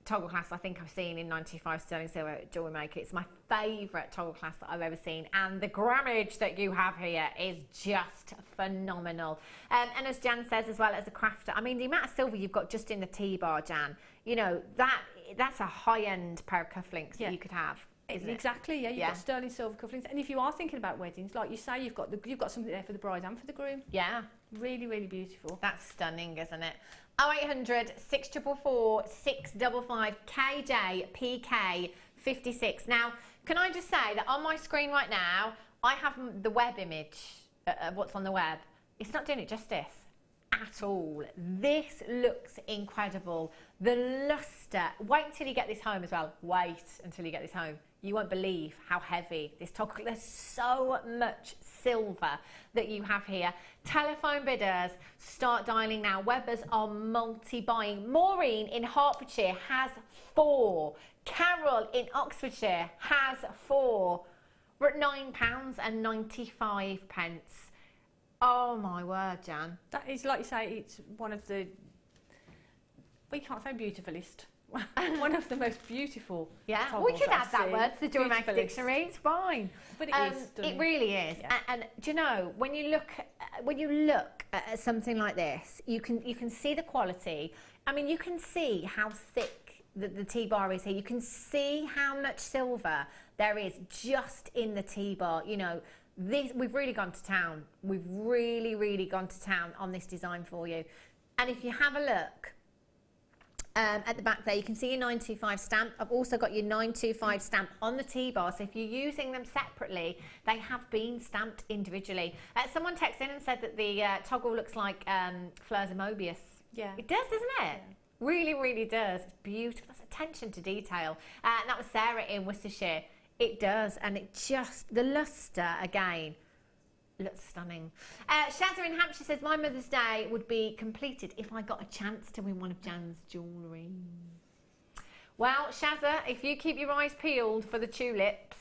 toggle clasp I think I've seen in 95 sterling silver at Jewellery Maker. It's my favourite toggle clasp that I've ever seen, and the grammage that you have here is just phenomenal. And as Jan says as well, as a crafter, I mean, the amount of silver you've got just in the T-bar, Jan, you know, that's a high-end pair of cufflinks that you could have. Exactly, yeah. You've got sterling silver cufflinks, and if you are thinking about weddings, like you say, you've got something there for the bride and for the groom. Yeah, really, really beautiful. That's stunning, isn't it? 0800 644 655 KJ PK 56. Now, can I just say that on my screen right now, I have the web image of what's on the web. It's not doing it justice at all. This looks incredible. The luster. Wait until you get this home as well. Wait until you get this home. You won't believe how heavy this toggle. There's so much silver that you have here. Telephone bidders, start dialing now. Webbers are multi-buying. Maureen in Hertfordshire has 4. Carol in Oxfordshire has 4. We're at £9.95. Oh my word, Jan. That is, like you say, it's one of the, we can't say beautifulist. One of the most beautiful. Yeah, we could add that word to the Jewellery Maker dictionary. It's fine, but it is stunning. It really is. Yeah. And do you know, when you look at something like this, you can see the quality. I mean, you can see how thick the T-bar is here. You can see how much silver there is just in the T-bar. You know, we've really gone to town. We've really, really gone to town on this design for you. And if you have a look. At the back there, you can see your 925 stamp. I've also got your 925 stamp on the T-bar, so if you're using them separately, they have been stamped individually. Someone texted in and said that the toggle looks like Fleurs of Mobius. Yeah. It does, doesn't it? Yeah. Really, really does. It's beautiful. That's attention to detail. And that was Sarah in Worcestershire. It does, and it just, the luster again, looks stunning. Shazza in Hampshire says, my Mother's Day would be completed if I got a chance to win one of Jan's jewellery. Well, Shazza, if you keep your eyes peeled for the tulips,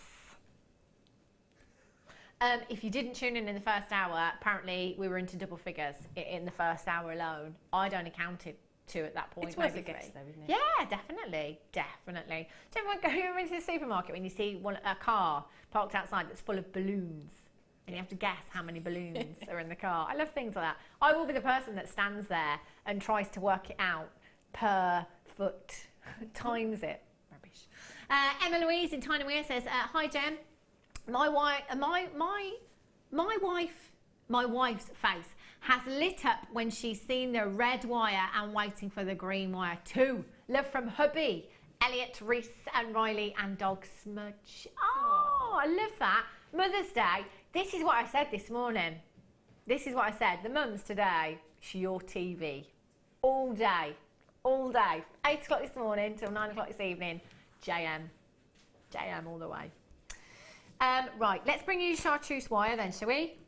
if you didn't tune in the first hour, apparently we were into double figures in the first hour alone. I'd only counted 2 at that point. It's worth a guess though, isn't it? Yeah, definitely, definitely. Do you ever go into the supermarket when you see a car parked outside that's full of balloons? And you have to guess how many balloons are in the car. I love things like that. I will be the person that stands there and tries to work it out per foot, times it. Rubbish. Emma Louise in Tynemere says, hi Jem, my wife's face has lit up when she's seen the red wire and waiting for the green wire too. Love from hubby, Elliot, Reese and Riley and dog Smudge. Oh, I love that. Mother's Day. This is what I said this morning. This is what I said. The mums today, it's your TV. All day. All day. 8 o'clock this morning till 9 o'clock this evening. JM. JM all the way. Right, let's bring you chartreuse wire then, shall we?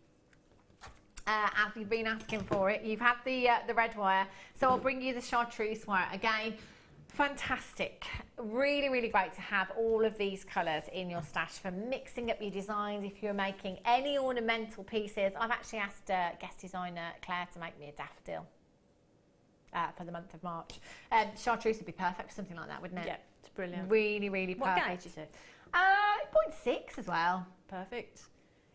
As you've been asking for it. You've had the red wire. So I'll bring you the chartreuse wire again. Fantastic. Really, really great to have all of these colours in your stash for mixing up your designs. If you're making any ornamental pieces, I've actually asked guest designer Claire to make me a daffodil for the month of March. Chartreuse would be perfect for something like that, wouldn't it? Yeah, it's brilliant. Really, really perfect. What gauge is it? 0.6 as well. Perfect.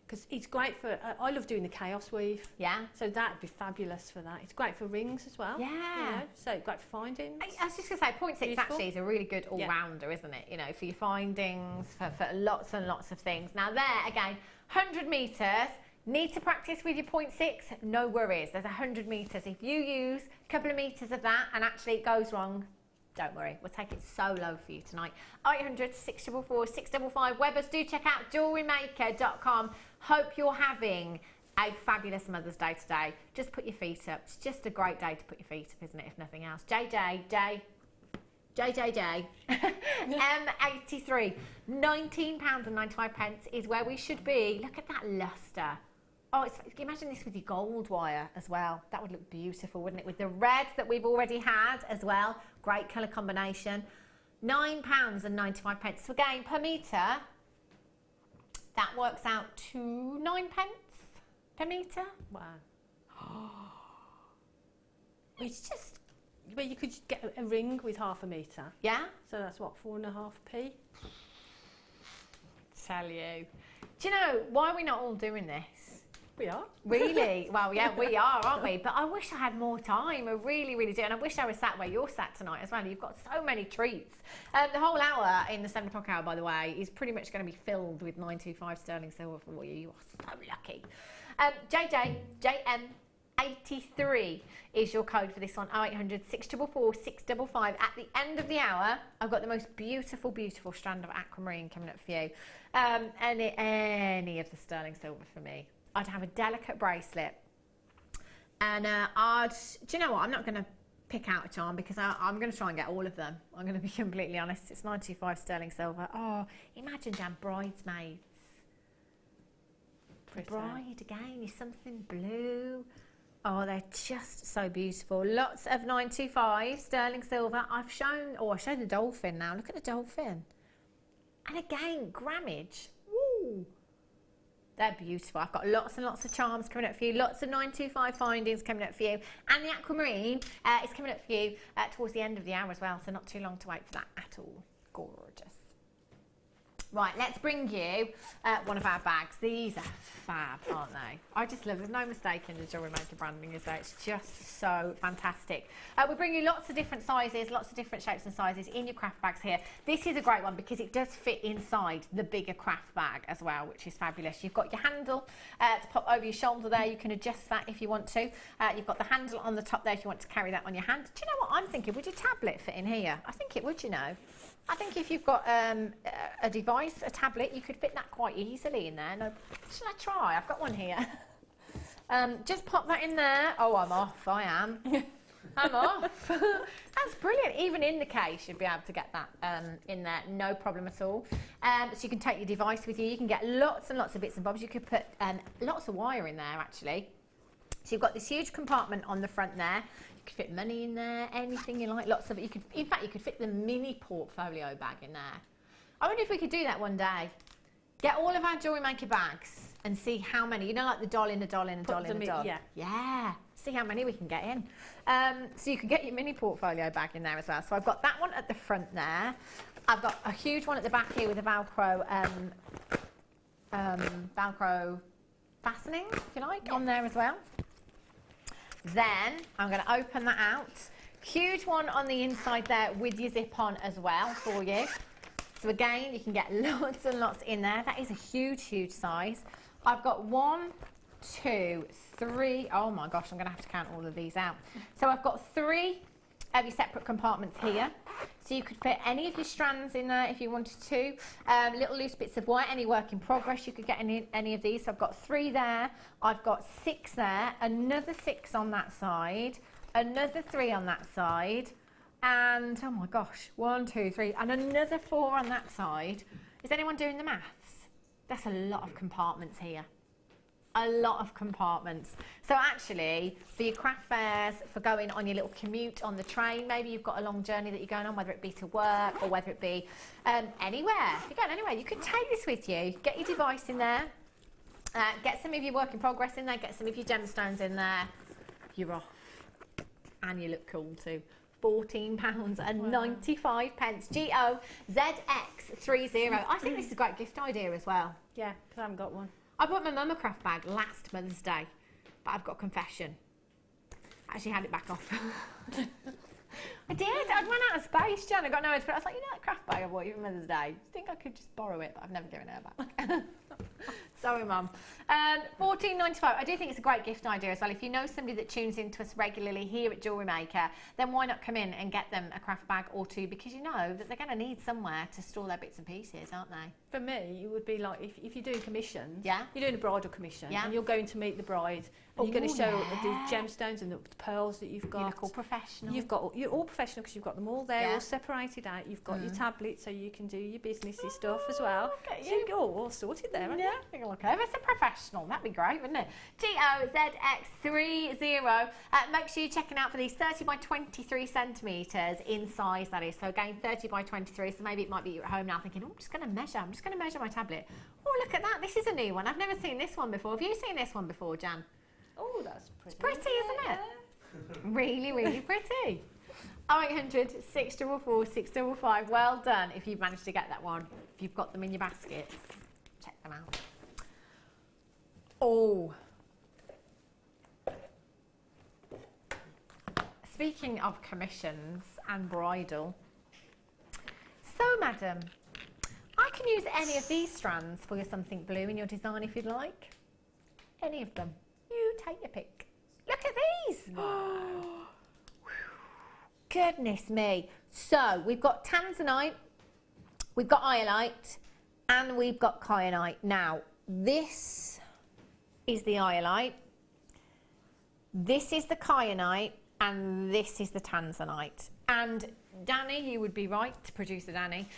Because it's great for, I love doing the chaos weave. Yeah. So that'd be fabulous for that. It's great for rings as well. Yeah. You know, so great for findings. I was just going to say, 0.6 beautiful. Actually is a really good all-rounder, isn't it? You know, for your findings, for lots and lots of things. Now there, again, 100 metres. Need to practice with your 0.6? No worries. There's 100 metres. If you use a couple of metres of that and actually it goes wrong, don't worry, we'll take it so low for you tonight. 800 644 655. Webbers, do check out JewelleryMaker.com. Hope you're having a fabulous Mother's Day today. Just put your feet up. It's just a great day to put your feet up, isn't it, if nothing else. JJ, JJJ. M83. £19.95 is where we should be. Look at that lustre. Oh, imagine this with your gold wire as well. That would look beautiful, wouldn't it? With the red that we've already had as well. Great colour combination. £9.95. So again, per metre, that works out to 9 pence per metre. Wow. It's just, well, you could get a ring with half a metre. Yeah? So that's what, 4.5p? Tell you. Do you know why we're not all doing this? We are. Really? Well, yeah, we are, aren't we? But I wish I had more time. I really, really do. And I wish I was sat where you're sat tonight as well. You've got so many treats. The whole hour in the 7 o'clock hour, by the way, is pretty much going to be filled with 925 sterling silver for you. You are so lucky. JM83 is your code for this one. 0800 644 655. At the end of the hour, I've got the most beautiful, beautiful strand of aquamarine coming up for you. Any of the sterling silver for me. I'd have a delicate bracelet, and do you know what? I'm not going to pick out a charm because I'm going to try and get all of them. I'm going to be completely honest. It's 925 sterling silver. Oh, imagine Jan, bridesmaids. Pretty. Bride again is something blue. Oh, they're just so beautiful. Lots of 925 sterling silver. I showed the dolphin now. Look at the dolphin. And again, grammage. Woo. They're beautiful. I've got lots and lots of charms coming up for you, lots of 925 findings coming up for you, and the aquamarine is coming up for you towards the end of the hour as well, so not too long to wait for that at all. Gorgeous. Right, let's bring you one of our bags. These are fab, aren't they? I just love, there's no mistake in the Jewellery Maker branding, is there? It's just so fantastic. We bring you lots of different sizes, lots of different shapes and sizes in your craft bags here. This is a great one because it does fit inside the bigger craft bag as well, which is fabulous. You've got your handle to pop over your shoulder there. You can adjust that if you want to. You've got the handle on the top there if you want to carry that on your hand. Do you know what I'm thinking? Would your tablet fit in here? I think it would, you know. I think if you've got a device, a tablet, you could fit that quite easily in there. No, shall I try? I've got one here. Just pop that in there. Oh, I'm off. I am. I'm off. That's brilliant. Even in the case, you'd be able to get that in there. No problem at all. So you can take your device with you. You can get lots and lots of bits and bobs. You could put lots of wire in there, actually. So you've got this huge compartment on the front there. You could fit money in there, anything you like, lots of it. You could, in fact, you could fit the mini portfolio bag in there. I wonder if we could do that one day. Get all of our Jewellery Maker bags and see how many, you know, like the doll in a doll in a doll in a doll. Yeah. Yeah. See how many we can get in. So you can get your mini portfolio bag in there as well. So I've got that one at the front there. I've got a huge one at the back here with a Velcro fastening, if you like, on there as well. Then I'm going to open that out. Huge one on the inside there with your zip on as well for you. So again, you can get lots and lots in there. That is a huge, huge size. I've got 1, 2, 3. Oh my gosh, I'm going to have to count all of these out. So I've got 3 of your separate compartments here. So you could fit any of your strands in there if you wanted to. Little loose bits of wire, any work in progress, you could get any of these. So I've got 3 there. I've got 6 there, another 6 on that side, another 3 on that side, and oh my gosh, 1, 2, 3, and another 4 on that side. Is anyone doing the maths? That's a lot of compartments here. A lot of compartments. So actually, for your craft fairs, for going on your little commute on the train, maybe you've got a long journey that you're going on, whether it be to work or whether it be anywhere. If you're going anywhere, you could take this with you. Get your device in there. Get some of your work in progress in there. Get some of your gemstones in there. You're off. And you look cool too. £14.95. GOZX30. I think this is a great gift idea as well. Yeah, because I haven't got one. I bought my mum a craft bag last Mother's Day, but I've got a confession. I actually had it back off. I did. I'd run out of space, Jan. I got nowhere to put it. I was like, you know that craft bag I bought you for Mother's Day? Do you think I could just borrow it? But I've never given her back. Sorry, Mum. $14.95. I do think it's a great gift idea as well. If you know somebody that tunes into us regularly here at Jewellery Maker, then why not come in and get them a craft bag or two, because you know that they're going to need somewhere to store their bits and pieces, aren't they? For me, it would be like if you're doing commissions, yeah, you're doing a bridal commission, yeah, and you're going to meet the bride, and you're going to show the gemstones and the pearls that you've got. You look all professional. You're all professional because you've got them all there, yeah, all separated out. You've got your tablet, so you can do your businessy stuff as well. So you go all sorted there, haven't you? Look over. It's a professional. That'd be great, wouldn't it? GOZX30. Make sure you're checking out for these 30 by 23 centimetres in size, that is. So again, 30 by 23. So maybe it might be you at home now thinking, oh, I'm just going to measure my tablet. Oh, look at that. This is a new one. I've never seen this one before. Have you seen this one before, Jan? Oh, that's pretty. It's pretty, isn't it? Really, really pretty. 0800 644 655. Well done if you've managed to get that one. If you've got them in your baskets, check them out. Oh. Speaking of commissions and bridal. So, madam, I can use any of these strands for your something blue in your design if you'd like. Any of them. You take your pick. Look at these. Wow. Goodness me. So we've got tanzanite, we've got iolite, and we've got kyanite. Now, this is the iolite, this is the kyanite, and this is the tanzanite. And Danny, you would be right, producer Danny,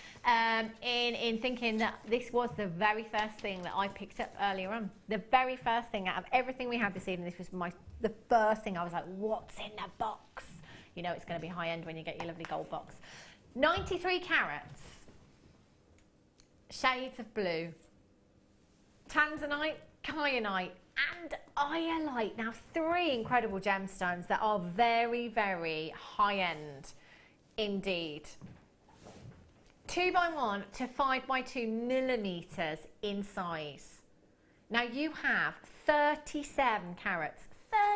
in thinking that this was the very first thing that I picked up earlier on. The very first thing out of everything we had this evening, this was the first thing I was like, what's in the box? You know it's going to be high end when you get your lovely gold box. 93 carats, shades of blue, tanzanite, kyanite, and iolite. Now, 3 incredible gemstones that are very, very high end indeed. 2x1 to 5x2 millimeters in size. Now you have 37 carats.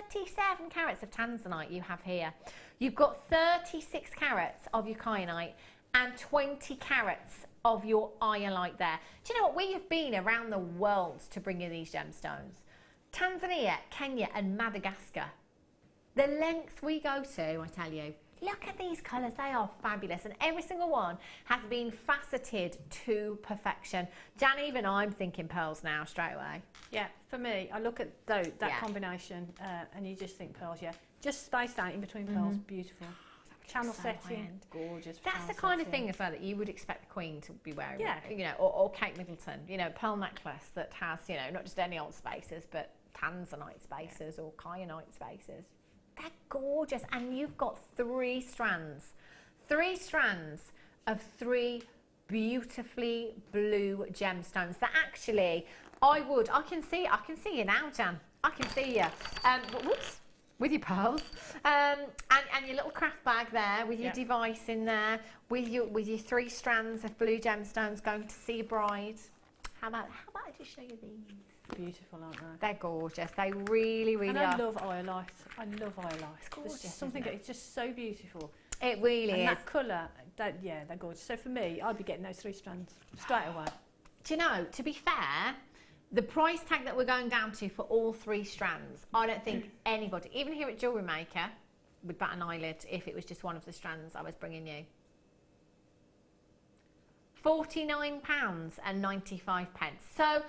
37 carats of tanzanite you have here. You've got 36 carats of your kyanite and 20 carats of your iolite there. Do you know what? We have been around the world to bring you these gemstones. Tanzania, Kenya and Madagascar. The lengths we go to, I tell you. Look at these colours, they are fabulous, and every single one has been faceted to perfection. Jan, even I'm thinking pearls now straight away. Yeah, for me, I look at that combination and you just think pearls, yeah. Just spaced out in between pearls, beautiful. Channel so setting, gorgeous. That's the kind of thing as well that you would expect the Queen to be wearing, you know, or Kate Middleton, you know, pearl necklace that has, you know, not just any old spaces, but tanzanite spaces or kyanite spaces. They're gorgeous, and you've got 3 strands of 3 beautifully blue gemstones that actually I can see you now, Jan. I can see you. Whoops, with your pearls, and your little craft bag there with your device in there, with your 3 strands of blue gemstones going to see a bride. How about I just show you these? Beautiful, aren't they? They're gorgeous. They really, really are. And I love iolite. It's gorgeous. There's something, it's just so beautiful. It really is. And that colour, they're gorgeous. So for me, I'd be getting those 3 strands straight away. Do you know, to be fair, the price tag that we're going down to for all 3 strands, I don't think anybody, even here at Jewellery Maker, would bat an eyelid if it was just one of the strands I was bringing you. £49.95. So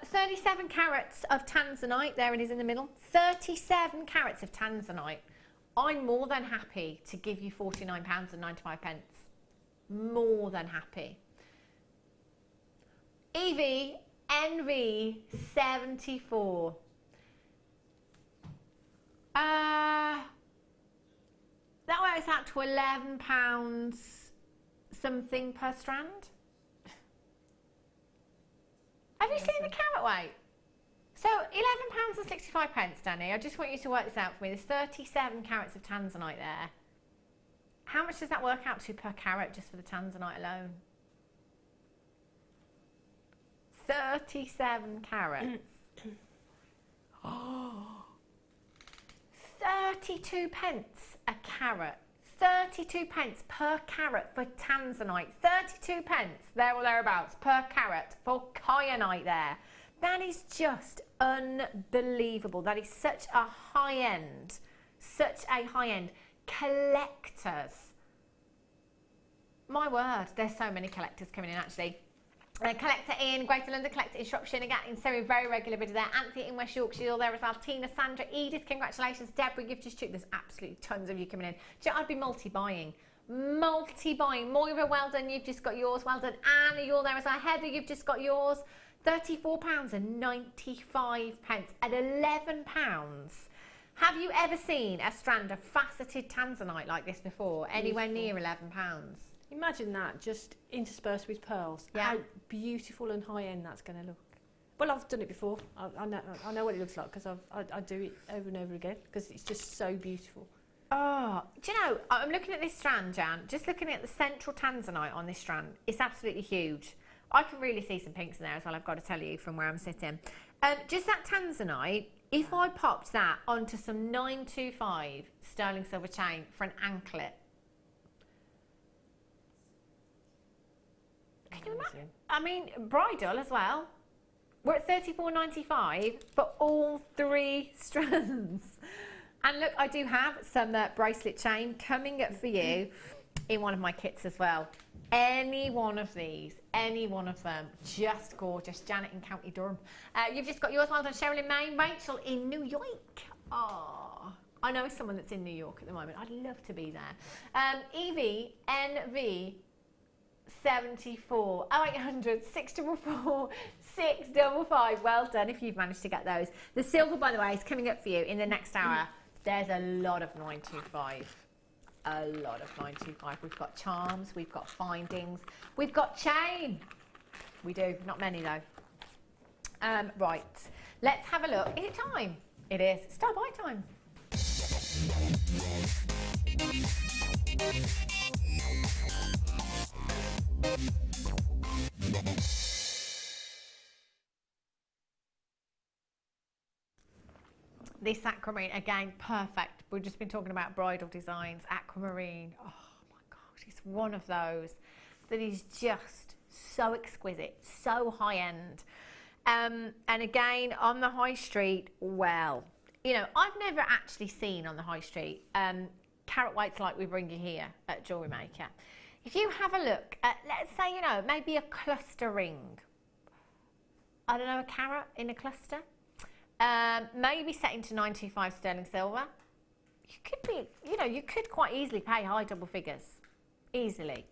37 carats of tanzanite, there it is in the middle. 37 carats of tanzanite. I'm more than happy to give you £49.95. More than happy. Evie NV74. That works out to £11 something per strand. Have you seen the carat weight? So £11.65, Danny. I just want you to work this out for me. There's 37 carats of tanzanite there. How much does that work out to per carat just for the tanzanite alone? 37 carats. Oh, 32 pence a carat. 32 pence per carat for tanzanite. 32 pence, there or thereabouts, per carat for kyanite there. That is just unbelievable. That is such a high-end collectors. My word, there's so many collectors coming in actually. Collector in Greater London, collector in Shropshire, again in Surrey, very regular bidder there. Anthea in West Yorkshire, all there as well. Tina, Sandra, Edith, congratulations. Deborah, you've just took, there's absolutely tons of you coming in. Do you know, I'd be multi-buying. Moira, well done, you've just got yours. Well done, Anna, you're there as well. Heather, you've just got yours. £34.95 at £11. Have you ever seen a strand of faceted tanzanite like this before? Anywhere near £11? Imagine that, just interspersed with pearls. Yeah. How beautiful and high-end that's going to look. Well, I've done it before. I know what it looks like because I do it over and over again because it's just so beautiful. Oh, do you know, I'm looking at this strand, Jan, just looking at the central tanzanite on this strand. It's absolutely huge. I can really see some pinks in there as well, I've got to tell you, from where I'm sitting. Just that tanzanite, if I popped that onto some 925 sterling silver chain for an anklet, can you imagine? I mean, bridal as well. We're at £34.95 for all 3 strands. And look, I do have some bracelet chain coming up for you in one of my kits as well. Any one of these, any one of them, just gorgeous. Janet in County Durham. You've just got yours. Well done, Cheryl in Maine. Rachel in New York. Oh, I know someone that's in New York at the moment. I'd love to be there. Evie, NV, 74 0800 644 655. Well done if you've managed to get those. The silver, by the way, is coming up for you in the next hour. There's a lot of 925. A lot of 925. We've got charms, we've got findings, we've got chain. We do, not many though. Right, let's have a look. Is it time? It is. Start by time. This aquamarine, again, perfect. We've just been talking about bridal designs. Aquamarine, oh my gosh, it's one of those that is just so exquisite, so high-end. And again, on the high street, well, you know, I've never actually seen on the high street carat weights like we bring you here at Jewellery Maker. If you have a look at, let's say, you know, maybe a cluster ring. I don't know, a carat in a cluster. Maybe set into 925 sterling silver. You could be, you know, you could quite easily pay high double figures. Easily.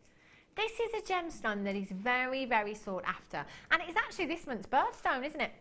This is a gemstone that is very, very sought after. And it's actually this month's birthstone, isn't it?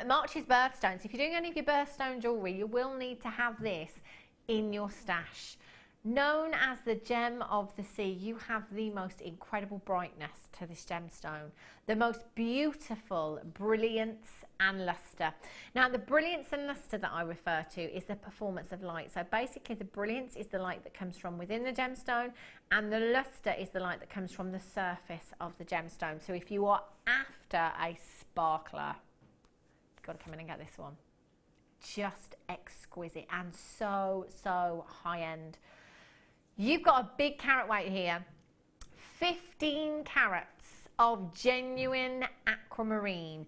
March's birthstone. So if you're doing any of your birthstone jewellery, you will need to have this in your stash. Known as the gem of the sea, you have the most incredible brightness to this gemstone, the most beautiful brilliance and lustre. Now, the brilliance and lustre that I refer to is the performance of light. So basically, the brilliance is the light that comes from within the gemstone, and the lustre is the light that comes from the surface of the gemstone. So if you are after a sparkler, you've got to come in and get this one. Just exquisite and so, so high-end. You've got a big carat weight here, 15 carats of genuine aquamarine,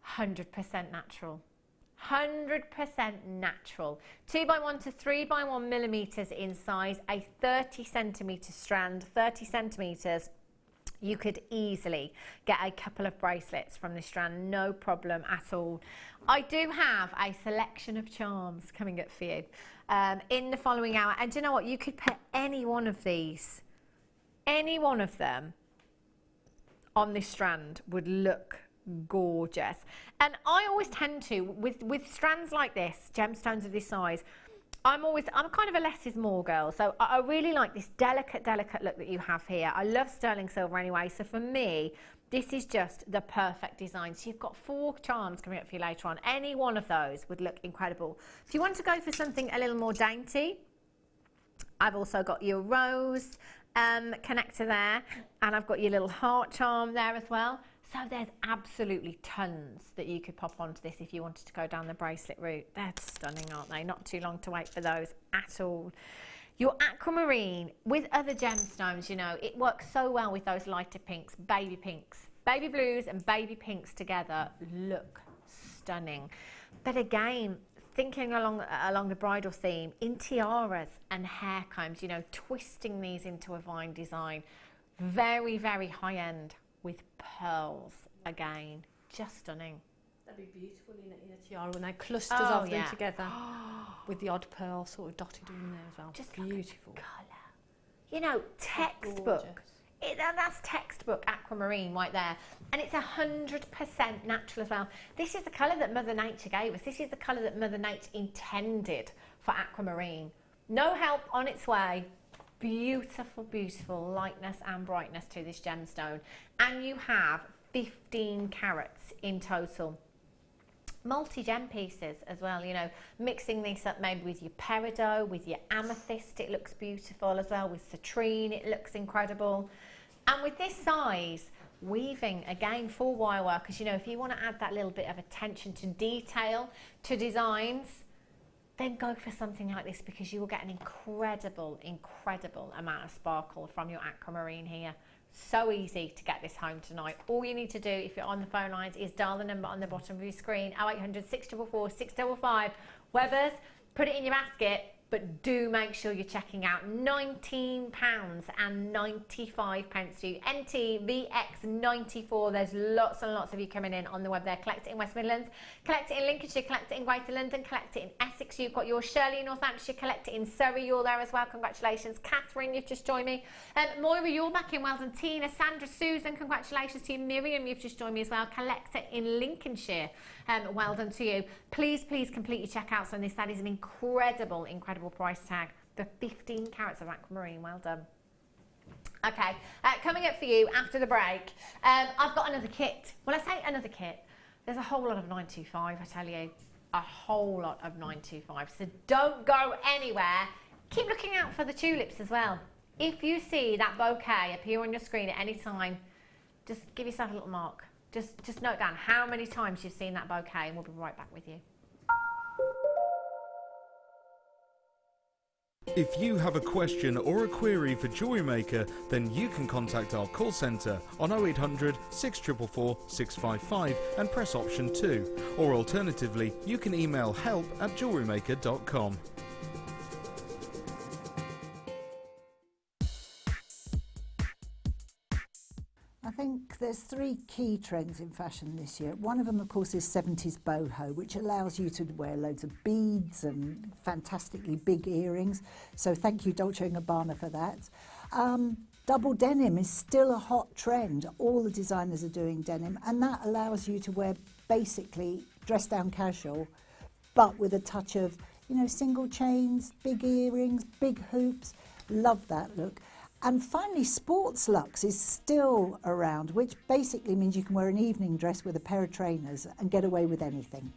100% natural, 100% natural. 2x1 to 3x1 millimeters in size, a 30 centimetre strand, 30 centimetres. You could easily get a couple of bracelets from this strand, no problem at all. I do have a selection of charms coming up for you in the following hour. And do you know what? You could put any one of these, any one of them on this strand would look gorgeous. And I always tend to, with strands like this, gemstones of this size, I'm kind of a less is more girl, so I really like this delicate look that you have here. I love sterling silver anyway, so for me, this is just the perfect design. So you've got 4 charms coming up for you later on. Any one of those would look incredible. If you want to go for something a little more dainty, I've also got your rose connector there, and I've got your little heart charm there as well. So there's absolutely tons that you could pop onto this if you wanted to go down the bracelet route. They're stunning, aren't they? Not too long to wait for those at all. Your aquamarine with other gemstones, you know, it works so well with those lighter pinks, baby blues and baby pinks together look stunning. But again, thinking along the bridal theme, in tiaras and hair combs, you know, twisting these into a vine design, very, very high end with pearls again, just stunning. That'd be beautiful in a tiara when they clusters of them together with the odd pearl sort of dotted in there as well. Just beautiful colour. You know, textbook. That's textbook aquamarine right there. And it's 100% natural as well. This is the colour that Mother Nature gave us. This is the colour that Mother Nature intended for aquamarine. No help, on its way. Beautiful, beautiful lightness and brightness to this gemstone. And you have 15 carats in total. Multi-gem pieces as well, you know, mixing this up maybe with your peridot, with your amethyst, it looks beautiful as well, with citrine, it looks incredible. And with this size, weaving, again, for wire workers, you know, if you want to add that little bit of attention to detail, to designs, then go for something like this, because you will get an incredible, incredible amount of sparkle from your aquamarine here. So easy to get this home tonight. All you need to do, if you're on the phone lines, is dial the number on the bottom of your screen, 0800 644 655. Webbers, put it in your basket, but do make sure you're checking out £19.95 to you. NTVX94. There's lots and lots of you coming in on the web there. Collect it in West Midlands, collect it in Lincolnshire, collect it in Greater London, collect it in Essex. You've got your Shirley in Northamptonshire, collect it in Surrey. You're there as well. Congratulations. Catherine, you've just joined me. Moira, you're back in Weldon. Tina, Sandra, Susan, congratulations to you. Miriam, you've just joined me as well. Collect it in Lincolnshire. Well done to you. Please, please complete your checkouts on this. That is an incredible, incredible price tag. The 15 carats of aquamarine. Well done. Okay, coming up for you after the break, I've got another kit. Well, I say another kit. There's a whole lot of 925, I tell you. A whole lot of 925. So don't go anywhere. Keep looking out for the tulips as well. If you see that bouquet appear on your screen at any time, just give yourself a little mark. Just note down how many times you've seen that bouquet, and we'll be right back with you. If you have a question or a query for Jewellery Maker, then you can contact our call centre on 0800 644 655 and press option 2. Or alternatively, you can email help@jewellerymaker.com. I think there's 3 key trends in fashion this year. One of them, of course, is 70s boho, which allows you to wear loads of beads and fantastically big earrings. So thank you, Dolce & Gabbana, for that. Double denim is still a hot trend. All the designers are doing denim, and that allows you to wear basically dress down casual, but with a touch of, you know, single chains, big earrings, big hoops. Love that look. And finally, sports luxe is still around, which basically means you can wear an evening dress with a pair of trainers and get away with anything.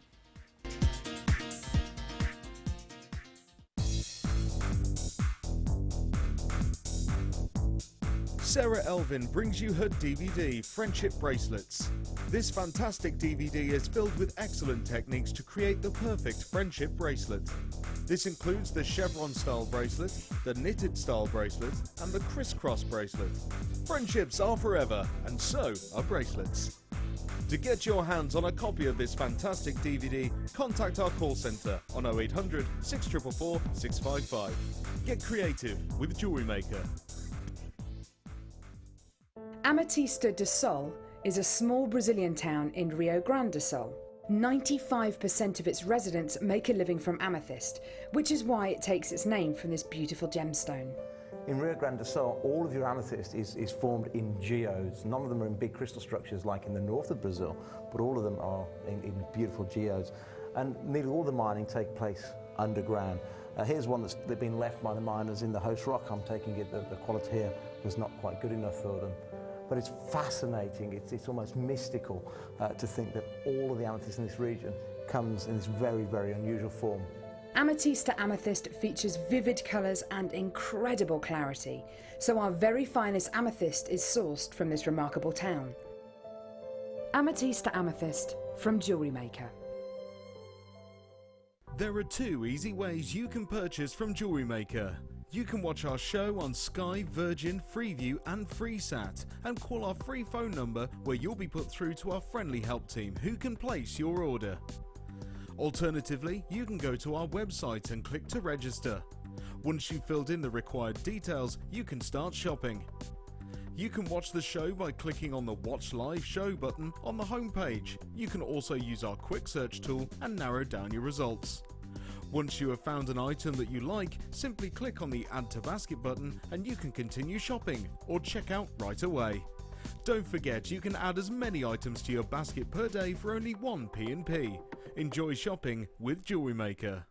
Sarah Elvin brings you her DVD, Friendship Bracelets. This fantastic DVD is filled with excellent techniques to create the perfect friendship bracelet. This includes the chevron style bracelet, the knitted style bracelet, and the crisscross bracelet. Friendships are forever, and so are bracelets. To get your hands on a copy of this fantastic DVD, contact our call centre on 0800 644 655. Get creative with Jewellery Maker. Ametista do Sol is a small Brazilian town in Rio Grande do Sul. 95% of its residents make a living from amethyst, which is why it takes its name from this beautiful gemstone. In Rio Grande do Sul, all of your amethyst is formed in geodes. None of them are in big crystal structures like in the north of Brazil, but all of them are in beautiful geodes. And nearly all the mining takes place underground. Here's one that's been left by the miners in the host rock. I'm taking it that the quality here was not quite good enough for them. But it's fascinating, it's almost mystical to think that all of the amethyst in this region comes in this very, very unusual form. Ametista amethyst features vivid colours and incredible clarity, so our very finest amethyst is sourced from this remarkable town. Ametista amethyst from Jewellery Maker. There are 2 easy ways you can purchase from Jewellery Maker. You can watch our show on Sky, Virgin, Freeview and Freesat, and call our free phone number where you'll be put through to our friendly help team who can place your order. Alternatively, you can go to our website and click to register. Once you've filled in the required details, you can start shopping. You can watch the show by clicking on the Watch Live Show button on the homepage. You can also use our quick search tool and narrow down your results. Once you have found an item that you like, simply click on the Add to Basket button and you can continue shopping or check out right away. Don't forget, you can add as many items to your basket per day for only 1 P&P. Enjoy shopping with Jewellery Maker.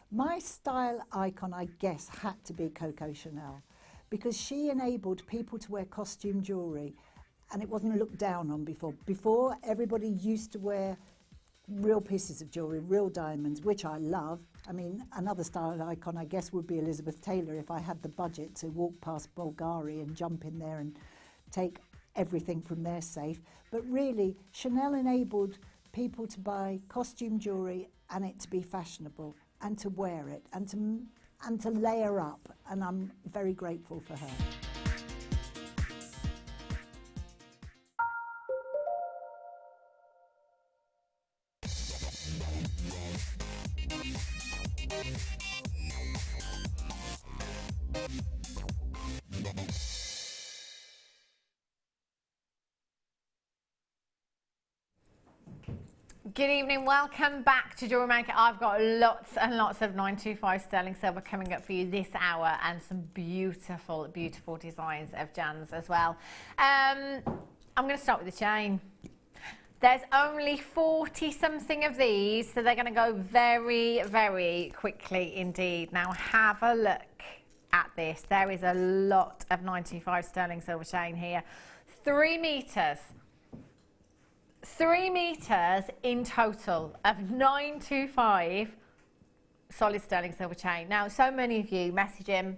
My style icon, I guess, had to be Coco Chanel, because she enabled people to wear costume jewellery and it wasn't looked down on before. Before, everybody used to wear real pieces of jewellery, real diamonds, which I love. I mean, another style icon, I guess, would be Elizabeth Taylor if I had the budget to walk past Bulgari and jump in there and take everything from their safe. But really, Chanel enabled people to buy costume jewellery and it to be fashionable, and to wear it, and to layer up, and I'm very grateful for her. Good evening, welcome back to Jewellery Maker. I've got lots and lots of 925 sterling silver coming up for you this hour, and some beautiful, beautiful designs of Jan's as well. I'm going to start with the chain. There's only 40 something of these, so they're going to go very, very quickly indeed. Now have a look at this. There is a lot of 925 sterling silver chain here. 3 metres. 3 metres in total of 925 solid sterling silver chain. Now, so many of you message him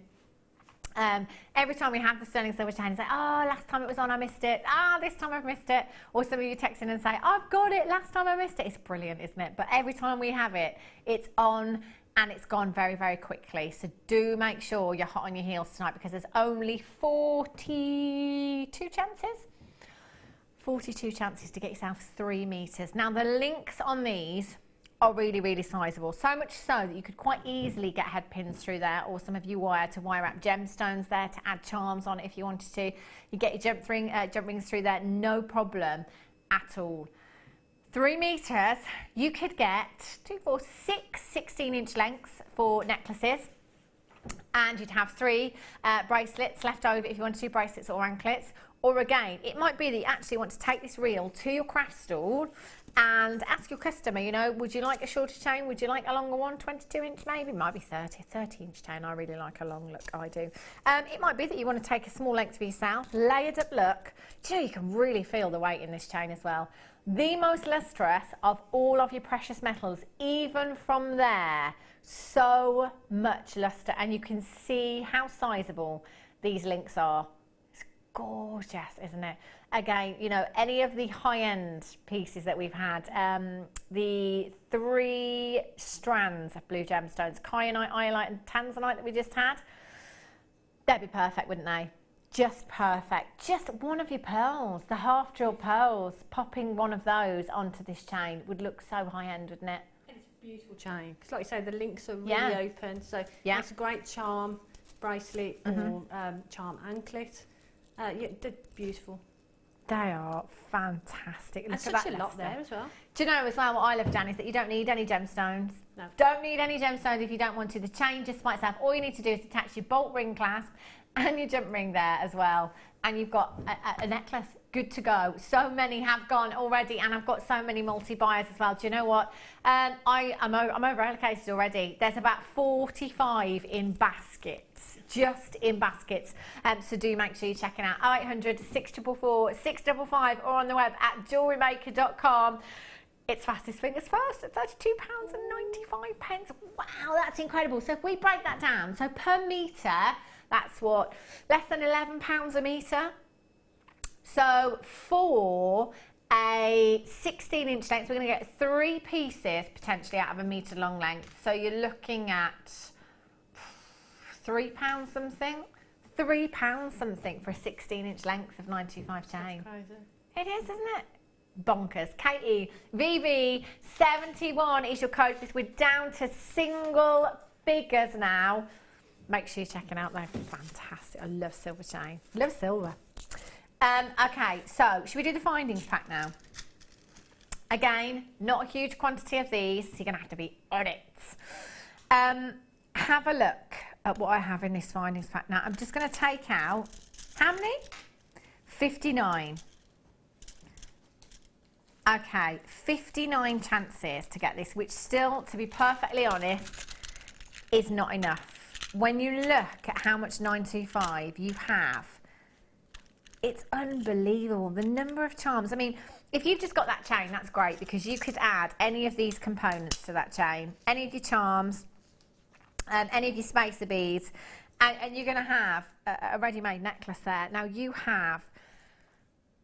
every time we have the sterling silver chain and say, oh, last time it was on, I missed it. Ah, this time I've missed it. Or some of you text in and say, I've got it, last time I missed it. It's brilliant, isn't it? But every time we have it, it's on and it's gone very, very quickly. So do make sure you're hot on your heels tonight, because there's only 42 chances. 42 chances to get yourself 3 metres. Now the links on these are really, really sizable. So much so that you could quite easily get head pins through there, or some of you wire wrap gemstones there to add charms on it if you wanted to. You get your jump rings through there, no problem at all. 3 metres, you could get 2, 4, 6 16-inch lengths for necklaces. And you'd have 3 bracelets left over if you want to do bracelets or anklets. Or again, it might be that you actually want to take this reel to your craft stall and ask your customer, you know, would you like a shorter chain? Would you like a longer one? 22-inch maybe? It might be 30-inch chain. I really like a long look, I do. It might be that you want to take a small length for yourself, layered up look. Do you know, you can really feel the weight in this chain as well. The most lustrous of all of your precious metals, even from there, so much luster. And you can see how sizable these links are. Gorgeous, isn't it? Again, you know, any of the high-end pieces that we've had, the 3 strands of blue gemstones, kyanite, iolite and tanzanite that we just had, they'd be perfect, wouldn't they? Just perfect. Just one of your pearls, the half-drill pearls, popping one of those onto this chain would look so high-end, wouldn't it? And it's a beautiful chain, because like you say, the links are really open, so it's a great charm bracelet or charm anklet. Yeah, they're beautiful. They are fantastic. And such a lot there as well. Do you know as well what I love, Jan, is that you don't need any gemstones. No. Don't need any gemstones if you don't want to. The chain just by itself, all you need to do is attach your bolt ring clasp and your jump ring there as well. And you've got a necklace good to go. So many have gone already, and I've got so many multi-buyers as well. Do you know what? I'm over allocated already. There's about 45 in baskets, just in baskets. So do make sure you're checking out 0800 644 655 or on the web at JewelleryMaker.com. It's fastest fingers first at £32.95. Wow, that's incredible. So if we break that down, so per metre, that's what, less than £11 a metre. So for a 16-inch length, we're going to get 3 pieces potentially out of a metre long length. So you're looking at £3 something. £3 something for a 16-inch length of 925 chain. That's crazy. It is, isn't it? Bonkers. KEVV71 is your code. We're down to single figures now. Make sure you're checking out. They're fantastic. I love silver chain. Love silver. Okay, so should we do the findings pack now? Again, not a huge quantity of these, so you're going to have to be on it. Have a look at what I have in this findings pack now. I'm just going to take out, how many? 59. Okay, 59 chances to get this, which still, to be perfectly honest, is not enough. When you look at how much 925 you have, it's unbelievable, the number of charms. I mean, if you've just got that chain, that's great, because you could add any of these components to that chain, any of your charms, any of your spacer beads, and you're going to have a ready-made necklace there. Now you have,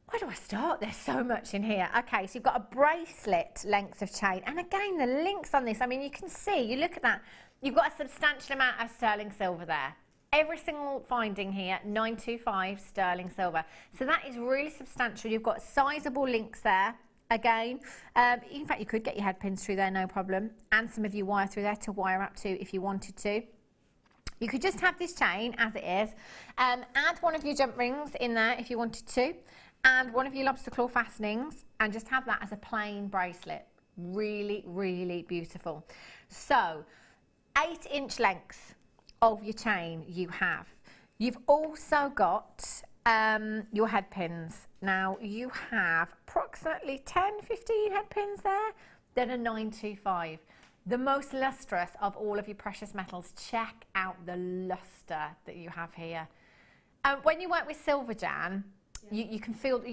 where do I start? There's so much in here. Okay, so you've got a bracelet length of chain, and again, the links on this, I mean, you can see, you look at that, you've got a substantial amount of sterling silver there. Every single finding here, 925 sterling silver. So that is really substantial. You've got sizable links there. Again, in fact, you could get your head pins through there, no problem. And some of your wire through there to wire up to if you wanted to. You could just have this chain as it is. Add one of your jump rings in there if you wanted to. And one of your lobster claw fastenings. And just have that as a plain bracelet. Really, really beautiful. So, 8-inch length of your chain you have. You've also got your head pins. Now you have approximately 10-15 head pins there that are 925. The most lustrous of all of your precious metals. Check out the luster that you have here. When you work with silver, Jan, you can feel,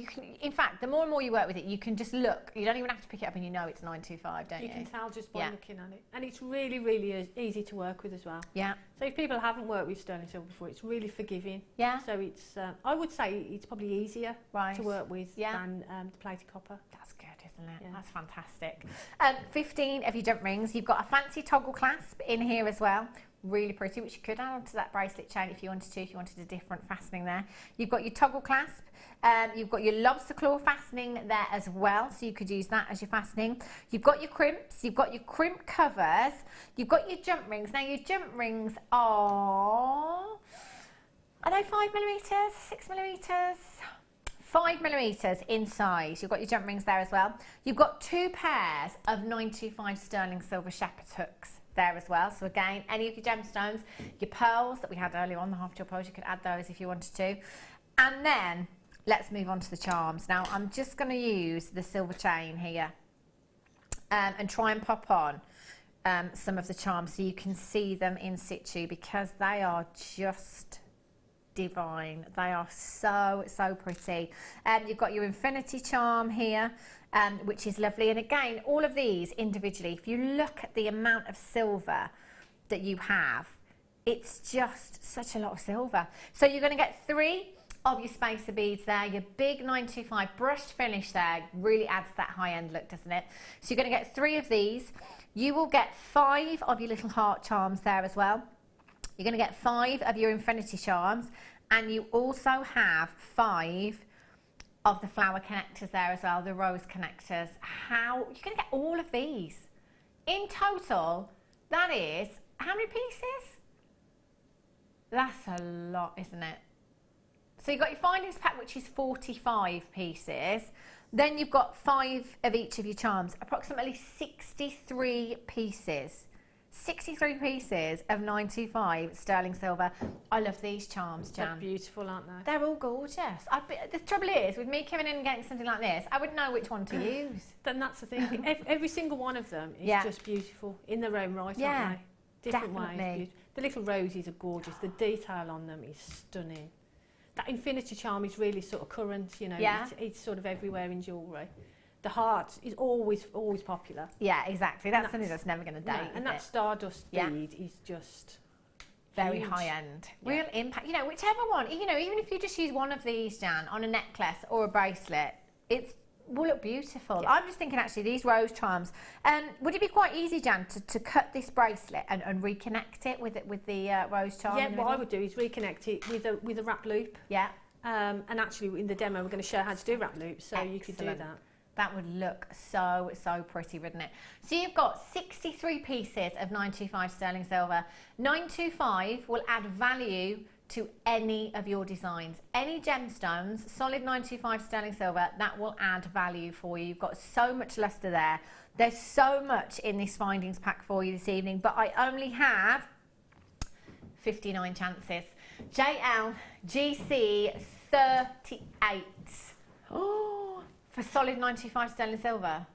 in fact, the more and more you work with it, you can just look. You don't even have to pick it up and you know it's 925, don't you? You can tell just by looking at it. And it's really, really easy to work with as well. Yeah. So if people haven't worked with sterling silver before, it's really forgiving. Yeah. So it's, I would say it's probably easier to work with than the plated copper. That's good, isn't it? Yeah. That's fantastic. 15 of your jump rings. You've got a fancy toggle clasp in here as well. Really pretty, which you could add onto that bracelet chain if you wanted to, if you wanted a different fastening there. You've got your toggle clasp, you've got your lobster claw fastening there as well, so you could use that as your fastening. You've got your crimps, you've got your crimp covers, you've got your jump rings. Now your jump rings are they 5mm, 6mm? 5mm in size. You've got your jump rings there as well. You've got 2 pairs of 925 sterling silver shepherd's hooks there as well. So again, any of your gemstones, your pearls that we had earlier on, the half jewel pearls, you could add those if you wanted to. And then let's move on to the charms. Now I'm just going to use the silver chain here and try and pop on some of the charms so you can see them in situ, because they are just divine. They are so, so pretty. You've got your infinity charm here, which is lovely. And again, all of these individually, if you look at the amount of silver that you have, it's just such a lot of silver. So you're going to get 3 of your spacer beads there, your big 925 brushed finish there, really adds that high-end look, doesn't it? So you're going to get 3 of these. You will get 5 of your little heart charms there as well. You're going to get 5 of your infinity charms, and you also have 5 of the flower connectors there as well, the rose connectors. How you're going to get all of these in total? That is how many pieces? That's a lot, isn't it? So you've got your findings pack, which is 45 pieces. Then you've got 5 of each of your charms, approximately 63 pieces 63 pieces of 925 sterling silver. I love these charms, Jan. They're beautiful, aren't they? They're all gorgeous. The trouble is, with me coming in and getting something like this, I wouldn't know which one to use. Then that's the thing. Every single one of them is just beautiful in their own right, aren't they? Different ways. The little roses are gorgeous. The detail on them is stunning. That infinity charm is really sort of current, you know. It's sort of everywhere in jewellery. The heart is always popular. Yeah, exactly. That's something that's never going to date. And that stardust bead is just very high end. Real impact. You know, whichever one, you know, even if you just use one of these, Jan, on a necklace or a bracelet, it will look beautiful. Yeah. I'm just thinking, actually, these rose charms. Would it be quite easy, Jan, to cut this bracelet and reconnect it with the rose charm? Yeah, what I would do is reconnect it with a wrap loop. Yeah. And actually, in the demo, we're going to show how to do wrap loops, so you could do that. That would look so pretty, wouldn't it? So you've got 63 pieces of 925 sterling silver. 925 will add value to any of your designs. Any gemstones, solid 925 sterling silver, that will add value for you. You've got so much luster there. There's so much in this findings pack for you this evening, but I only have 59 chances. JLGC 38. Oh, for solid 925 sterling silver.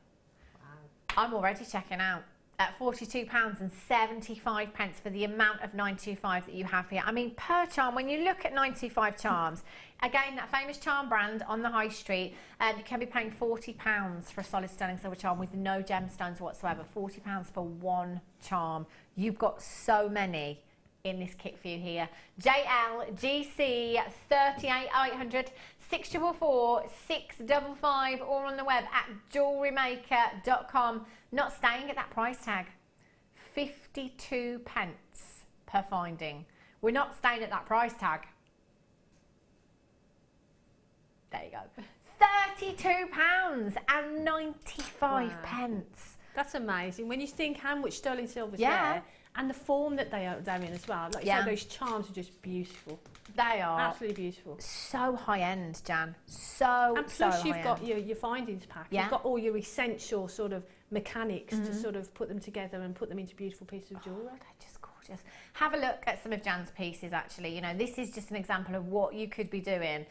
Wow. I'm already checking out at £42.75 for the amount of 925 that you have here. I mean, per charm, when you look at 925 charms, again, that famous charm brand on the high street, you can be paying £40 for a solid sterling silver charm with no gemstones whatsoever. £40 for one charm. You've got so many in this kit for you here. JLGC 38800 644 655, or on the web at JewelleryMaker.com. Not staying at that price tag. 52 pence per finding. We're not staying at that price tag. There you go. £32.95. Wow. That's amazing. When you think how much sterling silver's there, and the form that they're in as well. Like you said, those charms are just beautiful. They are absolutely beautiful. So high end, Jan. And plus you've got your findings pack. You've got all your essential sort of mechanics to sort of put them together and put them into beautiful pieces of jewellery. They're just gorgeous. Have a look at some of Jan's pieces, actually. You know, this is just an example of what you could be doing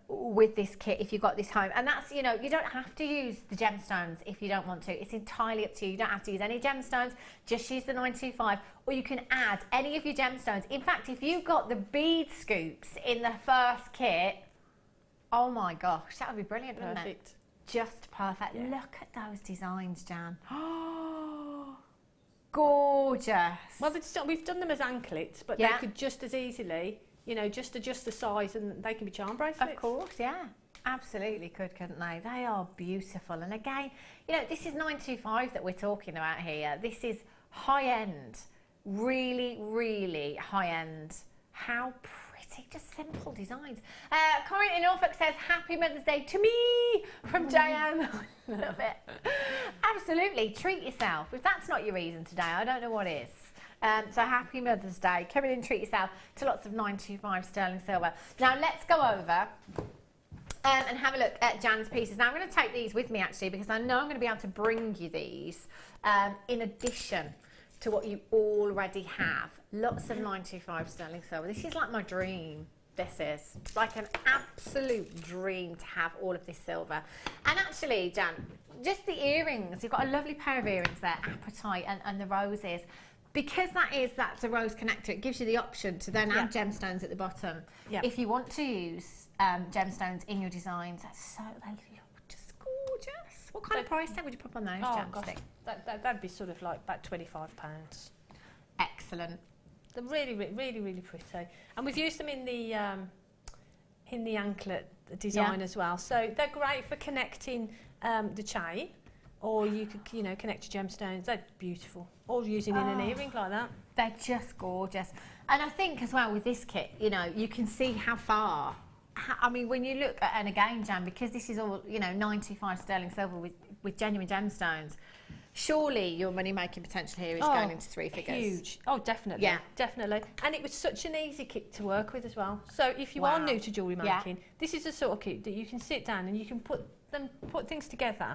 with this kit if you got this home. And that's, you know, you don't have to use the gemstones if you don't want to. It's entirely up to you. You don't have to use any gemstones. Just use the 925, or you can add any of your gemstones. In fact, if you got the bead scoops in the first kit, oh my gosh, that would be brilliant, wouldn't it? Perfect. Just perfect. Yeah. Look at those designs, Jan. Gorgeous. Well, we've done them as anklets, but they could just as easily, you know, just adjust the size and they can be charm bracelets. Of course, yeah. Absolutely could, couldn't they? They are beautiful. And again, you know, this is 925 that we're talking about here. This is high end. Really, really high end. How pretty. Just simple designs. Corinne in Norfolk says, Happy Mother's Day to me from JM. Love it. Absolutely. Treat yourself. If that's not your reason today, I don't know what is. So happy Mother's Day. Come in and treat yourself to lots of 925 sterling silver. Now let's go over and have a look at Jan's pieces. Now I'm going to take these with me actually, because I know I'm going to be able to bring you these in addition to what you already have. Lots of 925 sterling silver. This is like my dream. This is like an absolute dream to have all of this silver. And actually, Jan, just the earrings. You've got a lovely pair of earrings there, apatite and the roses. Because that's a rose connector, it gives you the option to then add gemstones at the bottom. Yep. If you want to use gemstones in your designs, they look just gorgeous. What kind of price tag would you put on those, Jan? Gosh, that'd be sort of like about £25. Excellent. They're really, really, really pretty, and we've used them in the anklet design as well. So they're great for connecting the chain, or you could, you know, connect your gemstones. They're beautiful. Or using in an earring like that. They're just gorgeous. And I think as well with this kit, you know, you can see how far. I mean, when you look at, and again, Jan, because this is all, you know, 95 sterling silver with genuine gemstones, surely your money-making potential here is going into three figures. Huge. Oh, definitely. Yeah. Definitely. And it was such an easy kit to work with as well. So if you are new to jewellery making, this is the sort of kit that you can sit down and you can put things together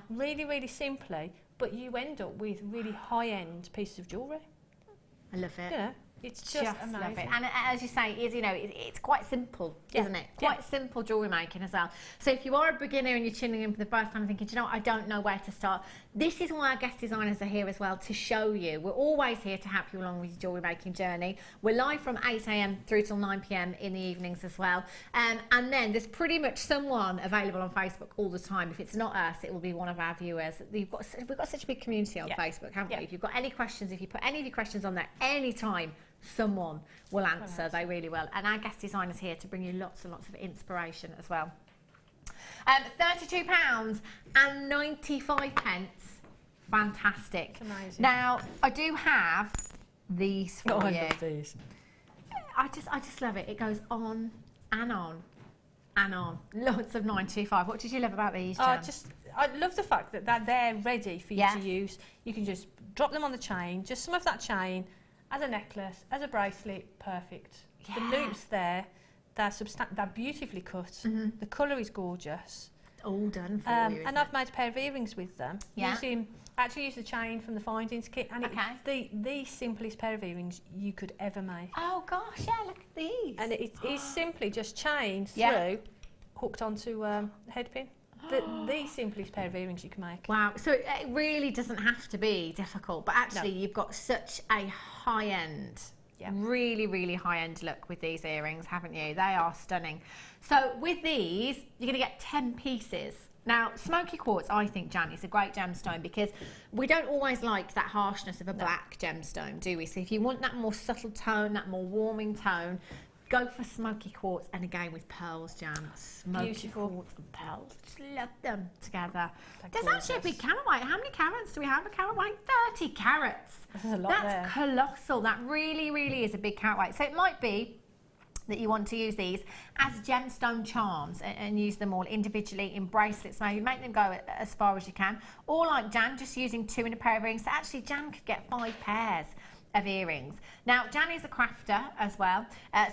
really, really simply but you end up with really high-end pieces of jewellery. I love it. You know, it's just amazing. Love it. And as you say, it's quite simple, isn't it? Quite simple jewellery making as well. So if you are a beginner and you're tuning in for the first time thinking, I don't know where to start, this is why our guest designers are here as well, to show you. We're always here to help you along with your jewellery making journey. We're live from 8 a.m. through till 9 p.m. in the evenings as well. And then there's pretty much someone available on Facebook all the time. If it's not us, it will be one of our viewers. We've got such a big community on Facebook, haven't we? If you've got any questions, if you put any of your questions on there anytime, someone will answer. They really will. And our guest designer's here to bring you lots and lots of inspiration as well. £32.95. Fantastic. It's amazing. Now, I do have these for you. I love these. I just love it. It goes on and on and on. Lots of 925. What did you love about these, Jan? I love the fact that they're ready for you to use. You can just drop them on the chain, just some of that chain, as a necklace, as a bracelet, perfect. The loops there, they're beautifully cut. The colour is gorgeous. All done for you, and I've made a pair of earrings with them. I actually used the chain from the findings kit, and it's the simplest pair of earrings you could ever make. Oh gosh, look at these. And it is simply just chained through, hooked onto a head pin. The simplest pair of earrings you can make. Wow, so it really doesn't have to be difficult, but actually you've got such a high-end, really, really high-end look with these earrings, haven't you? They are stunning. So with these, you're going to get 10 pieces. Now, smoky quartz, I think, Jan, is a great gemstone because we don't always like that harshness of a black gemstone, do we? So if you want that more subtle tone, that more warming tone, go for smoky quartz, and again with pearls, Jan. Smoky quartz and pearls. Just love them together. There's actually a big carat weight. How many carats do we have? A carat weight? 30 carats. That's a lot. That's colossal. That really, really is a big carat weight. So it might be that you want to use these as gemstone charms and use them all individually in bracelets. Maybe make them go as far as you can. Or like Jan, just using 2 in a pair of earrings. So actually Jan could get 5 pairs of earrings. Now, Jan is a crafter as well,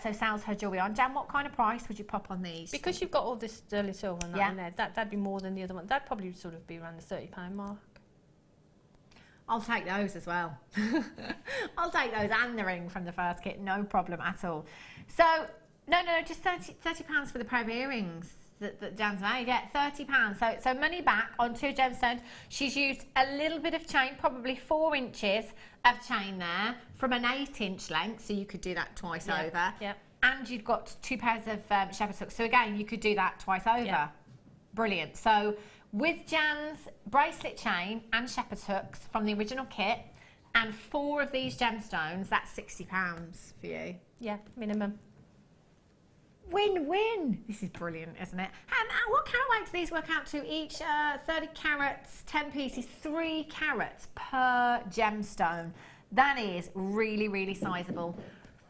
so sells her jewellery on. Jan, what kind of price would you pop on these? Because you've got all this sterling silver and that in there, that'd be more than the other one. That'd probably sort of be around the £30 mark. I'll take those as well. I'll take those and the ring from the first kit, no problem at all. So, no, just £30 for the pair of earrings that Jan's made. Yeah, £30. So money back on 2 gemstones. She's used a little bit of chain, probably 4 inches of chain there from an 8-inch length, so you could do that twice over. Yep. And you've got 2 pairs of shepherd's hooks, so again, you could do that twice over. Yep. Brilliant. So with Jan's bracelet chain and shepherd's hooks from the original kit, and 4 of these gemstones, that's £60 for you. Yeah, minimum. Win-win. This is brilliant, isn't it? And what carat weight do these work out to? Each 30 carats, 10 pieces, 3 carats per gemstone. That is really, really sizable.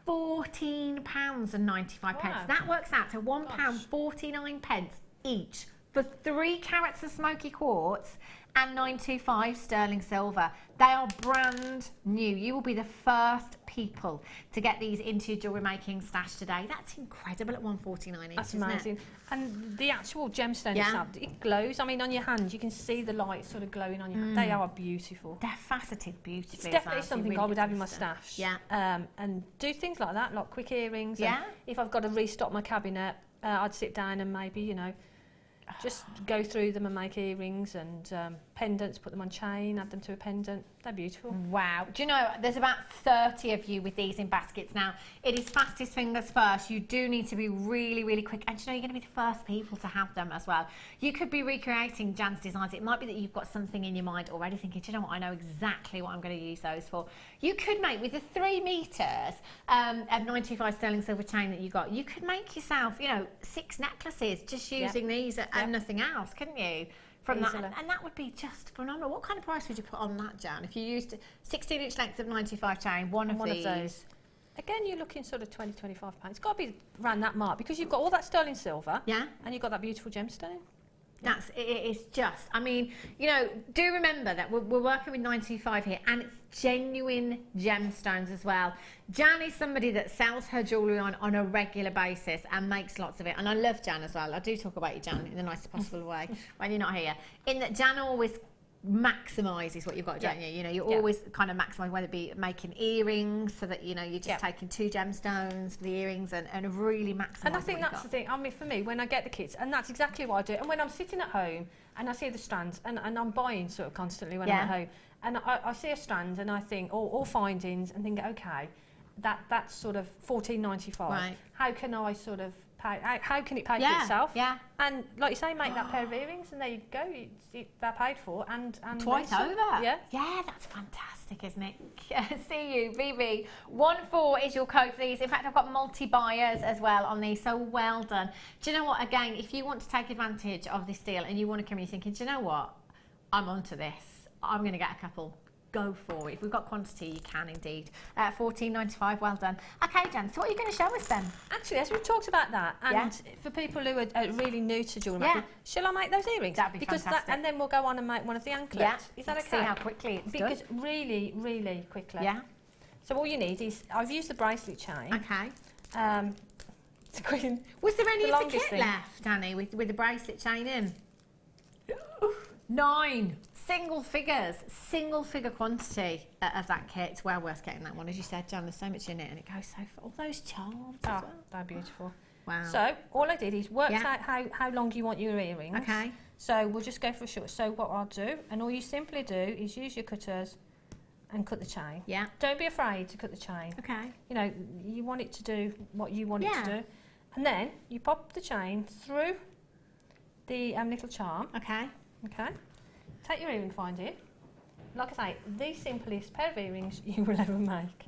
£14.95. Wow. That works out to £1.49 each for 3 carats of smoky quartz and 925 sterling silver. They are brand new. You will be the first people to get these into your jewellery making stash today. That's incredible at £149 each. That's amazing. Isn't it? And the actual gemstone itself, it glows. I mean, on your hand, you can see the light sort of glowing on your hand. They are beautiful. They're faceted beautifully. It's definitely something really I would have in my stash. Yeah. And do things like that, like quick earrings. Yeah. And if I've got to restock my cabinet, I'd sit down and maybe, just go through them and make earrings and pendants, put them on chain, add them to a pendant. They're beautiful. Wow. Do you know, there's about 30 of you with these in baskets now. It is fastest fingers first. You do need to be really, really quick. And you're going to be the first people to have them as well. You could be recreating Jan's designs. It might be that you've got something in your mind already thinking, do you know what, I know exactly what I'm going to use those for. You could make, with the 3 metres of 925 sterling silver chain that you got, you could make yourself, 6 necklaces just using these and nothing else, couldn't you? From that, and that would be just phenomenal. What kind of price would you put on that, Jan? If you used 16-inch length of 925 chain, one of those. Again, you're looking sort of £20-25. It's got to be around that mark because you've got all that sterling silver, and you've got that beautiful gemstone. It is just, I mean, do remember that we're working with 925 here, and it's genuine gemstones as well. Jan is somebody that sells her jewellery on a regular basis and makes lots of it. And I love Jan as well. I do talk about you, Jan, in the nicest possible way when you're not here. In that Jan always maximises what you've got, don't you? You know, you always kind of maximise, whether it be making earrings, so that, you know, you're just taking 2 gemstones for the earrings and really maximising. And I think that's the thing. I mean, for me, when I get the kits, and that's exactly what I do. And when I'm sitting at home and I see the strands, and I'm buying sort of constantly when I'm at home, and I see a strand and I think, all findings, and think, okay, that's sort of $14.95. Right. How can I sort of pay? How can it pay for itself? Yeah. And like you say, make that pair of earrings, and there you go. They're paid for, and twice over. Yeah. Yeah, that's fantastic, isn't it? See you, VV. 14 is your code for these. In fact, I've got multi-buyers as well on these, so well done. Do you know what? Again, if you want to take advantage of this deal and you want to come in thinking, do you know what? I'm onto this. I'm going to get a couple. Go for it. If we've got quantity, you can indeed. $14.95, well done. Okay, Jan, so what are you going to show us then? Actually, as we've talked about that, and for people who are really new to jewellery making, shall I make those earrings? That'd be fantastic. And then we'll go on and make one of the anklets. Yeah. Is that okay? See how quickly it's done. Because really, really quickly. Yeah. So all you need is, I've used the bracelet chain. Okay. Was there any of the kit left, Annie, with the bracelet chain in? 9. Single figure quantity of that kit. It's well worth getting that one. As you said, Jan, there's so much in it, and it goes so far. All those charms as well. They're beautiful. Wow. So all I did is worked out how long you want your earrings. Okay. So we'll just go for a short. So what I'll do, and all you simply do is use your cutters and cut the chain. Yeah. Don't be afraid to cut the chain. Okay. You know, you want it to do what you want it to do. And then you pop the chain through the little charm. Okay. Okay. Take your earring finder. Like I say, the simplest pair of earrings you will ever make.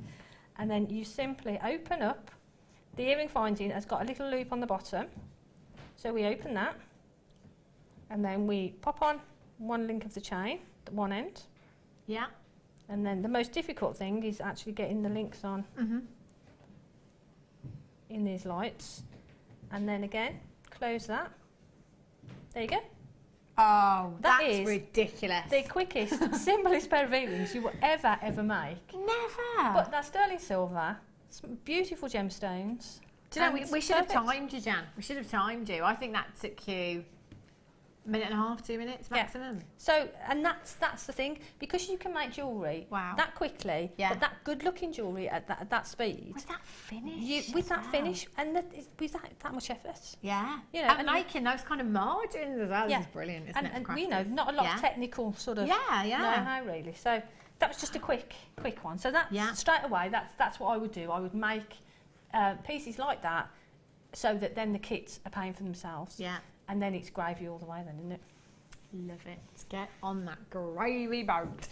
And then you simply open up. The earring finding has got a little loop on the bottom. So we open that. And then we pop on one link of the chain, at one end. Yeah. And then the most difficult thing is actually getting the links on in these lights. And then again, close that. There you go. Oh, that's ridiculous. The quickest, simplest pair of earrings you will ever make. Never. But they're sterling silver, beautiful gemstones. Do you know, we should have timed you, Jan. We should have timed you. I think that took you a minute and a half, 2 minutes maximum. So, and that's the thing, because you can make jewellery that quickly, but that good-looking jewellery at that speed. With that finish. With that finish, and with that much effort. Yeah. You know, and making those kind of margins as well is brilliant, isn't it? And you know, not a lot of technical sort of know-how really. So that was just a quick one. So that's straight away. That's what I would do. I would make pieces like that, so that then the kits are paying for themselves. Yeah. And then it's gravy all the way then, isn't it? Love it. Let's get on that gravy boat.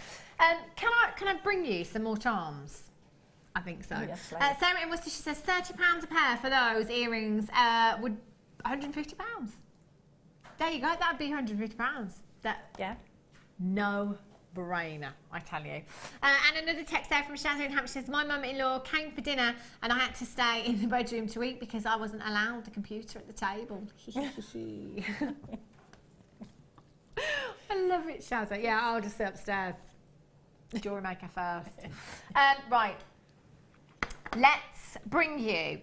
Can I bring you some more charms? I think so. Yes, Sarah in Worcester, she says £30 a pair for those earrings. Would £150. There you go. That would be £150. No brainer, I tell you. And another text there from Shazza in Hampshire says, my mum-in-law came for dinner and I had to stay in the bedroom to eat because I wasn't allowed a computer at the table. I love it, Shazza. Yeah, I'll just sit upstairs. Jewellery Maker first. Right. Let's bring you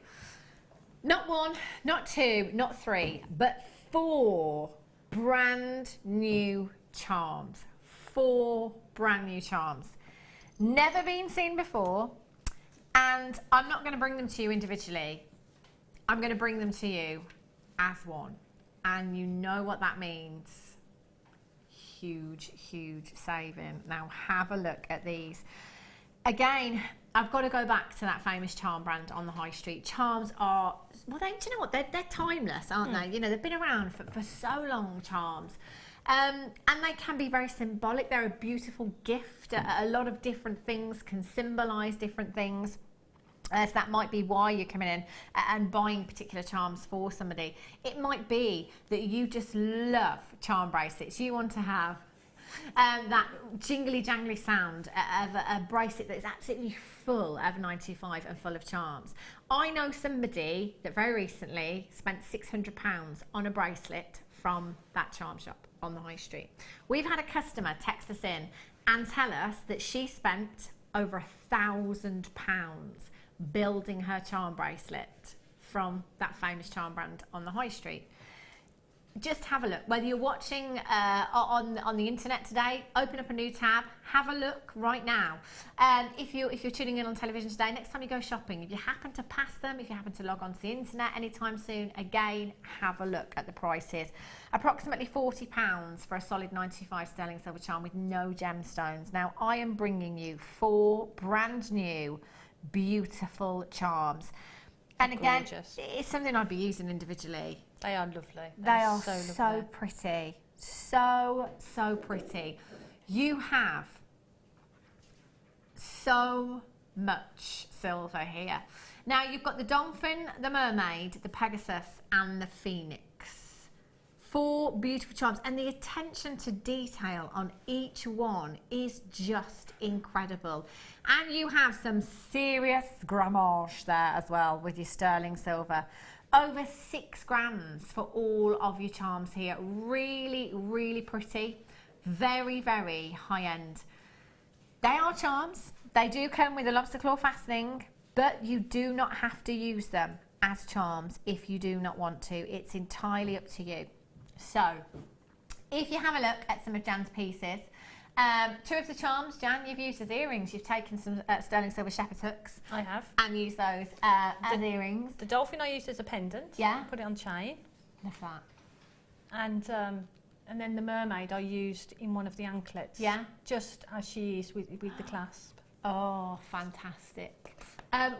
not 1, not 2, not 3, but 4 brand new charms. 4 brand new charms. Never been seen before, and I'm not going to bring them to you individually. I'm going to bring them to you as one. And you know what that means. Huge, huge saving. Now have a look at these. Again, I've got to go back to that famous charm brand on the high street. Charms are, well, do you know what? They're timeless, aren't they? You know, they've been around for so long, charms. And they can be very symbolic. They're a beautiful gift. A lot of different things can symbolise different things. So that might be why you're coming in and buying particular charms for somebody. It might be that you just love charm bracelets. You want to have that jingly jangly sound of a bracelet that is absolutely full of 925 and full of charms. I know somebody that very recently spent £600 on a bracelet from that charm shop on the high street. We've had a customer text us in and tell us that she spent over £1,000 building her charm bracelet from that famous charm brand on the high street. just have a look. Whether you're watching on the internet today, open up a new tab, have a look right now. If you're tuning in on television today, next time you go shopping, if you happen to pass them, if you happen to log onto the internet anytime soon, again, have a look at the prices. Approximately £40 for a solid 95 sterling silver charm with no gemstones. Now, I am bringing you 4 brand new, beautiful charms. And again, it's something I'd be using individually. They are lovely. They are so pretty. So pretty. You have so much silver here. Now, you've got the dolphin, the mermaid, the Pegasus, and the phoenix. 4 beautiful charms, and the attention to detail on each one is just incredible. And you have some serious grammage there as well with your sterling silver. Over 6 grams for all of your charms here. Really, really pretty. Very, very high end. They are charms. They do come with a lobster claw fastening, but you do not have to use them as charms if you do not want to. It's entirely up to you. So, if you have a look at some of Jan's pieces, 2 of the charms, Jan, you've used as earrings. You've taken some sterling silver shepherd's hooks. I have. And used those as earrings. The dolphin I used as a pendant. Yeah. Put it on chain. Love that. And then the mermaid I used in one of the anklets. Yeah. Just as she is with the clasp. Oh, fantastic.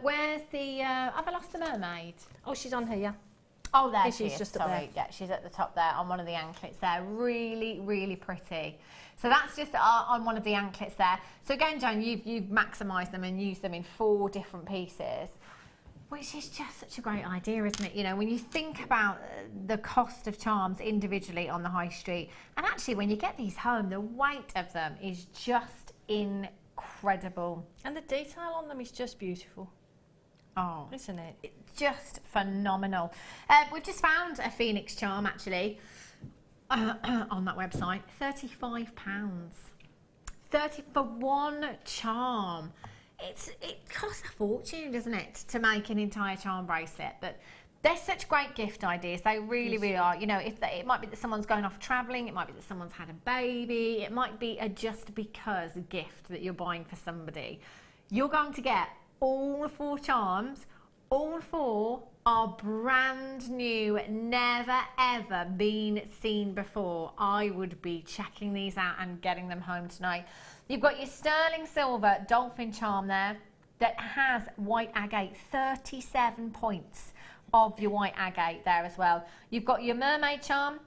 Where's the... have I lost the mermaid? Oh, she's on here. Oh, there she is. is. Just Sorry. up there. Yeah, she's at the top there on one of the anklets there. Really, really pretty. So that's just on one of the anklets there. So again, Jan, you've maximised them and used them in 4 different pieces, which is just such a great idea, isn't it? You know, when you think about the cost of charms individually on the high street, and actually when you get these home, the weight of them is just incredible. And the detail on them is just beautiful. Oh, isn't it? It's just phenomenal. We've just found a phoenix charm actually on that website. £35. 30 for one charm. It costs a fortune, doesn't it, to make an entire charm bracelet? But they're such great gift ideas. They really, really are. You know, it might be that someone's going off travelling. It might be that someone's had a baby. It might be a just because gift that you're buying for somebody. You're going to get all 4 charms. All 4 are brand new, never ever been seen before. I would be checking these out and getting them home tonight. You've got your sterling silver dolphin charm there that has white agate, 37 points of your white agate there as well. You've got your mermaid charm,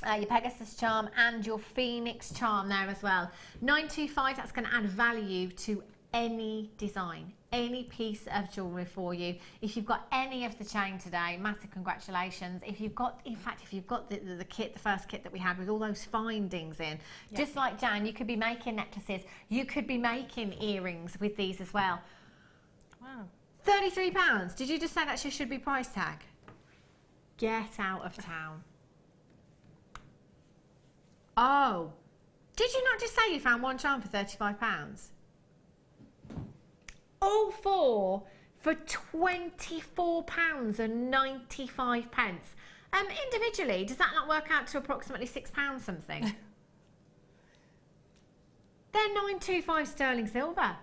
your Pegasus charm, and your phoenix charm there as well. 925, that's going to add value to any design, any piece of jewellery for you. If you've got any of the chain today, massive congratulations. If you've got, in fact, if you've got the kit, the first kit that we had with all those findings in, just like Jan, you could be making necklaces, you could be making earrings with these as well. Wow. £33. Did you just say that should be price tag? Get out of town. Oh, did you not just say you found one charm for £35? All 4 for £24.95. Individually, does that not work out to approximately £6 something? They're 925 sterling silver.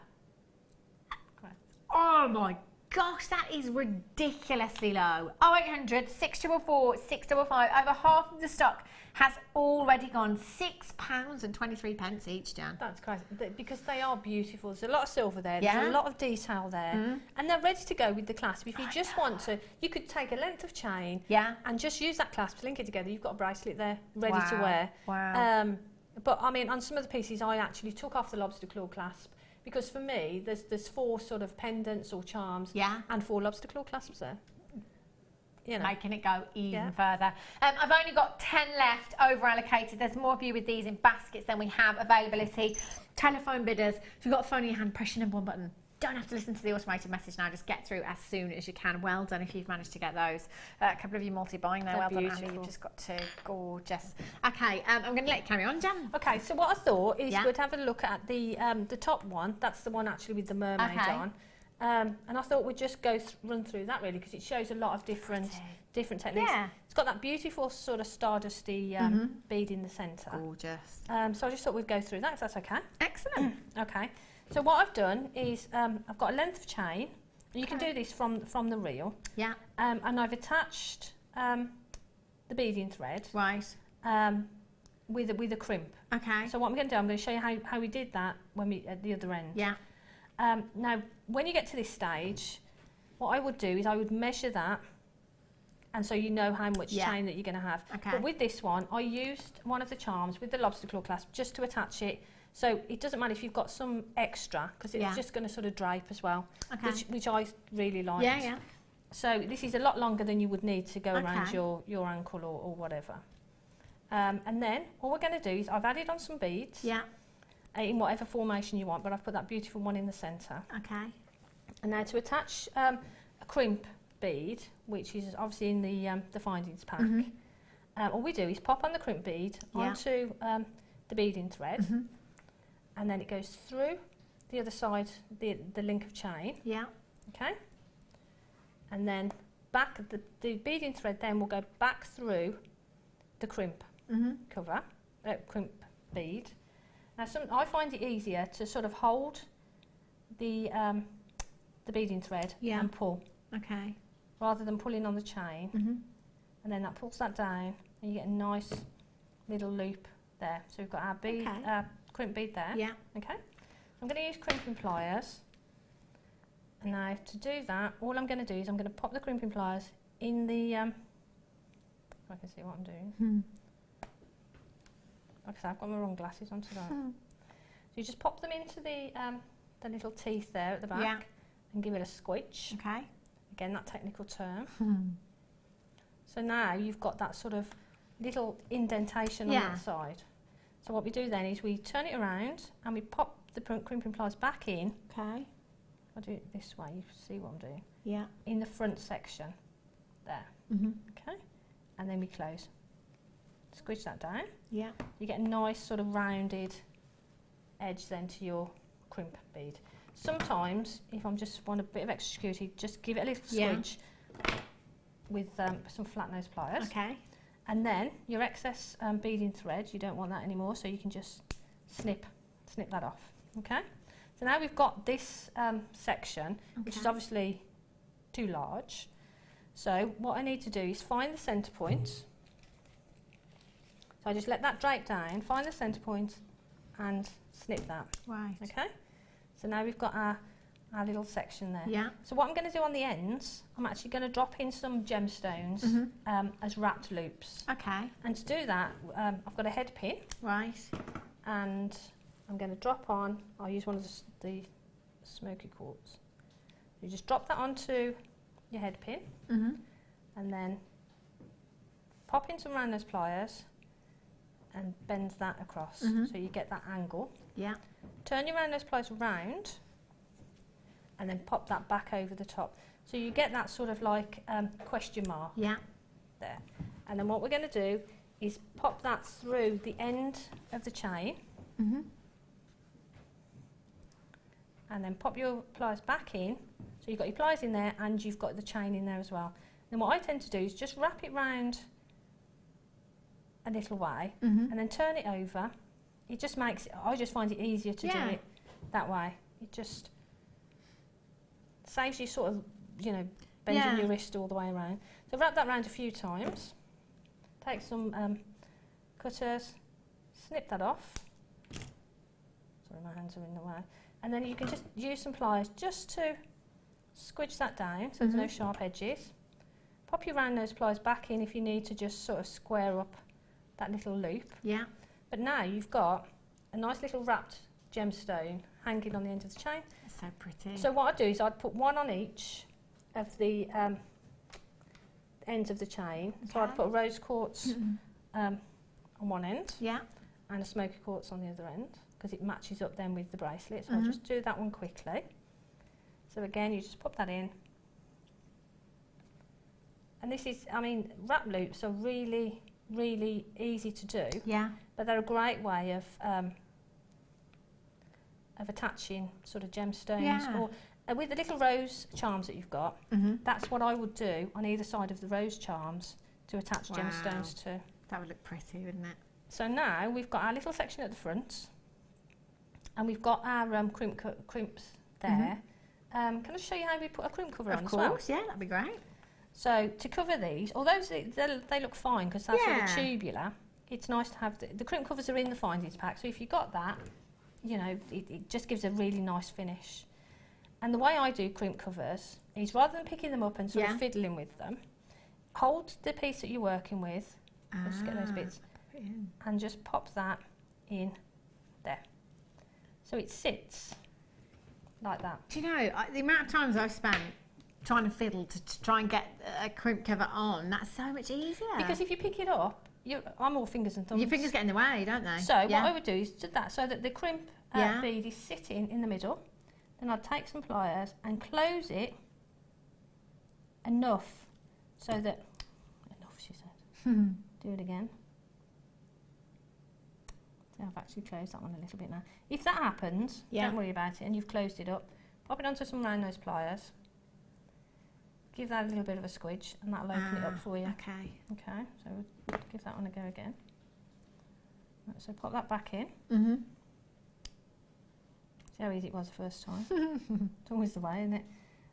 Oh my gosh, that is ridiculously low. 0800 644 655. Over half of the stock has already gone. £6.23 each, Jan. That's crazy, because they are beautiful. There's a lot of silver there, there's a lot of detail there, and they're ready to go with the clasp. If you just want to, you could take a length of chain and just use that clasp to link it together. You've got a bracelet there ready to wear. Wow. But I mean, on some of the pieces, I actually took off the lobster claw clasp, because for me, there's 4 sort of pendants or charms and 4 lobster claw clasps there. You know. Making it go even further. I've only got 10 left, over allocated. There's more of you with these in baskets than we have availability. Telephone bidders, if you've got a phone in your hand, press your number 1 button. Don't have to listen to the automated message now, just get through as soon as you can. Well done if you've managed to get those. A couple of you multi-buying there, well done, Andy, you've just got 2. Gorgeous. Okay, I'm going to let you carry on, Jan. Okay, so what I thought is we'd have a look at the top one. That's the one actually with the mermaid on. And I thought we'd just run through that really, because it shows a lot of different techniques. It's got that beautiful sort of stardusty bead in the centre. Gorgeous. So I just thought we'd go through that, if that's okay. Excellent. Okay. So what I've done is I've got a length of chain. You can do this from the reel. Yeah. And I've attached the beading thread. Right. With a crimp. Okay. So what I'm going to do, I'm going to show you how we did that when we at the other end. Yeah. Now, when you get to this stage, what I would do is I would measure that, and so you know how much chain that you're going to have. Okay. But with this one, I used one of the charms with the lobster claw clasp just to attach it. So it doesn't matter if you've got some extra, because it's just going to sort of drape as well, which I really liked. Yeah, yeah. So this is a lot longer than you would need to go around your ankle or whatever. And then what we're going to do is I've added on some beads. Yeah. In whatever formation you want, but I've put that beautiful one in the centre. Okay. And now to attach a crimp bead, which is obviously in the findings pack, all we do is pop on the crimp bead onto the beading thread, and then it goes through the other side, the link of chain. Yeah. Okay. And then back, the beading thread then will go back through the crimp cover, crimp bead. Now, I find it easier to sort of hold the beading thread and pull. Okay. Rather than pulling on the chain. And then that pulls that down, and you get a nice little loop there. So we've got our bead, crimp bead there. Yeah. Okay. I'm going to use crimping pliers. And now to do that, all I'm going to do is I'm going to pop the crimping pliers in the. If I can see what I'm doing. Like I said, I've got my wrong glasses on today. So you just pop them into the little teeth there at the back and give it a squitch. Okay. Again, that technical term. So now you've got that sort of little indentation on that side. So what we do then is we turn it around and we pop the crimping pliers back in. Okay. I'll do it this way, you see what I'm doing. Yeah. In the front section, there. Okay. And then we close. Squish that down. Yeah. You get a nice sort of rounded edge then to your crimp bead. Sometimes, if I'm just want a bit of extra security, just give it a little squidge with some flat nose pliers. Okay. And then your excess beading thread, you don't want that anymore, so you can just snip that off. Okay. So now we've got this section, which is obviously too large. So what I need to do is find the centre point. So I just let that drape down, find the centre point, and snip that. Right. Okay. So now we've got our little section there. Yeah. So what I'm going to do on the ends, I'm actually going to drop in some gemstones as wrapped loops. Okay. And to do that, I've got a head pin. Right. And I'm going to drop on, I'll use one of the smoky quartz. You just drop that onto your head pin, and then pop in some round nose pliers and bend that across, so you get that angle. Yeah. Turn your round nose pliers round, and then pop that back over the top. So you get that sort of like question mark there. And then what we're going to do is pop that through the end of the chain, and then pop your pliers back in. So you've got your pliers in there and you've got the chain in there as well. Then what I tend to do is just wrap it round a little way and then turn it over. It just makes it, I just find it easier to do it that way. It just saves you sort of, you know, bending your wrist all the way around. So wrap that round a few times. Take some cutters, snip that off. Sorry, my hands are in the way. And then you can just use some pliers just to squidge that down so there's no sharp edges. Pop your round nose pliers back in if you need to just sort of square up that little loop. Yeah. But now you've got a nice little wrapped gemstone hanging on the end of the chain. That's so pretty. So what I'd do is I'd put one on each of the ends of the chain. So I'd put a rose quartz on one end and a smoky quartz on the other end, because it matches up then with the bracelet. So I'll just do that one quickly. So again, you just pop that in. And this is, I mean, wrap loops are really, really easy to do. Yeah. But they're a great way of attaching sort of gemstones. Yeah. Or with the little rose charms that you've got, that's what I would do on either side of the rose charms to attach gemstones to. That would look pretty, wouldn't it? So now we've got our little section at the front, and we've got our crimps there. Can I show you how we put a crimp cover on as well? Of course, yeah, that'd be great. So to cover these, although they look fine because they're sort of tubular, it's nice to have the crimp covers are in the findings pack. So if you got that, you know, it just gives a really nice finish. And the way I do crimp covers is rather than picking them up and sort of fiddling with them, hold the piece that you're working with, just get those bits, and just pop that in there. So it sits like that. Do you know, the amount of times I've spent trying to fiddle to try and get a crimp cover on, that's so much easier. Because if you pick it up, I'm all fingers and thumbs. Your fingers get in the way, don't they? So what I would do is do that so that the crimp bead is sitting in the middle. Then I'd take some pliers and close it enough so that, enough she said, do it again. So I've actually closed that one a little bit now. If that happens, don't worry about it, and you've closed it up, pop it onto some round nose pliers, give that a little bit of a squidge and that'll open it up for you. Okay. Okay, so we'll give that one a go again. Right, so pop that back in. See how easy it was the first time? It's always the way, isn't it?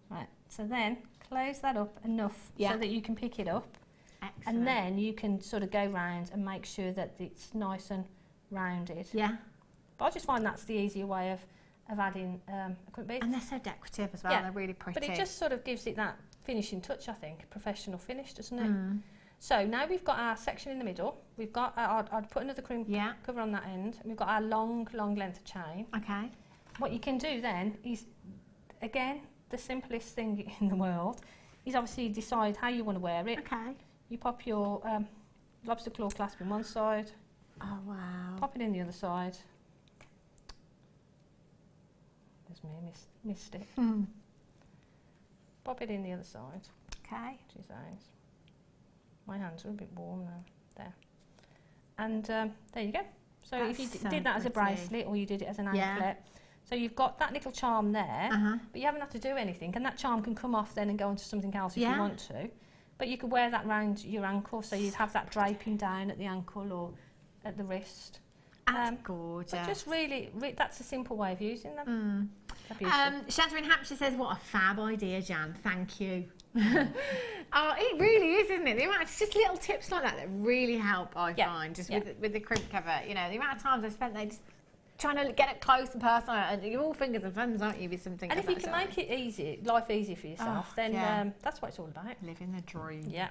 Right, so then close that up enough so that you can pick it up. Excellent. And then you can sort of go round and make sure that it's nice and rounded. Yeah. But I just find that's the easier way of adding a crimp bead. And they're so decorative as well, they're really pretty. But it just sort of gives it that finishing touch, I think, professional finish, doesn't it? So now we've got our section in the middle. We've got, I'd put another crimp cover on that end. And we've got our long length of chain. Okay. What you can do then is, again, the simplest thing in the world is obviously decide how you want to wear it. Okay. You pop your lobster claw clasp in one side. Oh, wow. Pop it in the other side. There's me, missed it. Pop it in the other side. Okay. Two sides. My hands are a bit warm now. There. And there you go. So That's if you so did that as a pretty. bracelet or you did it as an anklet, so you've got that little charm there, but you haven't had to do anything, and that charm can come off then and go onto something else if you want to. But you could wear that round your ankle, so you'd have that draping down at the ankle or at the wrist. That's gorgeous. But just really, that's a simple way of using them. Shazza in Hampshire says, what a fab idea, Jan. Thank you. Oh, it really is, isn't it? It's just little tips like that that really help, I find, just with the crimp cover. You know, the amount of times I spent there just trying to get it close and personal, and you're all fingers and thumbs, aren't you, with something. And if you can make it easy, life easy for yourself, then that's what it's all about. Living the dream. Yeah.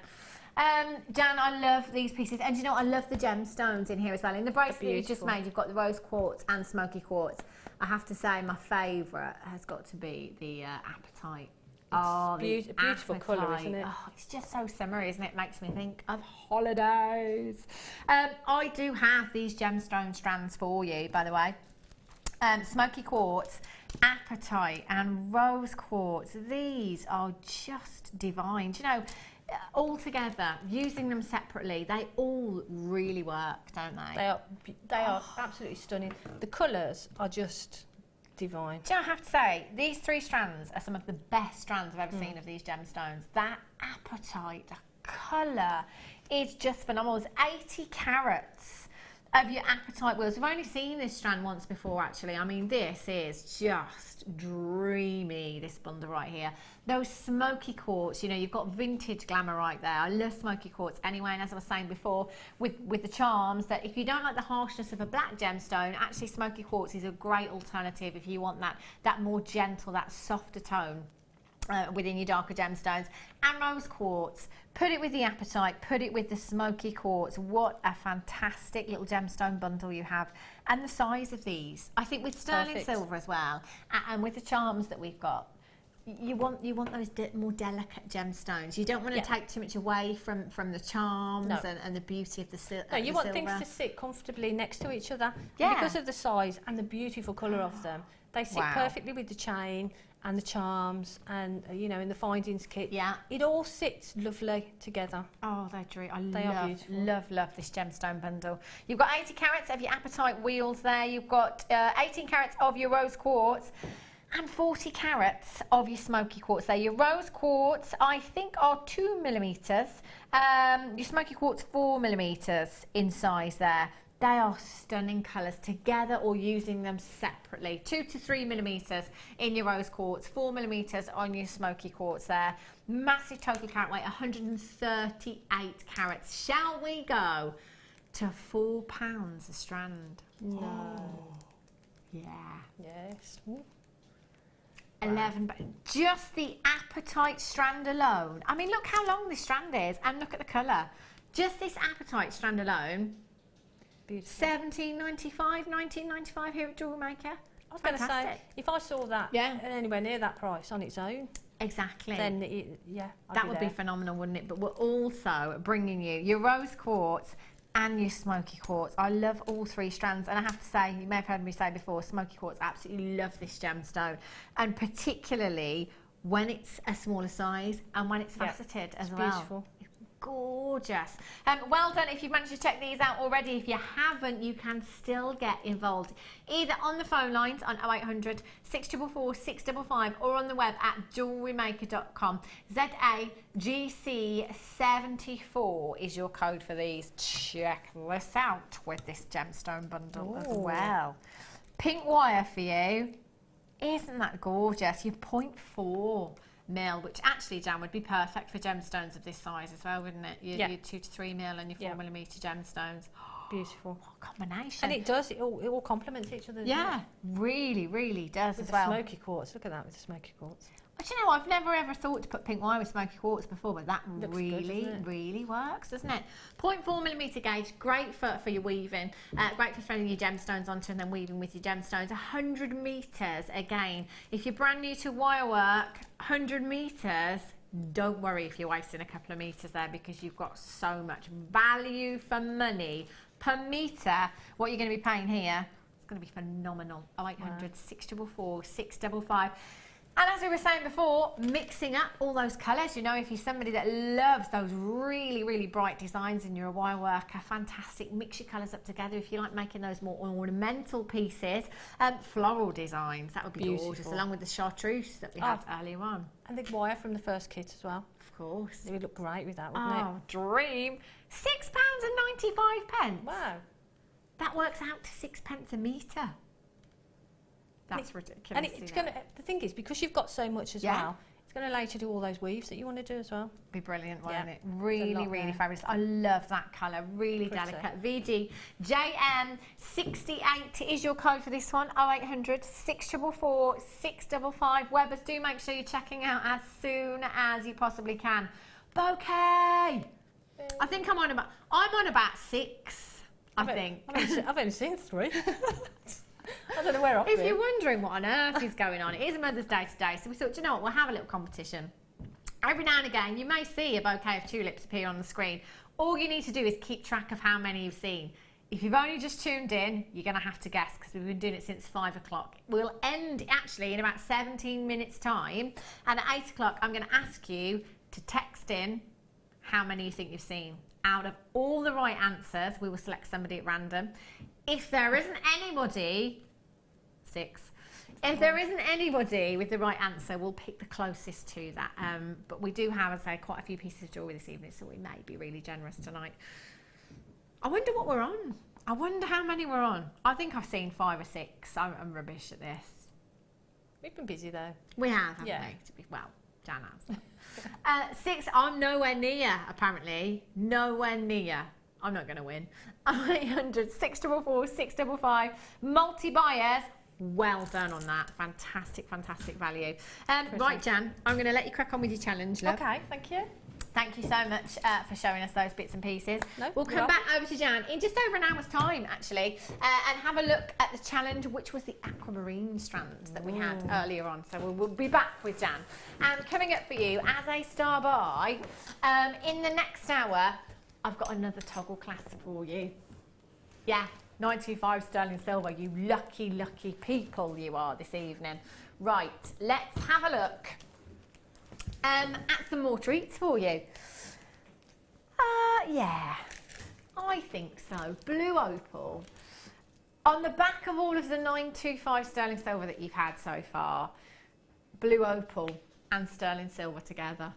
Jan, I love these pieces, and you know, I love the gemstones in here as well. In the bracelet you just made, you've got the rose quartz and smoky quartz. I have to say, my favourite has got to be the apatite. It's a beautiful colour, isn't it? Oh, it's just so summery, isn't it? It makes me think of holidays. I do have these gemstone strands for you, by the way. Smoky quartz, apatite and rose quartz. These are just divine. Do you know, all together, using them separately, they all really work, don't they? They are absolutely stunning. The colours are just divine. Do you know, I have to say, these three strands are some of the best strands I've ever seen of these gemstones. That apatite, the colour is just phenomenal. It's 80 carats of your apatite wheels. We've only seen this strand once before, actually. I mean, this is just dreamy, this bundle right here. Those smoky quartz, you know, you've got vintage glamour right there. I love smoky quartz anyway, and as I was saying before, with the charms, that if you don't like the harshness of a black gemstone, actually smoky quartz is a great alternative if you want that more gentle, that softer tone. Within your darker gemstones. And rose quartz, put it with the apatite, put it with the smoky quartz. What a fantastic little gemstone bundle you have. And the size of these, I think with sterling silver as well, and with the charms that we've got, you want those more delicate gemstones. You don't want to take too much away from the charms and the beauty of the silver. No, you want things to sit comfortably next to each other. Yeah. Because of the size and the beautiful colour of them, they sit perfectly with the chain and the charms, and you know, in the findings kit. Yeah, it all sits lovely together. Oh, they're dreamy. They are beautiful. Love this gemstone bundle. You've got 80 carats of your apatite wheels there. You've got 18 carats of your rose quartz. and 40 carats of your smoky quartz there. Your rose quartz, I think, are 2 millimetres. Your smoky quartz, 4 millimetres in size there. They are stunning colours together or using them separately. 2 to 3 millimetres in your rose quartz, 4 millimetres on your smoky quartz there. Massive total carat weight, 138 carats. Shall we go to £4 a strand? No. Yeah. Yes. 11, but just the apatite strand alone. I mean, look how long this strand is, and look at the colour. Just this apatite strand alone. Beautiful. $19.95 here at Jewellery Maker. I was going to say, if I saw that anywhere near that price on its own, exactly, then that would be phenomenal, wouldn't it? But we're also bringing you your rose quartz and your smoky quartz. I love all three strands, and I have to say, you may have heard me say before, smoky quartz, absolutely love this gemstone, and particularly when it's a smaller size and when it's faceted as well. Beautiful. Gorgeous. Well done if you've managed to check these out already. If you haven't, you can still get involved either on the phone lines on 0800 644 655 or on the web at jewellerymaker.com. ZAGC74 is your code for these. Check this out with this gemstone bundle as well. Pink wire for you. Isn't that gorgeous? You're 0.4 mil, which actually, Jan, would be perfect for gemstones of this size as well, wouldn't it? Your 2 to 3 mil and your 4 millimetre gemstones. Beautiful. What a combination. And it does, it all complements each other. Yeah, really, really does with as well. The smoky quartz, look at that with the smoky quartz. But you know, I've never ever thought to put pink wire with smoky quartz before, but that Looks really, good, really works, doesn't it? 0.4 millimetre gauge, great for your weaving, great for throwing your gemstones onto and then weaving with your gemstones. 100 metres, again, if you're brand new to wire work, 100 metres, don't worry if you're wasting a couple of metres there, because you've got so much value for money per metre. What you're going to be paying here, it's going to be phenomenal. 0800 644 655. And as we were saying before, mixing up all those colours. You know, if you're somebody that loves those really, really bright designs and you're a wire worker, fantastic. Mix your colours up together. If you like making those more ornamental pieces, floral designs, that would be gorgeous, along with the chartreuse that we had earlier on. And the wire from the first kit as well. Of course. It would look great with that, wouldn't it? Oh, dream. £6.95. Wow. That works out to 6p a metre. That's ridiculous. And it's going to, the thing is, because you've got so much as well, it's going to allow you to do all those weaves that you want to do as well. Be brilliant, won't it? Really, really fabulous. I love that colour. Really delicate. VGJM68 is your code for this one. 0800 644 655. Webbers, do make sure you're checking out as soon as you possibly can. Bouquet. I think I'm on about 6. I've only seen 3. I don't know where I've been. If you're wondering what on earth is going on, it is Mother's Day today, so we thought, you know what, we'll have a little competition. Every now and again, you may see a bouquet of tulips appear on the screen. All you need to do is keep track of how many you've seen. If you've only just tuned in, you're going to have to guess, because we've been doing it since 5 o'clock. We'll end actually in about 17 minutes time, and at 8 o'clock, I'm going to ask you to text in how many you think you've seen. Out of all the right answers, we will select somebody at random. If there isn't anybody, 6. If there isn't anybody with the right answer, we'll pick the closest to that. But we do have, as I say, quite a few pieces of jewellery this evening, so we may be really generous tonight. I wonder what we're on. I wonder how many we're on. I think I've seen 5 or 6. I'm rubbish at this. We've been busy though. We have, haven't we? Well, Jan has. 6, I'm nowhere near, apparently. Nowhere near. I'm not going to win. 0800 644 655. Multi-buyers. Well done on that. Fantastic, fantastic value. Right, Jan, I'm going to let you crack on with your challenge, love. Okay, thank you. Thank you so much for showing us those bits and pieces. No, we'll come back over to Jan in just over an hour's time, actually, and have a look at the challenge, which was the aquamarine strand that we had earlier on. So we'll be back with Jan. And coming up for you, as a star buy, in the next hour, I've got another toggle class for you. Yeah, 925 sterling silver. You lucky, lucky people you are this evening. Right, let's have a look at some more treats for you. Yeah, I think so. Blue opal. On the back of all of the 925 sterling silver that you've had so far, blue opal and sterling silver together.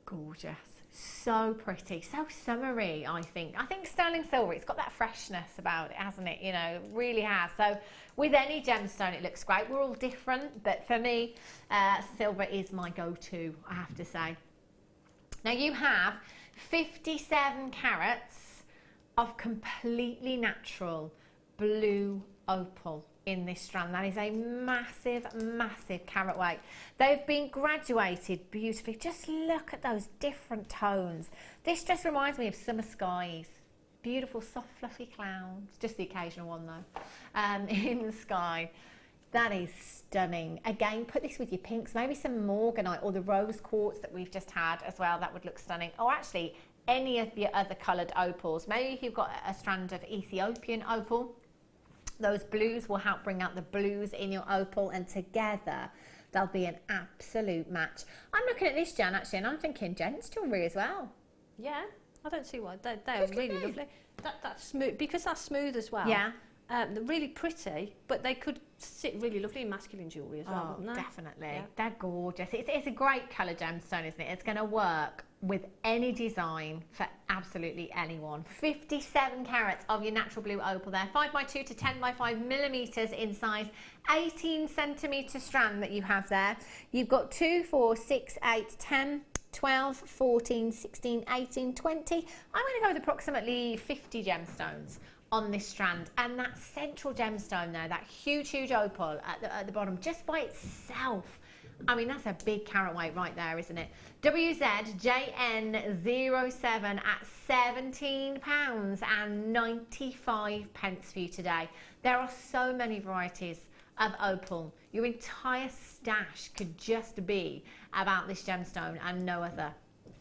Gorgeous. So pretty, so summery, I think. I think sterling silver, it's got that freshness about it, hasn't it? You know, it really has. So with any gemstone, it looks great. We're all different, but for me, silver is my go-to, I have to say. Now you have 57 carats of completely natural blue opal in this strand. That is a massive, massive carat weight. They've been graduated beautifully. Just look at those different tones. This just reminds me of summer skies. Beautiful, soft, fluffy clouds. Just the occasional one though, in the sky. That is stunning. Again, put this with your pinks, maybe some morganite or the rose quartz that we've just had as well. That would look stunning. Or actually, any of your other coloured opals. Maybe if you've got a strand of Ethiopian opal, those blues will help bring out the blues in your opal, and together they'll be an absolute match. I'm looking at this, Jan, actually, and I'm thinking gents jewellery as well. Yeah, I don't see why. They're really lovely. That's smooth, because that's smooth as well. Yeah. They're really pretty, but they could sit really lovely in masculine jewellery as well, wouldn't they? Definitely. Yeah. They're gorgeous. It's a great colour gemstone, isn't it? It's going to work with any design for absolutely anyone. 57 carats of your natural blue opal there, 5x2 to 10x5 millimetres in size, 18 centimetre strand that you have there. You've got 2, 4, 6, 8, 10, 12, 14, 16, 18, 20. I'm going to go with approximately 50 gemstones on this strand, and that central gemstone there, that huge opal at the bottom, just by itself, I mean, that's a big carat weight right there, isn't it? WZJN07 at £17.95 for you today. There are so many varieties of opal. Your entire stash could just be about this gemstone and no other.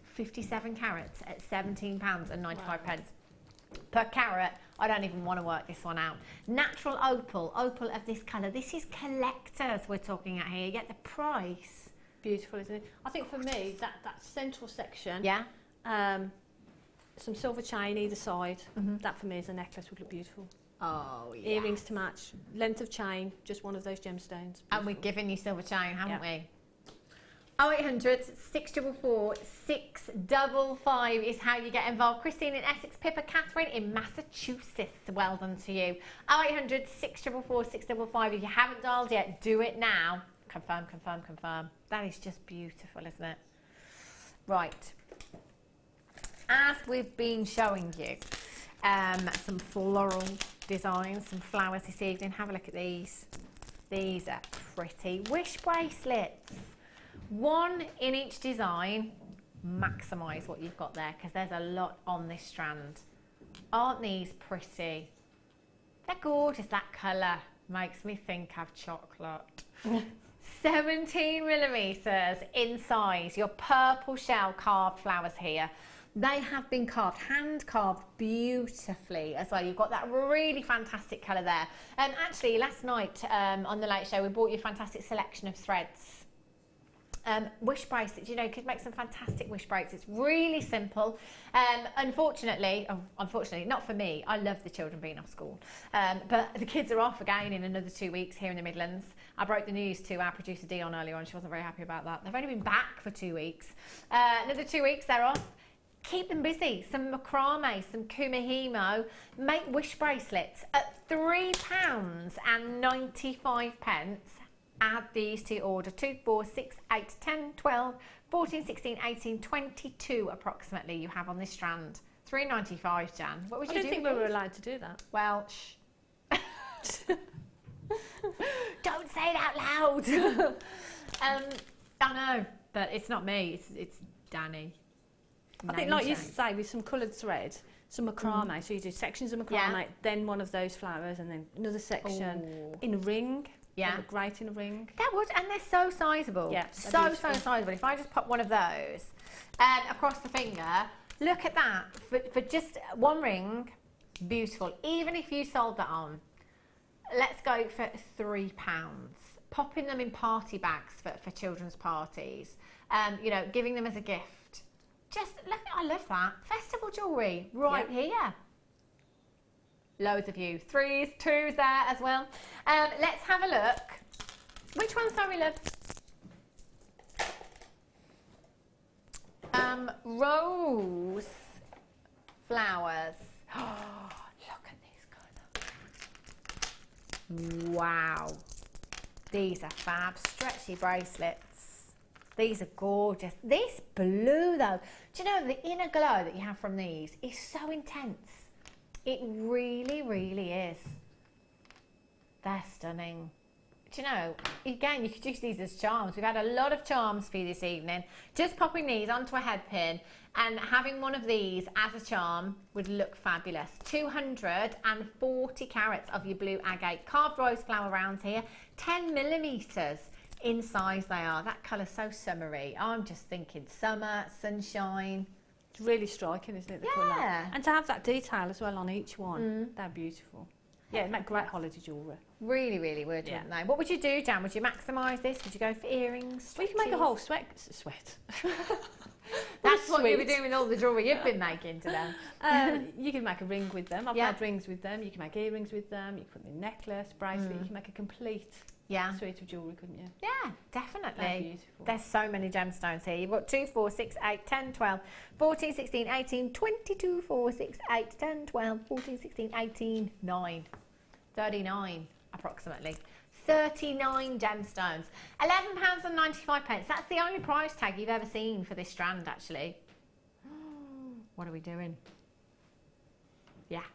57 carats at £17.95 per carat. I don't even want to work this one out. Natural opal of this colour. This is collectors we're talking at here, yet the price. Beautiful, isn't it? I think for me, that central section, yeah, some silver chain either side, that for me as a necklace would look beautiful. Oh, yeah. Earrings to match, length of chain, just one of those gemstones. Beautiful. And we've given you silver chain, haven't we? 0800 644 655 is how you get involved. Christine in Essex, Pippa, Catherine in Massachusetts. Well done to you. 0800 644 655. If you haven't dialed yet, do it now. Confirm, confirm, confirm. That is just beautiful, isn't it? Right. As we've been showing you some floral designs, some flowers this evening, have a look at these. These are pretty. Wish bracelets. One in each design. Maximise what you've got there, because there's a lot on this strand. Aren't these pretty? They're gorgeous. That colour makes me think of chocolate. 17 millimetres in size. Your purple shell carved flowers here. They have been carved, hand carved beautifully as well. You've got that really fantastic colour there. Actually, last night on the Late Show, we brought you a fantastic selection of threads. Wish bracelets, you know, you could make some fantastic wish bracelets. It's really simple. Unfortunately, not for me, I love the children being off school, but the kids are off again in another 2 weeks here in the Midlands. I broke the news to our producer Dion earlier on. She wasn't very happy about that. They've only been back for 2 weeks. Another 2 weeks they're off. Keep them busy. Some macrame, some kumihimo. Make wish bracelets at £3.95. Add these to your order. 2, 4, 6, 8, 10, 12, 14, 16, 18, 22 approximately you have on this strand. £3.95, Jan. What would you do? I don't think we were allowed to do that. Well, shh. Don't say it out loud. I know, but it's not me. It's Danny. I think, like you say, with some coloured thread, some macrame. So you do sections of macrame, then one of those flowers, and then another section in a ring. Yeah, look great in a ring. That would, and they're so sizable. Yeah, so sizable. If I just pop one of those across the finger, look at that for just one ring. Beautiful. Even if you sold that on, let's go for £3. Popping them in party bags for children's parties. You know, giving them as a gift. Just look, I love that. Festival jewellery right here. Loads of you. 3s, 2s there as well. Let's have a look. Which one, sorry, love? Rose flowers. Oh, look at these colours. Wow. These are fab. Stretchy bracelets. These are gorgeous. This blue though, do you know the inner glow that you have from these is so intense. It really, really is. They're stunning. Do you know, again, you could use these as charms. We've had a lot of charms for you this evening. Just popping these onto a head pin and having one of these as a charm would look fabulous. 240 carats of your blue agate. Carved rose flower rounds here. 10 millimetres in size they are. That colour's so summery. I'm just thinking summer, sunshine. It's really striking, isn't it, the colour? And to have that detail as well on each one, they're beautiful. Yeah, it'd make great holiday jewellery. Really, really would, wouldn't they? What would you do, Jan? Would you maximise this? Would you go for earrings? We can make a whole sweat. That's what you were doing with all the jewellery you've been making to them. You can make a ring with them. I've made rings with them. You can make earrings with them. You can put them in a necklace, bracelet. You can make a complete suite of jewellery, couldn't you? Yeah, definitely. They're beautiful. There's so many gemstones here. You've got 2, 4, 6, 8, 10, 12, 14, 16, 18, 22, 4, 6, 8, 10, 12, 14, 16, 18, 9. 39 approximately. 39 gemstones. £11.95. That's the only price tag you've ever seen for this strand, actually. What are we doing? Yeah.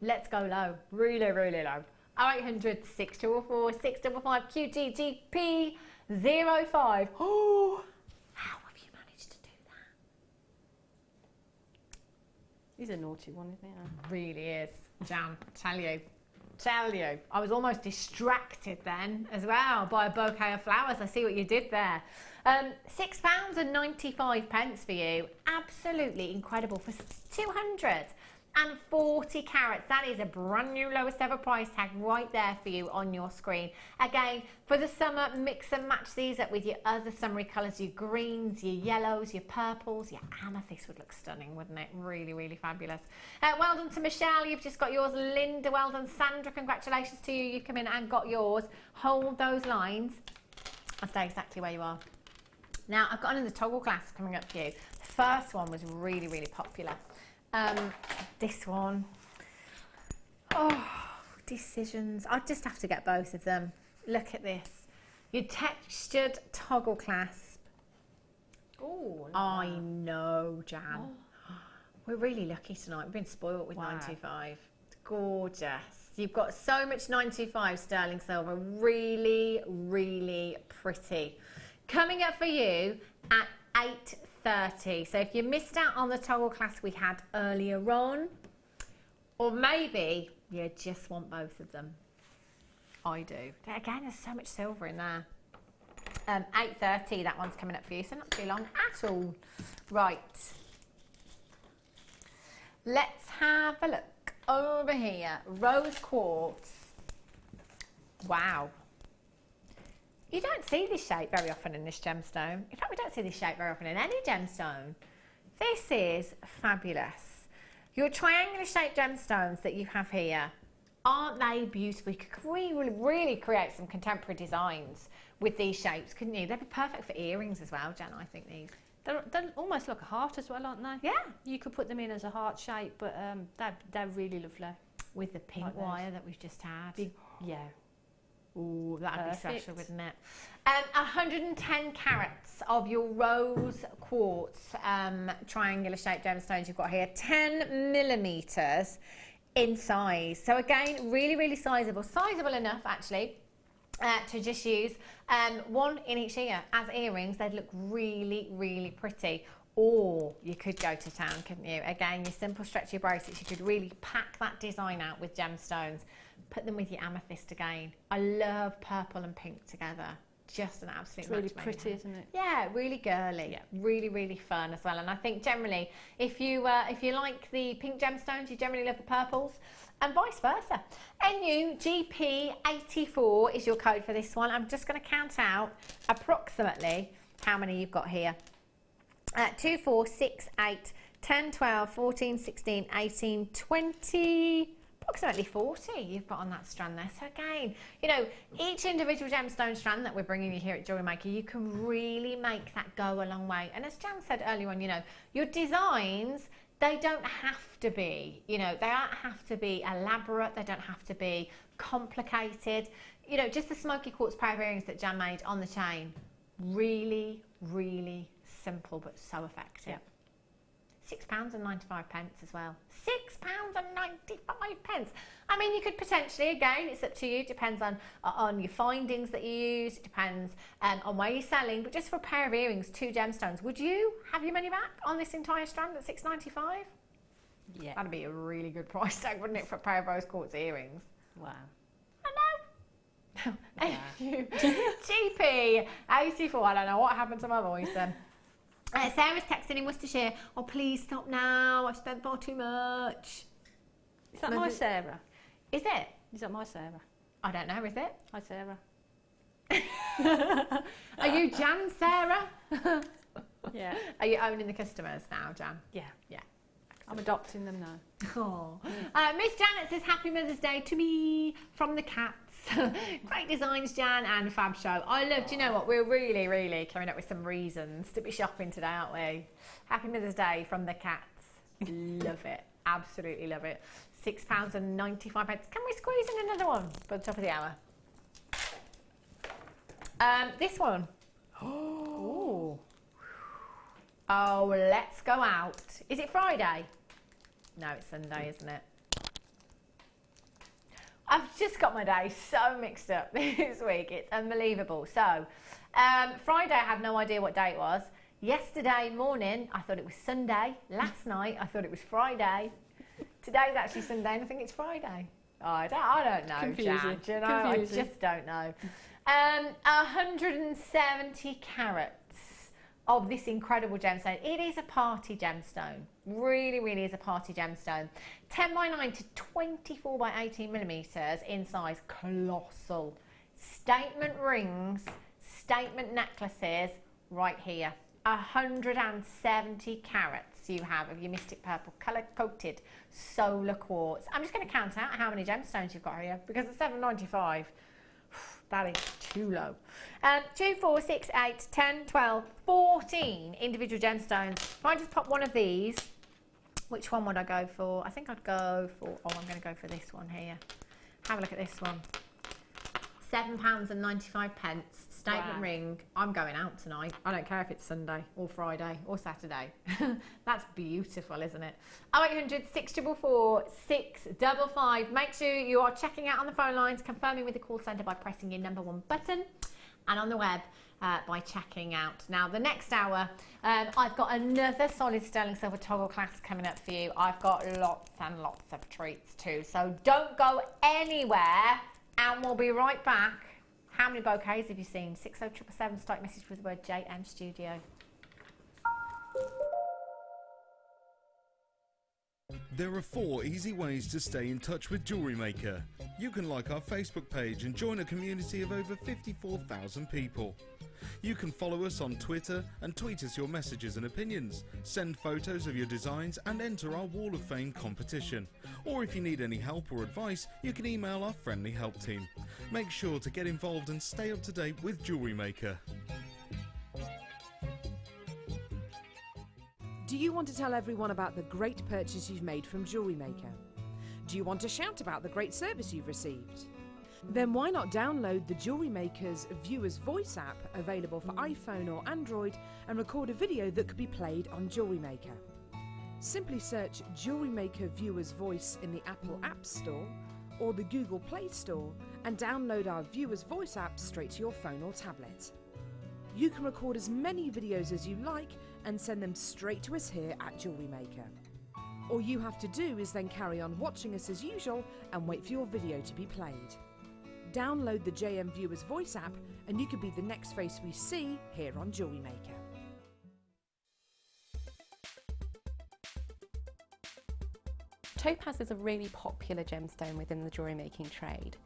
Let's go low. Really, really low. 0800 644 655 QTGP 05. Oh, how have you managed to do that? He's a naughty one, isn't he? Really is. Jan, tell you, I was almost distracted then as well by a bouquet of flowers. I see what you did there. £6.95 for you. Absolutely incredible for 240 carats. That is a brand new lowest ever price tag right there for you on your screen. Again, for the summer, mix and match these up with your other summery colours, your greens, your yellows, your purples, your amethyst would look stunning, wouldn't it? Really, really fabulous. Well done to Michelle, you've just got yours. Linda, well done. Sandra, congratulations to you. You've come in and got yours. Hold those lines. I'll stay exactly where you are. Now, I've got another toggle class coming up for you. The first one was really, really popular. This one, oh, decisions. I just have to get both of them. Look at this. Your textured toggle clasp. Oh, I know, Jan. Oh. We're really lucky tonight. We've been spoilt with 925. It's gorgeous. You've got so much 925 sterling silver. Really, really pretty. Coming up for you at 8:30. So if you missed out on the toggle class we had earlier on, or maybe you just want both of them. I do. Again, there's so much silver in there. 8:30, that one's coming up for you, so not too long at all. Right. Let's have a look over here. Rose quartz. Wow. You don't see this shape very often in this gemstone. In fact, we don't see this shape very often in any gemstone. This is fabulous. Your triangular shaped gemstones that you have here, aren't they beautiful? You could really create some contemporary designs with these shapes, couldn't you? They'd be perfect for earrings as well, Jen, I think these. They're almost like a heart as well, aren't they? Yeah. You could put them in as a heart shape, but they're really lovely. With the pink like wire that we've just had. Yeah. Ooh, that'd be special, wouldn't it? 110 carats of your rose quartz triangular shaped gemstones you've got here. 10 millimetres in size. So again, really, really sizable. Sizable enough, actually, to just use one in each ear as earrings. They'd look really, really pretty. Or you could go to town, couldn't you? Again, your simple stretchy bracelets, you could really pack that design out with gemstones. Put them with your amethyst again. I love purple and pink together. Just an absolute match. It's really pretty, isn't it? Yeah, really girly. Yeah. Really, really fun as well. And I think generally, if you like the pink gemstones, you generally love the purples, and vice versa. NUGP84 is your code for this one. I'm just going to count out approximately how many you've got here. 2, 4, 6, 8, 10, 12, 14, 16, 18, 20... approximately 40 you've got on that strand there. So again, you know, each individual gemstone strand that we're bringing you here at Jewellery Maker, you can really make that go a long way. And as Jan said earlier on, you know, your designs, they don't have to be, you know, they don't have to be elaborate, they don't have to be complicated. You know, just the smoky quartz pair of earrings that Jan made on the chain, really, really simple but so effective. Yep. £6.95 as well. £6.95. I mean, you could potentially, again, it's up to you, depends on your findings that you use, it depends on where you're selling, but just for a pair of earrings, 2 gemstones, would you have your money back on this entire strand at £6.95? Yeah. That'd be a really good price tag, wouldn't it, for a pair of rose quartz earrings? Wow. I know. Cheapy 84. I don't know what happened to my voice then. Sarah's texting in Worcestershire. Oh, please stop now. I've spent far too much. Is that my Sarah? Is it? Is that my Sarah? I don't know. Is it? Hi, Sarah. Are you Jan, Sarah? Yeah. Are you owning the customers now, Jan? Yeah. Yeah. I'm adopting them now. Oh. Miss Janet says, Happy Mother's Day to me from the cats. Great designs, Jan, and fab show. I love, do you know what? We're really, really coming up with some reasons to be shopping today, aren't we? Happy Mother's Day from the cats. Love it. Absolutely love it. £6.95. Can we squeeze in another one for the top of the hour? This one. Oh. Oh, let's go out. Is it Friday? No, it's Sunday, isn't it? I've just got my day so mixed up this week. It's unbelievable. So, Friday, I had no idea what day it was. Yesterday morning, I thought it was Sunday. Last night, I thought it was Friday. Today's actually Sunday, and I think it's Friday. Oh, I don't know, Confusing. Jan. Do you know? Confusing. I just don't know. 170 carats of this incredible gemstone. It is a party gemstone. Really, really is a party gemstone. 10 by 9 to 24 by 18 millimeters in size. Colossal. Statement rings, statement necklaces right here. 170 carats you have of your Mystic Purple colour coated solar quartz. I'm just going to count out how many gemstones you've got here because at $7.95. That is too low. 2, 4, 6, 8, 10, 12, 14 individual gemstones. If I just pop one of these, which one would I go for? I think I'd go for, I'm going to go for this one here. Have a look at this one. £7.95. Statement ring. I'm going out tonight. I don't care if it's Sunday or Friday or Saturday. That's beautiful, isn't it? 0800 644 655. Make sure you are checking out on the phone lines, confirming with the call centre by pressing your number 1 button, and on the web by checking out. Now, the next hour, I've got another solid sterling silver toggle class coming up for you. I've got lots and lots of treats too. So don't go anywhere, and we'll be right back. How many bouquets have you seen? 60777, start message with the word JM Studio. There are 4 easy ways to stay in touch with Jewellery Maker. You can like our Facebook page and join a community of over 54,000 people. You can follow us on Twitter and tweet us your messages and opinions, send photos of your designs and enter our Wall of Fame competition. Or if you need any help or advice, you can email our friendly help team. Make sure to get involved and stay up to date with Jewellery Maker. Do you want to tell everyone about the great purchase you've made from Jewellery Maker? Do you want to shout about the great service you've received? Then why not download the Jewellery Maker's Viewer's Voice app, available for iPhone or Android, and record a video that could be played on Jewellery Maker. Simply search Jewellery Maker Viewer's Voice in the Apple App Store or the Google Play Store and download our Viewer's Voice app straight to your phone or tablet. You can record as many videos as you like and send them straight to us here at Jewellery Maker. All you have to do is then carry on watching us as usual and wait for your video to be played. Download the JM Viewer's Voice app and you could be the next face we see here on Jewellery Maker. Topaz is a really popular gemstone within the jewellery making trade.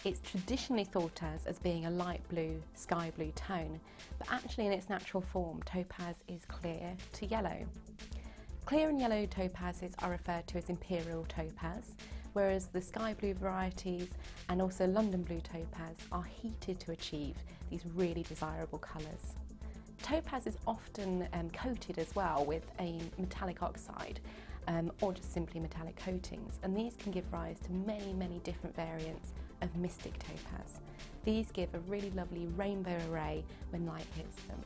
It's traditionally thought as being a light blue, sky blue tone, but actually in its natural form, topaz is clear to yellow. Clear and yellow topazes are referred to as imperial topaz, whereas the sky blue varieties and also London blue topaz are heated to achieve these really desirable colours. Topaz is often coated as well with a metallic oxide or just simply metallic coatings, and these can give rise to many, many different variants of mystic topaz. These give a really lovely rainbow array when light hits them.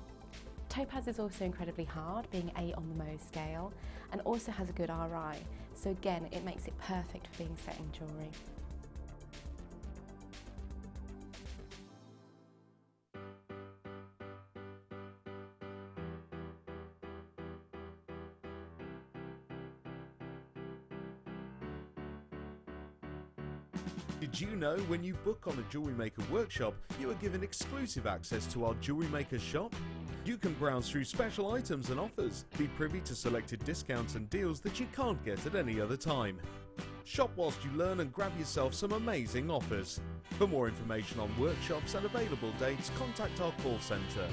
Topaz is also incredibly hard, being 8 on the Mohs scale, and also has a good RI, so again it makes it perfect for being set in jewellery. Did you know when you book on a Jewellery Maker workshop, you are given exclusive access to our Jewellery Maker shop? You can browse through special items and offers, be privy to selected discounts and deals that you can't get at any other time. Shop whilst you learn and grab yourself some amazing offers. For more information on workshops and available dates, contact our call centre.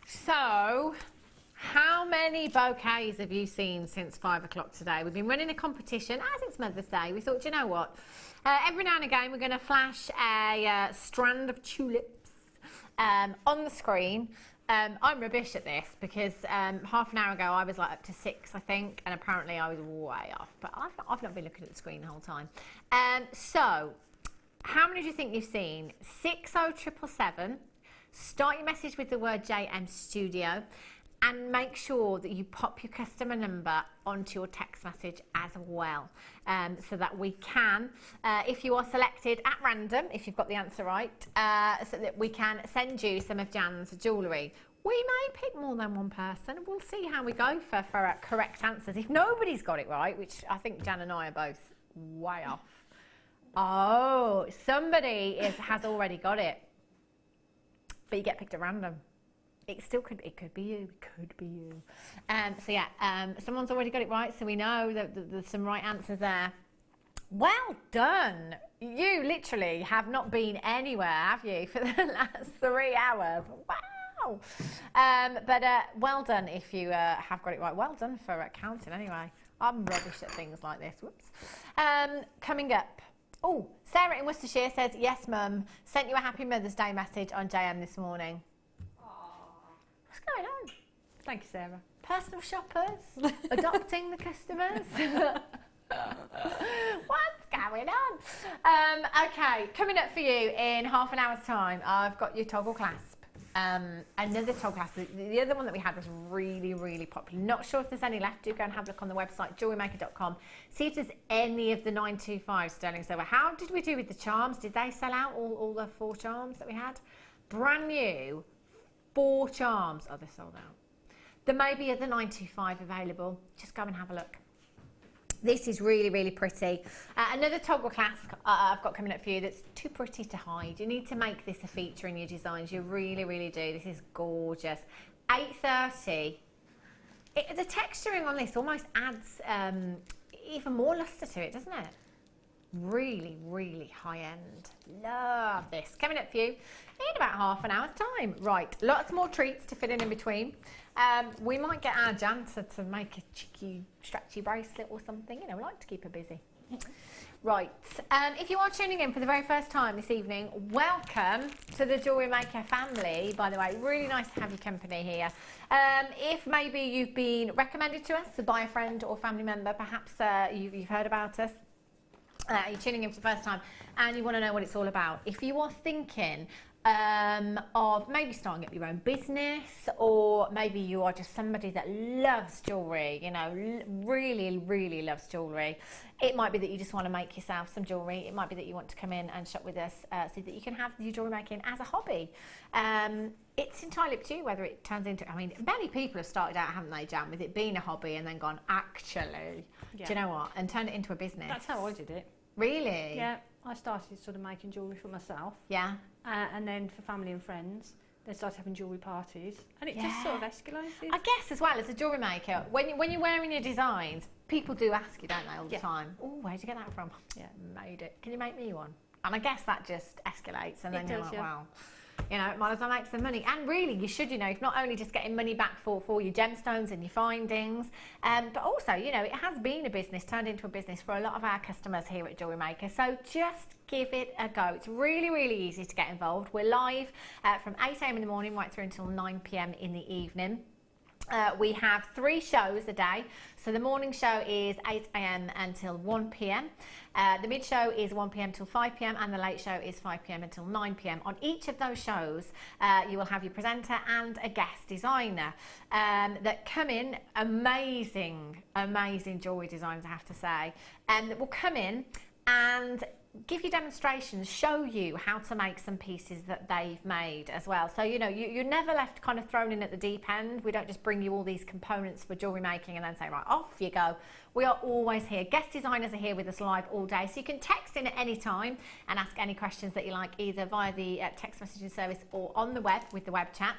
So, how many bouquets have you seen since 5 o'clock today? We've been running a competition as it's Mother's Day. We thought, you know what? Every now and again, we're going to flash a strand of tulips on the screen. I'm rubbish at this because half an hour ago I was like up to 6, I think, and apparently I was way off. But I've not been looking at the screen the whole time. So, how many do you think you've seen? 60777. Start your message with the word JM Studio and make sure that you pop your customer number onto your text message as well, so that we can, if you are selected at random, if you've got the answer right, so that we can send you some of Jan's jewellery. We may pick more than one person. We'll see how we go for correct answers. If nobody's got it right, which I think Jan and I are both way off. Oh, somebody has already got it. But you get picked at random. It could be you, So yeah, someone's already got it right, so we know that there's some right answers there. Well done. You literally have not been anywhere, have you, for the last 3 hours? Wow. But well done if you have got it right. Well done for counting anyway. I'm rubbish at things like this. Whoops. Coming up. Oh, Sarah in Worcestershire says, yes, Mum, sent you a happy Mother's Day message on JM this morning. Aww. What's going on? Thank you, Sarah. Personal shoppers, adopting the customers. What's going on? Okay, coming up for you in half an hour's time, I've got your toggle clasp. Another toggle clasp. The other one that we had was really, really popular. Not sure if there's any left. Do go and have a look on the website, JewelleryMaker.com. See if there's any of the 925 sterling silver. How did we do with the charms? Did they sell out all the 4 charms that we had? Brand new 4 charms. Oh, they're sold out. There may be other 925 available. Just go and have a look. This is really, really pretty. Another toggle clasp I've got coming up for you that's too pretty to hide. You need to make this a feature in your designs. You really, really do. This is gorgeous. 830. The texturing on this almost adds even more luster to it, doesn't it? Really, really high end. Love this. Coming up for you in about half an hour's time. Right, lots more treats to fit in between. We might get our Jan to make a cheeky, stretchy bracelet or something. You know, we like to keep her busy. Right, if you are tuning in for the very first time this evening, welcome to the Jewellery Maker family, by the way. Really nice to have your company here. If maybe you've been recommended to us by a friend or family member, perhaps you've heard about us, you're tuning in for the first time and you want to know what it's all about. If you are thinking of maybe starting up your own business, or maybe you are just somebody that loves jewellery, you know, really, really loves jewellery. It might be that you just want to make yourself some jewellery. It might be that you want to come in and shop with us so that you can have your jewellery making as a hobby. It's entirely up to you whether it turns into, I mean, many people have started out, haven't they, Jan, with it being a hobby and then gone, actually, do you know what, and turned it into a business. That's how I did it. Really? Yeah. I started sort of making jewellery for myself. Yeah. And then for family and friends. Then started having jewellery parties, and it just sort of escalated. I guess as well as a jewellery maker, when you're wearing your designs, people do ask you, don't they, all the time? Oh, where'd you get that from? Yeah, made it. Can you make me one? And I guess that just escalates, and then you're like, yeah. wow. You know, might as well make some money. And really, you should, you know, if not only just getting money back for your gemstones and your findings, but also, you know, it has been a business, turned into a business for a lot of our customers here at Jewellery Maker. So just give it a go. It's really, really easy to get involved. We're live from 8 a.m. in the morning right through until 9 p.m. in the evening. We have 3 shows a day. So the morning show is 8 a.m. until 1 p.m. The mid show is 1 p.m. till 5 p.m. and the late show is 5 p.m. until 9 p.m. On each of those shows, you will have your presenter and a guest designer that come in, amazing jewellery designs, I have to say, that will come in and give you demonstrations, show you how to make some pieces that they've made as well. So, you know, you're never left kind of thrown in at the deep end. We don't just bring you all these components for jewellery making and then say, right, off you go. We are always here. Guest designers are here with us live all day. So you can text in at any time and ask any questions that you like, either via the text messaging service or on the web with the web chat.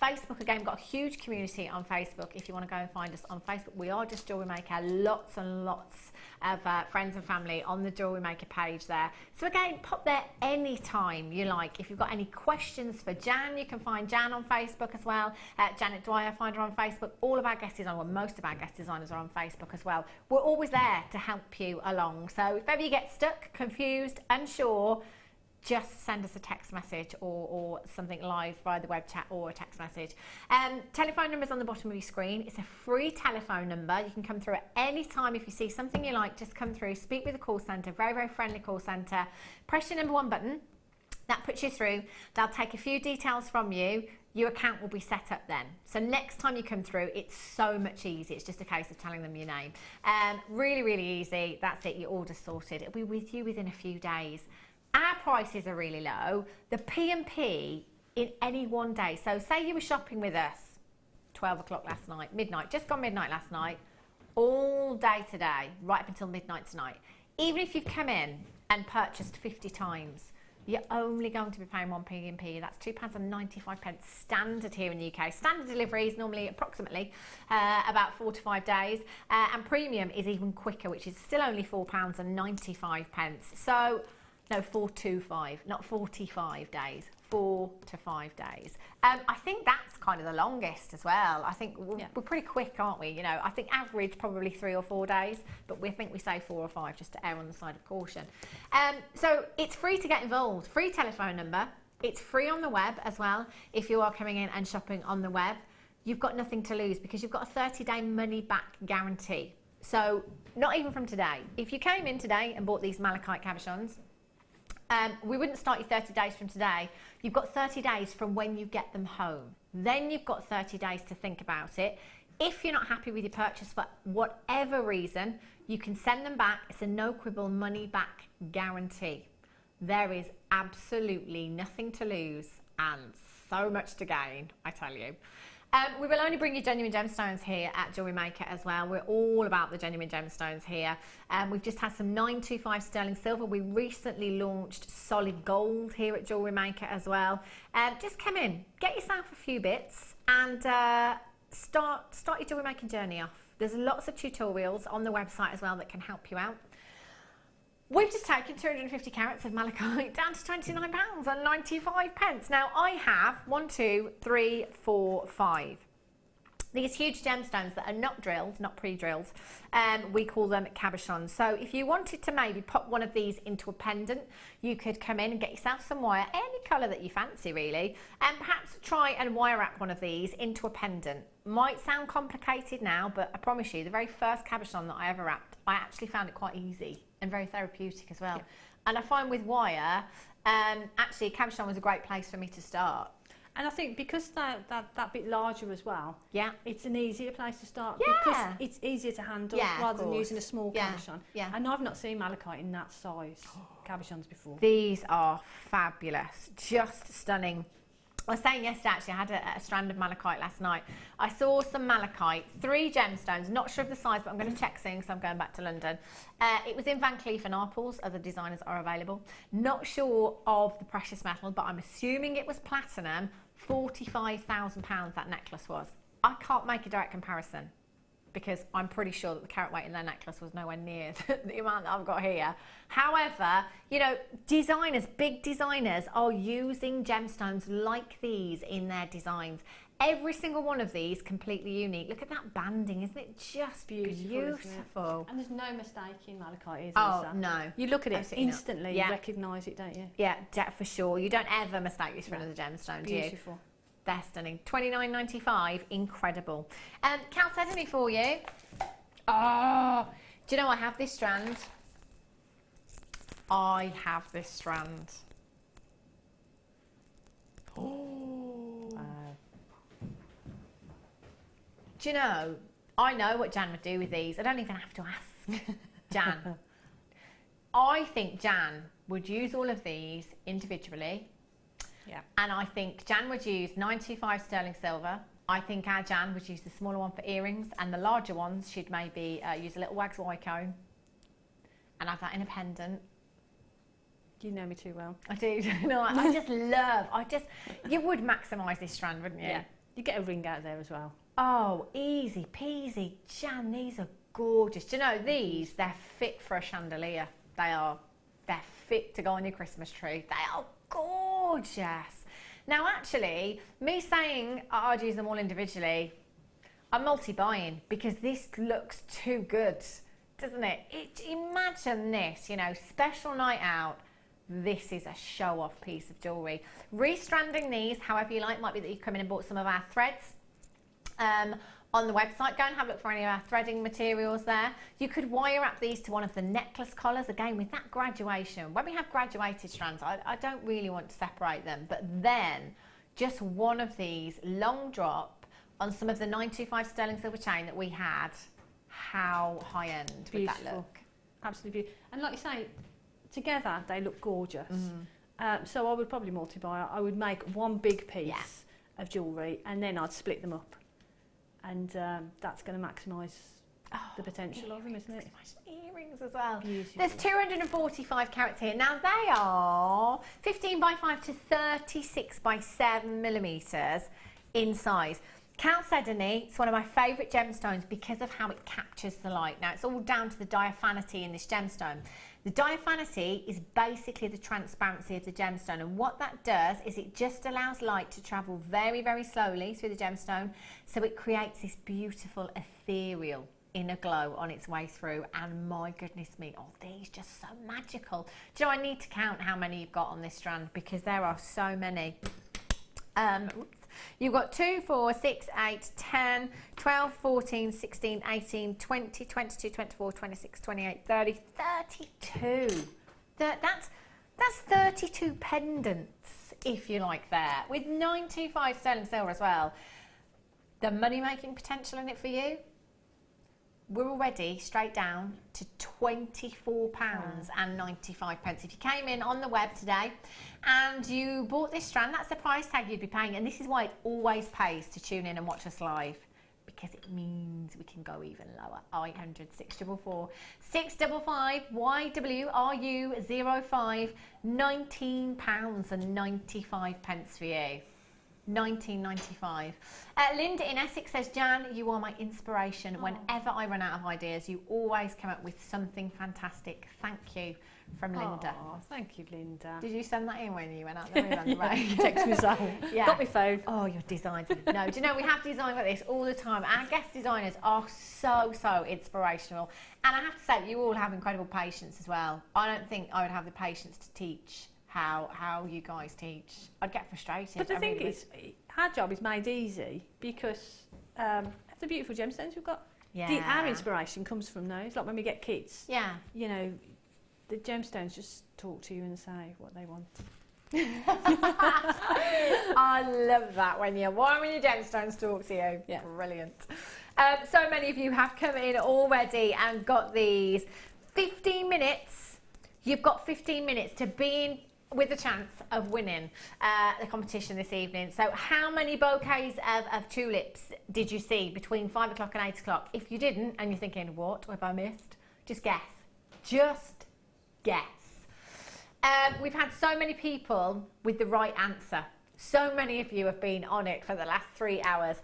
Facebook, again, we've got a huge community on Facebook. If you want to go and find us on Facebook, we are just Jewellery Maker. Lots and lots of friends and family on the Jewellery Maker page there. So again, pop there anytime you like. If you've got any questions for Jan, you can find Jan on Facebook as well. Janet Dwyer, find her on Facebook. All of our guest designers, well, most of our guest designers are on Facebook as well. We're always there to help you along. So if ever you get stuck, confused, unsure, just send us a text message or something live via the web chat or a text message. Telephone number's on the bottom of your screen. It's a free telephone number. You can come through at any time. If you see something you like, just come through, speak with the call centre, very, very friendly call centre. Press your number 1 button. That puts you through. They'll take a few details from you. Your account will be set up then. So next time you come through, it's so much easier. It's just a case of telling them your name. Really, really easy. That's it. Your order's sorted. It'll be with you within a few days. Our prices are really low. The P&P in any one day. So say you were shopping with us 12 o'clock last night, midnight, just gone midnight last night, all day today, right up until midnight tonight. Even if you've come in and purchased 50 times, you're only going to be paying 1 P&P. That's £2.95 standard here in the UK. Standard delivery is normally approximately about 4 to 5 days. And premium is even quicker, which is still only £4.95. So, no, 425, not 45 days, 4 to 5 days. I think that's kind of the longest as well. I think we're pretty quick, aren't we? You know, I think average probably 3 or 4 days, but we think we say 4 or 5 just to err on the side of caution. So it's free to get involved. Free telephone number. It's free on the web as well. If you are coming in and shopping on the web, you've got nothing to lose because you've got a 30-day money-back guarantee. So not even from today. If you came in today and bought these malachite cabochons, we wouldn't start you 30 days from today. You've got 30 days from when you get them home. Then you've got 30 days to think about it. If you're not happy with your purchase for whatever reason, you can send them back. It's a no quibble money back guarantee. There is absolutely nothing to lose and so much to gain, I tell you. We will only bring you genuine gemstones here at Jewellery Maker as well. We're all about the genuine gemstones here. We've just had some 925 sterling silver. We recently launched solid gold here at Jewellery Maker as well. Just come in, get yourself a few bits and start your jewellery making journey off. There's lots of tutorials on the website as well that can help you out. We've just taken 250 carats of malachite down to £29.95. Now I have 1, 2, 3, 4, 5. These huge gemstones that are not drilled, not pre-drilled, we call them cabochons. So if you wanted to maybe pop one of these into a pendant, you could come in and get yourself some wire, any colour that you fancy really, and perhaps try and wire wrap one of these into a pendant. Might sound complicated now, but I promise you, the very first cabochon that I ever wrapped, I actually found it quite easy and very therapeutic as well. Yeah. And I find with wire, actually a cabochon was a great place for me to start. And I think because that bit larger as well, it's an easier place to start because it's easier to handle rather than using a small cabochon. Yeah. And I've not seen malachite in that size cabochons before. These are fabulous, just stunning. I was saying yesterday, actually, I had a strand of malachite last night. I saw some malachite, 3 gemstones, not sure of the size, but I'm going to check soon because I'm going back to London. It was in Van Cleef & Arpels, other designers are available. Not sure of the precious metal, but I'm assuming it was platinum. £45,000 that necklace was. I can't make a direct comparison, because I'm pretty sure that the carat weight in their necklace was nowhere near the amount that I've got here. However, you know, designers, big designers, are using gemstones like these in their designs. Every single one of these completely unique. Look at that banding, isn't it just beautiful? And there's no mistake in malachite, is there? Oh, no. You look at it, Absolutely instantly you recognise it, don't you? Yeah, for sure. You don't ever mistake this for another gemstone, do you? Beautiful. They're stunning. $29.95, incredible. Cal Sedany for you. Oh, do you know I have this strand? I have this strand. Oh. Do you know, I know what Jan would do with these. I don't even have to ask Jan. I think Jan would use all of these individually. Yeah. And I think Jan would use 925 sterling silver. I think our Jan would use the smaller one for earrings, and the larger ones she'd maybe use a little wax Wyco and have that in a pendant. You know me too well. I do. No, I just love, you would maximise this strand, wouldn't you? Yeah. You get a ring out there as well. Oh, easy peasy. Jan, these are gorgeous. Do you know, these, they're fit for a chandelier. They are. They're fit to go on your Christmas tree. They are gorgeous. Now, actually, me saying I'd use them all individually, I'm multi-buying because this looks too good, doesn't it? Imagine this, you know, special night out. This is a show-off piece of jewellery. Restranding these, however you like, might be that you've come in and bought some of our threads. On the website, go and have a look for any of our threading materials there. You could wire up these to one of the necklace collars, again with that graduation. When we have graduated strands, I don't really want to separate them, but then just one of these long drop on some of the 925 sterling silver chain that we had. How high end would that look? Absolutely beautiful. And like you say, together they look gorgeous. So I would probably multi-buy. I would make one big piece of jewellery and then I'd split them up. And that's going to maximise the potential of them, isn't it? Earrings as well. Beautiful. There's 245 carats here. Now they are 15 by 5 to 36 by 7 millimetres in size. Cal Sedany, it's one of my favourite gemstones because of how it captures the light. Now it's all down to the diaphanity in this gemstone. The diaphanity is basically the transparency of the gemstone, and what that does is it just allows light to travel very, very slowly through the gemstone, so it creates this beautiful ethereal inner glow on its way through. And my goodness me, oh, these just so magical. Do you know, I need to count how many you've got on this strand because there are so many. You've got 2, 4, 6, 8, 10, 12, 14, 16, 18, 20, 22, 24, 26, 28, 30, 32. That's 32 pendants, if you like, there. With 925 sterling silver as well. The money-making potential in it for you, we're already straight down to £24.95. If you came in on the web today and you bought this strand, that's the price tag you'd be paying. And this is why it always pays to tune in and watch us live, because it means we can go even lower. 0800 644 655 YWRU05, £19.95 for you. £19.95. Linda in Essex says, Jan, you are my inspiration. Whenever I run out of ideas, you always come up with something fantastic. Thank you, from Linda. Oh, thank you, Linda. Did you send that in when you went out the room on the break? Text me so. Yeah. Got my phone. Oh, your designs. No, do you know, we have designs like this all the time. Our guest designers are so inspirational. And I have to say, you all have incredible patience as well. I don't think I would have the patience to teach how you guys teach. I'd get frustrated. But the thing is, our job is made easy because of the beautiful gemstones we've got. Yeah. Our inspiration comes from those. Like when we get kids, yeah, you know, the gemstones just talk to you and say what they want. I love that when your gemstones talk to you. Yeah. Brilliant. So many of you have come in already and got these. 15 minutes. You've got 15 minutes to be in with the chance of winning the competition this evening. So how many bouquets of tulips did you see between 5 o'clock and 8 o'clock? If you didn't, and you're thinking, what have I missed? Just guess. Just guess. We've had so many people with the right answer. So many of you have been on it for the last 3 hours.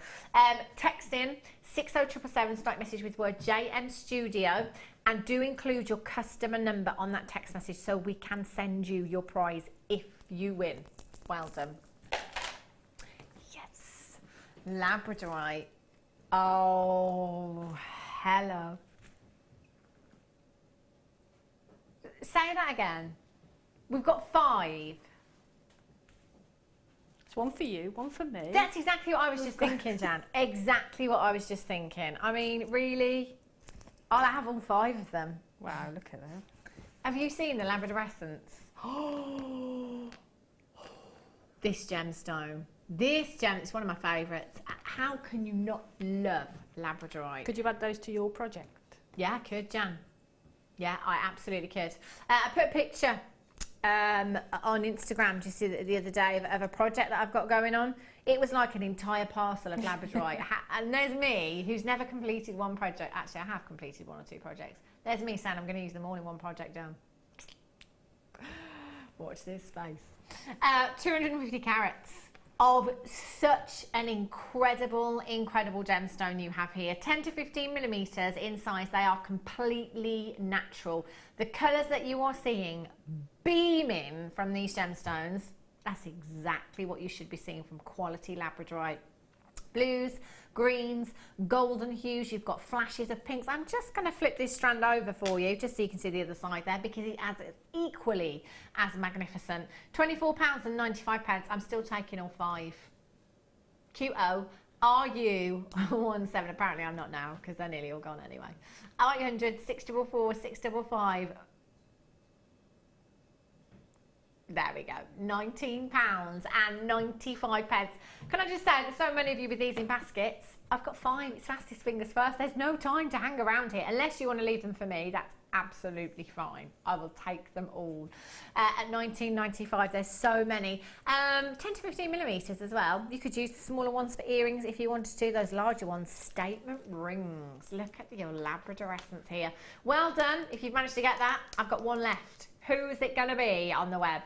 Text in 60777, start message with word JM Studio, and do include your customer number on that text message so we can send you your prize if you win. Well done. Yes. Labradorite. Oh, hello. Say that again. We've got 5. It's one for you, one for me. That's exactly what I was just thinking, Jan. Exactly what I was just thinking. I mean, really, I'll have all 5 of them. Wow, look at that. Have you seen the Labradorescence? This gemstone. This gem, it's one of my favourites. How can you not love Labradorite? Could you add those to your project? Yeah, I could, Jan. Yeah, I absolutely could. I put a picture on Instagram just the other day of a project that I've got going on. It was like an entire parcel of Labradorite. And there's me, who's never completed one project. Actually, I have completed 1 or 2 projects. There's me saying I'm going to use them all in one project done. Watch this space. 250 carats of such an incredible gemstone you have here. 10 to 15 millimeters in size. They are completely natural. The colours that you are seeing beaming from these gemstones, that's exactly what you should be seeing from quality Labradorite. Blues, greens, golden hues, you've got flashes of pinks. I'm just going to flip this strand over for you just so you can see the other side there, because it adds equally as magnificent. £24.95. I'm still taking all 5. QO, RU17, apparently I'm not now because they're nearly all gone anyway. 800 644 655. There we go, £19.95. Can I just say that so many of you with these in baskets, I've got 5, it's fastest fingers first. There's no time to hang around here unless you want to leave them for me. That's absolutely fine. I will take them all. At £19.95, there's so many. 10 to 15 millimeters as well. You could use the smaller ones for earrings if you wanted to. Those larger ones, statement rings. Look at your Labradorescence here. Well done. If you've managed to get that, I've got 1 left. Who's it going to be on the web?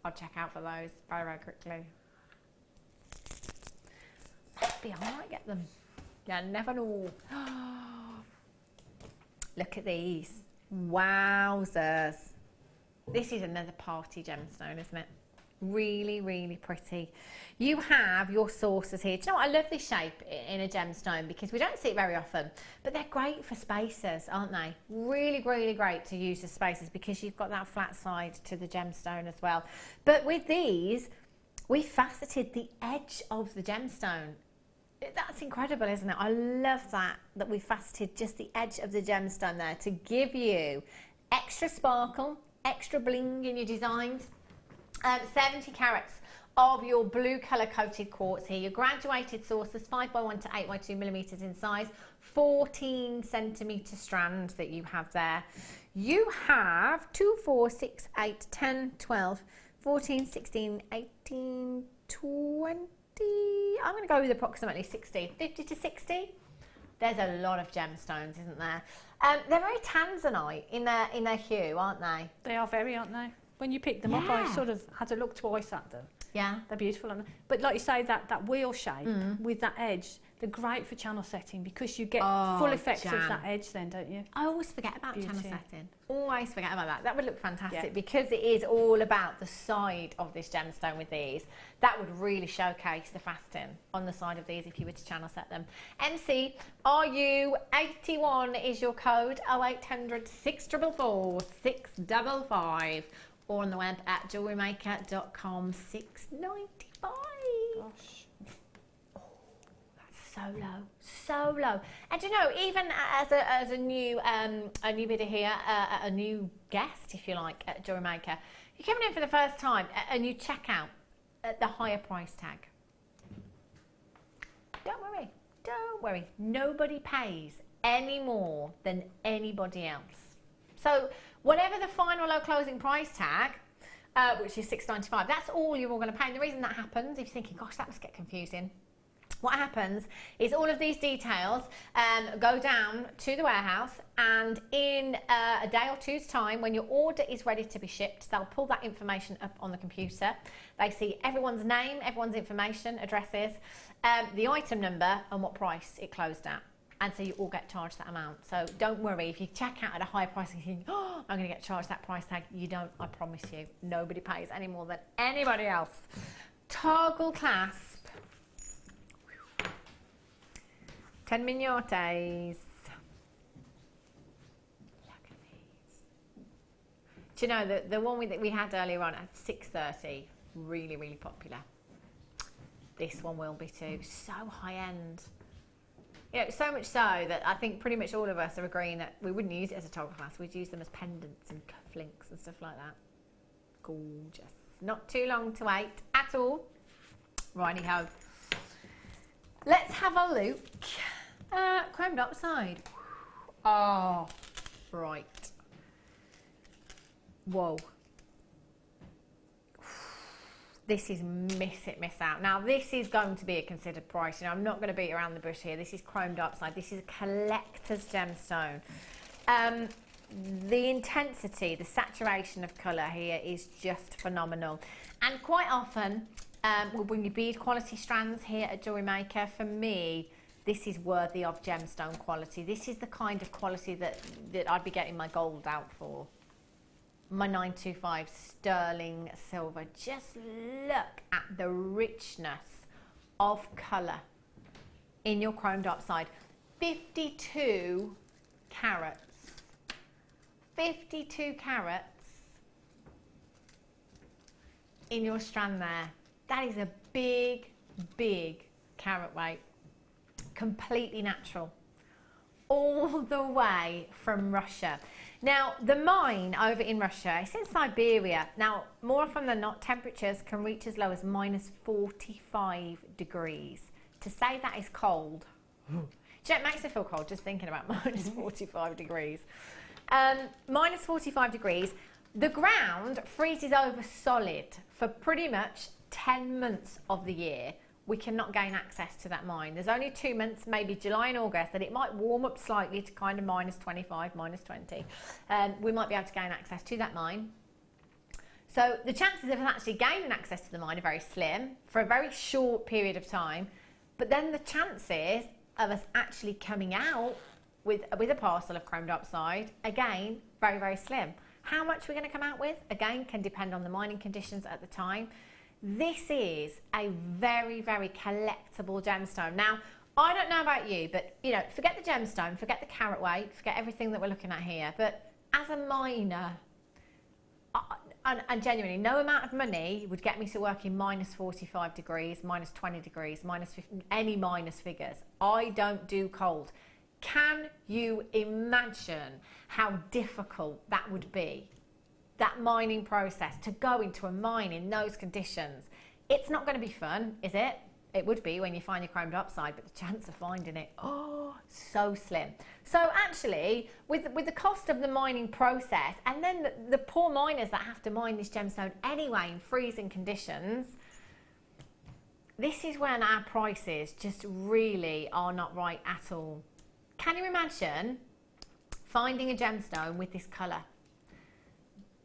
I'll check out for those very quickly. Maybe I might get them. You never know. Look at these. Wowzers. This is another party gemstone, isn't it? Really, really pretty. You have your saucers here. Do you know what? I love this shape in a gemstone because we don't see it very often, but they're great for spacers, aren't they? Really, really great to use as spacers because you've got that flat side to the gemstone as well. But with these, we faceted the edge of the gemstone. That's incredible, isn't it? I love that we faceted just the edge of the gemstone there to give you extra sparkle, extra bling in your designs. 70 carats of your blue colour coated quartz here. Your graduated saucers, 5x1 to 8x2 millimeters in size, 14 centimetre strand that you have there. You have 2, 4, 6, 8, 10, 12, 14, 16, 18, 20. I'm going to go with approximately 60, 50 to 60. There's a lot of gemstones, isn't there? They're very tanzanite in their hue, aren't they? They are very, aren't they? When you pick them up, I sort of had to look twice at them. Yeah. They're beautiful. But like you say, that wheel shape with that edge, they're great for channel setting because you get full effects of that edge then, don't you? I always forget about channel setting. Always forget about that. That would look fantastic because it is all about the side of this gemstone with these. That would really showcase the faceting on the side of these if you were to channel set them. MC RU81 is your code, 0800 644 655. Or on the web at jewellerymaker.com. $6.95. Gosh. Oh, that's so low, so low. And you know, even as a new bidder here, a new guest, if you like, at Jewellery Maker, you're coming in for the first time and you check out at the higher price tag. Don't worry. Nobody pays any more than anybody else. So whatever the final low closing price tag, which is $6.95, that's all you're all going to pay. And the reason that happens, if you're thinking, gosh, that must get confusing, what happens is all of these details go down to the warehouse, and in a day or two's time, when your order is ready to be shipped, they'll pull that information up on the computer. They see everyone's name, everyone's information, addresses, the item number and what price it closed at. And so you all get charged that amount. So don't worry, if you check out at a higher price and you think, oh, I'm going to get charged that price tag, you don't, I promise you. Nobody pays any more than anybody else. Toggle clasp. 10 mignottes. Look at these. Do you know, the one that we had earlier on at 6:30, really, really popular. This one will be too. So high end. You know, so much so that I think pretty much all of us are agreeing that we wouldn't use it as a toggle clasp. We'd use them as pendants and cufflinks and stuff like that. Gorgeous. Not too long to wait at all. Righty-ho. Let's have a look. Chromed upside. Oh, right. Whoa. This is miss it, miss out. Now, this is going to be a considered price. You know, I'm not going to beat around the bush here. This is chromed upside. This is a collector's gemstone. The intensity, the saturation of colour here is just phenomenal. And quite often, we'll bring you bead quality strands here at Jewellery Maker. For me, this is worthy of gemstone quality. This is the kind of quality that I'd be getting my gold out for. My 925 sterling silver. Just look at the richness of colour in your chromed upside. 52 carats. 52 carats in your strand there. That is a big, big carat weight. Completely natural. All the way from Russia. Now, the mine over in Russia, it's in Siberia. Now, more often than not, temperatures can reach as low as minus 45 degrees. To say that is cold, it makes me feel cold just thinking about minus 45 degrees. Minus 45 degrees. The ground freezes over solid for pretty much 10 months of the year. We cannot gain access to that mine. There's only 2 months, maybe July and August, that it might warm up slightly to kind of minus 25, minus 20. We might be able to gain access to that mine. So the chances of us actually gaining access to the mine are very slim for a very short period of time. But then the chances of us actually coming out with a parcel of chromed upside, again, very, very slim. How much we're going to come out with, again, can depend on the mining conditions at the time. This is a very, very collectible gemstone. Now, I don't know about you, but, you know, forget the gemstone, forget the carat weight, forget everything that we're looking at here. But as a miner, and genuinely, no amount of money would get me to work in minus 45 degrees, minus 20 degrees, minus 50, any minus figures. I don't do cold. Can you imagine how difficult that would be? That mining process, to go into a mine in those conditions. It's not going to be fun, is it? It would be when you find your chromed upside, but the chance of finding it, oh, so slim. So actually, with the cost of the mining process, and then the poor miners that have to mine this gemstone anyway in freezing conditions, this is when our prices just really are not right at all. Can you imagine finding a gemstone with this colour?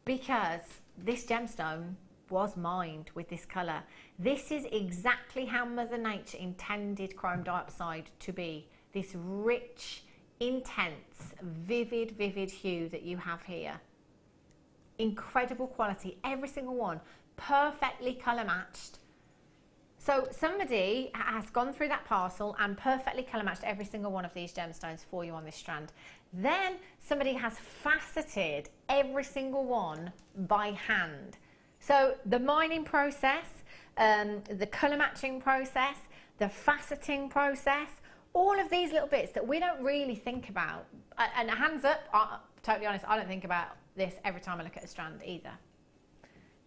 Because this gemstone was mined with this colour. This is exactly how Mother Nature intended chrome dioxide to be. This rich, intense, vivid, vivid hue that you have here. Incredible quality, every single one, perfectly colour matched. So somebody has gone through that parcel and perfectly colour matched every single one of these gemstones for you on this strand. Then somebody has faceted every single one by hand. So the mining process, the colour matching process, the faceting process, all of these little bits that we don't really think about. And hands up, totally honest, I don't think about this every time I look at a strand either.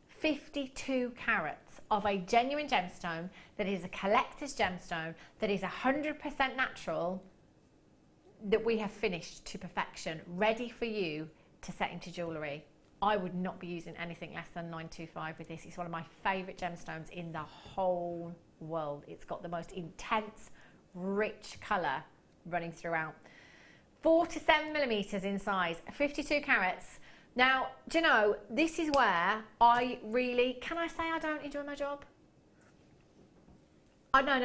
52 carats of a genuine gemstone that is a collector's gemstone, that is 100% natural, that we have finished to perfection, ready for you to set into jewellery. I would not be using anything less than 925 with this. It's one of my favourite gemstones in the whole world. It's got the most intense, rich colour running throughout. 4 to 7 millimetres in size, 52 carats. Now, do you know, this is where I really, can I say I don't enjoy my job? No, not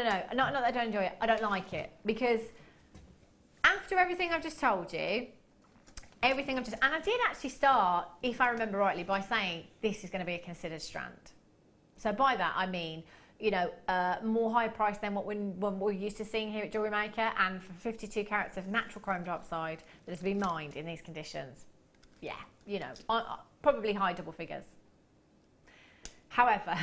that I don't enjoy it, I don't like it. Because after everything I've just told you, and I did actually start, if I remember rightly, by saying this is going to be a considered strand. So by that I mean, you know, more high price than what we're used to seeing here at Jewellery Maker, and for 52 carats of natural chrome dioxide that has been mined in these conditions. Yeah, you know, probably high double figures. However,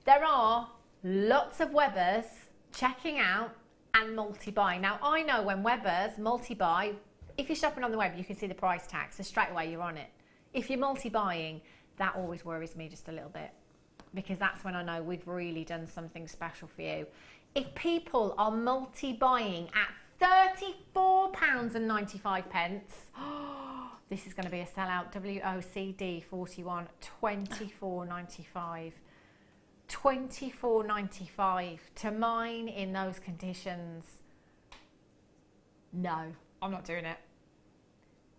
there are lots of Webbers checking out and multi-buying. Now, I know when Webbers multi-buy, if you're shopping on the web, you can see the price tag, so straight away you're on it. If you're multi-buying, that always worries me just a little bit, because that's when I know we've really done something special for you. If people are multi-buying at £34.95, this is going to be a sellout. WOCD 41, £24.95. £24.95 to mine in those conditions. No, I'm not doing it.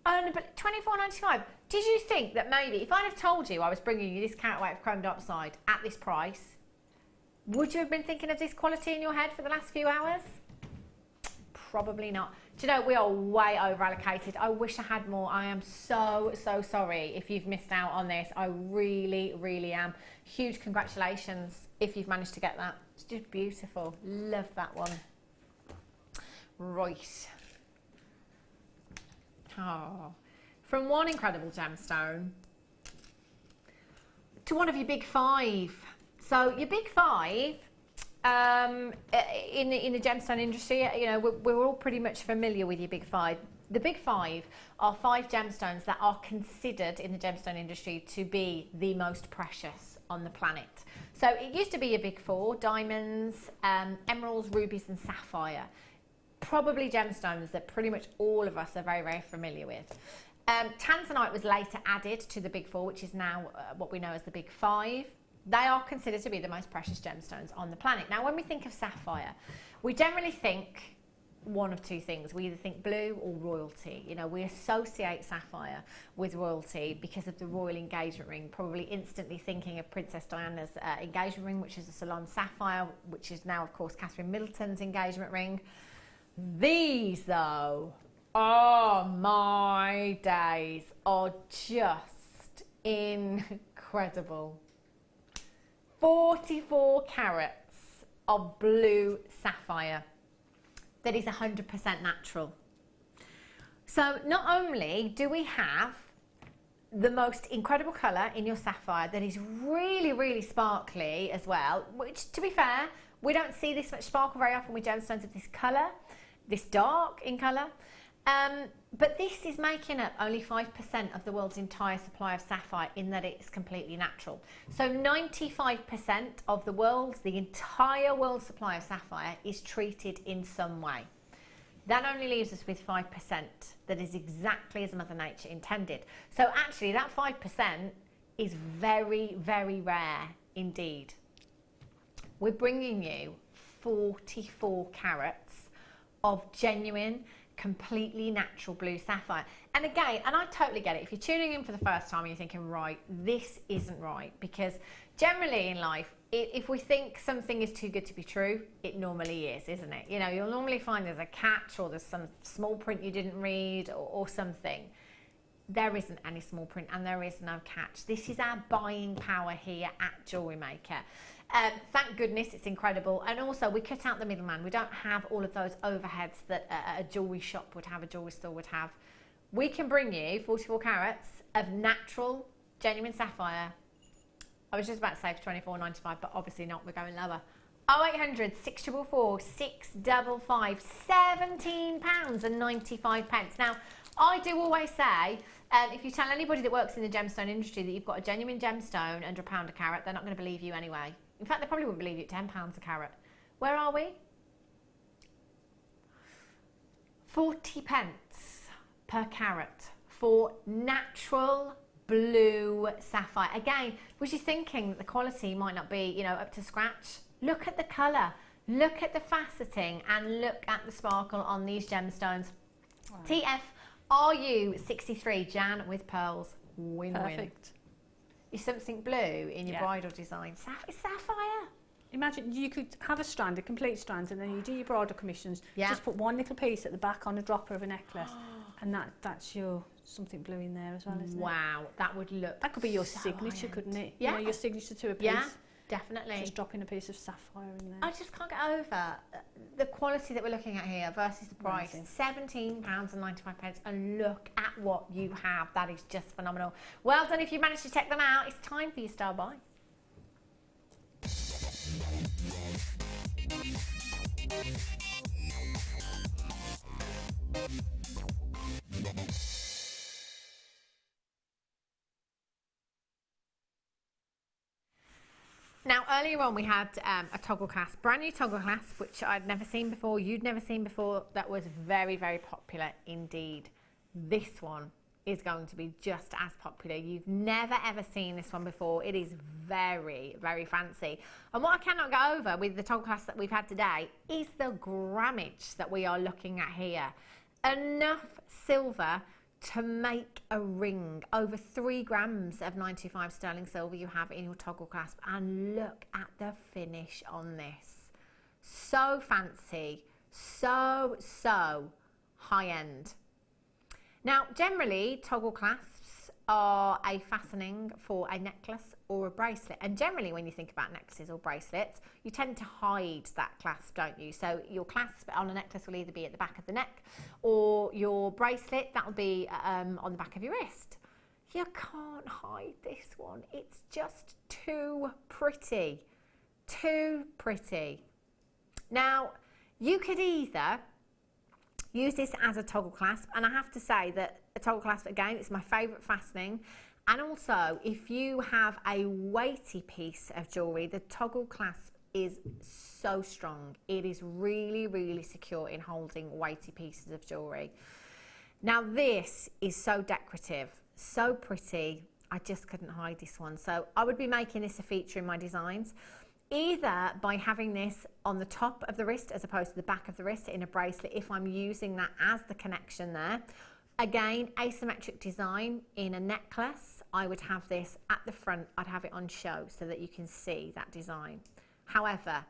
Oh, but £24.95. Did you think that maybe if I'd have told you I was bringing you this carat weight of chrome dioxide at this price, would you have been thinking of this quality in your head for the last few hours? Probably not. Do you know, we are way over allocated. I wish I had more. I am so sorry if you've missed out on this. I really am. Huge congratulations if you've managed to get that. It's just beautiful. Love that one. Right. Oh. From one incredible gemstone to one of your big five. So your big five, in the gemstone industry, you know, we're all pretty much familiar with your big five. The big five are 5 gemstones that are considered in the gemstone industry to be the most precious on the planet. So it used to be your big 4, diamonds, emeralds, rubies and sapphire. Probably gemstones that pretty much all of us are very familiar with. Tanzanite was later added to the big 4, which is now what we know as the big 5. They are considered to be the most precious gemstones on the planet. Now, when we think of sapphire, we generally think one of two things. We either think blue or royalty. You know, we associate sapphire with royalty because of the royal engagement ring, probably instantly thinking of Princess Diana's engagement ring, which is a Ceylon sapphire, which is now, of course, Catherine Middleton's engagement ring. These, though, oh my days, are just incredible. 44 carats of blue sapphire that is 100% natural. So not only do we have the most incredible colour in your sapphire that is really sparkly as well, which, to be fair, we don't see this much sparkle very often with gemstones of this colour, this dark in colour. But this is making up only 5% of the world's entire supply of sapphire, in that it's completely natural. So 95% of the entire world's supply of sapphire is treated in some way. That only leaves us with 5% that is exactly as Mother Nature intended. So actually that 5% is very rare indeed. We're bringing you 44 carats of genuine, completely natural blue sapphire. And again, and I totally get it, if you're tuning in for the first time and you're thinking, right, this isn't right, because generally in life, if we think something is too good to be true, it normally is, isn't it? You know, you'll normally find there's a catch, or there's some small print you didn't read, or something. There isn't any small print and there is no catch. This is our buying power here at Jewellery Maker. Thank goodness, it's incredible. And also, we cut out the middleman. We don't have all of those overheads that a jewellery shop would have, a jewellery store would have. We can bring you 44 carats of natural, genuine sapphire. I was just about to say for £24.95, but obviously not. We're going lower. 0800 644 655, £17.95. Now, I do always say, if you tell anybody that works in the gemstone industry that you've got a genuine gemstone under £1 a carat, they're not going to believe you anyway. In fact, they probably wouldn't believe you at £10 a carat. Where are we? 40 pence per carat for natural blue sapphire. Again, was you thinking that the quality might not be, you know, up to scratch? Look at the colour, look at the faceting, and look at the sparkle on these gemstones. Wow. TF RU63 Jan with pearls. Win-win. Perfect. Is something blue in your bridal design? It's sapphire. Imagine you could have a strand, a complete strand, and then you do your bridal commissions. Just put one little piece at the back on a dropper of a necklace, and that's your something blue in there as well, isn't it? Wow, that would look. That could be your so signature, couldn't it? Yeah, you know, your signature to a piece. Yeah, definitely. Just dropping a piece of sapphire in there. I just can't get over the quality that we're looking at here versus the price. £17.95, and look at what you have. That is just phenomenal. Well done if you managed to check them out. It's time for your star buy. Now, earlier on we had a toggle clasp, brand new toggle clasp, which I'd never seen before, you'd never seen before. That was very, very popular indeed. This one is going to be just as popular. You've never ever seen this one before. It is very, very fancy. And what I cannot go over with the toggle clasp that we've had today is the grammage that we are looking at here. Enough silver to make a ring. Over 3 grams of 925 sterling silver you have in your toggle clasp, and look at the finish on this. So fancy, so high end. Now, generally toggle clasps are a fastening for a necklace or a bracelet, and generally when you think about necklaces or bracelets, you tend to hide that clasp, don't you? So your clasp on a necklace will either be at the back of the neck, or your bracelet, that will be on the back of your wrist. You can't hide this one. It's just too pretty. Too pretty. Now, you could either use this as a toggle clasp, and I have to say that a toggle clasp, again, it's my favourite fastening. And also, if you have a weighty piece of jewellery, the toggle clasp is so strong. It is really, really secure in holding weighty pieces of jewellery. Now, this is so decorative, so pretty. I just couldn't hide this one. So I would be making this a feature in my designs, either by having this on the top of the wrist as opposed to the back of the wrist in a bracelet, if I'm using that as the connection there. Again, asymmetric design in a necklace, I would have this at the front, I'd have it on show so that you can see that design. However,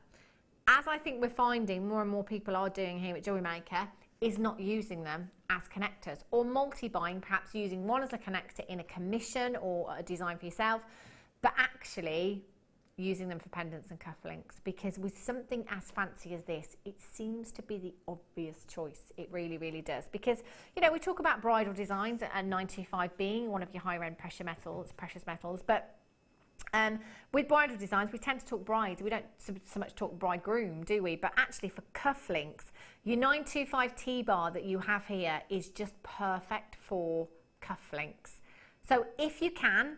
as I think we're finding more and more people are doing here at Jewellery Maker, is not using them as connectors, or multi-buying, perhaps using one as a connector in a commission or a design for yourself, but actually using them for pendants and cufflinks, because with something as fancy as this, it seems to be the obvious choice. It really, really does. Because, you know, we talk about bridal designs and 925 being one of your higher end precious metals, but with bridal designs, we tend to talk brides. We don't so much talk bridegroom, do we? But actually for cufflinks, your 925 T-bar that you have here is just perfect for cufflinks. So if you can,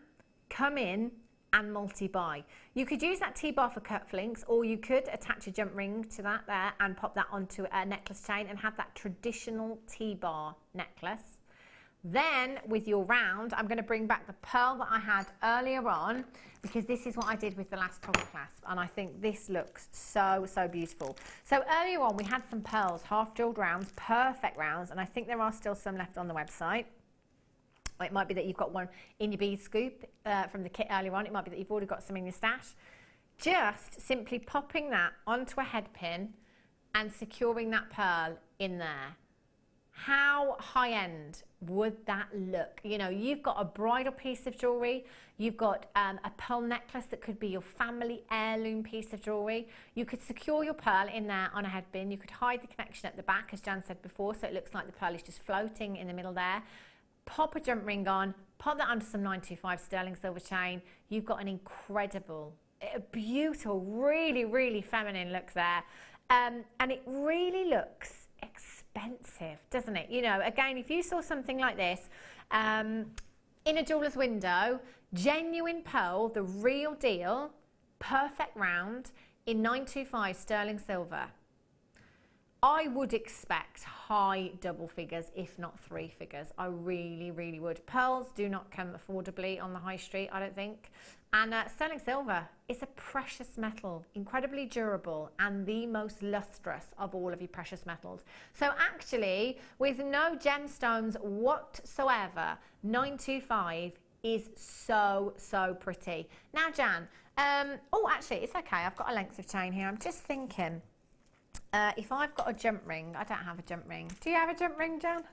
come in and multi-buy. You could use that T-bar for cufflinks, or you could attach a jump ring to that there and pop that onto a necklace chain and have that traditional T-bar necklace. Then with your round, I'm going to bring back the pearl that I had earlier on, because this is what I did with the last toggle clasp, and I think this looks so beautiful. So earlier on we had some pearls, half jeweled rounds, perfect rounds, and I think there are still some left on the website. It might be that you've got one in your bead scoop from the kit earlier on. It might be that you've already got some in your stash. Just simply popping that onto a head pin and securing that pearl in there. How high end would that look? You know, you've got a bridal piece of jewellery, you've got a pearl necklace that could be your family heirloom piece of jewellery. You could secure your pearl in there on a head pin. You could hide the connection at the back, as Jan said before, so it looks like the pearl is just floating in the middle there. Pop a jump ring on, pop that onto some 925 sterling silver chain. You've got an incredible, beautiful, really feminine look there. And it really looks expensive, doesn't it? You know, again, if you saw something like this in a jeweller's window, genuine pearl, the real deal, perfect round in 925 sterling silver. I would expect high double figures, if not 3 figures. I really, really would. Pearls do not come affordably on the high street, I don't think. And sterling silver is a precious metal, incredibly durable and the most lustrous of all of your precious metals. So actually, with no gemstones whatsoever, 925 is so, so pretty. Now, Jan, oh, actually, it's okay. I've got a length of chain here. I'm just thinking, if I've got a jump ring, I don't have a jump ring. Do you have a jump ring, Jan?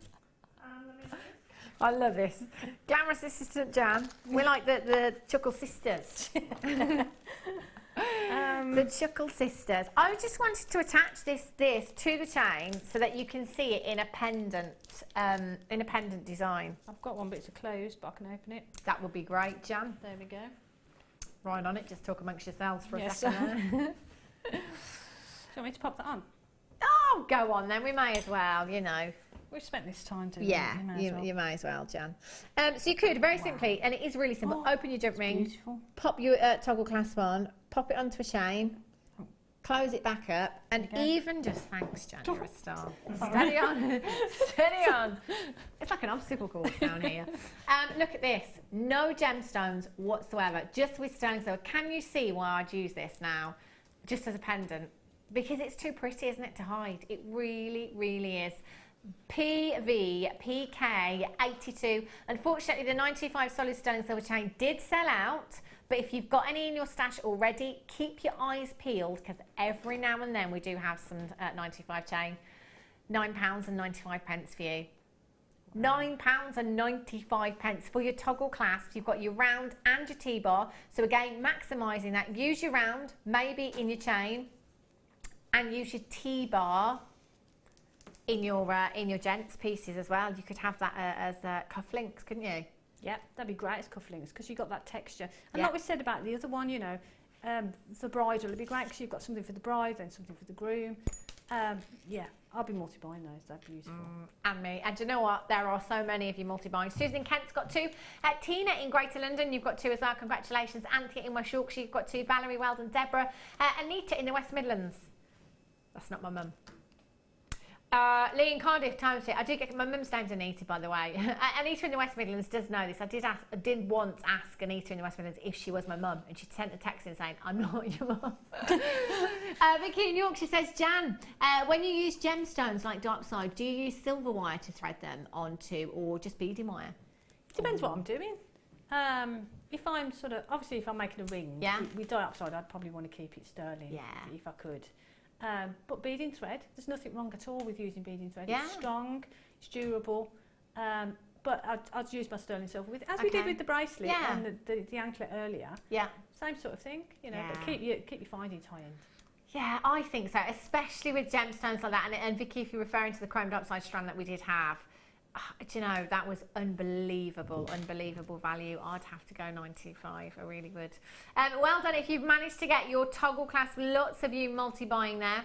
I love this. Glamorous assistant Jan. We're like the Chuckle sisters. The Chuckle sisters. I just wanted to attach this to the chain so that you can see it in a pendant design. I've got one bit to close, but I can open it. That would be great, Jan. There we go. Right on it. Just talk amongst yourselves for a second. Do you want me to pop that on? Oh, go on then. We may as well, you know. We've spent this time doing it. You may as well, Jan. So you could, very simply, and it is really simple, open your jump ring, beautiful. Pop your toggle clasp on, pop it onto a chain, close it back up, and even just, thanks, Jan, you're a star. Steady on. Steady on. It's like an obstacle course down here. Look at this. No gemstones whatsoever, just with sterling silver. Can you see why I'd use this now, just as a pendant? Because it's too pretty, isn't it, to hide? It really, really is. PK82. Unfortunately, the 925 solid sterling silver chain did sell out, but if you've got any in your stash already, keep your eyes peeled, because every now and then we do have some 925 chain. £9.95 for you. £9.95 for your toggle clasps. You've got your round and your T-bar. So again, maximising that. Use your round, maybe in your chain, and use your T-bar in your gents pieces as well. You could have that as cufflinks, couldn't you? Yeah, that'd be great as cufflinks, because you've got that texture. And like we said about the other one, you know, for bridal, it'd be great because you've got something for the bride and something for the groom. Yeah, I'll be multi-buying those. They're beautiful. And me. And do you know what? There are so many of you multi-buying. Susan in Kent's got 2. Tina in Greater London, you've got 2 as well. Congratulations. Anthea in West Yorkshire, you've got 2. Valerie, well done. Deborah. Anita in the West Midlands. That's not my mum. Lee in Cardiff, Township. I do get my mum's name's Anita, by the way. Anita in the West Midlands does know this. I did once ask Anita in the West Midlands if she was my mum, and she sent a text in saying, "I'm not your mum." Vicky in Yorkshire says, Jan, when you use gemstones like dark side, do you use silver wire to thread them onto, or just beading wire? It depends what I'm doing. If I'm obviously if I'm making a ring with dioxide, I'd probably want to keep it sterling if I could. But beading thread, there's nothing wrong at all with using beading thread. It's strong, it's durable, but I'd use my sterling silver with, as we did with the bracelet and the anklet earlier. Yeah. Same sort of thing, you know, but keep your findings high end. Yeah, I think so, especially with gemstones like that. And Vicky, if you're referring to the chromed upside strand that we did have, do you know, that was unbelievable value. I'd have to go 925. I really would. Well done if you've managed to get your toggle clasp. Lots of you multi-buying there.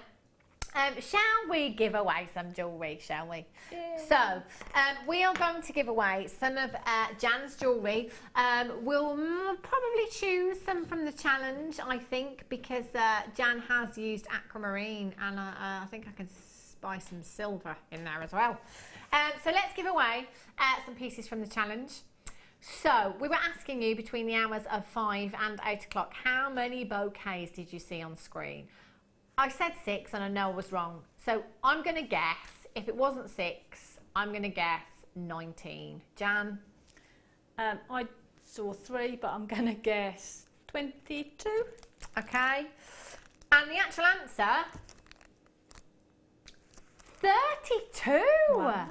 Shall we give away some jewellery, shall we? Yeah. So, we are going to give away some of Jan's jewellery. We'll probably choose some from the challenge, I think, because Jan has used aquamarine, and I think I can spy some silver in there as well. So let's give away some pieces from the challenge. So we were asking you between the hours of 5 and 8 o'clock, how many bouquets did you see on screen? I said 6 and I know I was wrong. So I'm going to guess, if it wasn't 6, I'm going to guess 19. Jan? I saw 3, but I'm going to guess 22. Okay. And the actual answer, 32. Wow.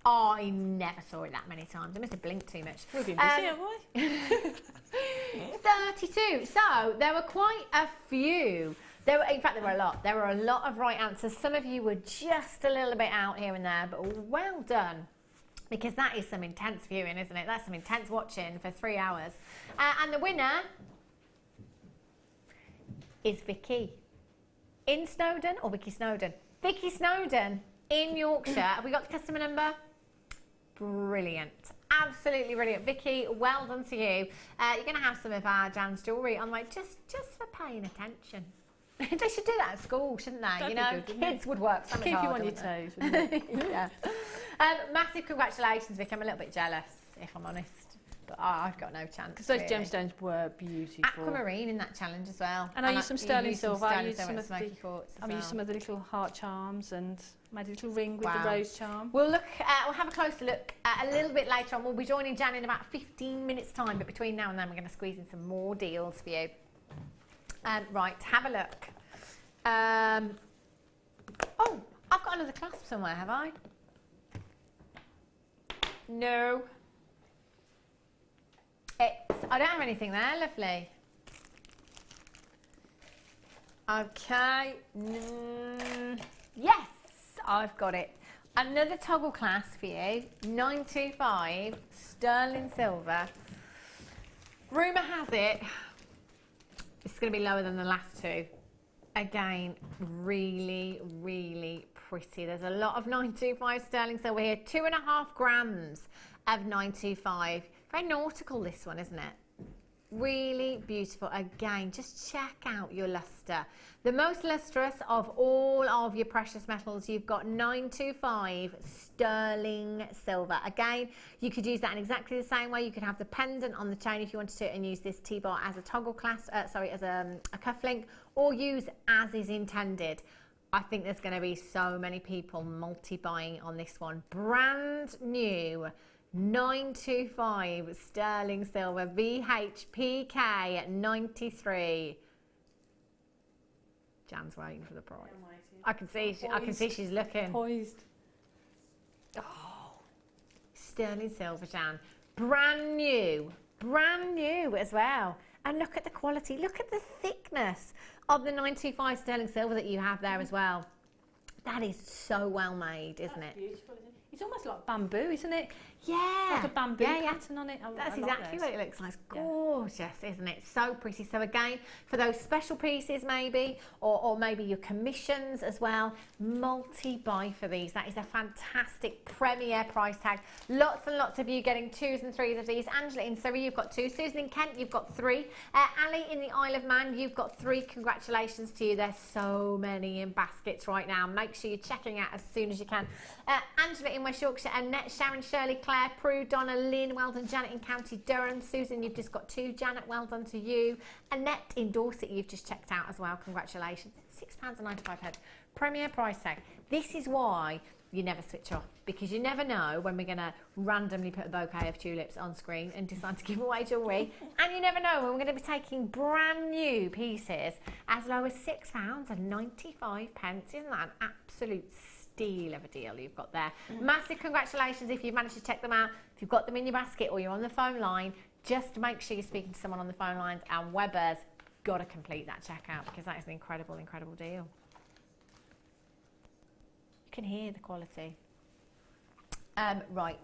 I never saw it that many times. I must have blinked too much. We've been busy, haven't we? 32. So there were quite a few. In fact, there were a lot. There were a lot of right answers. Some of you were just a little bit out here and there, but well done. Because that is some intense viewing, isn't it? That's some intense watching for 3 hours. And the winner is Vicky. In Snowdon, or Vicky Snowdon? Vicky Snowdon in Yorkshire. Have we got the customer number? Brilliant. Absolutely brilliant. Vicky, well done to you. You're going to have some of our Jan's jewellery on the way, just for paying attention. They should do that at school, shouldn't they? That'd you be know, good, wouldn't kids would work so much Keep you harder, on your wouldn't they? toes. Wouldn't it? Yeah. Massive congratulations, Vic. I'm a little bit jealous, if I'm honest. But I've got no chance. Because those really. gemstones were beautiful. Aquamarine in that challenge as well. And I used some sterling silver. I used some of smoky the, quartz as I well. used some of the little heart charms and made a little ring with Wow. the rose charm. We'll look. We'll have a closer look a little bit later on. We'll be joining Jan in about 15 minutes' time. But between now and then, we're going to squeeze in some more deals for you. Right, have a look. Oh, I've got another clasp somewhere, have I? No. I don't have anything there, lovely. Okay. Yes, I've got it. Another toggle clasp for you. 925 sterling silver. Rumour has it it's going to be lower than the last two. Again, really, really pretty. There's a lot of 925 sterling silver here. 2.5 grams of 925. Very nautical, this one, isn't it? Really beautiful. Again, just check out your lustre. The most lustrous of all of your precious metals, you've got 925 sterling silver. Again, you could use that in exactly the same way. You could have the pendant on the chain if you wanted to and use this T-bar as a toggle clasp, as a cufflink, or use as is intended. I think there's going to be so many people multi-buying on this one. Brand new 925 sterling silver VHPK at 93. Jan's waiting for the price. I can see she's looking. Poised. Oh, sterling silver, Jan. Brand new as well. And look at the quality. Look at the thickness of the 925 sterling silver that you have there as well. That is so well made, isn't it? Beautiful, isn't it? It's almost like bamboo, isn't it? Yeah. Like a bamboo pattern on it. That's exactly what it looks like. It's gorgeous, isn't it? So pretty. So again, for those special pieces maybe, or maybe your commissions as well, multi-buy for these. That is a fantastic premier price tag. Lots and lots of you getting 2s and 3s of these. Angela in Surrey, you've got 2. Susan in Kent, you've got 3. Ali in the Isle of Man, you've got 3. Congratulations to you. There's so many in baskets right now. Make sure you're checking out as soon as you can. Angela in West Yorkshire, Annette, Sharon, Shirley, Claire, Prue, Donna, Lynn, well done. Janet in County Durham. Susan, you've just got 2. Janet, well done to you. Annette in Dorset, you've just checked out as well. Congratulations. £6.95. Premier price tag. This is why you never switch off, because you never know when we're going to randomly put a bouquet of tulips on screen and decide to give away jewellery, and you never know when we're going to be taking brand new pieces as low as £6.95. Isn't that an absolute steal of a deal you've got there? Massive congratulations if you've managed to check them out. If you've got them in your basket or you're on the phone line, just make sure you're speaking to someone on the phone lines, and Weber's got to complete that checkout, because that is an incredible, incredible deal. You can hear the quality. Right,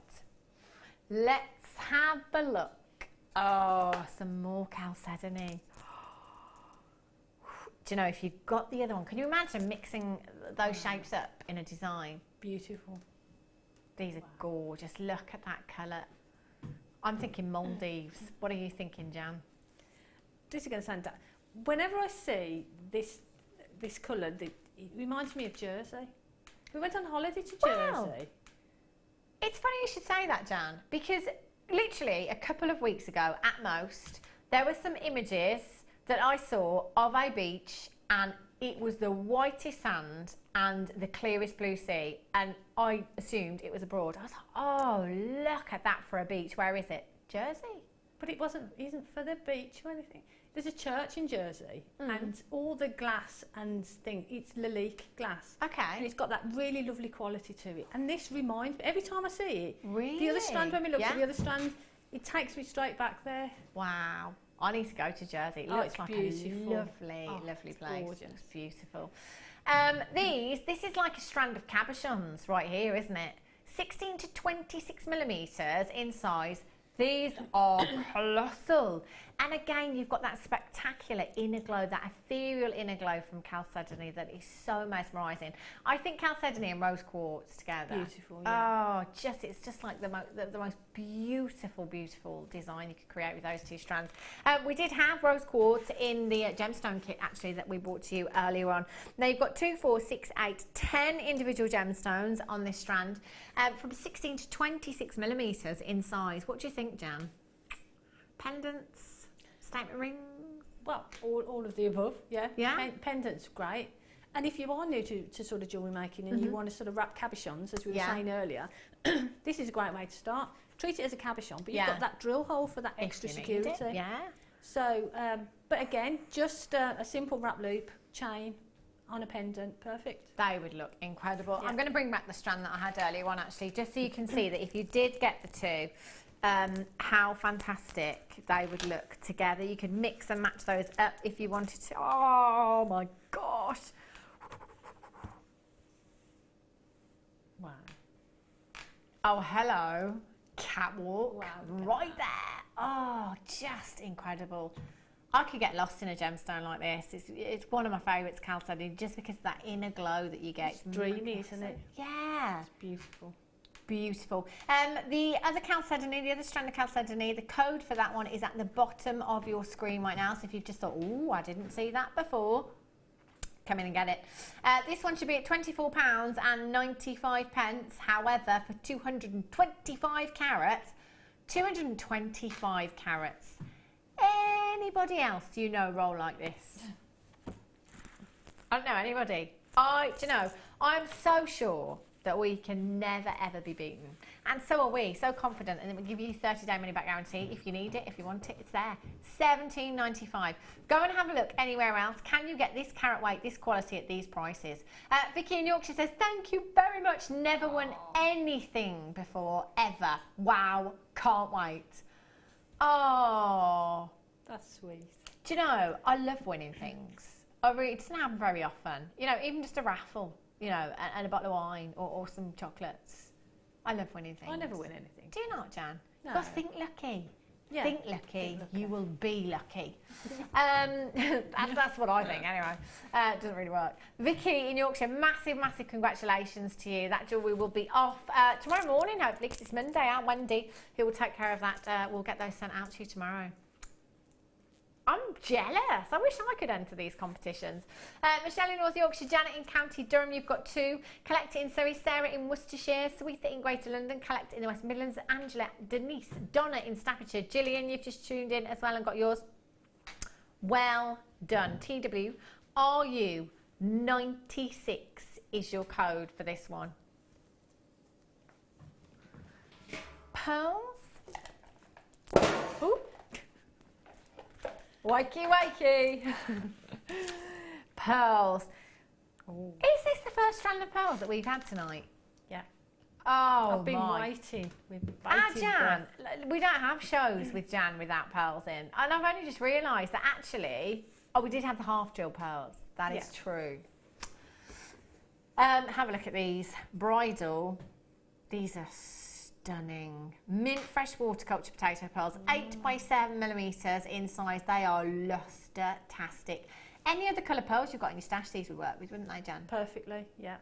let's have a look. Oh, some more chalcedony. Do you know, if you've got the other one, can you imagine mixing those shapes up in a design? Beautiful. These are gorgeous. Look at that colour. I'm thinking Maldives. What are you thinking, Jan? This is going to sound... Whenever I see this colour, it reminds me of Jersey. We went on holiday to Jersey. It's funny you should say that, Jan, because literally a couple of weeks ago, at most, there were some images that I saw of a beach, and it was the whitest sand and the clearest blue sea, and I assumed it was abroad. I was like, oh, look at that for a beach. Where is it? Jersey? But it isn't for the beach or anything. There's a church in Jersey, and all the glass and thing, it's Lalique glass. Okay. And it's got that really lovely quality to it. And this reminds me, every time I see it, really? The other strand, when we look at the other strand, it takes me straight back there. Wow. I need to go to Jersey. It looks like beautiful. A lovely, lovely place. Gorgeous. It's beautiful. This is like a strand of cabochons right here, isn't it? 16 to 26 millimetres in size. These are colossal. And again, you've got that spectacular inner glow, that ethereal inner glow from chalcedony that is so mesmerising. I think chalcedony and rose quartz together. Beautiful, yeah. Oh, it's just like the most beautiful, beautiful design you could create with those 2 strands. We did have rose quartz in the gemstone kit actually that we brought to you earlier on. Now you've got 2, 4, 6, 8, 10 individual gemstones on this strand, from 16 to 26 millimeters in size. What do you think, Jan? Pendants, statement rings? Well, all of the above, yeah. Yeah. Pendants, great. And if you are new to sort of jewellery making and you want to sort of wrap cabochons, as we were saying earlier, this is a great way to start. Treat it as a cabochon, but you've got that drill hole for that extra security. Yeah. So, but again, just a simple wrap loop, chain on a pendant, perfect. They would look incredible. I'm going to bring back the strand that I had earlier on actually, just so you can see that if you did get the 2, how fantastic they would look together. You could mix and match those up if you wanted to. Oh my gosh. Wow. Oh, hello. Catwalk. Wow, right there. Oh, just incredible. I could get lost in a gemstone like this. It's one of my favourites, chalcedony, just because of that inner glow that you get. It's dreamy, isn't it? Yeah. It's beautiful. Beautiful. The other chalcedony, the other strand of chalcedony, the code for that one is at the bottom of your screen right now. So if you've just thought, oh, I didn't see that before, come in and get it. This one should be at £24.95. However, for 225 carats, 225 carats. Anybody else you know roll like this? I don't know anybody. Do you know, I'm so sure that we can never ever be beaten, and so are we, so confident, and then we give you 30-day money back guarantee. If you need it, if you want it, it's there. £17.95. Go and have a look anywhere else. Can you get this carat weight, this quality at these prices? Vicky in Yorkshire says, thank you very much, never won anything before, ever. Wow, can't wait. Oh, that's sweet. Do you know, I love winning things. It doesn't happen very often. You know, even just a raffle, you know, and a bottle of wine or some chocolates. I love winning things. I never win anything. Do you not, Jan? No. Because think lucky. Yeah. Think lucky, you will be lucky. That's what I think anyway. It doesn't really work. Vicky in Yorkshire, massive, massive congratulations to you. That jewellery will be off tomorrow morning, hopefully, because it's Monday. Aunt Wendy, who will take care of that, will get those sent out to you tomorrow. I'm jealous. I wish I could enter these competitions. Michelle in North Yorkshire, Janet in County Durham, you've got 2. Collect it in Surrey, Sarah in Worcestershire, Sweetha in Greater London, Collect it in the West Midlands, Angela, Denise, Donna in Staffordshire, Gillian, you've just tuned in as well and got yours. Well done. TW, RU96 is your code for this one. Pearls. Ooh. Wakey, wakey. Pearls. Ooh. Is this the first strand of pearls that we've had tonight? Yeah. Oh, I've been waiting. Jan, we don't have shows with Jan without pearls in. And I've only just realised that actually, we did have the half drill pearls. That is true. Have a look at these. Bridal. These are stunning. Mint fresh water culture potato pearls, 8 by 7 millimeters in size. They are luster-tastic. Any other colour pearls you've got in your stash, these would work with, wouldn't they, Jan? Perfectly, yeah.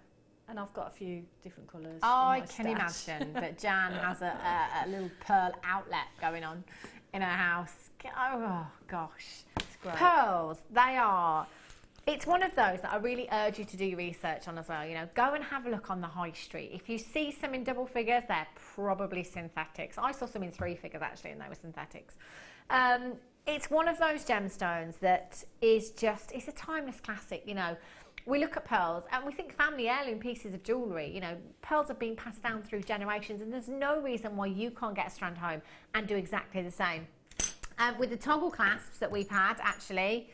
And I've got a few different colours. I can imagine that Jan has a little pearl outlet going on in her house. Oh gosh, it's great. Pearls, they are. It's one of those that I really urge you to do research on as well. You know, go and have a look on the high street. If you see some in double figures, they're probably synthetics. I saw some in 3 figures actually, and they were synthetics. It's one of those gemstones that is just, it's a timeless classic, you know. We look at pearls and we think family heirloom pieces of jewellery. You know, pearls have been passed down through generations, and there's no reason why you can't get a strand home and do exactly the same. With the toggle clasps that we've had, actually,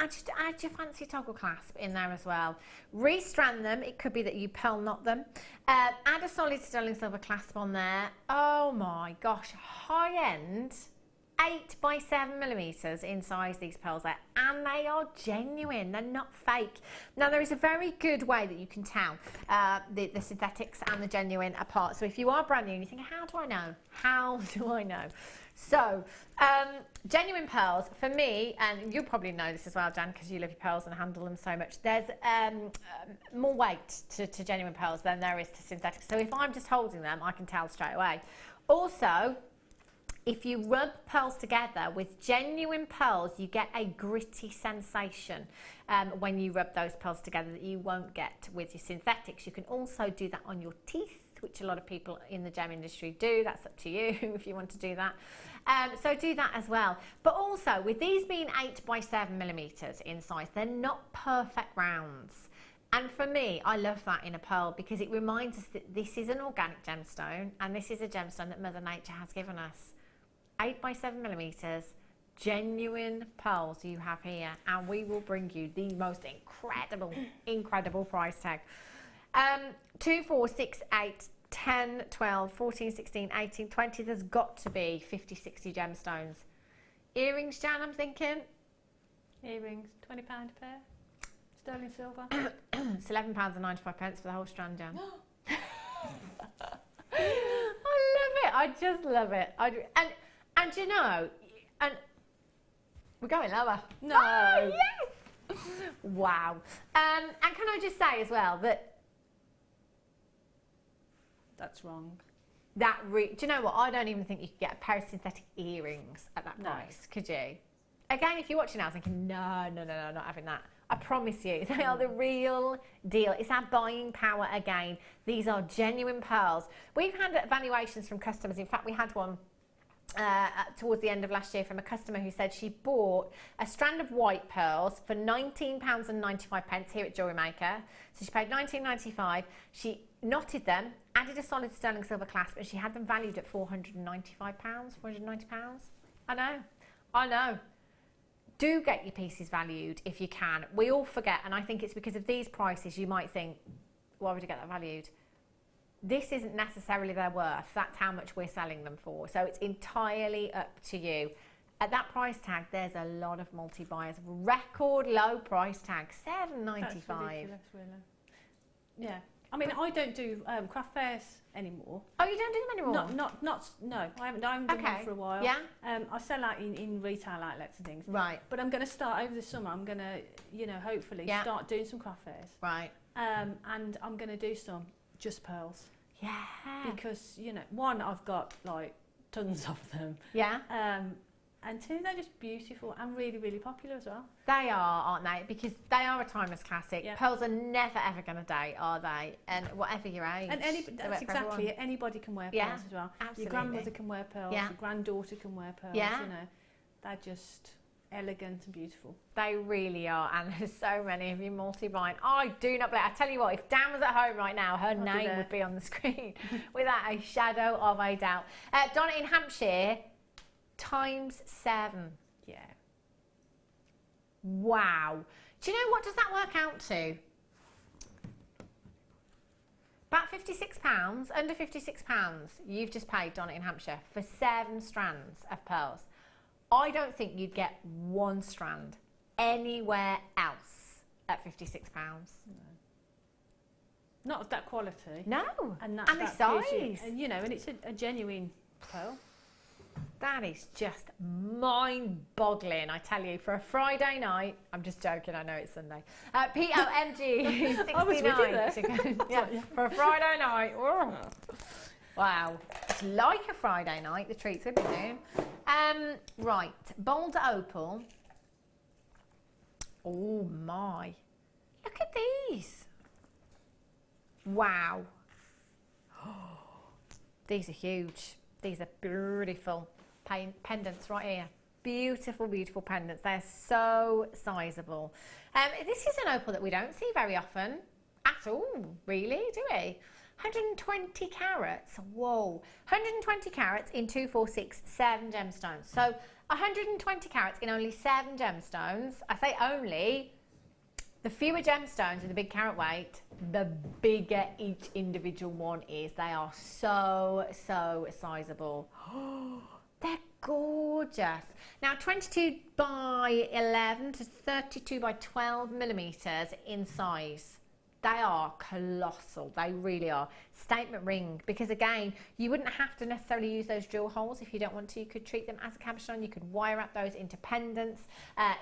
add your fancy toggle clasp in there as well. Restrand them. It could be that you pearl knot them. Add a solid sterling silver clasp on there. Oh my gosh, high end. 8 by 7 millimeters in size, these pearls are, and they are genuine, they're not fake. Now there is a very good way that you can tell the synthetics and the genuine apart. So if you are brand new and you think, how do I know? How do I know? So genuine pearls, for me, and you'll probably know this as well, Jan, because you love your pearls and handle them so much, there's more weight to genuine pearls than there is to synthetics. So if I'm just holding them, I can tell straight away. Also, if you rub pearls together with genuine pearls, you get a gritty sensation when you rub those pearls together that you won't get with your synthetics. You can also do that on your teeth, which a lot of people in the gem industry do. That's up to you if you want to do that. So do that as well. But also, with these being 8 by 7 millimeters in size, they're not perfect rounds. And for me, I love that in a pearl because it reminds us that this is an organic gemstone and this is a gemstone that Mother Nature has given us. 8 by 7 millimeters, genuine pearls you have here, and we will bring you the most incredible price tag. 2, 4, 6, 8, 10, 12, 14, 16, 18, 20. There's got to be 50, 60 gemstones. Earrings, Jan, I'm thinking. Earrings, £20 a pair. Sterling silver. It's £11.95 for the whole strand, Jan. I love it. I just love it. And you know, and we're going lower. No. Oh, yes. Wow. And can I just say as well that that's wrong. Do you know what? I don't even think you could get a pair of synthetic earrings at that price, could you? Again, if you're watching now thinking, no, not having that. I promise you, they are the real deal. It's our buying power again. These are genuine pearls. We've had evaluations from customers. In fact, we had one towards the end of last year from a customer who said she bought a strand of white pearls for £19.95 here at Jewellery Maker. So she paid £19.95. She knotted them, added a solid sterling silver clasp, and she had them valued at £495, £490. I know. Do get your pieces valued if you can. We all forget, and I think it's because of these prices you might think, why would you get that valued? This isn't necessarily their worth. That's how much we're selling them for. So it's entirely up to you. At that price tag, there's a lot of multi-buyers. Record low price tag, $7.95. That's ridiculous, really. Yeah. I mean, I don't do craft fairs anymore. Oh, you don't do them anymore? No. I haven't done one for a while. Yeah. I sell out in retail outlets and things. Right. But I'm going to start over the summer. I'm going to, hopefully start doing some craft fairs. Right. And I'm going to do some just pearls. Yeah. Because, one, I've got like tons of them. Yeah. And two, they're just beautiful and really, really popular as well. They are, aren't they? Because they are a timeless classic. Yeah. Pearls are never ever going to date, are they? And whatever your age. And that's exactly it. Anybody can wear pearls as well. Absolutely. Your grandmother can wear pearls. Yeah. Your granddaughter can wear pearls. Yeah. They're just elegant and beautiful. They really are, and there's so many of you multi-buying. I do not believe. I tell you what, if Dan was at home right now, her name would be on the screen without a shadow of a doubt. Donna in Hampshire, ×7. Yeah. Wow. Do you know what does that work out to? About £56, under £56. You've just paid, Donna in Hampshire, for 7 strands of pearls. I don't think you'd get 1 strand anywhere else at £56. No. Not of that quality. No. And the size. And and it's a genuine pearl. That is just mind-boggling, I tell you, for a Friday night. I'm just joking, I know it's Sunday. POMG 69. I was with you there. For a Friday night. Oh. Wow. It's like a Friday night, the treats we've been doing. Right, Boulder Opal. Oh my. Look at these. Wow. These are huge. These are beautiful pendants right here. Beautiful, beautiful pendants. They're so sizable. This is an opal that we don't see very often at all, really, do we? 120 carats. Whoa. 120 carats in 2, 4, 6, 7 gemstones. So 120 carats in only 7 gemstones. I say only. The fewer gemstones in the big carat weight, the bigger each individual one is. They are so, so sizable. They're gorgeous. Now, 22 by 11 to 32 by 12 millimeters in size. They are colossal, they really are. Statement ring, because again, you wouldn't have to necessarily use those drill holes if you don't want to. You could treat them as a cabochon, you could wire up those into pendants,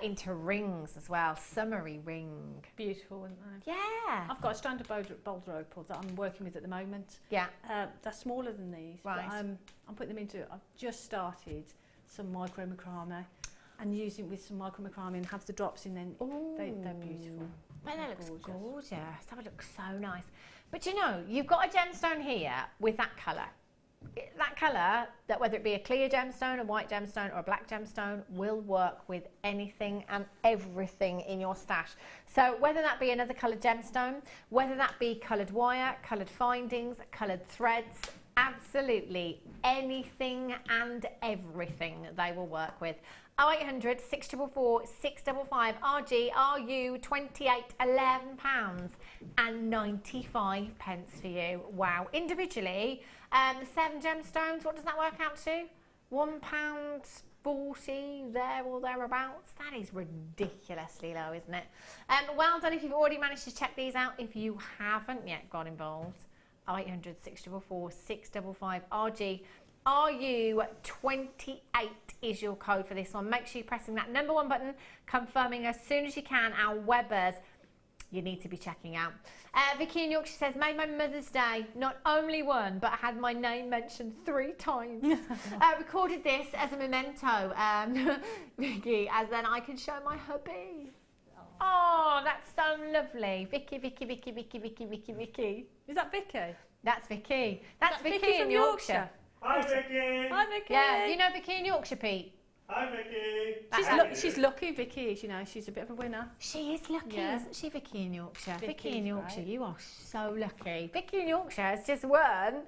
into rings as well. Summery ring. Beautiful, isn't they? Yeah. I've got a strand of boulder opal that I'm working with at the moment. Yeah. They're smaller than these, right. But I'm putting them into, I've just started some micro macrame and using with some micro macrame and have the drops in, then they're beautiful. Well, that looks gorgeous. That would look so nice. But you know, you've got a gemstone here with that colour. That colour, that whether it be a clear gemstone, a white gemstone or a black gemstone, will work with anything and everything in your stash. So whether that be another coloured gemstone, whether that be coloured wire, coloured findings, coloured threads, absolutely anything and everything they will work with. 0800 644 655 RG RU 28 £11 and 95 pence for you. Wow. Individually, the 7 gemstones, what does that work out to? £1.40 there or thereabouts. That is ridiculously low, isn't it? Well done if you've already managed to check these out. If you haven't yet got involved, 0800 644 655 RG RU 28 is your code for this one. Make sure you're pressing that number 1 button, confirming as soon as you can our Webbers you need to be checking out. Vicky in Yorkshire says, made my Mother's Day not only one, but I had my name mentioned 3 times. Recorded this as a memento, Vicky, as then I can show my hubby. Oh, that's so lovely. Vicky. Is that Vicky? That's Vicky. That's Vicky in Yorkshire. Hi, Vicky. Hi, Vicky. Yeah, you know Vicky in Yorkshire, Pete? Hi, Vicky. She's lucky, Vicky is, you know, she's a bit of a winner. She is lucky, isn't she, Vicky in Yorkshire? Vicky in Yorkshire, great. you are so lucky. Vicky in Yorkshire has just won.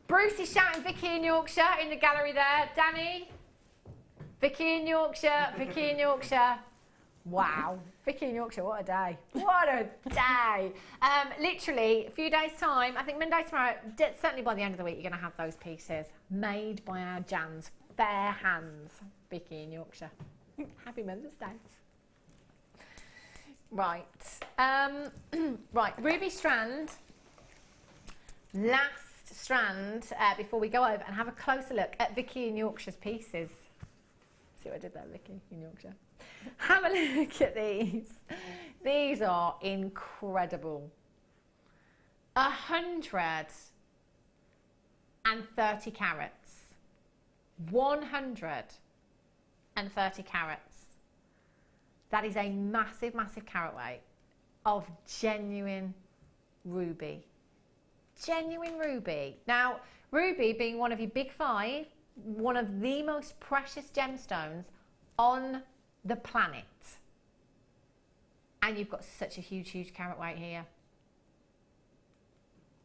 Bruce is shouting Vicky in Yorkshire in the gallery there. Danny, Vicky in Yorkshire, Vicky in Yorkshire. Wow. Vicky in Yorkshire, what a day. What a day. Literally, a few days' time, I think Monday, tomorrow, certainly by the end of the week, you're going to have those pieces made by our Jans. Bare hands. Vicky in Yorkshire. Happy Mother's Day. Right. Right, Ruby strand. Last strand before we go over and have a closer look at Vicky in Yorkshire's pieces. See what I did there, Vicky in Yorkshire? Have a look at these. These are incredible. 130 carats. 130 carats. That is a massive, massive carat weight of genuine ruby. Genuine ruby. Now, ruby being one of your big 5, one of the most precious gemstones on the planet. And you've got such a huge, huge carat weight here.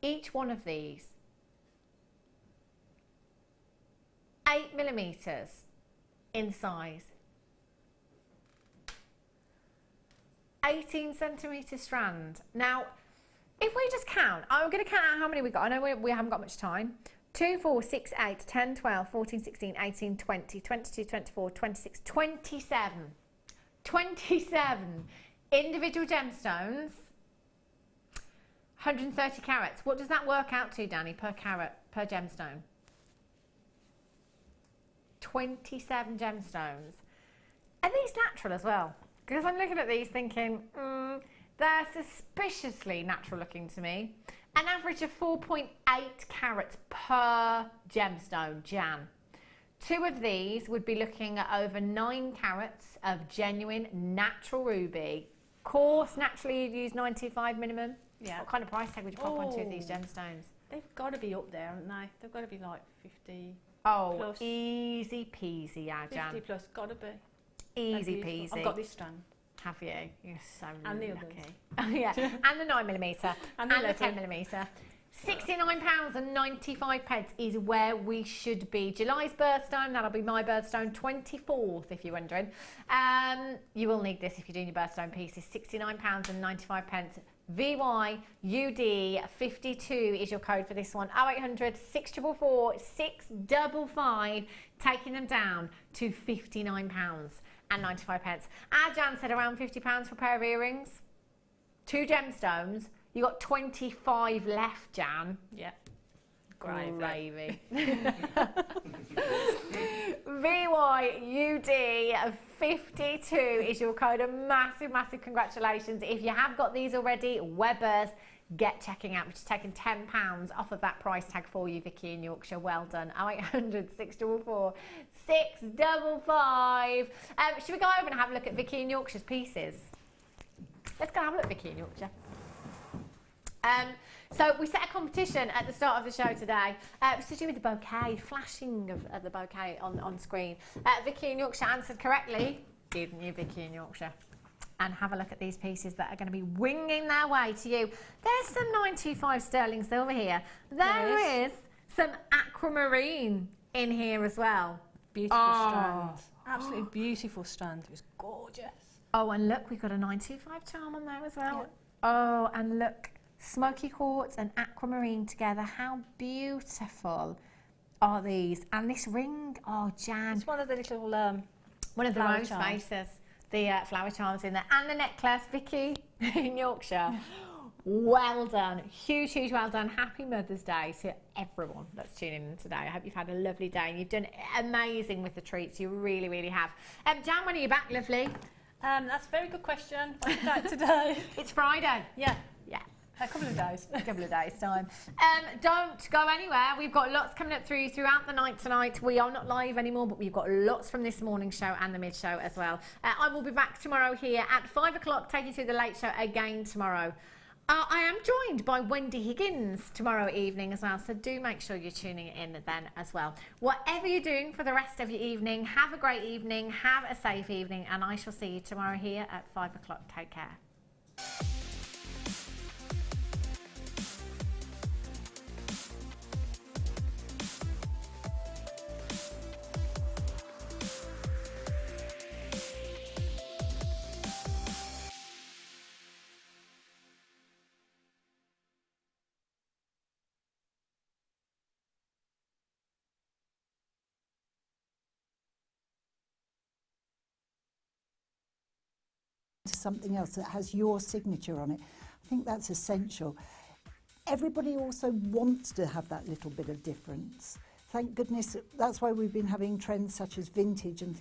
Each one of these, 8mm in size. 18cm strand. Now, if we just count, I'm going to count out how many we got. I know we haven't got much time. 2, 4, 6, 8, 10, 12, 14, 16, 18, 20, 22, 24, 26, 27. 27 individual gemstones, 130 carats. What does that work out to, Danny, per carat, per gemstone? 27 gemstones. Are these natural as well? Because I'm looking at these thinking, they're suspiciously natural looking to me. An average of 4.8 carats per gemstone, Jan. 2 of these would be looking at over 9 carats of genuine natural ruby. Course, naturally you'd use 95 minimum. Yeah. What kind of price tag would you pop on 2 of these gemstones? They've got to be up there, haven't they? They've got to be like 50 plus. Easy peasy, yeah, Jan. 50 plus, got to be. Easy peasy. I've got this strand. Have you? You're so and the lucky. Others. Yeah, and the 9mm and the 10mm. £69.95 is where we should be. July's birthstone, that'll be my birthstone, 24th if you're wondering. You will need this if you're doing your birthstone pieces. £69.95. VYUD52 is your code for this one. 0800 644 655, taking them down to £59.95. Our Jan said around £50 for a pair of earrings. 2 gemstones. You got 25 left, Jan. Yeah. Gravy. VYUD 52 is your code. A massive, massive congratulations. If you have got these already, Webbers, get checking out, which is taking £10 off of that price tag for you, Vicky in Yorkshire. Well done. 0800 644 655. Should we go over and have a look at Vicky in Yorkshire's pieces? Let's go have a look at Vicky in Yorkshire. So we set a competition at the start of the show today. It was to do with the bouquet, flashing of the bouquet on screen. Vicky in Yorkshire answered correctly, didn't you, Vicky in Yorkshire? And have a look at these pieces that are going to be winging their way to you. There's some 925 sterling silver here. There is some aquamarine in here as well. Beautiful strand. Absolutely beautiful strand. It was gorgeous. Oh, and look, we've got a 925 charm on there as well. Yeah. Oh, and look, smoky quartz and aquamarine together. How beautiful are these? And this ring, oh, Jan. It's one of the little one of the rose faces. The flower charms in there. And the necklace, Vicky in Yorkshire. Well done. Huge, huge well done. Happy Mother's Day to everyone that's tuning in today. I hope you've had a lovely day and you've done amazing with the treats. You really, really have. Jan, when are you back, lovely? That's a very good question. I'm back today. It's Friday. Yeah. Yeah. A couple of days. A couple of days' time. Don't go anywhere. We've got lots coming up throughout the night tonight. We are not live anymore, but we've got lots from this morning show and the mid show as well. I will be back tomorrow here at 5 o'clock, taking you through the late show again tomorrow. I am joined by Wendy Higgins tomorrow evening as well, so do make sure you're tuning in then as well. Whatever you're doing for the rest of your evening, have a great evening, have a safe evening, and I shall see you tomorrow here at 5 o'clock. Take care. To something else that has your signature on it. I think that's essential. Everybody also wants to have that little bit of difference. Thank goodness, that's why we've been having trends such as vintage and things